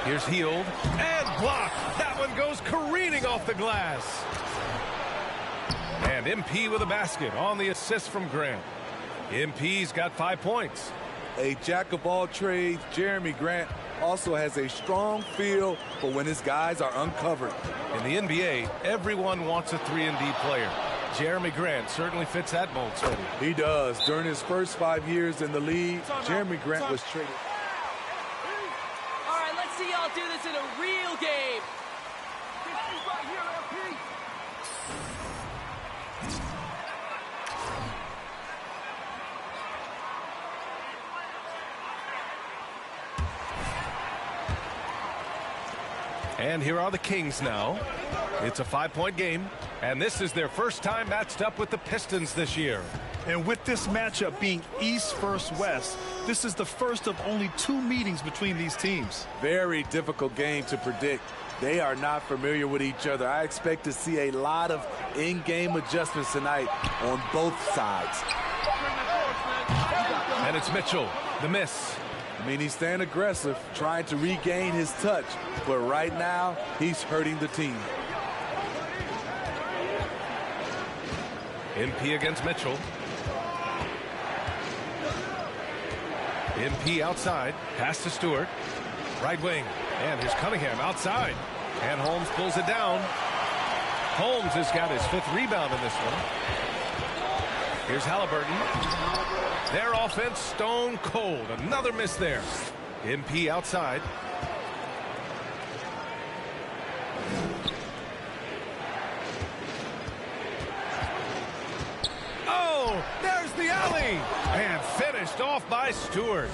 Here's Hield. And blocked. That one goes careening off the glass. And MP with a basket on the assist from Grant. MP's got 5 points. A jack of all trades, Jeremy Grant also has a strong feel for when his guys are uncovered. In the NBA, everyone wants a 3-and-D player. Jeremy Grant certainly fits that mold, Smitty. He does. During his first 5 years in the league, Jeremy Grant was traded. All right, let's see y'all do this in a real game. Right here, MP. And here are the Kings now. It's a 5-point game, and this is their first time matched up with the Pistons this year. And with this matchup being East versus West, this is the first of only 2 meetings between these teams. Very difficult game to predict. They are not familiar with each other. I expect to see a lot of in-game adjustments tonight on both sides. And it's Mitchell, the miss. I mean, he's staying aggressive, trying to regain his touch, but right now, he's hurting the team. MP against Mitchell. MP outside. Pass to Stewart. Right wing. And here's Cunningham outside. And Holmes pulls it down. Holmes has got his 5th rebound in this one. Here's Halliburton. Their offense stone cold. Another miss there. MP outside. Oh, there's the alley. And finished off by Stewart.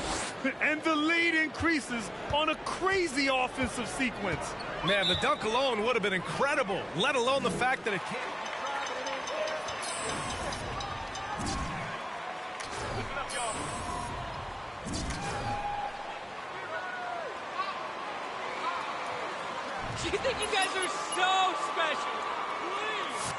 And the lead increases on a crazy offensive sequence. Man, the dunk alone would have been incredible, let alone the fact that it can't. You think you guys are so special? Please.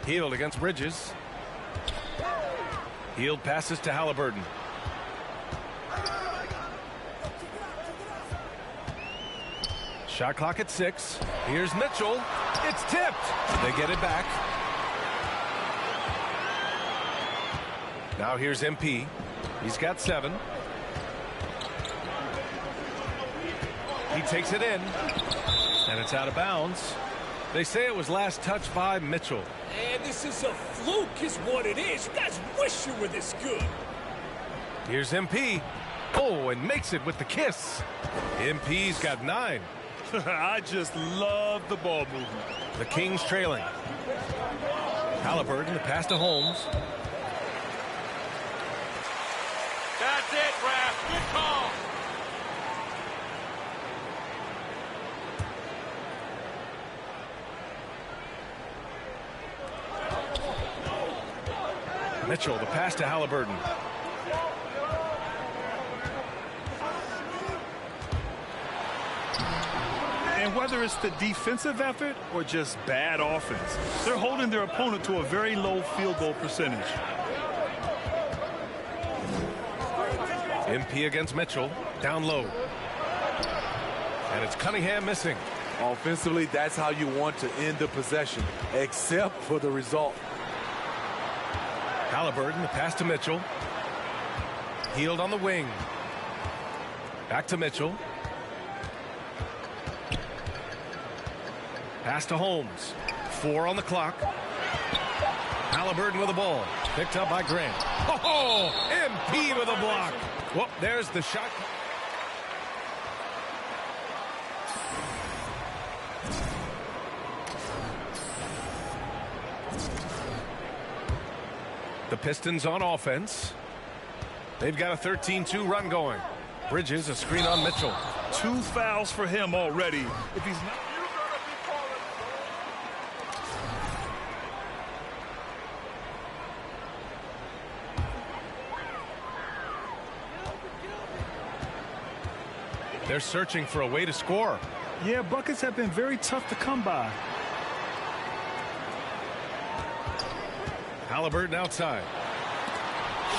Hield against Bridges. Hield passes to Halliburton. Shot clock at 6. Here's Mitchell. It's tipped. They get it back. Now here's MP. He's got 7. He takes it in. And it's out of bounds. They say it was last touched by Mitchell. And this is a fluke is what it is. You guys wish you were this good. Here's MP. Oh, and makes it with the kiss. MP's got 9. I just love the ball movement. The Kings trailing. Halliburton, the pass to Holmes. That's it, Raph. Good call. Mitchell, the pass to Halliburton. And whether it's the defensive effort or just bad offense, they're holding their opponent to a very low field goal percentage. MP against Mitchell, down low. And it's Cunningham missing. Offensively, that's how you want to end the possession, except for the result. Halliburton, the pass to Mitchell. Hield on the wing. Back to Mitchell. Pass to Holmes. 4 on the clock. Halliburton with the ball. Picked up by Grant. Oh, MP with a block. Well, there's the shot. The Pistons on offense. They've got a 13-2 run going. Bridges, a screen on Mitchell. 2 fouls for him already. If he's not... They're searching for a way to score. Yeah, buckets have been very tough to come by. Halliburton outside.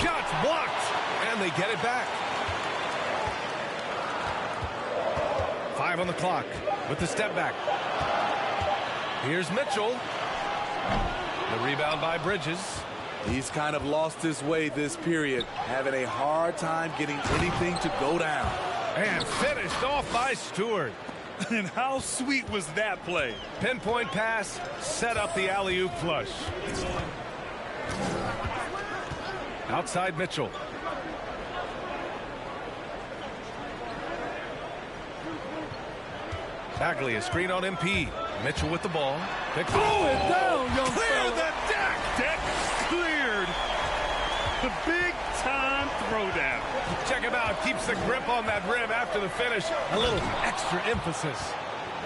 Shots blocked, and they get it back. 5 on the clock with the step back. Here's Mitchell. The rebound by Bridges. He's kind of lost his way this period, having a hard time getting anything to go down. And finished off by Stewart. And how sweet was that play? Pinpoint pass, set up the alley-oop flush. Outside Mitchell. Bagley, a screen on MP. Mitchell with the ball. Pick it down, young fella. Clear the deck. Deck cleared. The big-time throwdown. Check him out. Keeps the grip on that rim after the finish. A little extra emphasis.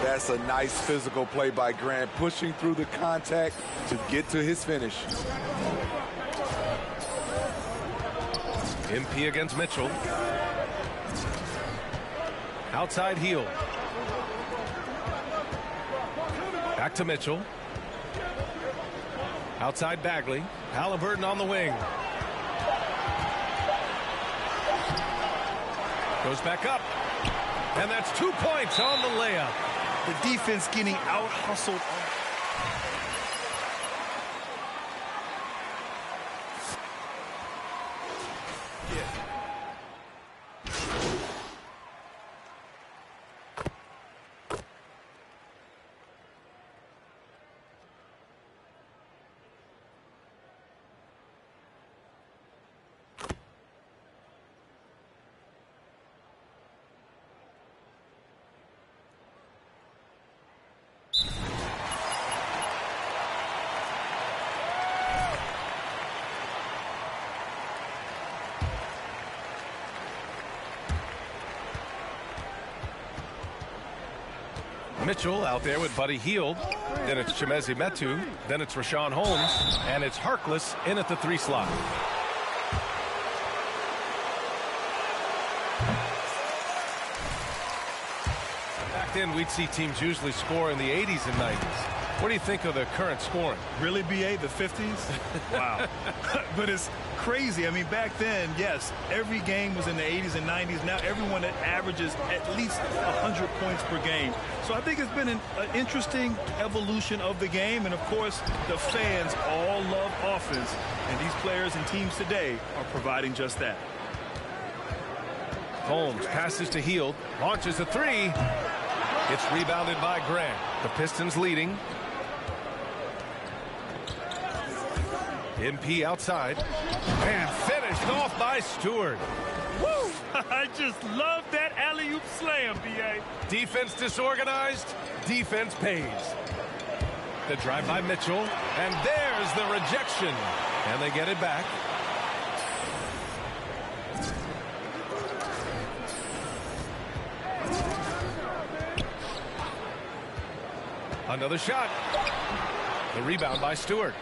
That's a nice physical play by Grant, pushing through the contact to get to his finish. MP against Mitchell. Outside Hield. Back to Mitchell. Outside Bagley. Halliburton on the wing. Goes back up. And that's 2 points on the layup. The defense getting out-hustled. Mitchell out there with Buddy Hield. Then it's Chimezie Metu. Then it's Rashawn Holmes. And it's Harkless in at the 3 slot. Back then, we'd see teams usually score in the 80s and 90s. What do you think of the current scoring? Really, BA, the 50s? Wow. But it's crazy. I mean, back then, yes, every game was in the 80s and 90s. Now everyone that averages at least 100 points per game. So I think it's been an interesting evolution of the game. And, of course, the fans all love offense. And these players and teams today are providing just that. Holmes passes to Hield. Launches a 3. It's rebounded by Grant. The Pistons leading. MP outside. And finished off by Stewart. Woo! I just love that alley-oop slam, B.A. Defense disorganized. Defense pays. The drive by Mitchell. And there's the rejection. And they get it back. Another shot. The rebound by Stewart.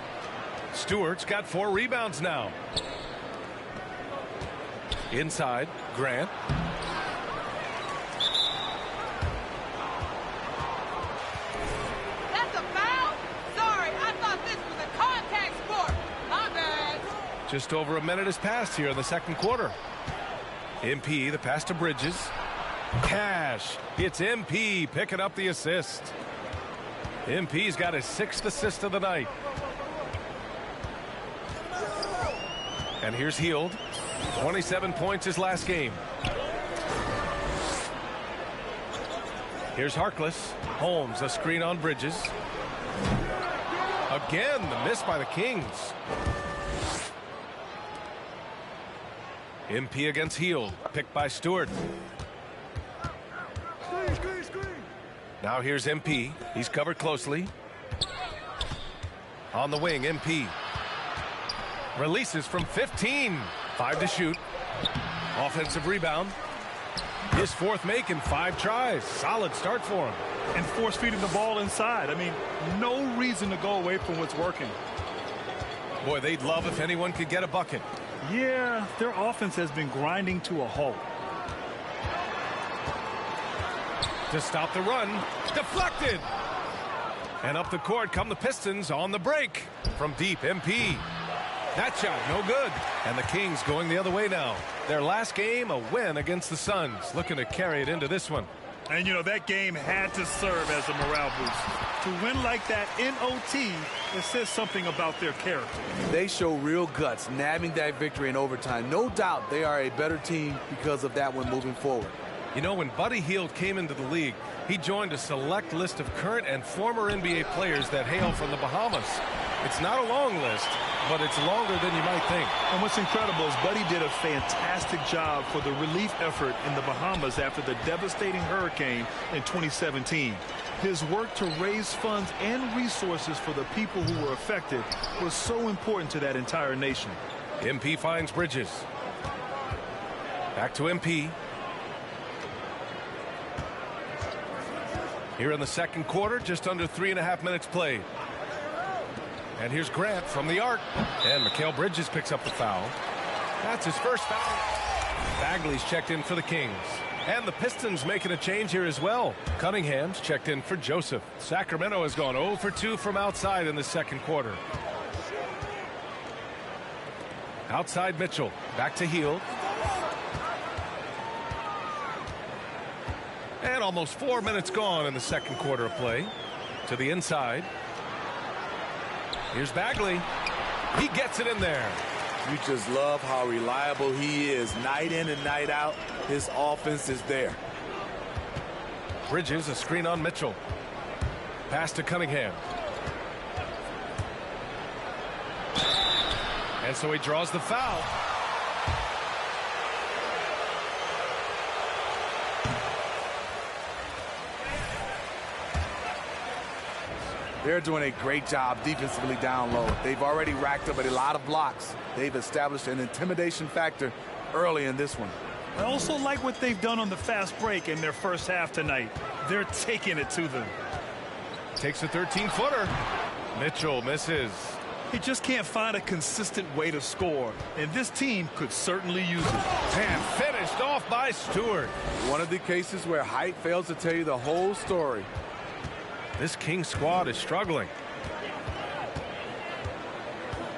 Stewart's got 4 rebounds now. Inside, Grant. That's a foul? Sorry, I thought this was a contact sport. My bad. Just over a minute has passed here in the second quarter. MP, the pass to Bridges. Cash. It's MP picking up the assist. MP's got his 6th assist of the night. And here's Hield. 27 points his last game. Here's Harkless. Holmes, a screen on Bridges. Again, the miss by the Kings. MP against Hield. Picked by Stewart. Now here's MP. He's covered closely. On the wing, MP. Releases from 15. 5 to shoot. Offensive rebound. His 4th make in 5 tries. Solid start for him. And force feeding the ball inside. I mean, no reason to go away from what's working. Boy, they'd love if anyone could get a bucket. Yeah, their offense has been grinding to a halt. To stop the run. Deflected. And up the court come the Pistons on the break. From deep, MP. That shot, no good. And the Kings going the other way now. Their last game, a win against the Suns. Looking to carry it into this one. And, you know, that game had to serve as a morale boost. To win like that in OT, it says something about their character. They show real guts, nabbing that victory in overtime. No doubt they are a better team because of that one moving forward. You know, when Buddy Hield came into the league, he joined a select list of current and former NBA players that hail from the Bahamas. It's not a long list, but it's longer than you might think. And what's incredible is Buddy did a fantastic job for the relief effort in the Bahamas after the devastating hurricane in 2017. His work to raise funds and resources for the people who were affected was so important to that entire nation. MP finds Bridges. Back to MP. Here in the second quarter, just under 3.5 minutes played. And here's Grant from the arc. And Mikal Bridges picks up the foul. That's his first foul. Bagley's checked in for the Kings. And the Pistons making a change here as well. Cunningham's checked in for Joseph. Sacramento has gone 0 for 2 from outside in the second quarter. Outside Mitchell. Back to Hield. And almost 4 minutes gone in the second quarter of play. To the inside. Here's Bagley. He gets it in there. You just love how reliable he is night in and night out. His offense is there. Bridges, a screen on Mitchell. Pass to Cunningham. And so he draws the foul. They're doing a great job defensively down low. They've already racked up a lot of blocks. They've established an intimidation factor early in this one. I also like what they've done on the fast break in their first half tonight. They're taking it to them. Takes a 13-footer. Mitchell misses. He just can't find a consistent way to score, and this team could certainly use it. And finished off by Stewart. One of the cases where height fails to tell you the whole story. This Kings squad is struggling.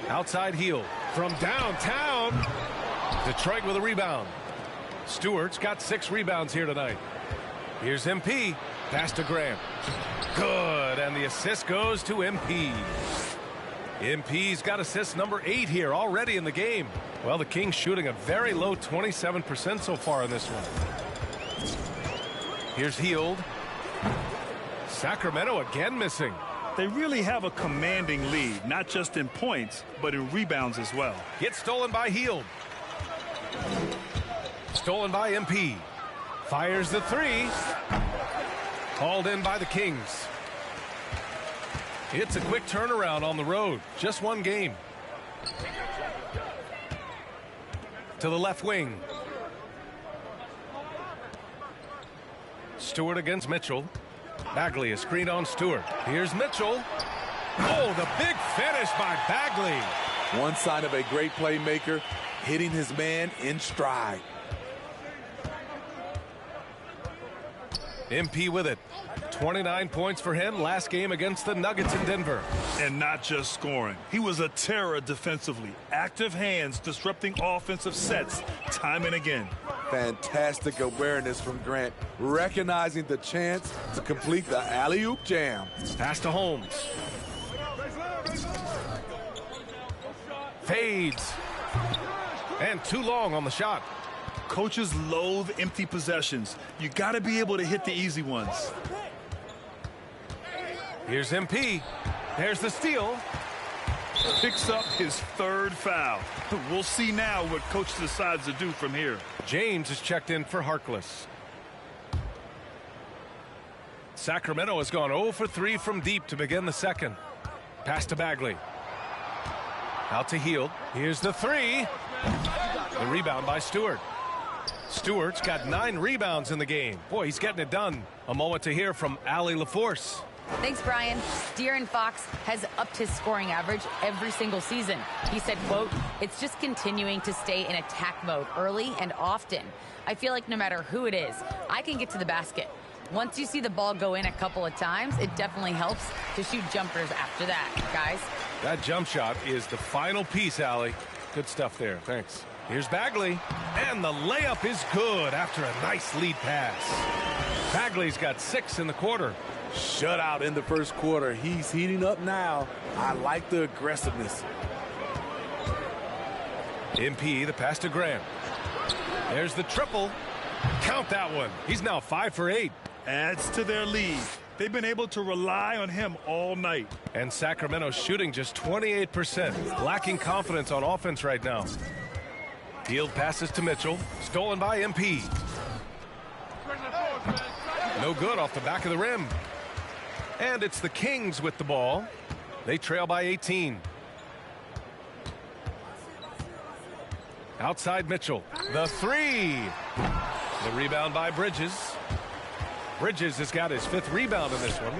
Outside heel from downtown. Detroit with a rebound. Stewart's got 6 rebounds here tonight. Here's MP. Pass to Graham. Good, and the assist goes to MP. MP's got assist number 8 here already in the game. Well, the Kings shooting a very low 27% so far in this one. Here's Hield. Sacramento again missing. They really have a commanding lead, not just in points, but in rebounds as well. Gets stolen by Hield. Stolen by MP. Fires the 3. Called in by the Kings. It's a quick turnaround on the road. Just one game. To the left wing. Stewart against Mitchell. Bagley is screened on Stewart. Here's Mitchell. Oh, the big finish by Bagley. One sign of a great playmaker, hitting his man in stride. MP with it. 29 points for him last game against the Nuggets in Denver. And not just scoring. He was a terror defensively. Active hands disrupting offensive sets time and again. Fantastic awareness from Grant, recognizing the chance to complete the alley-oop jam. Pass to Holmes. Fades. And too long on the shot. Coaches loathe empty possessions. You got to be able to hit the easy ones. Here's MP. There's the steal. Picks up his 3rd foul. We'll see now what coach decides to do from here. James is checked in for Harkless. Sacramento has gone 0 for 3 from deep to begin the second. Pass to Bagley. Out to Hield. Here's the 3. The rebound by Stewart. Stewart's got 9 rebounds in the game. Boy, he's getting it done. A moment to hear from Allie LaForce. Thanks, Brian. De'Aaron Fox has upped his scoring average every single season. He said, quote, "It's just continuing to stay in attack mode early and often. I feel like no matter who it is, I can get to the basket. Once you see the ball go in a couple of times, it definitely helps to shoot jumpers after that, guys." That jump shot is the final piece, Allie. Good stuff there. Thanks. Here's Bagley. And the layup is good after a nice lead pass. Bagley's got 6 in the quarter. Shutout in the first quarter. He's heating up now. I like the aggressiveness. MP, the pass to Graham. There's the triple. Count that one. He's now 5 for 8. Adds to their lead. They've been able to rely on him all night. And Sacramento shooting just 28%. Lacking confidence on offense right now. Hield passes to Mitchell. Stolen by MP. No good off the back of the rim. And it's the Kings with the ball. They trail by 18. Outside Mitchell. The 3. The rebound by Bridges. Bridges has got his 5th rebound in this one.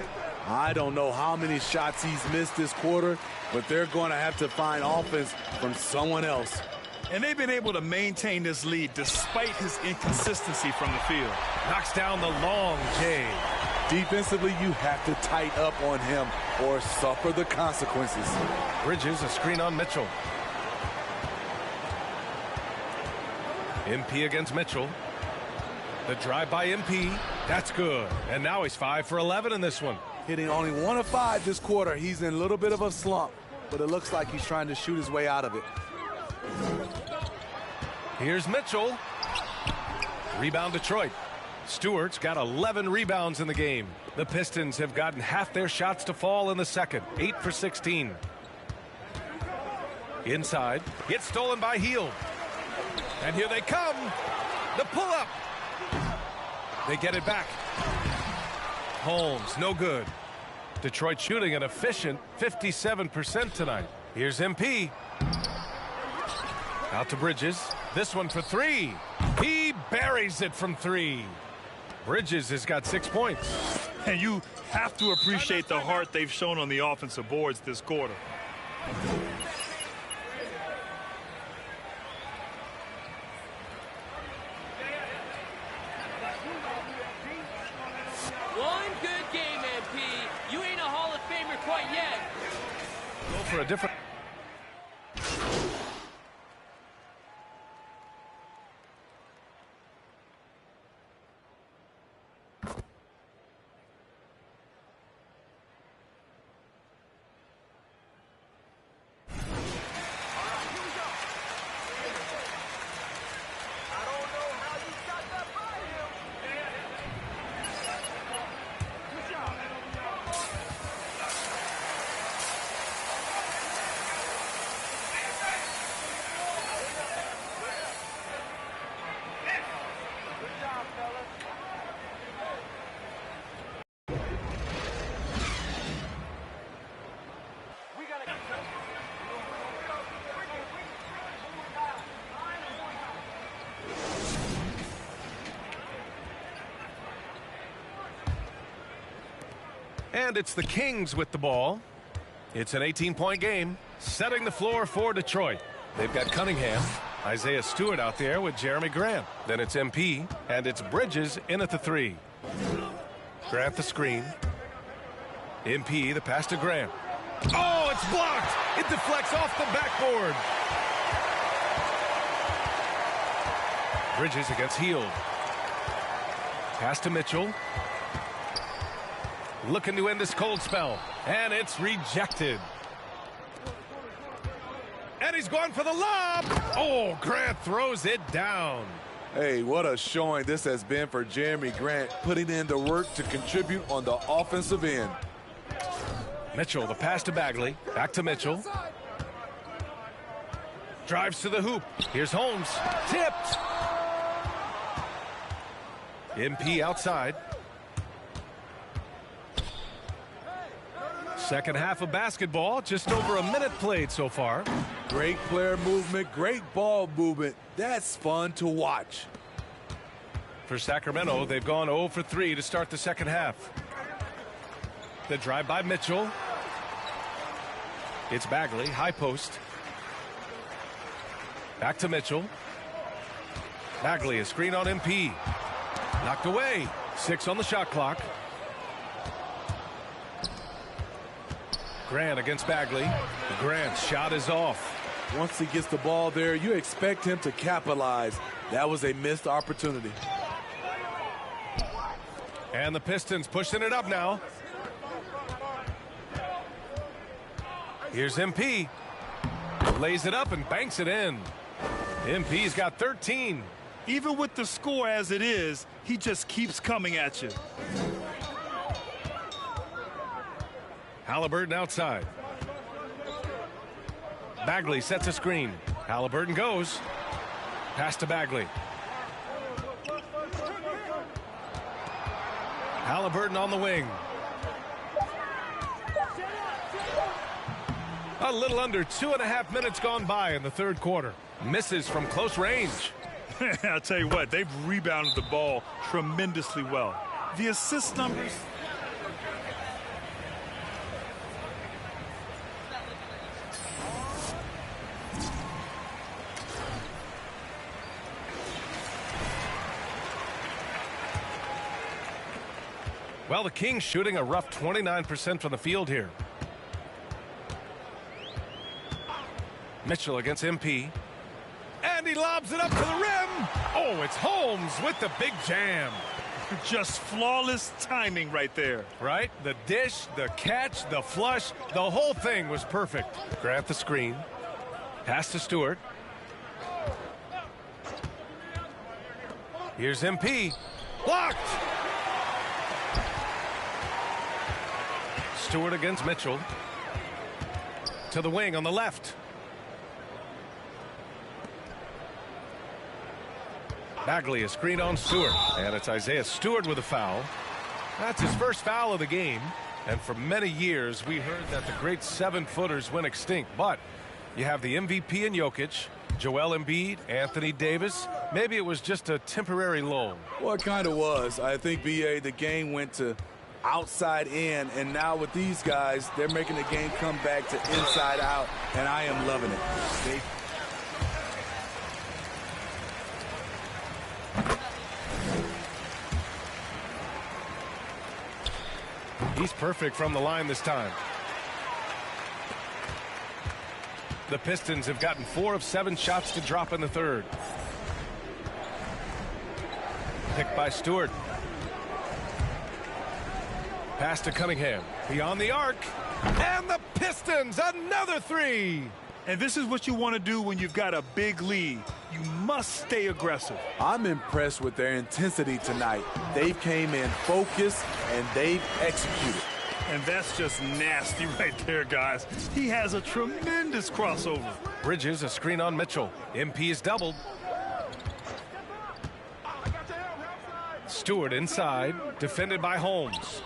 I don't know how many shots he's missed this quarter, but they're going to have to find offense from someone else. And they've been able to maintain this lead despite his inconsistency from the field. Knocks down the long J. Defensively, you have to tighten up on him or suffer the consequences. Bridges, a screen on Mitchell. MP against Mitchell. The drive by MP. That's good. And now he's 5 for 11 in this one. Hitting only 1 of 5 this quarter. He's in a little bit of a slump, but it looks like he's trying to shoot his way out of it. Here's Mitchell. Rebound Detroit. Stewart's got 11 rebounds in the game. The Pistons have gotten half their shots to fall in the second. 8 for 16. Inside. Gets stolen by Hield. And here they come. The pull-up. They get it back. Holmes, no good. Detroit shooting an efficient 57% tonight. Here's MP. Out to Bridges. This one for 3. He buries it from 3. Bridges has got 6 points. And you have to appreciate the heart they've shown on the offensive boards this quarter. One good game, MP. You ain't a Hall of Famer quite yet. Go for a different... And it's the Kings with the ball. It's an 18-point game, setting the floor for Detroit. They've got Cunningham, Isaiah Stewart out there with Jeremy Grant. Then it's MP, and it's Bridges in at the 3. Grant the screen. MP, the pass to Grant. Oh, it's blocked! It deflects off the backboard. Bridges against Hield. Pass to Mitchell. Looking to end this cold spell, and it's rejected. And he's going for the lob. Oh, Grant throws it down. Hey, what a showing this has been for Jeremy Grant, putting in the work to contribute on the offensive end. Mitchell, the pass to Bagley. Back to Mitchell. Drives to the hoop. Here's Holmes. Tipped. MP outside. Second half of basketball, just over a minute played so far. Great player movement, great ball movement. That's fun to watch. For Sacramento, they've gone 0 for 3 to start the second half. The drive by Mitchell. It's Bagley, high post. Back to Mitchell. Bagley, a screen on MP. Knocked away. 6 on the shot clock. Grant against Bagley. Grant's shot is off. Once he gets the ball there, you expect him to capitalize. That was a missed opportunity. And the Pistons pushing it up now. Here's MP. Lays it up and banks it in. MP's got 13. Even with the score as it is, he just keeps coming at you. Halliburton outside. Bagley sets a screen. Halliburton goes. Pass to Bagley. Halliburton on the wing. A little under 2.5 minutes gone by in the third quarter. Misses from close range. I'll tell you what, they've rebounded the ball tremendously well. The assist numbers. Well, the Kings shooting a rough 29% from the field here. Mitchell against MP. And he lobs it up to the rim. Oh, it's Holmes with the big jam. Just flawless timing right there. Right? The dish, the catch, the flush, the whole thing was perfect. Grant the screen. Pass to Stewart. Here's MP. Blocked. Stewart against Mitchell. To the wing on the left. Bagley, a screen on Stewart. And it's Isaiah Stewart with a foul. That's his first foul of the game. And for many years, we heard that the great 7-footers went extinct. But you have the MVP in Jokic, Joel Embiid, Anthony Davis, maybe it was just a temporary lull. Well, it kind of was. I think, B.A., the game went to outside in, and now with these guys, they're making the game come back to inside out, and I am loving it. He's perfect from the line this time. The Pistons have gotten 4 of 7 shots to drop in the third. Picked by Stewart. Pass to Cunningham. Beyond the arc. And the Pistons, another 3. And this is what you want to do when you've got a big lead. You must stay aggressive. I'm impressed with their intensity tonight. They came in focused, and they've executed. And that's just nasty right there, guys. He has a tremendous crossover. Bridges, a screen on Mitchell. MP is doubled. Stewart inside, defended by Holmes.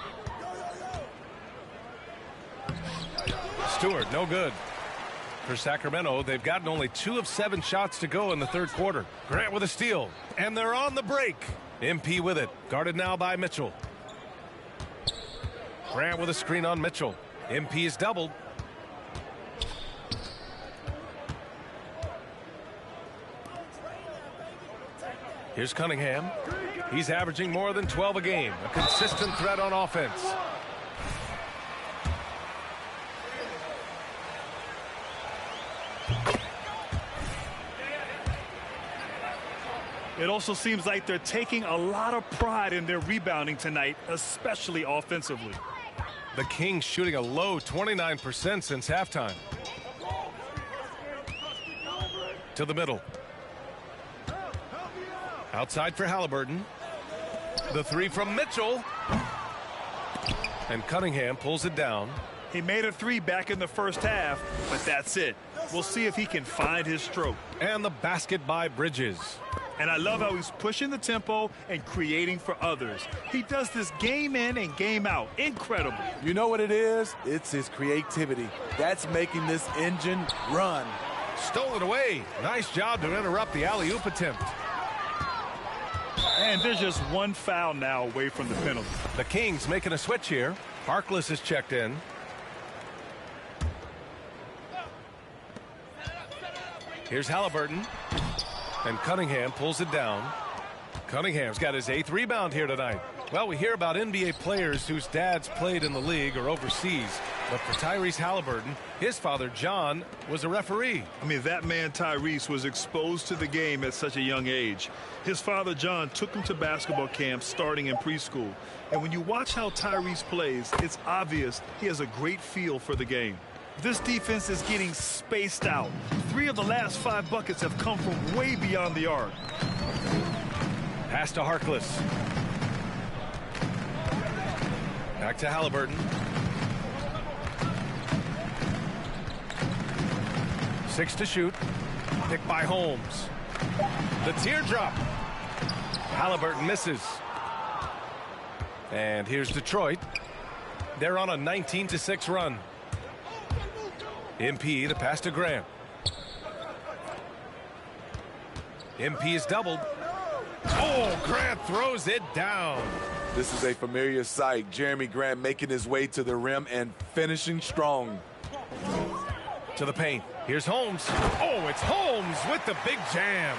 Stewart, no good. For Sacramento, they've gotten only 2 of 7 shots to go in the third quarter. Grant with a steal, and they're on the break. MP with it, guarded now by Mitchell. Grant with a screen on Mitchell. MP is doubled. Here's Cunningham. He's averaging more than 12 a game. A consistent threat on offense. It also seems like they're taking a lot of pride in their rebounding tonight, especially offensively. The Kings shooting a low 29% since halftime. To the middle. Outside for Halliburton. The 3 from Mitchell. And Cunningham pulls it down. He made a 3 back in the first half, but that's it. We'll see if he can find his stroke. And the basket by Bridges. And I love how he's pushing the tempo and creating for others. He does this game in and game out. Incredible. You know what it is? It's his creativity. That's making this engine run. Stole it away. Nice job to interrupt the alley-oop attempt. And there's just one foul now away from the penalty. The Kings making a switch here. Harkless is checked in. Here's Halliburton. And Cunningham pulls it down. Cunningham's got his 8th rebound here tonight. Well, we hear about NBA players whose dads played in the league or overseas. But for Tyrese Halliburton, his father, John, was a referee. I mean, that man, Tyrese, was exposed to the game at such a young age. His father, John, took him to basketball camps starting in preschool. And when you watch how Tyrese plays, it's obvious he has a great feel for the game. This defense is getting spaced out. 3 of the last 5 buckets have come from way beyond the arc. Pass to Harkless. Back to Halliburton. 6 to shoot. Picked by Holmes. The teardrop. Halliburton misses. And here's Detroit. They're on a 19-6 run. MP, the pass to Grant. MP is doubled. Oh, Grant throws it down. This is a familiar sight. Jeremy Grant making his way to the rim and finishing strong. To the paint. Here's Holmes. Oh, it's Holmes with the big jam.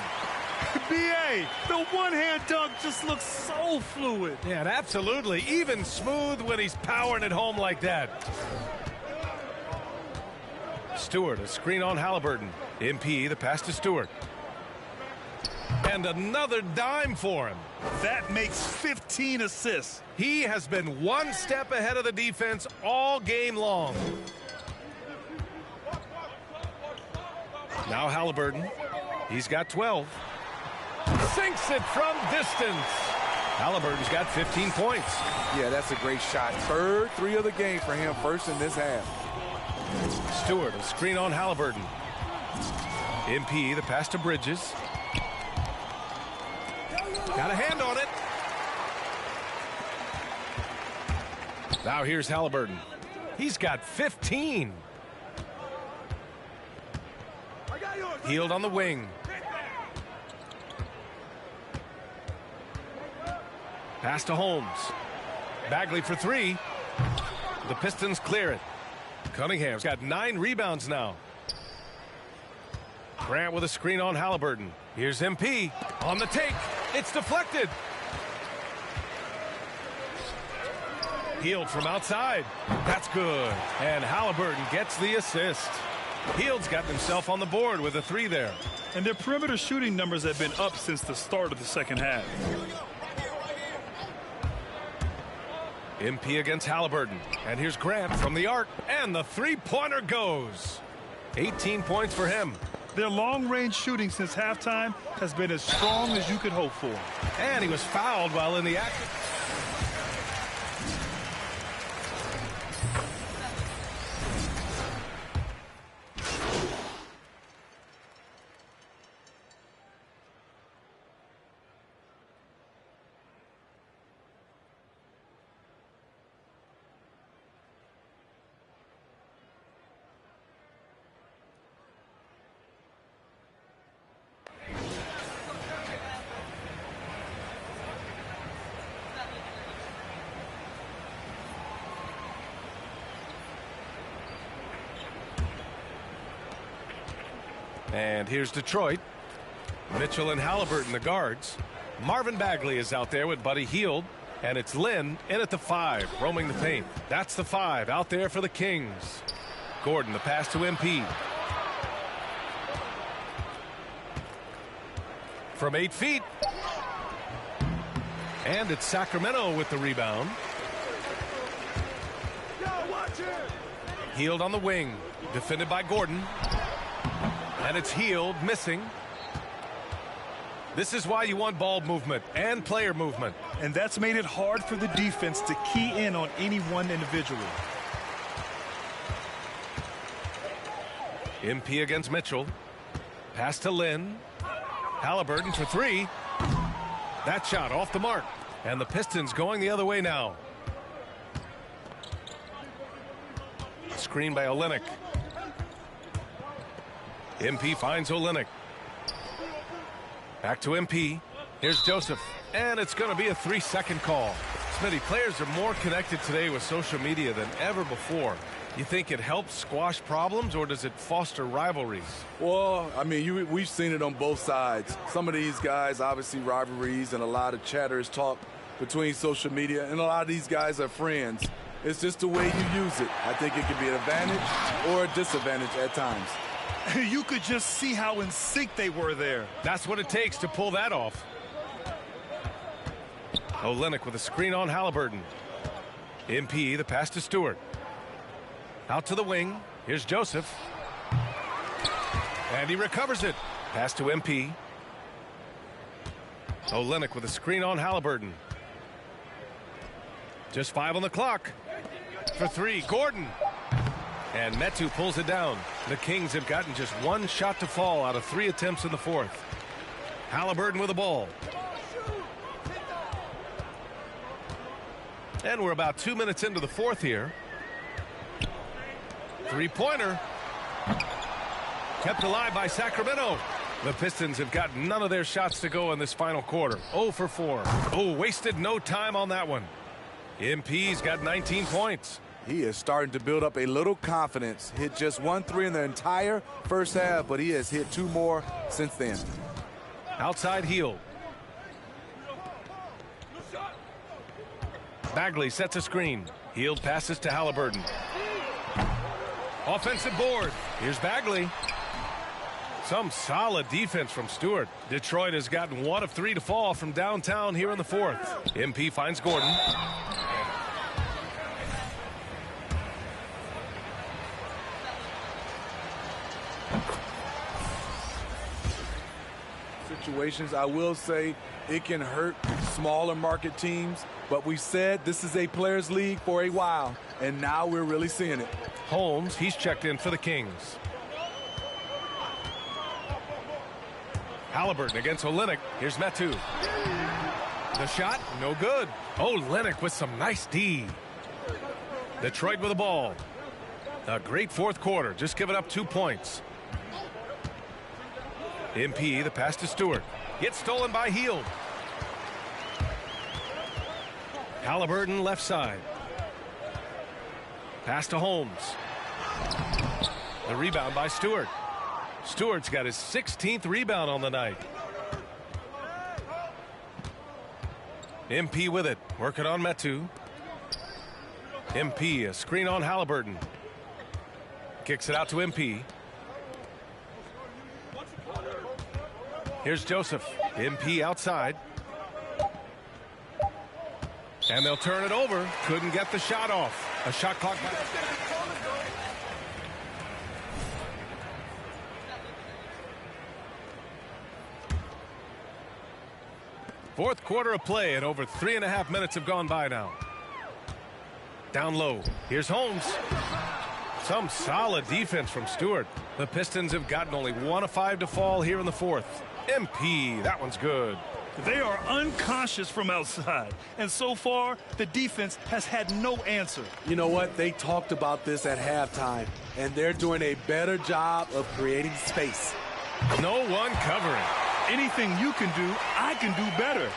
B.A., the one-hand dunk just looks so fluid. Yeah, absolutely. Even smooth when he's powering it home like that. Stewart, a screen on Halliburton. MP, the pass to Stewart. And another dime for him. That makes 15 assists. He has been one step ahead of the defense all game long. Now Halliburton. He's got 12. Sinks it from distance. Halliburton's got 15 points. Yeah, that's a great shot. Third 3 of the game for him, first in this half. Stewart, a screen on Halliburton. MP, the pass to Bridges. Got a hand on it. Now here's Halliburton. He's got 15. Healed on the wing. Pass to Holmes. Bagley for three. The Pistons clear it. Cunningham's got 9 rebounds now. Grant with a screen on Halliburton. Here's MP on the take. It's deflected. Hield from outside. That's good. And Halliburton gets the assist. Hield's gotten himself on the board with a 3 there. And their perimeter shooting numbers have been up since the start of the second half. MP against Halliburton. And here's Grant from the arc. And the three-pointer goes. 18 points for him. Their long-range shooting since halftime has been as strong as you could hope for. And he was fouled while in the action. And here's Detroit. Mitchell and Halliburton, the guards. Marvin Bagley is out there with Buddy Hield. And it's Lynn in at the 5, roaming the paint. That's the 5 out there for the Kings. Gordon, the pass to MP. From 8 feet. And it's Sacramento with the rebound. Hield on the wing. Defended by Gordon. And it's Hield missing. This is why you want ball movement and player movement. And that's made it hard for the defense to key in on any one individual. MP against Mitchell. Pass to Lynn. Halliburton for 3. That shot off the mark. And the Pistons going the other way now. Screen by Olynyk. MP finds Olynyk. Back to MP. Here's Joseph. And it's going to be a 3-second call. Smitty, players are more connected today with social media than ever before. You think it helps squash problems, or does it foster rivalries? Well, I mean, we've seen it on both sides. Some of these guys, obviously rivalries, and a lot of chatter is talk between social media, and a lot of these guys are friends. It's just the way you use it. I think it can be an advantage or a disadvantage at times. You could just see how in sync they were there. That's what it takes to pull that off. Olynyk with a screen on Halliburton. MP, the pass to Stewart. Out to the wing. Here's Joseph. And he recovers it. Pass to MP. Olynyk with a screen on Halliburton. Just 5 on the clock. For 3, Gordon. And Metu pulls it down. The Kings have gotten just 1 shot to fall out of 3 attempts in the 4th. Halliburton with the ball. And we're about 2 minutes into the 4th here. 3-pointer. Kept alive by Sacramento. The Pistons have got none of their shots to go in this final quarter. 0 for 4. Oh, wasted no time on that one. MP's got 19 points. He is starting to build up a little confidence. Hit just 1 3 in the entire first half, but he has hit 2 more since then. Outside Hield. Bagley sets a screen. Hield passes to Halliburton. Offensive board. Here's Bagley. Some solid defense from Stewart. Detroit has gotten 1 of 3 to fall from downtown here in the 4th. MP finds Gordon. Situations, I will say it can hurt smaller market teams, but we said this is a players league for a while, and now we're really seeing it. Holmes, he's checked in for the Kings. Halliburton against Olynyk. Here's Metu. The shot, no good. Olynyk with some nice D. Detroit with the ball. A great 4th quarter, just giving up 2 points. MP, the pass to Stewart. It's stolen by Hield. Halliburton left side. Pass to Holmes. The rebound by Stewart. Stewart's got his 16th rebound on the night. MP with it. Working on Metu. MP, a screen on Halliburton. Kicks it out to MP. Here's Joseph. MP outside. And they'll turn it over. Couldn't get the shot off. A shot clock. Fourth quarter of play, and over 3.5 minutes have gone by now. Down low. Here's Holmes. Some solid defense from Stewart. The Pistons have gotten only 1 of 5 to fall here in the fourth. MP, that one's good. They are unconscious from outside, and so far the defense has had no answer. You know what? They talked about this at halftime, and they're doing a better job of creating space. No one covering. Anything you can do, I can do better.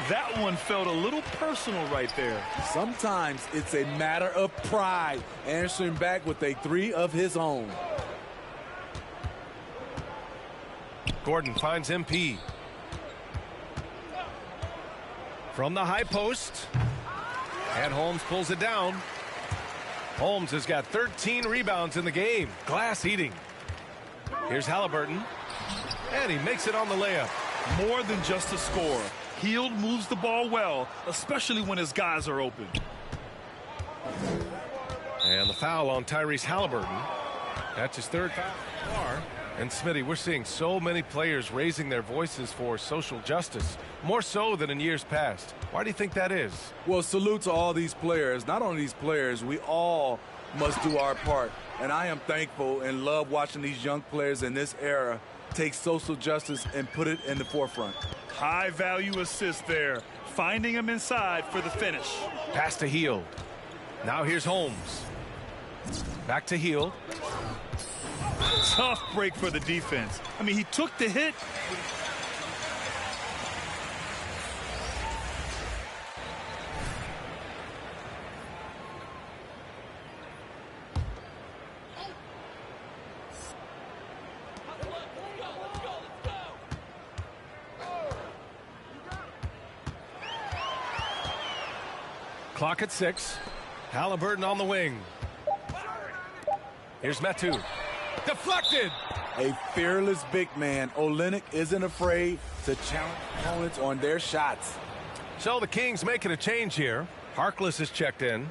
That one felt a little personal right there. Sometimes it's a matter of pride, answering back with a 3 of his own. Gordon finds MP. From the high post. And Holmes pulls it down. Holmes has got 13 rebounds in the game. Glass eating. Here's Halliburton. And he makes it on the layup. More than just a score. Hield moves the ball well, especially when his guys are open. And the foul on Tyrese Halliburton. That's his 3rd foul. And Smitty, we're seeing so many players raising their voices for social justice, more so than in years past. Why do you think that is? Well, salute to all these players. Not only these players, we all must do our part. And I am thankful and love watching these young players in this era take social justice and put it in the forefront. High value assist there, finding him inside for the finish. Pass to Hield. Now here's Holmes. Back to Hield. Tough break for the defense. I mean, he took the hit. Clock at 6. Halliburton on the wing. Here's Metu. Deflected. A fearless big man. Olynyk isn't afraid to challenge opponents on their shots. So the Kings making a change here. Harkless is checked in.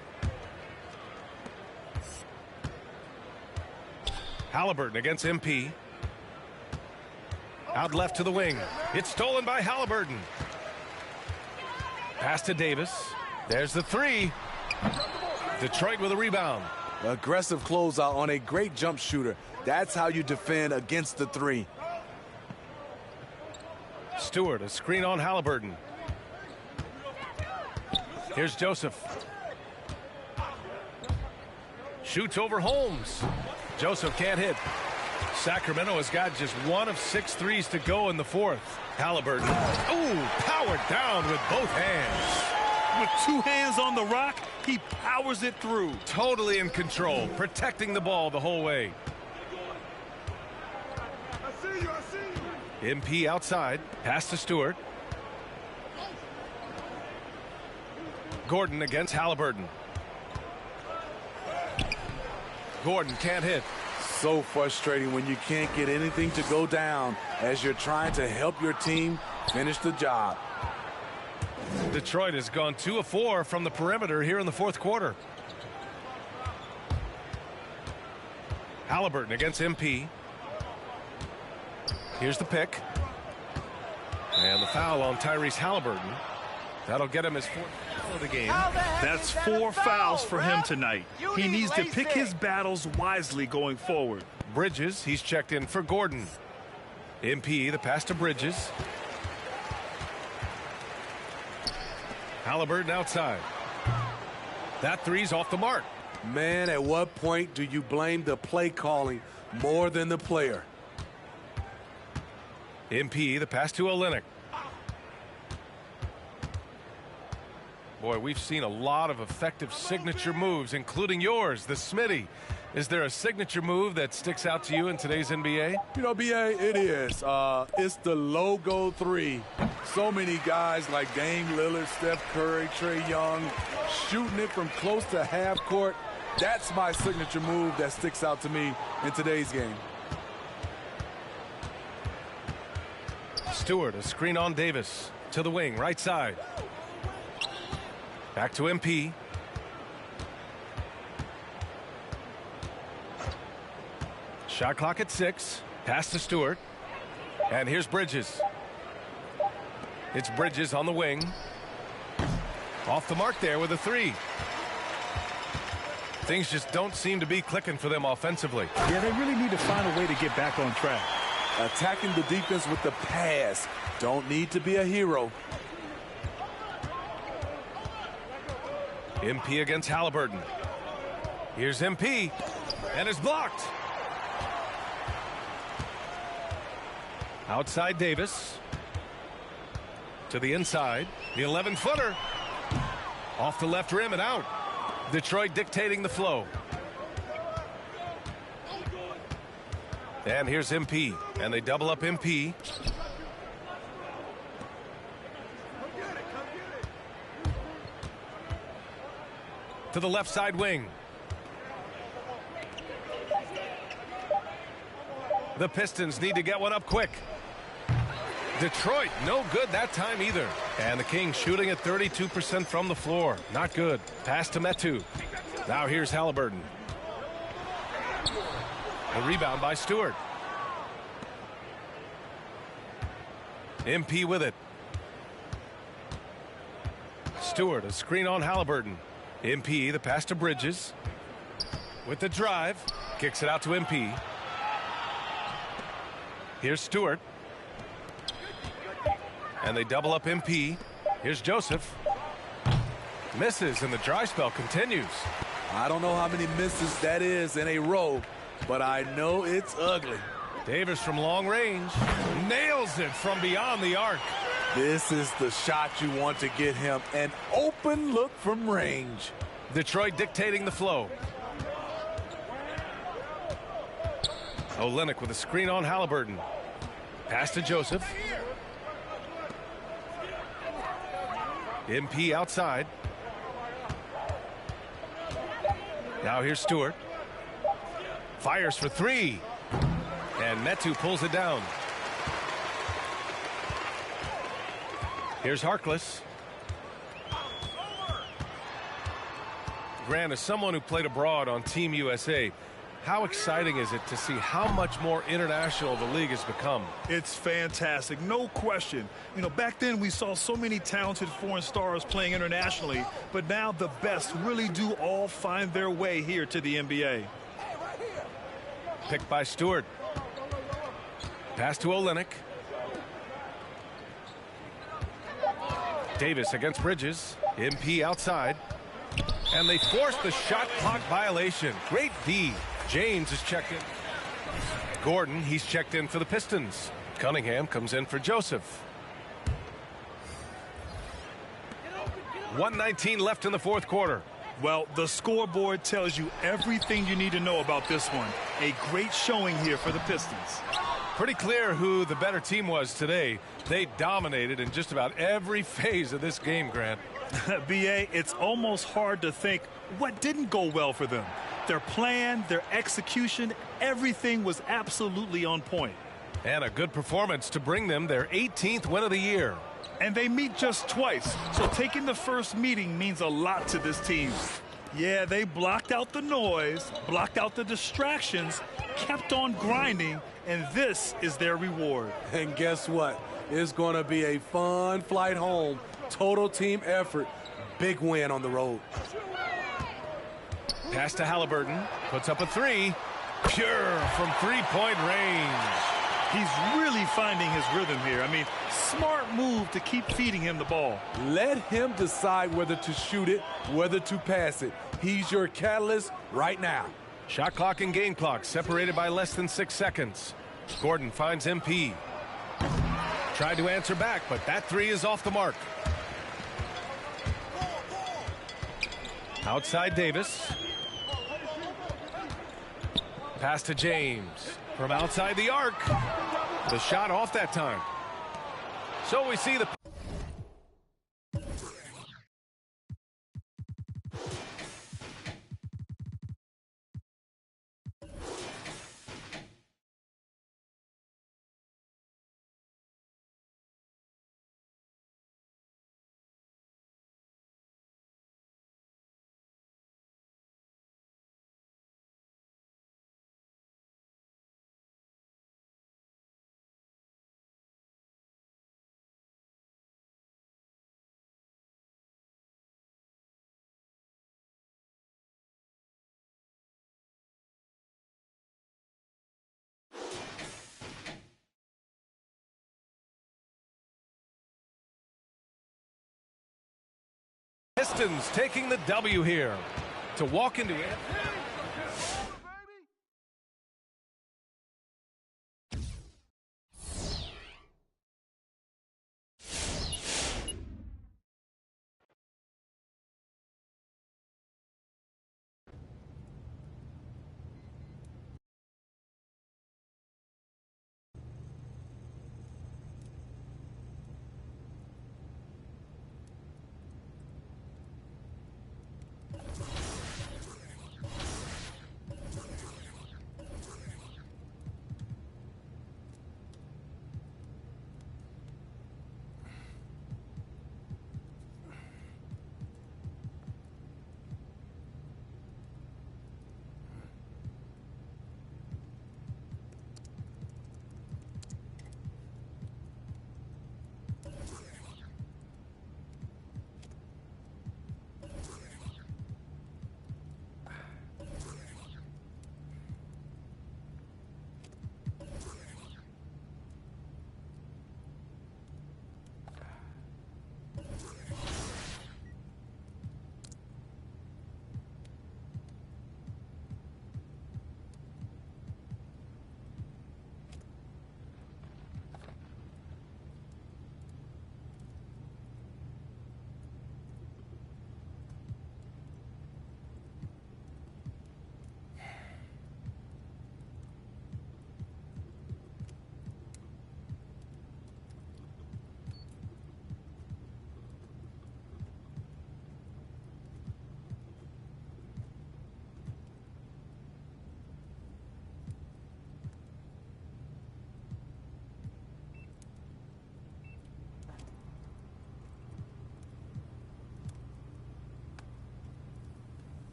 Halliburton against MP. Out left to the wing. It's stolen by Halliburton. Pass to Davis. There's the 3. Detroit with a rebound. Aggressive closeout on a great jump shooter. That's how you defend against the 3. Stewart, a screen on Halliburton. Here's Joseph. Shoots over Holmes. Joseph can't hit. Sacramento has got just 1 of 6 threes to go in the fourth. Halliburton. Ooh, powered down with both hands. With 2 hands on the rock, he powers it through. Totally in control, protecting the ball the whole way. MP outside. Pass to Stewart. Gordon against Halliburton. Gordon can't hit. So frustrating when you can't get anything to go down as you're trying to help your team finish the job. Detroit has gone 2 of 4 from the perimeter here in the fourth quarter. Halliburton against MP. Here's the pick. And the foul on Tyrese Halliburton. That'll get him his 4th foul of the game. That's 4 fouls for him tonight. He needs to pick his battles wisely going forward. Bridges, he's checked in for Gordon. MP, the pass to Bridges. Halliburton outside. That 3's off the mark. Man, at what point do you blame the play calling more than the player? MP, the pass to Olynyk. Boy, we've seen a lot of effective signature moves, including yours, the Smitty. Is there a signature move that sticks out to you in today's NBA? You know, B.A., it is. It's the logo 3. So many guys like Dame Lillard, Steph Curry, Trae Young, shooting it from close to half court. That's my signature move that sticks out to me in today's game. Stewart, a screen on Davis. To the wing, right side. Back to MP. Shot clock at 6. Pass to Stewart. And here's Bridges. It's Bridges on the wing. Off the mark there with a 3. Things just don't seem to be clicking for them offensively. Yeah, they really need to find a way to get back on track. Attacking the defense with the pass. Don't need to be a hero. MP against Halliburton. Here's MP. And it's blocked. Outside Davis. To the inside. The 11-footer. Off the left rim and out. Detroit dictating the flow. And here's MP. And they double up MP. To the left side wing. The Pistons need to get one up quick. Detroit, no good that time either. And the Kings shooting at 32% from the floor. Not good. Pass to Metu. Now here's Halliburton. A rebound by Stewart. MP with it. Stewart, a screen on Halliburton. MP, the pass to Bridges. With the drive. Kicks it out to MP. Here's Stewart. And they double up MP. Here's Joseph. Misses, and the dry spell continues. I don't know how many misses that is in a row, but I know it's ugly. Davis from long range. Nails it from beyond the arc. This is the shot you want to get him. An open look from range. Detroit dictating the flow. Olynyk with a screen on Halliburton. Pass to Joseph. MP outside. Now here's Stewart. Fires for 3. And Metu pulls it down. Here's Harkless. Grant, as someone who played abroad on Team USA, how exciting is it to see how much more international the league has become? It's fantastic, no question. You know, back then we saw so many talented foreign stars playing internationally, but now the best really do all find their way here to the NBA. Picked by Stewart. Pass to Olynyk. Davis against Bridges. MP outside. And they force the shot clock violation. Great D. James is checked in. Gordon, he's checked in for the Pistons. Cunningham comes in for Joseph. 1:19 left in the fourth quarter. Well, the scoreboard tells you everything you need to know about this one. A great showing here for the Pistons. Pretty clear who the better team was today. They dominated in just about every phase of this game, Grant. B.A., it's almost hard to think what didn't go well for them. Their plan, their execution, everything was absolutely on point. And a good performance to bring them their 18th win of the year. And they meet just twice, so taking the first meeting means a lot to this team. Yeah, they blocked out the noise, blocked out the distractions, kept on grinding, and this is their reward. And guess what? It's going to be a fun flight home. Total team effort. Big win on the road. Pass to Halliburton. Puts up a 3. Pure from three-point range. He's really finding his rhythm here. I mean, smart move to keep feeding him the ball. Let him decide whether to shoot it, whether to pass it. He's your catalyst right now. Shot clock and game clock separated by less than 6 seconds. Gordon finds MP. Tried to answer back, but that 3 is off the mark. Outside Davis. Pass to James from outside the arc. The shot off that time. So we see the Pistons taking the W here to walk into it.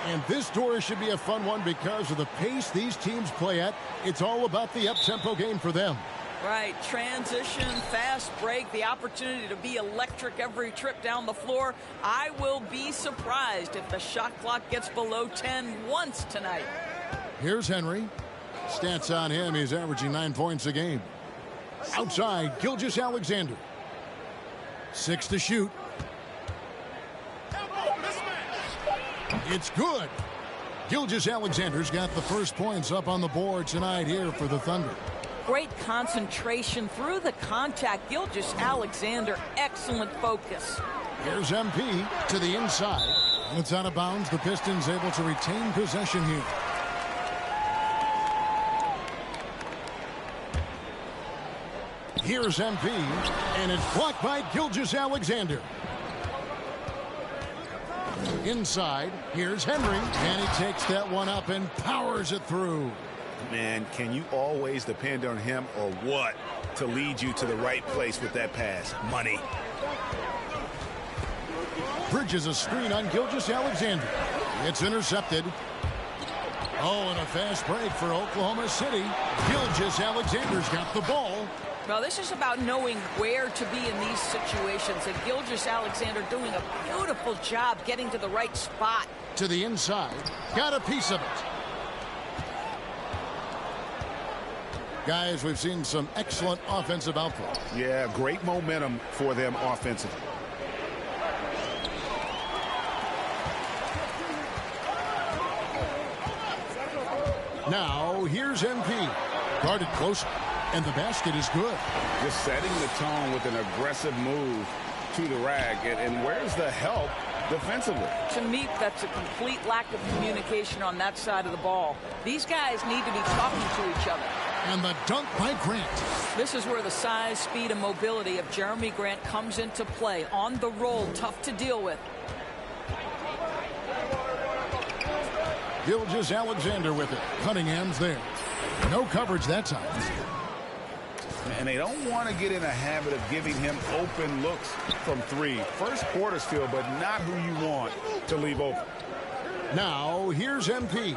And this door should be a fun one because of the pace these teams play at. It's all about the up-tempo game for them. Right, transition, fast break, the opportunity to be electric every trip down the floor. I will be surprised if the shot clock gets below 10 once tonight. Here's Henry. Stats on him, he's averaging 9 points a game. Outside, Gilgeous-Alexander. 6 to shoot. It's good. Gilgeous-Alexander's got the first points up on the board tonight here for the Thunder. Great concentration through the contact. Gilgeous-Alexander, excellent focus. Here's MP to the inside. It's out of bounds. The Pistons able to retain possession here. Here's MP, and it's blocked by Gilgeous-Alexander. Inside, here's Henry, and he takes that one up and powers it through. Man, can you always depend on him or what to lead you to the right place with that pass? Money. Bridges a screen on Gilgeous-Alexander. It's intercepted. Oh, and a fast break for Oklahoma City. Gilgeous-Alexander's got the ball. Well, this is about knowing where to be in these situations, and Gilgeous-Alexander doing a beautiful job getting to the right spot. To the inside. Got a piece of it. Guys, we've seen some excellent offensive output. Yeah, great momentum for them offensively. Now, here's MP. Guarded close, and the basket is good. Just setting the tone with an aggressive move to the rack. And where's the help defensively? To me, that's a complete lack of communication on that side of the ball. These guys need to be talking to each other. And the dunk by Grant. This is where the size, speed, and mobility of Jeremy Grant comes into play. On the roll, tough to deal with. Gilgeous-Alexander with it. Cunningham's there. No coverage that time. And they don't want to get in a habit of giving him open looks from three. First quarter still, but not who you want to leave open. Now, here's MP.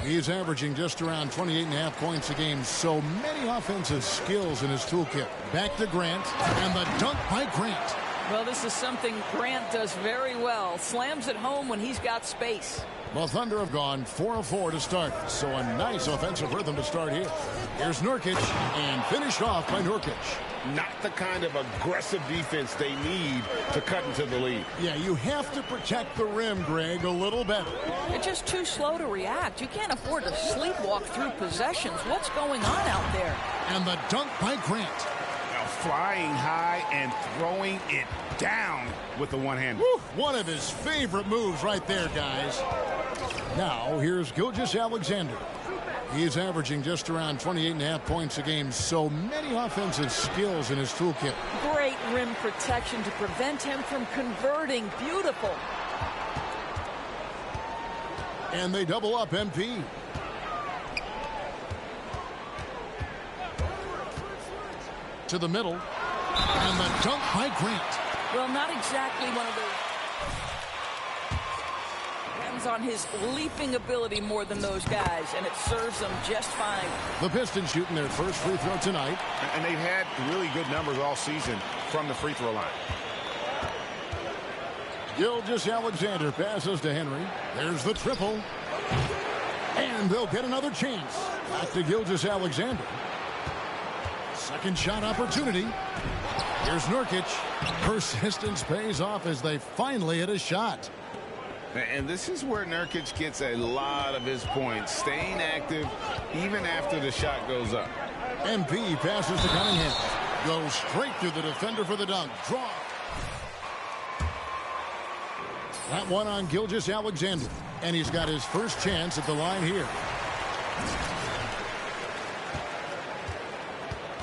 He's averaging just around 28.5 points a game. So many offensive skills in his toolkit. Back to Grant, and the dunk by Grant. Well, this is something Grant does very well. Slams it home when he's got space. The Thunder have gone 4 of 4 to start, so a nice offensive rhythm to start here. Here's Nurkic, and finished off by Nurkic. Not the kind of aggressive defense they need to cut into the lead. Yeah, you have to protect the rim, Greg, a little better. They're just too slow to react. You can't afford to sleepwalk through possessions. What's going on out there? And the dunk by Grant. Now flying high and throwing it down with the one-hand. One of his favorite moves right there, guys. Now, here's Gilgeous-Alexander. He's averaging just around 28.5 points a game. So many offensive skills in his toolkit. Great rim protection to prevent him from converting. Beautiful. And they double up MP. To the middle. And the dunk by Grant. Well, not exactly one of those. On his leaping ability more than those guys, and it serves them just fine. The Pistons shooting their first free throw tonight. And they've had really good numbers all season from the free throw line. Gilgeous-Alexander passes to Henry. There's the triple. And they'll get another chance. Back to Gilgeous-Alexander. Second shot opportunity. Here's Nurkic. Persistence pays off as they finally hit a shot. And this is where Nurkic gets a lot of his points, staying active even after the shot goes up. MP passes to Cunningham. Goes straight through the defender for the dunk. Draw. That one on Gilgeous-Alexander. And he's got his first chance at the line here.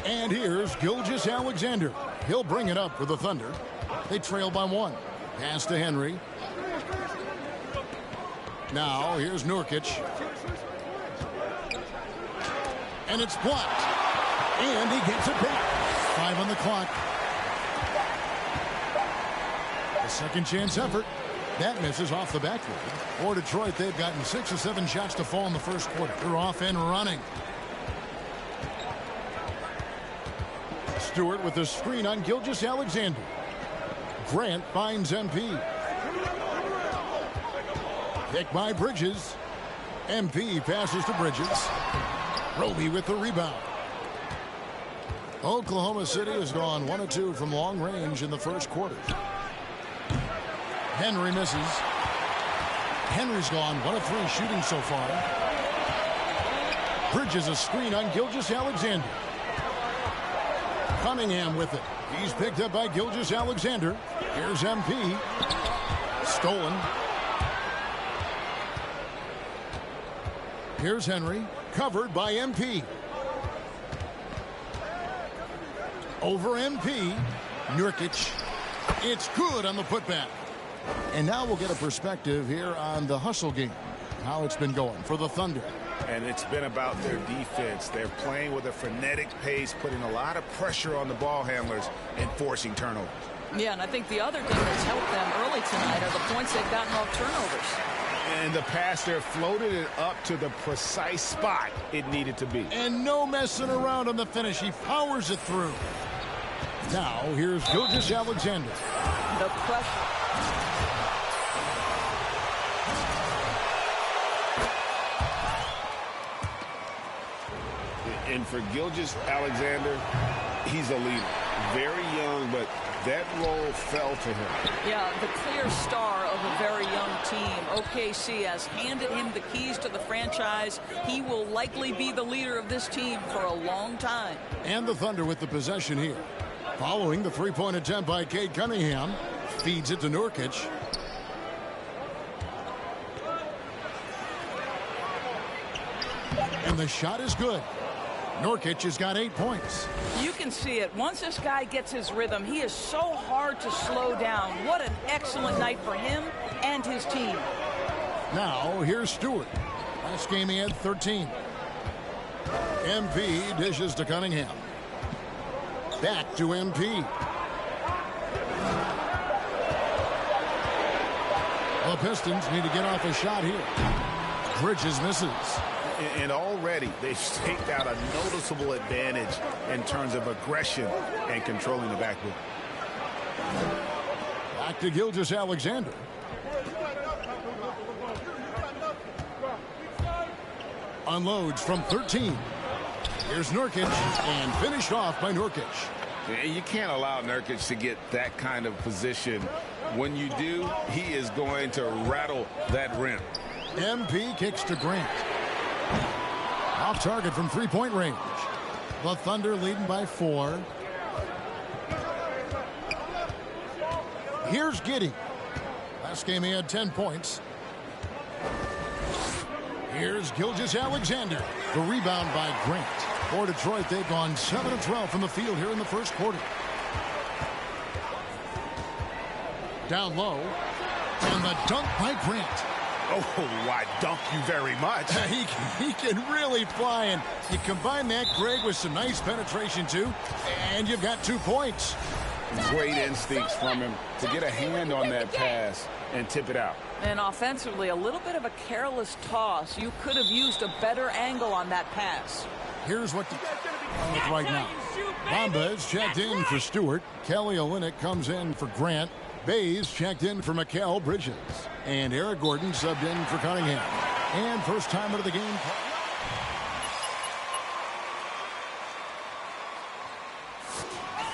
And here's Gilgeous-Alexander. He'll bring it up for the Thunder. They trail by 1. Pass to Henry. Now, here's Nurkic. And it's blocked. And he gets it back. 5 on the clock. The second chance effort. That misses off the backboard. For Detroit, they've gotten 6 or 7 shots to fall in the first quarter. They're off and running. Stewart with the screen on Gilgeous-Alexander. Grant finds MP. Pick by Bridges. MP passes to Bridges. Roby with the rebound. Oklahoma City has gone 1 of 2 from long range in the first quarter. Henry misses. Henry's gone 1 of 3 shooting so far. Bridges a screen on Gilgeous-Alexander. Cunningham with it. He's picked up by Gilgeous-Alexander. Here's MP. Stolen. Here's Henry. Covered by MP. Over MP. Nurkic. It's good on the putback. And now we'll get a perspective here on the hustle game. How it's been going for the Thunder. And it's been about their defense. They're playing with a frenetic pace, putting a lot of pressure on the ball handlers and forcing turnovers. Yeah, and I think the other thing that's helped them early tonight are the points they've gotten off turnovers. And the pass there floated it up to the precise spot it needed to be. And no messing around on the finish. He powers it through. Now, here's Gilgeous-Alexander. The pressure. And for Gilgeous-Alexander, he's a leader. Very young, but that role fell to him. Yeah, the clear star of a very young team. OKC has handed him the keys to the franchise. He will likely be the leader of this team for a long time. And the Thunder with the possession here. Following the three-point attempt by Cade Cunningham. Feeds it to Nurkic. And the shot is good. Nurkic has got 8 points. You can see it. Once this guy gets his rhythm, he is so hard to slow down. What an excellent night for him and his team. Now, here's Stewart. Last game he had 13. MP dishes to Cunningham. Back to MP. The Pistons need to get off a shot here. Bridges misses. And already they've staked out a noticeable advantage in terms of aggression and controlling the backboard. Back to Gilgeous-Alexander. Unloads from 13. Here's Nurkic, and finished off by Nurkic. You can't allow Nurkic to get that kind of position. When you do, he is going to rattle that rim. MP kicks to Grant. Off target from three-point range. The Thunder leading by 4. Here's Giddey. Last game he had 10 points. Here's Gilgeous-Alexander. The rebound by Grant. For Detroit, they've gone 7 of 12 from the field here in the first quarter. Down low. And the dunk by Grant. Oh, I dunk you very much. He can really fly, and you combine that, Greg, with some nice penetration, too, and you've got 2 points. Great instincts from him to get a hand on that pass and tip it out. And offensively, a little bit of a careless toss. You could have used a better angle on that pass. Here's what right now. Bamba is checked in for Stewart. Kelly Olynyk comes in for Grant. Bays checked in for Mikal Bridges. And Eric Gordon subbed in for Cunningham. And first time out of the game.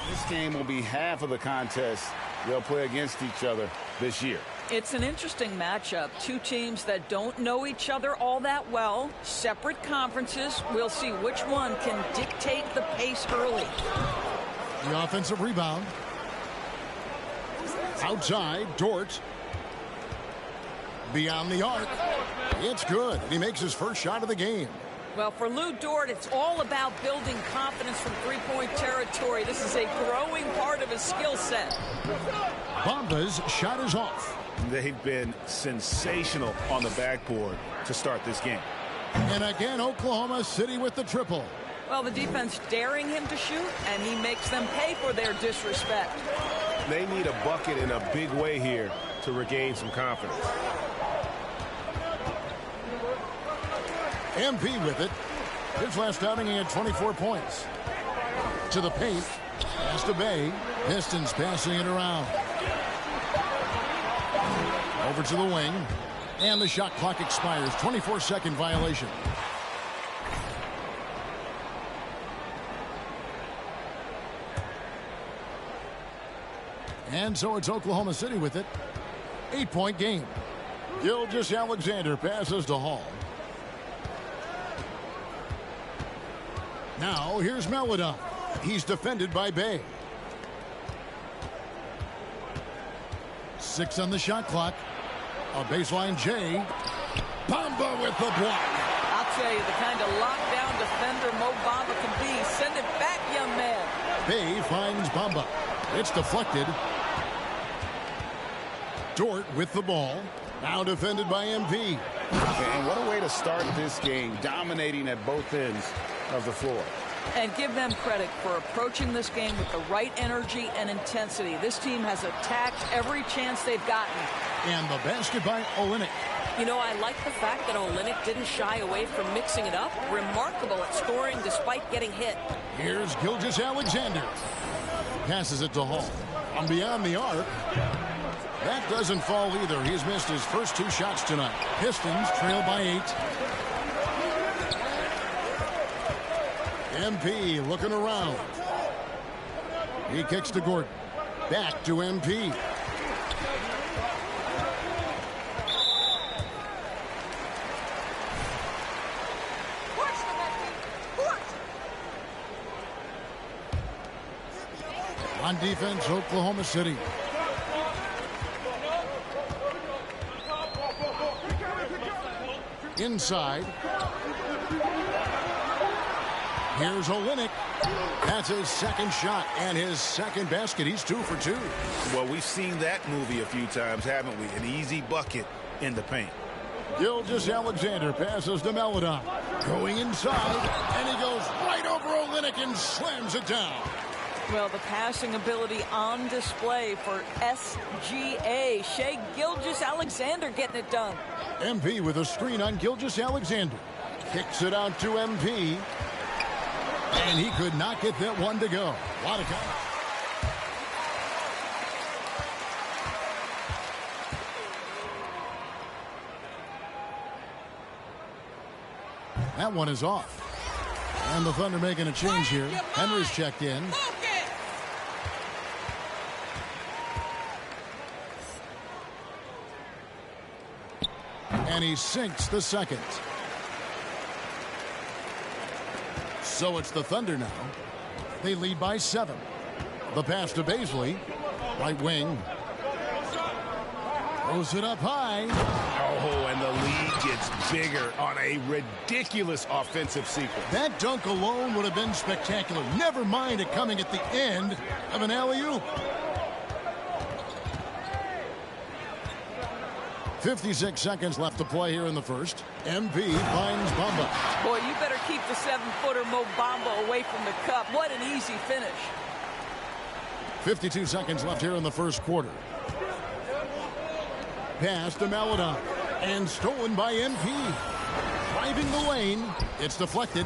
This game will be half of the contest they'll play against each other this year. It's an interesting matchup. Two teams that don't know each other all that well. Separate conferences. We'll see which one can dictate the pace early. The offensive rebound. Outside, Dort. Beyond the arc. It's good. He makes his first shot of the game. Well, for Lou Dort, it's all about building confidence from three-point territory. This is a growing part of his skill set. Bamba's shot is off. They've been sensational on the backboard to start this game. And again, Oklahoma City with the triple. Well, the defense daring him to shoot, and he makes them pay for their disrespect. They need a bucket in a big way here to regain some confidence. MP with it. His last outing, he had 24 points. To the paint. Pass to Bay. Pistons passing it around. Over to the wing. And the shot clock expires. 24-second violation. And so it's Oklahoma City with it. 8-point game. Gilgeous-Alexander passes to Hall. Now here's Melodon. He's defended by Bay. 6 on the shot clock. A baseline J. Bamba with the block. I'll tell you, the kind of lockdown defender Mo Bamba can be. Send it back, young man. Bay finds Bamba. It's deflected. Dort with the ball. Now defended by MP. And what a way to start this game, dominating at both ends of the floor. And give them credit for approaching this game with the right energy and intensity. This team has attacked every chance they've gotten. And the basket by Olynyk. You know, I like the fact that Olynyk didn't shy away from mixing it up. Remarkable at scoring despite getting hit. Here's Gilgeous-Alexander. Passes it to Hall. From beyond the arc. That doesn't fall either. He's missed his first 2 shots tonight. Pistons trail by 8. MP looking around. He kicks to Gordon. Back to MP. On defense, Oklahoma City. Inside. Here's Olynyk. That's his second shot and his second basket. He's 2 for 2. Well, we've seen that movie a few times, haven't we? An easy bucket in the paint. Gilgeous-Alexander passes to Melodon. Going inside, and he goes right over Olynyk and slams it down. Well, the passing ability on display for SGA. Shai Gilgeous-Alexander getting it done. MP with a screen on Gilgeous-Alexander. Kicks it out to MP. And he could not get that one to go. A lot of time. That one is off. And the Thunder making a change here. Henry's checked in. And he sinks the second. So it's the Thunder now. They lead by 7. The pass to Baisley. Right wing. Throws it up high. Oh, and the lead gets bigger on a ridiculous offensive sequence. That dunk alone would have been spectacular. Never mind it coming at the end of an alley-oop. 56 seconds left to play here in the first. MP finds Bamba. Boy, you better keep the 7-footer Mo Bamba away from the cup. What an easy finish. 52 seconds left here in the first quarter. Pass to Melodon. And stolen by MP. Driving the lane. It's deflected.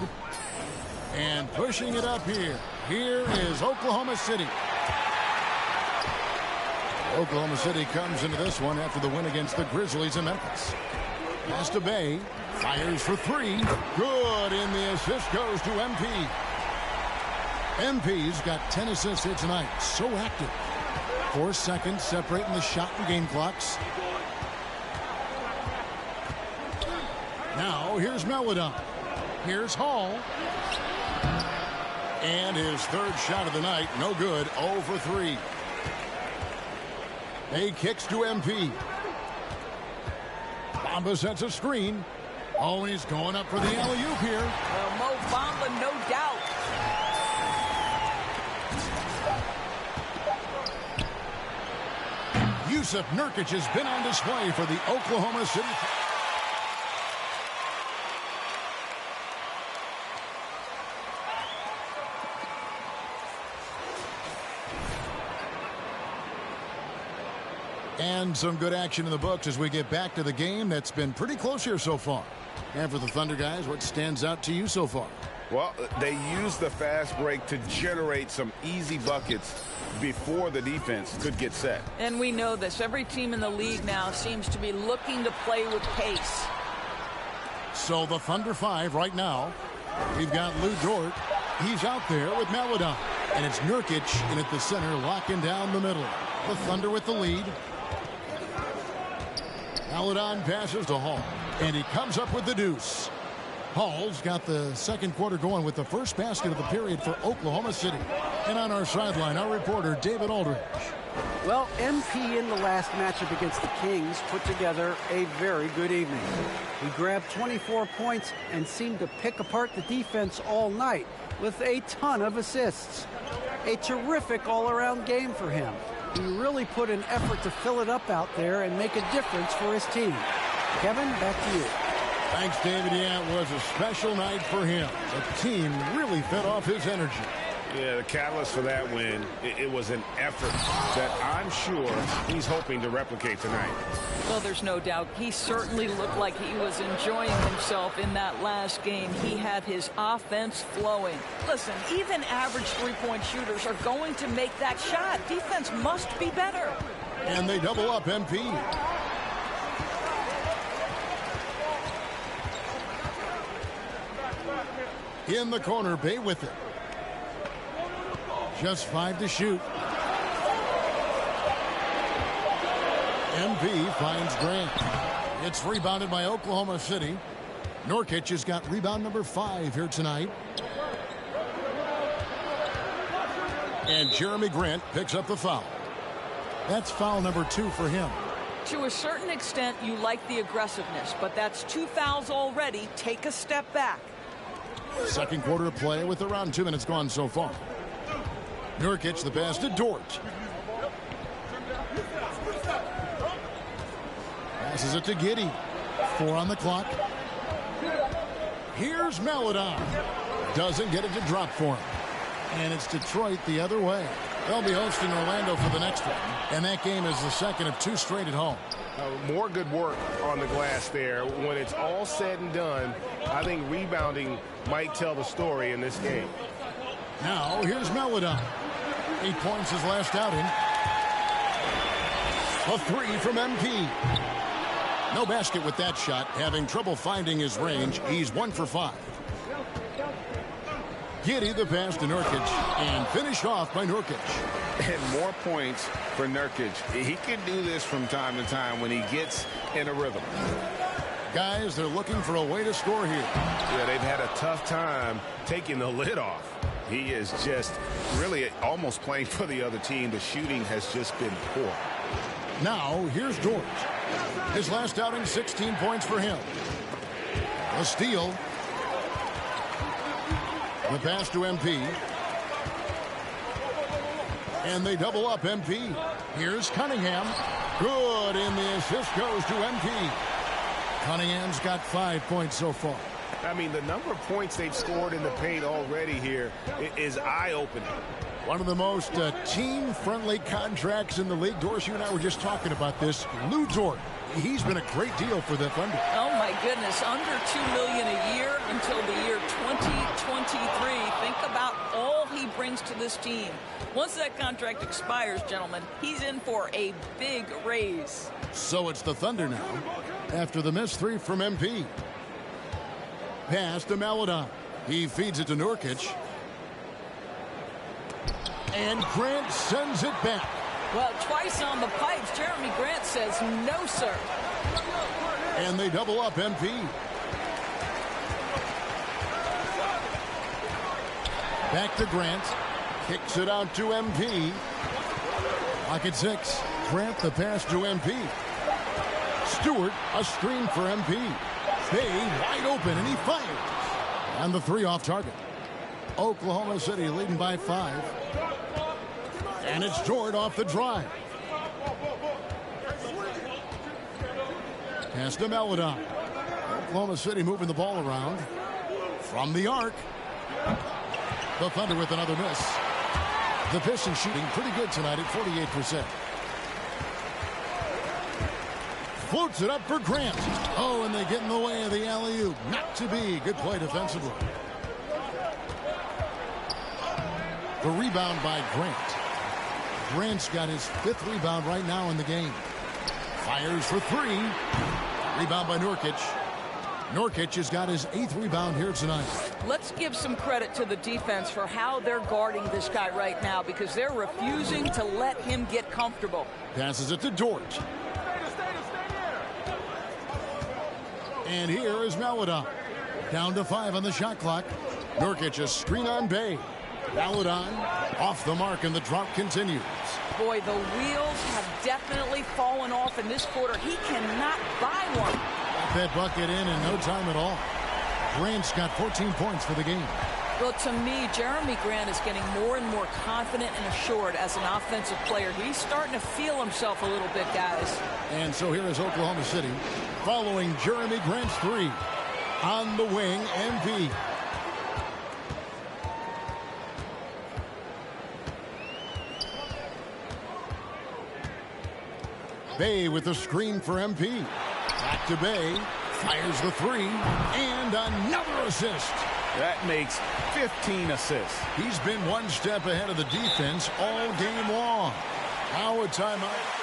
And pushing it up here. Here is Oklahoma City. Oklahoma City comes into this one after the win against the Grizzlies in Memphis. Pass to Bay. Fires for 3. Good, and the assist goes to MP. MP's got 10 assists here tonight. So active. 4 seconds separating the shot and game clocks. Now here's Melodon. Here's Hall. And his third shot of the night. No good. 0 for 3. Bay kicks to MP. Bamba sets a screen. Oh, and he's going up for the alley-oop here. Well, Mo Bamba, no doubt. Yusuf Nurkic has been on display for the Oklahoma City. And some good action in the books as we get back to the game that's been pretty close here so far. And for the Thunder guys, what stands out to you so far? Well, they use the fast break to generate some easy buckets before the defense could get set. And we know this. Every team in the league now seems to be looking to play with pace. So the Thunder 5 right now. We've got Lou Dort. He's out there with Maladon. And it's Nurkic in at the center, locking down the middle. The Thunder with the lead. Maladon passes to Hall. And he comes up with the deuce. Hall's got the second quarter going with the first basket of the period for Oklahoma City. And on our sideline, our reporter, David Aldridge. Well, MP in the last matchup against the Kings put together a very good evening. He grabbed 24 points and seemed to pick apart the defense all night with a ton of assists. A terrific all-around game for him. He really put an effort to fill it up out there and make a difference for his team. Kevin, back to you. Thanks, David. Yeah, it was a special night for him. The team really fed off his energy. Yeah, the catalyst for that win, it was an effort that I'm sure he's hoping to replicate tonight. Well, there's no doubt. He certainly looked like he was enjoying himself in that last game. He had his offense flowing. Listen, even average three-point shooters are going to make that shot. Defense must be better. And they double up MP. In the corner, Bay with it. Just 5 to shoot. MP finds Grant. It's rebounded by Oklahoma City. Nurkic has got rebound number 5 here tonight. And Jeremy Grant picks up the foul. That's foul number 2 for him. To a certain extent, you like the aggressiveness, but that's 2 fouls already. Take a step back. Second quarter of play with around 2 minutes gone so far. Nurkic the pass to Dort. Passes it to Giddey. 4 on the clock. Here's Maladon. Doesn't get it to drop for him. And it's Detroit the other way. They'll be hosting Orlando for the next one. And that game is the second of 2 straight at home. More good work on the glass there. When it's all said and done, I think rebounding might tell the story in this game. Now, here's Maladon. 8 points his last outing. A 3 from MP. No basket with that shot. Having trouble finding his range. He's 1 for 5. Giddey the pass to Nurkic. And finished off by Nurkic. And more points for Nurkic. He can do this from time to time when he gets in a rhythm. Guys, they're looking for a way to score here. Yeah, they've had a tough time taking the lid off. He is just really almost playing for the other team. The shooting has just been poor. Now, here's Dort. His last outing, 16 points for him. A steal. The pass to MP. And they double up MP. Here's Cunningham. Good, and the assist goes to MP. Cunningham's got 5 points so far. I mean, the number of points they've scored in the paint already here is eye-opening. One of the most team-friendly contracts in the league. Dorsey and I were just talking about this. Lou Dort. He's been a great deal for the Thunder. Oh, my goodness. Under $2 million a year until the year 2023. Think about all he brings to this team. Once that contract expires, gentlemen, he's in for a big raise. So it's the Thunder now after the missed 3 from MP. Pass to Maladon. He feeds it to Nurkic. And Grant sends it back. Well, twice on the pipes, Jeremy Grant says no, sir. And they double up MP. Back to Grant. Kicks it out to MP. Lock at 6. Grant the pass to MP. Stewart, a screen for MP. Bay wide open, and he fires. And the 3 off target. Oklahoma City leading by 5. And it's Dort off the drive. Pass to Maladon. Oklahoma City moving the ball around. From the arc. The Thunder with another miss. The Pistons shooting pretty good tonight at 48%. Floats it up for Grant. Oh, and they get in the way of the alley-oop. Not to be. Good play defensively. The rebound by Grant. Grant's got his 5th rebound right now in the game. Fires for 3. Rebound by Nurkic. Nurkic has got his 8th rebound here tonight. Let's give some credit to the defense for how they're guarding this guy right now, because they're refusing to let him get comfortable. Passes it to Dort. And here is Maladon. Down to 5 on the shot clock. Nurkic a screen on Bay. Maladon off the mark, and the drought continues. Boy, the wheels have definitely fallen off in this quarter. He cannot buy one. Got that bucket in no time at all. Grant's got 14 points for the game. Well, to me, Jeremy Grant is getting more and more confident and assured as an offensive player. He's starting to feel himself a little bit, guys. And so here is Oklahoma City following Jeremy Grant's 3. On the wing, MP. Bay with the screen for MP. Back to Bay. Fires the 3. And another assist. That makes 15 assists. He's been one step ahead of the defense all game long. Now a timeout.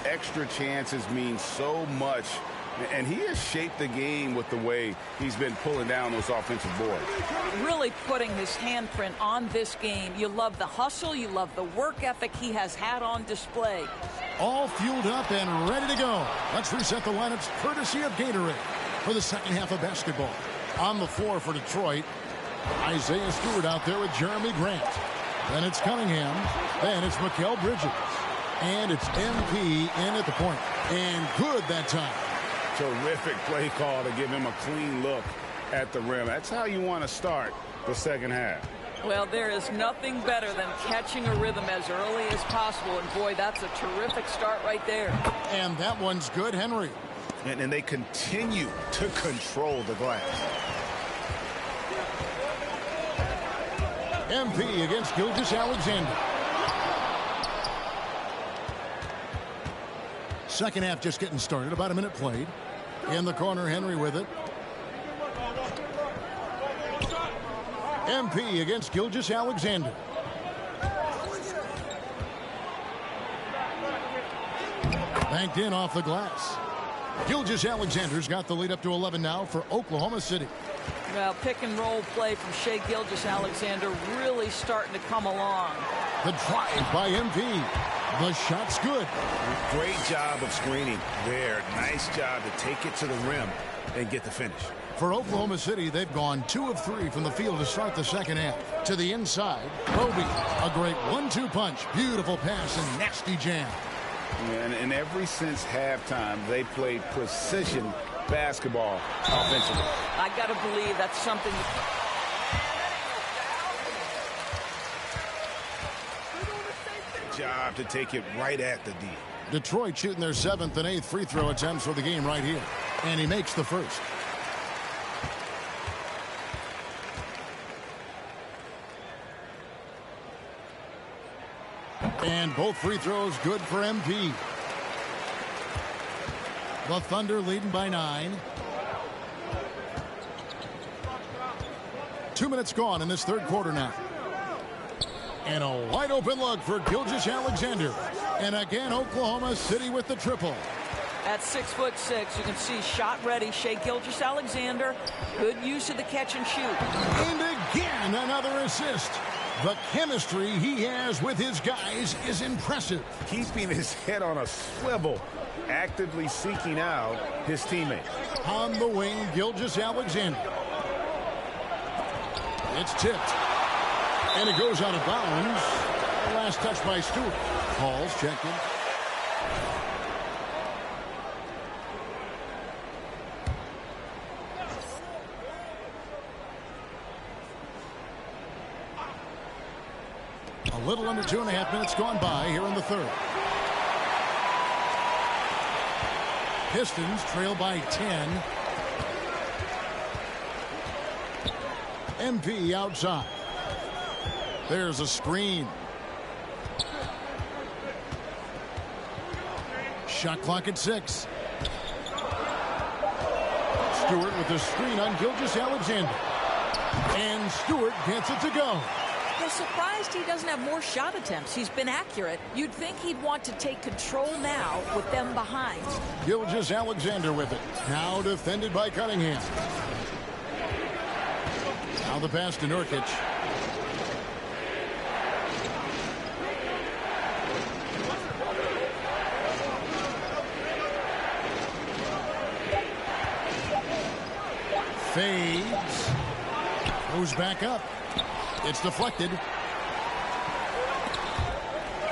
Extra chances mean so much, and he has shaped the game with the way he's been pulling down those offensive boards. Really putting his handprint on this game. You love the hustle, you love the work ethic he has had on display. All fueled up and ready to go. Let's reset the lineups courtesy of Gatorade for the second half of basketball. On the floor for Detroit, Isaiah Stewart out there with Jeremy Grant. Then it's Cunningham. Then it's Mikal Bridges. And it's MP in at the point. And good that time. Terrific play call to give him a clean look at the rim. That's how you want to start the second half. Well, there is nothing better than catching a rhythm as early as possible. And, boy, that's a terrific start right there. And that one's good, Henry. And they continue to control the glass. MP against Gilgeous-Alexander. Second half just getting started. About a minute played. In the corner, Henry with it. MP against Gilgeous-Alexander. Banked in off the glass. Gilgeous-Alexander's got the lead up to 11 now for Oklahoma City. Well, pick and roll play from Shai Gilgeous-Alexander really starting to come along. The drive by MP. The shot's good. Great job of screening there. Nice job to take it to the rim and get the finish. For Oklahoma City, they've gone 2 of 3 from the field to start the second half. To the inside, Roby, a great 1-2 punch. Beautiful pass and nasty jam. And ever since halftime, they played precision basketball offensively. I got to believe that's something. Job to take it right at the D. Detroit shooting their 7th and 8th free throw attempts for the game right here. And he makes the first. And both free throws good for MP. The Thunder leading by 9. 2 minutes gone in this third quarter now. And a wide open look for Gilgeous-Alexander. And again, Oklahoma City with the triple. At 6'6", you can see shot ready. Shai Gilgeous-Alexander, good use of the catch and shoot. And again, another assist. The chemistry he has with his guys is impressive. Keeping his head on a swivel, actively seeking out his teammates. On the wing, Gilgeous-Alexander. It's tipped. And it goes out of bounds. Last touch by Stewart. Calls checked in. A little under 2.5 minutes gone by here in the third. Pistons trail by 10. MP outside. There's a screen. Shot clock at 6. Stewart with the screen on Gilgeous-Alexander. And Stewart gets it to go. I'm surprised he doesn't have more shot attempts. He's been accurate. You'd think he'd want to take control now with them behind. Gilgeous-Alexander with it. Now defended by Cunningham. Now the pass to Nurkic. Fades. Goes back up. It's deflected.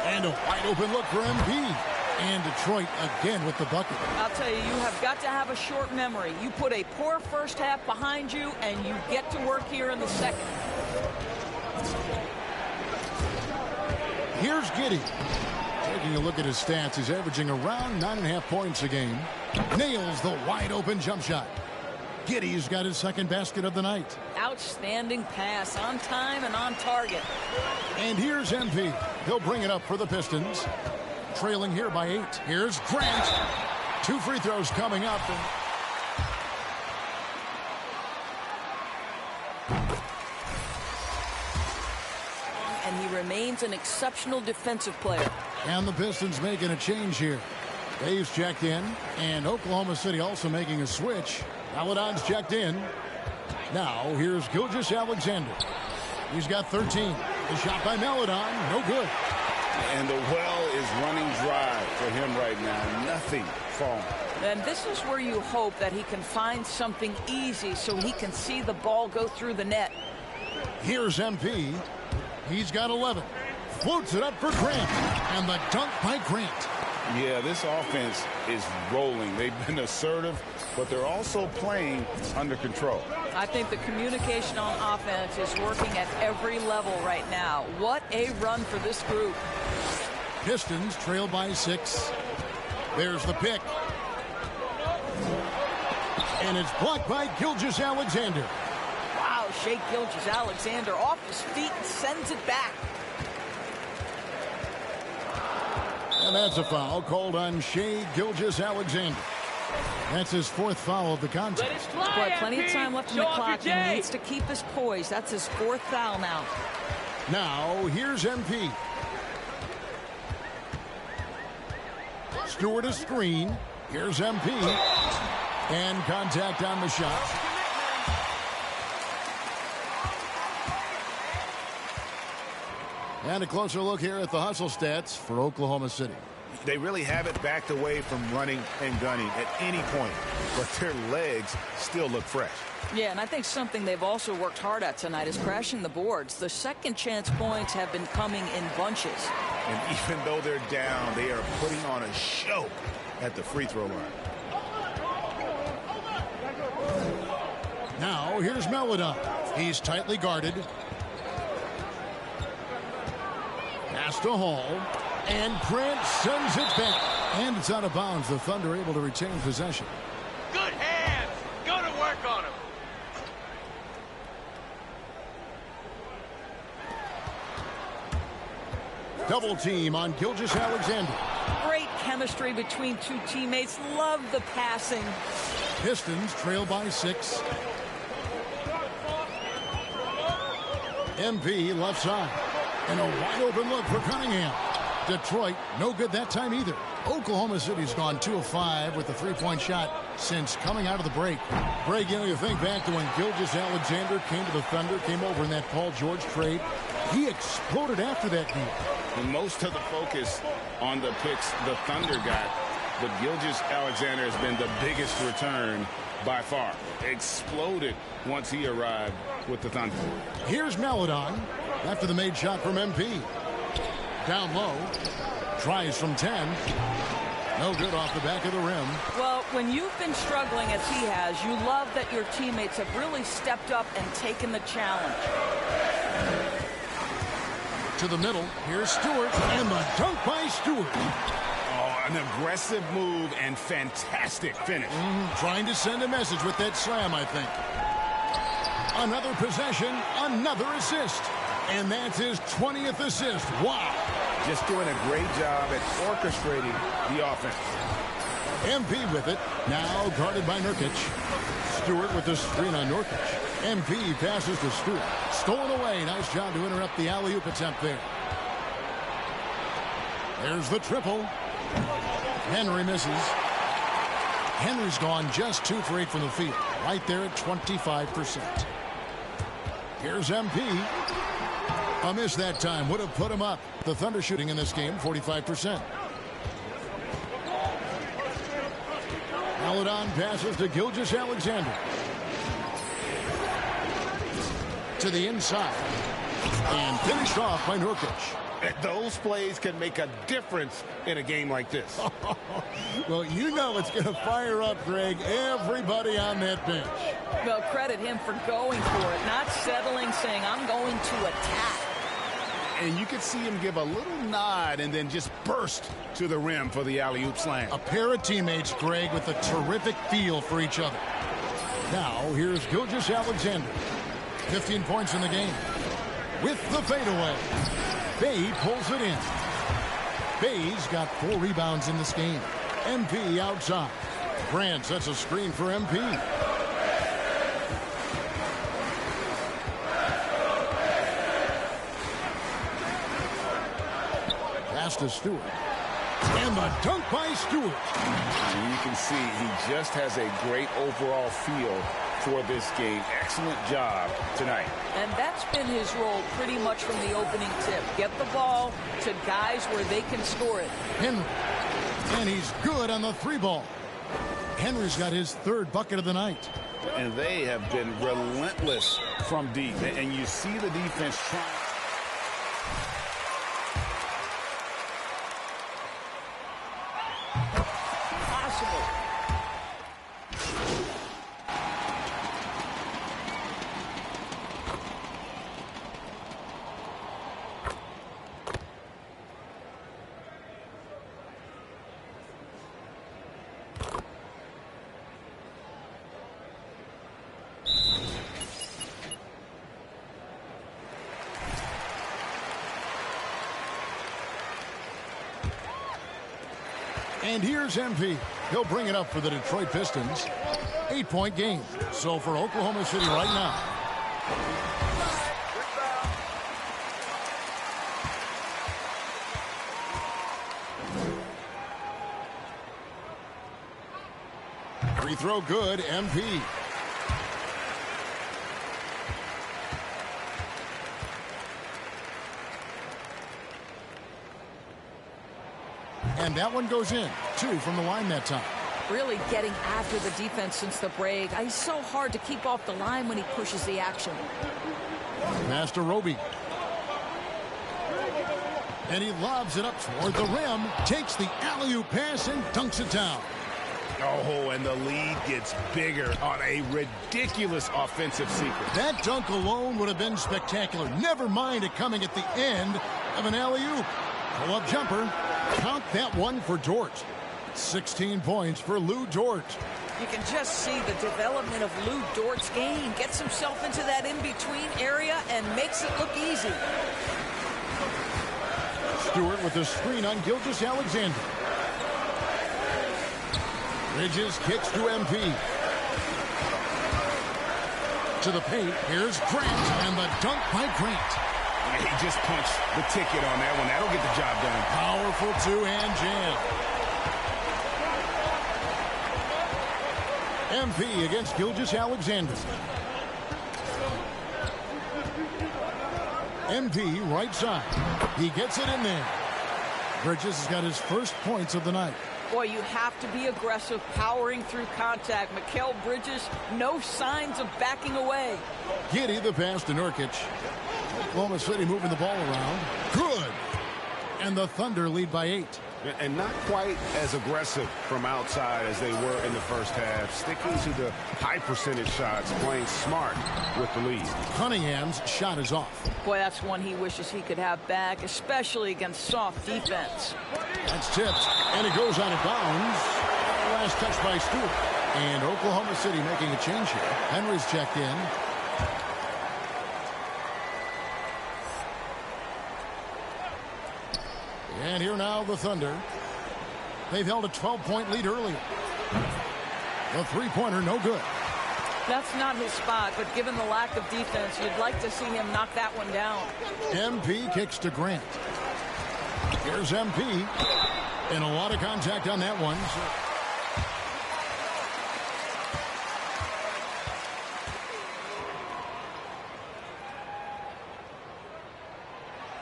And a wide open look for MP. And Detroit again with the bucket. I'll tell you, you have got to have a short memory. You put a poor first half behind you, and you get to work here in the second. Here's Giddey. Taking a look at his stats, he's averaging around 9.5 points a game. Nails the wide open jump shot. Giddey's got his second basket of the night. Outstanding pass, on time and on target. And here's MP. He'll bring it up for the Pistons. Trailing here by 8. Here's Grant. 2 free throws coming up. And he remains an exceptional defensive player. And the Pistons making a change here. Dave's checked in, and Oklahoma City also making a switch. Paladon's checked in. Now here's Gilgeous-Alexander. He's got 13. The shot by Paladon, no good. And the well is running dry for him right now. Nothing falling. And this is where you hope that he can find something easy so he can see the ball go through the net. Here's MP. He's got 11. Floats it up for Grant. And the dunk by Grant. Yeah, this offense is rolling. They've been assertive, but they're also playing under control. I think the communication on offense is working at every level right now. What a run for this group. Pistons trail by 6. There's the pick. And it's blocked by Gilgeous-Alexander. Wow, Shea Gilgeous-Alexander off his feet and sends it back. And that's a foul called on Shea Gilgeous-Alexander. That's his 4th foul of the contest. Boy, plenty of time left in the clock. He needs to keep his poise. That's his 4th foul now. Now, here's MP. Stewart a screen. Here's MP. And contact on the shot. And a closer look here at the hustle stats for Oklahoma City. They really haven't backed away from running and gunning at any point, but their legs still look fresh. Yeah, and I think something they've also worked hard at tonight is crashing the boards. The second chance points have been coming in bunches. And even though they're down, they are putting on a show at the free throw line. Now, here's Paladon. He's tightly guarded. Pass to Hall. And Grant sends it back. And it's out of bounds. The Thunder able to retain possession. Good hands. Go to work on him. Double team on Gilgeous-Alexander. Great chemistry between two teammates. Love the passing. Pistons trail by 6. MP left side. And a wide open look for Cunningham. Detroit, no good that time either. Oklahoma City's gone 2 of 5 with the three-point shot since coming out of the break. Greg, you think back to when Gilgeous-Alexander came to the Thunder, came over in that Paul George trade. He exploded after that deal. And most of the focus on the picks the Thunder got, but Gilgeous-Alexander has been the biggest return by far. Exploded once he arrived with the Thunder. Here's Melodon after the made shot from MP. Down low. Tries from 10. No good off the back of the rim. Well, when you've been struggling as he has, you love that your teammates have really stepped up and taken the challenge. To the middle. Here's Stewart. And the dunk by Stewart. Oh, an aggressive move and fantastic finish. Trying to send a message with that slam, I think. Another possession, another assist. And that's his 20th assist. Wow. Just doing a great job at orchestrating the offense. MP with it. Now guarded by Nurkic. Stewart with the screen on Nurkic. MP passes to Stewart. Stolen away. Nice job to interrupt the alley-oop attempt there. There's the triple. Henry misses. Henry's gone just 2 for 8 from the field. Right there at 25%. Here's MP. A miss that time would have put him up. The Thunder shooting in this game, 45%. Melodon passes to Gilgeous-Alexander. To the inside. And finished off by Nurkic. Those plays can make a difference in a game like this. Well, you know it's going to fire up, Greg, everybody on that bench. Well, credit him for going for it, not settling, saying, I'm going to attack. And you could see him give a little nod and then just burst to the rim for the alley-oop slam. A pair of teammates, Greg, with a terrific feel for each other. Now, here's Gilgeous-Alexander. 15 points in the game. With the fadeaway. Bay pulls it in. Bay's got 4 rebounds in this game. MP outside. Grant sets a screen for MP. Pass to Stewart. And the dunk by Stewart. And you can see he just has a great overall feel for this game. Excellent job tonight. And that's been his role pretty much from the opening tip. Get the ball to guys where they can score it. Henry. And he's good on the 3-ball. Henry's got his 3rd bucket of the night. And they have been relentless from deep. And you see the defense trying. And here's MP. He'll bring it up for the Detroit Pistons. 8-point game. So for Oklahoma City right now. Free throw good, MP. And that one goes in. 2 from the line that time. Really getting after the defense since the break. He's so hard to keep off the line when he pushes the action. Pass to Roby. And he lobs it up toward the rim. Takes the alley-oop pass and dunks it down. Oh, and the lead gets bigger on a ridiculous offensive sequence. That dunk alone would have been spectacular. Never mind it coming at the end of an alley-oop. Pull-up jumper. Count that one for Dort. 16 points for Lou Dort. You can just see the development of Lou Dort's game. Gets himself into that in-between area and makes it look easy. Stewart with the screen on Gilgeous-Alexander. Bridges kicks to MP. To the paint. Here's Grant and the dunk by Grant. He just punched the ticket on that one. That'll get the job done. Powerful 2-hand jam. MP against Gilgeous-Alexander. MP right side. He gets it in there. Bridges has got his first points of the night. Boy, you have to be aggressive, powering through contact. Mikal Bridges, no signs of backing away. Giddey the pass to Nurkic. Oklahoma City moving the ball around. Good. And the Thunder lead by 8. And not quite as aggressive from outside as they were in the first half. Sticking to the high percentage shots, playing smart with the lead. Cunningham's shot is off. Boy, that's one he wishes he could have back, especially against soft defense. That's tipped, and it goes out of bounds. Last touch by Stewart. And Oklahoma City making a change here. Henry's checked in. And here now the Thunder. They've held a 12-point lead earlier. The three-pointer no good. That's not his spot, but given the lack of defense, you'd like to see him knock that one down. MP kicks to Grant. Here's MP. And a lot of contact on that one.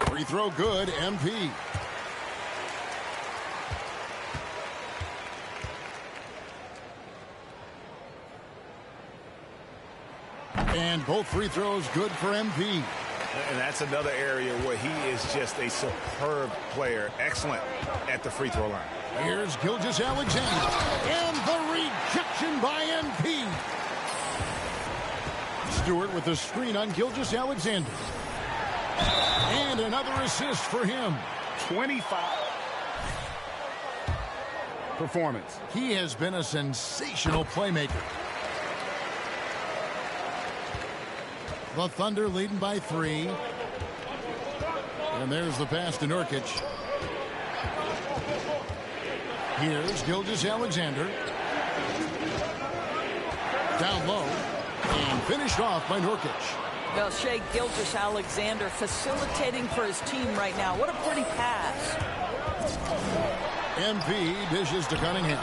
Free throw good, MP. And both free throws good for MP. And that's another area where he is just a superb player. Excellent at the free throw line. Here's Gilgeous-Alexander. And the rejection by MP. Stewart with the screen on Gilgeous-Alexander. And another assist for him. 25 performance. He has been a sensational playmaker. The Thunder leading by 3. And there's the pass to Nurkic. Here's Gilgeous-Alexander. Down low. And finished off by Nurkic. Well, Shai Gilgeous-Alexander facilitating for his team right now. What a pretty pass. MP dishes to Cunningham.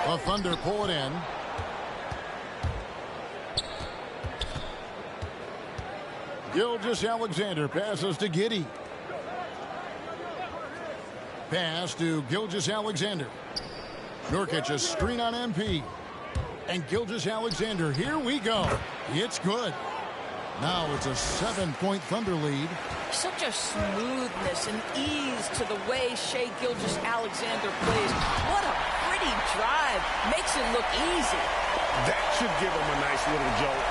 The Thunder pull it in. Gilgeous-Alexander passes to Giddey. Pass to Gilgeous-Alexander. Nurkic a screen on MP. And Gilgeous-Alexander, here we go. It's good. Now it's a 7-point Thunder lead. Such a smoothness and ease to the way Shai Gilgeous-Alexander plays. What a pretty drive. Makes it look easy. That should give him a nice little jolt.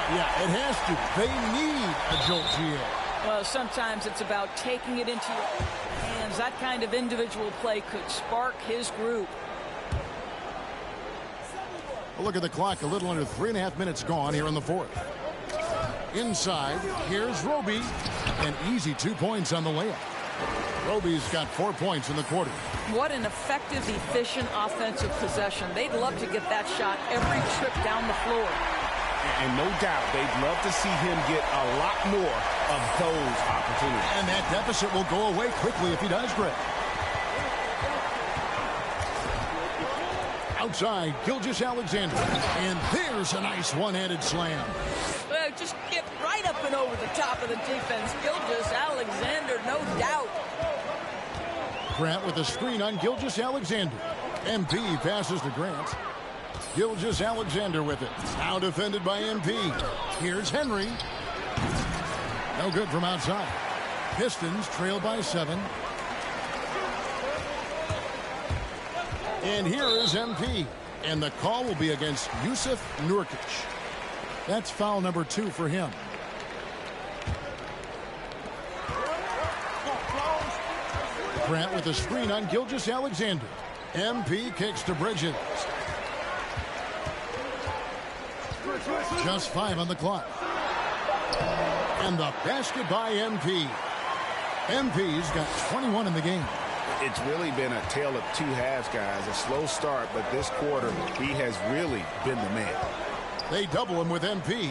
Yeah, it has to. They need a jolt here. Well, sometimes it's about taking it into your hands. That kind of individual play could spark his group. Well, look at the clock. A little under 3.5 minutes gone here in the fourth. Inside, here's Roby. An easy 2 points on the layup. Roby's got 4 points in the quarter. What an effective, efficient offensive possession. They'd love to get that shot every trip down the floor. And no doubt they'd love to see him get a lot more of those opportunities. And that deficit will go away quickly if he does, Greg. Outside, Gilgeous-Alexander. And there's a nice one-handed slam. Well, just get right up and over the top of the defense. Gilgeous-Alexander, no doubt. Grant with a screen on Gilgeous-Alexander. MP passes to Grant. Gilgeous-Alexander with it. Now defended by MP. Here's Henry. No good from outside. Pistons trail by 7. And here is MP. And the call will be against Yusuf Nurkic. That's foul number 2 for him. Grant with a screen on Gilgeous-Alexander. MP kicks to Bridges. Just 5 on the clock. And the basket by MP. MP's got 21 in the game. It's really been a tale of 2 halves, guys. A slow start, but this quarter, he has really been the man. They double him with MP.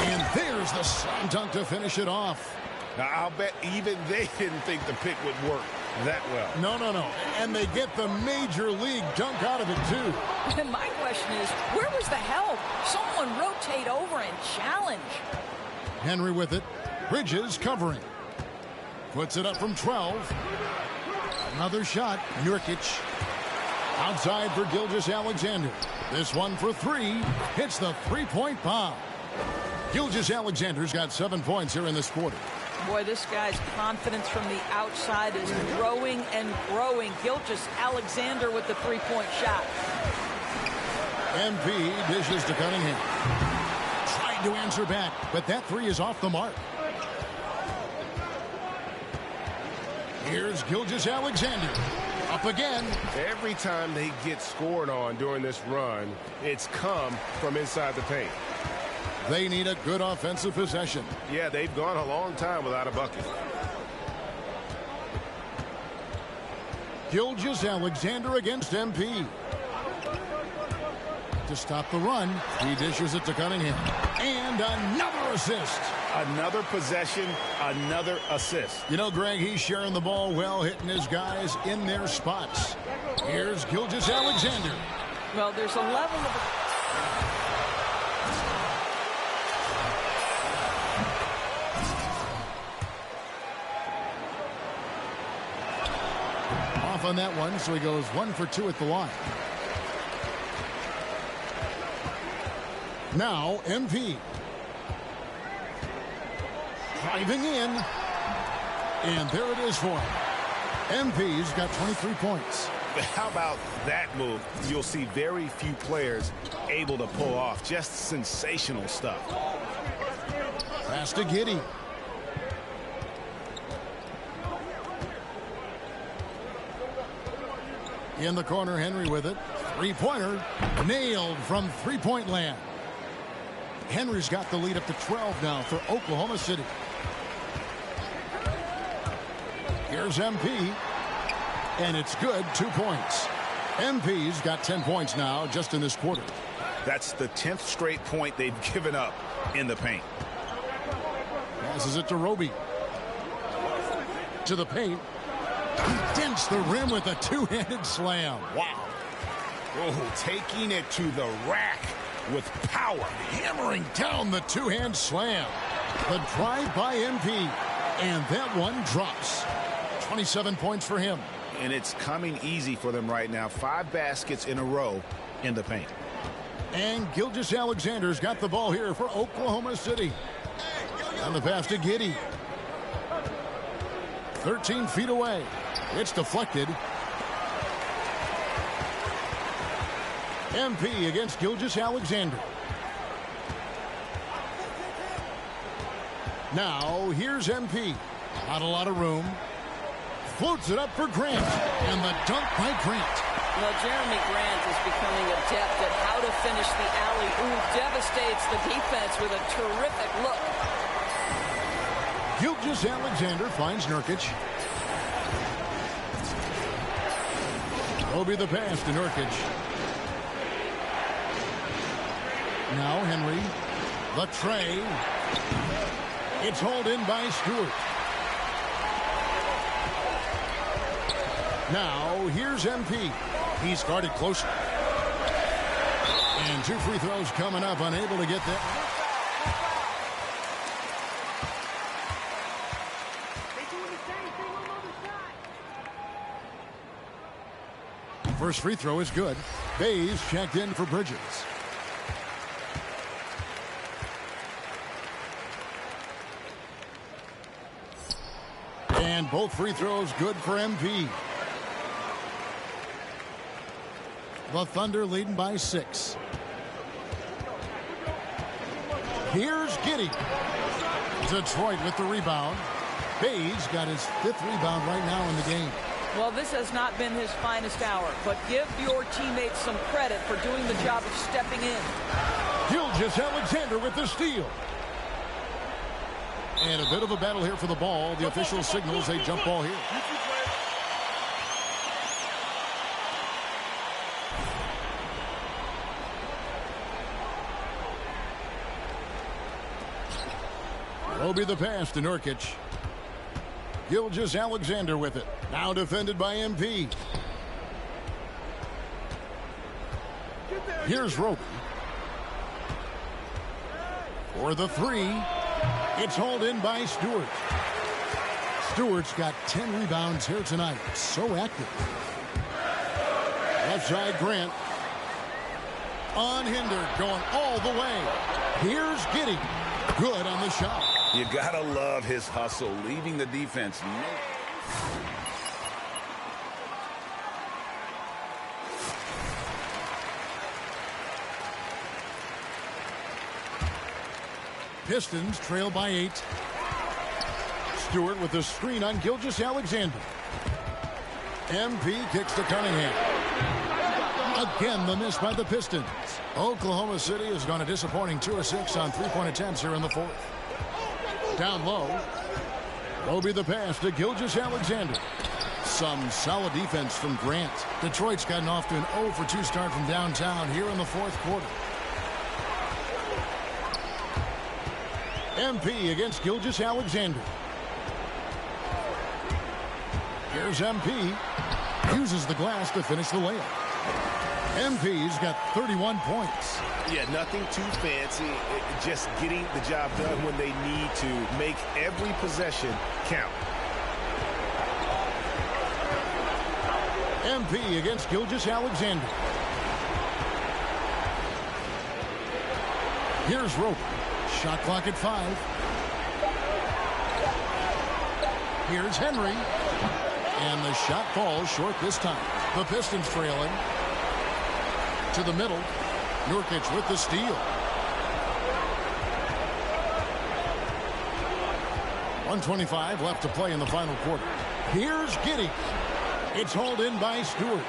And there's the slam dunk to finish it off. Now, I'll bet even they didn't think the pick would work. that well. No. And they get the major league dunk out of it, too. And my question is, where was the help? Someone rotate over and challenge. Henry with it. Bridges covering. Puts it up from 12. Another shot. Nurkic. Outside for Gilgeous-Alexander. This one for three. Hits the three-point bomb. Gilgeous-Alexander's got 7 points here in this quarter. Boy, this guy's confidence from the outside is growing and growing. Gilgeous-Alexander with the three-point shot. MP dishes to Cunningham. Tried to answer back, but that three is off the mark. Here's Gilgeous-Alexander. Up again. Every time they get scored on during this run, it's come from inside the paint. They need a good offensive possession. Yeah, they've gone a long time without a bucket. Gilgeous-Alexander against MP. To stop the run, he dishes it to Cunningham. And another assist. Another possession, another assist. You know, Greg, he's sharing the ball well, hitting his guys in their spots. Here's Gilgeous-Alexander. Well, there's a level of... Off on that one, so he goes 1 for 2 at the line. Now, MP. Driving in. And there it is for him. MP's got 23 points. How about that move? You'll see very few players able to pull off just sensational stuff. Pass to Giddey. In the corner, Henry with it. Three-pointer. Nailed from three-point land. Henry's got the lead up to 12 now for Oklahoma City. Here's MP. And it's good. 2 points. MP's got 10 points now just in this quarter. That's the 10th straight point they've given up in the paint. Passes it to Roby. To the paint. He dents the rim with a two-handed slam. Wow. Oh, taking it to the rack with power. Hammering down the two-hand slam. The drive by MP. And that one drops. 27 points for him. And it's coming easy for them right now. 5 baskets in a row in the paint. And Gilgeous-Alexander's got the ball here for Oklahoma City. And the pass to Giddey. 13 feet away. It's deflected. MP against Gilgeous-Alexander. Now, here's MP. Not a lot of room. Floats it up for Grant. And the dunk by Grant. Well, Jeremy Grant is becoming adept at how to finish the alley-oop. Devastates the defense with a terrific look. Gilgeous-Alexander finds Nurkic. Roby the pass to Nurkic. Now Henry. The tray. It's hauled in by Stewart. Now here's MP. He's guarded closer. And 2 free throws coming up, unable to get that. First free throw is good. Bays checked in for Bridges. And both free throws good for MP. The Thunder leading by 6. Here's Giddey. Detroit with the rebound. Bays got his 5th rebound right now in the game. Well, this has not been his finest hour, but give your teammates some credit for doing the job of stepping in. Gilgeous-Alexander with the steal. And a bit of a battle here for the ball. The official signals a jump ball here. Roby the pass to Nurkic. Gilgeous-Alexander with it. Now defended by MP. Here's Roby. For the three. It's hauled in by Stewart. Stewart's got 10 rebounds here tonight. So active. Left side, Grant. Unhindered, going all the way. Here's Giddey. Good on the shot. You gotta love his hustle, leaving the defense. Pistons trail by 8. Stewart with the screen on Gilgeous-Alexander. MP kicks to Cunningham. Again, the miss by the Pistons. Oklahoma City has gone a disappointing 2 of 6 on three-point attempts here in the fourth. Down low. Roby the pass to Gilgeous-Alexander. Some solid defense from Grant. Detroit's gotten off to an 0 for 2 start from downtown here in the fourth quarter. MP against Gilgeous-Alexander. Here's MP. Uses the glass to finish the layup. MP's got 31 points. Yeah, nothing too fancy. Just getting the job done when they need to. Make every possession count. MP against Gilgeous-Alexander. Here's Roby. Shot clock at 5. Here's Henry. And the shot falls short this time. The Pistons trailing. To the middle. Nurkic with the steal. 1:25 left to play in the final quarter. Here's Giddey. It's hauled in by Stewart.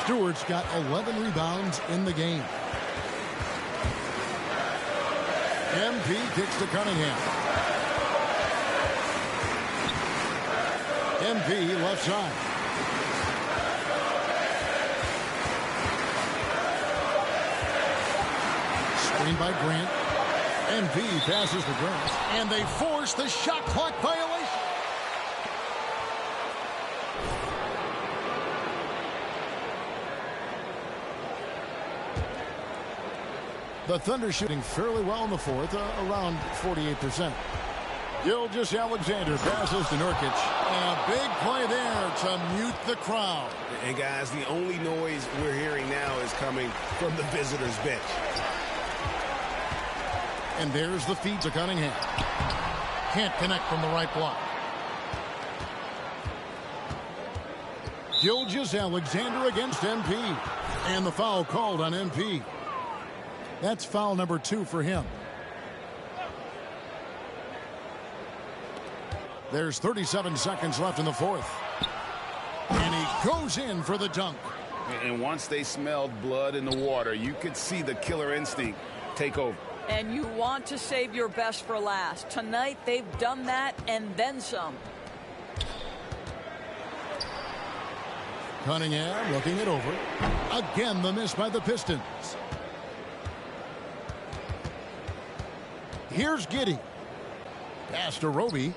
Stewart's got 11 rebounds in the game. MP kicks to Cunningham. MP left side. Screen by Grant. MP passes to Grant. And they force the shot clock violation. The Thunder shooting fairly well in the fourth, around 48%. Gilgeous-Alexander passes to Nurkic. And a big play there to mute the crowd. And guys, the only noise we're hearing now is coming from the visitors' bench. And there's the feed to Cunningham. Can't connect from the right block. Gilgeous-Alexander against MP. And the foul called on MP. That's foul number 2 for him. There's 37 seconds left in the fourth. And he goes in for the dunk. And once they smelled blood in the water, you could see the killer instinct take over. And you want to save your best for last. Tonight, they've done that and then some. Cunningham looking it over. Again, the miss by the Pistons. Here's Giddey. Pass to Roby.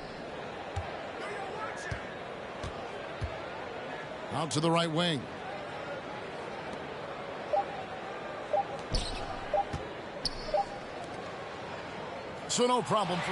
Out to the right wing. So no problem for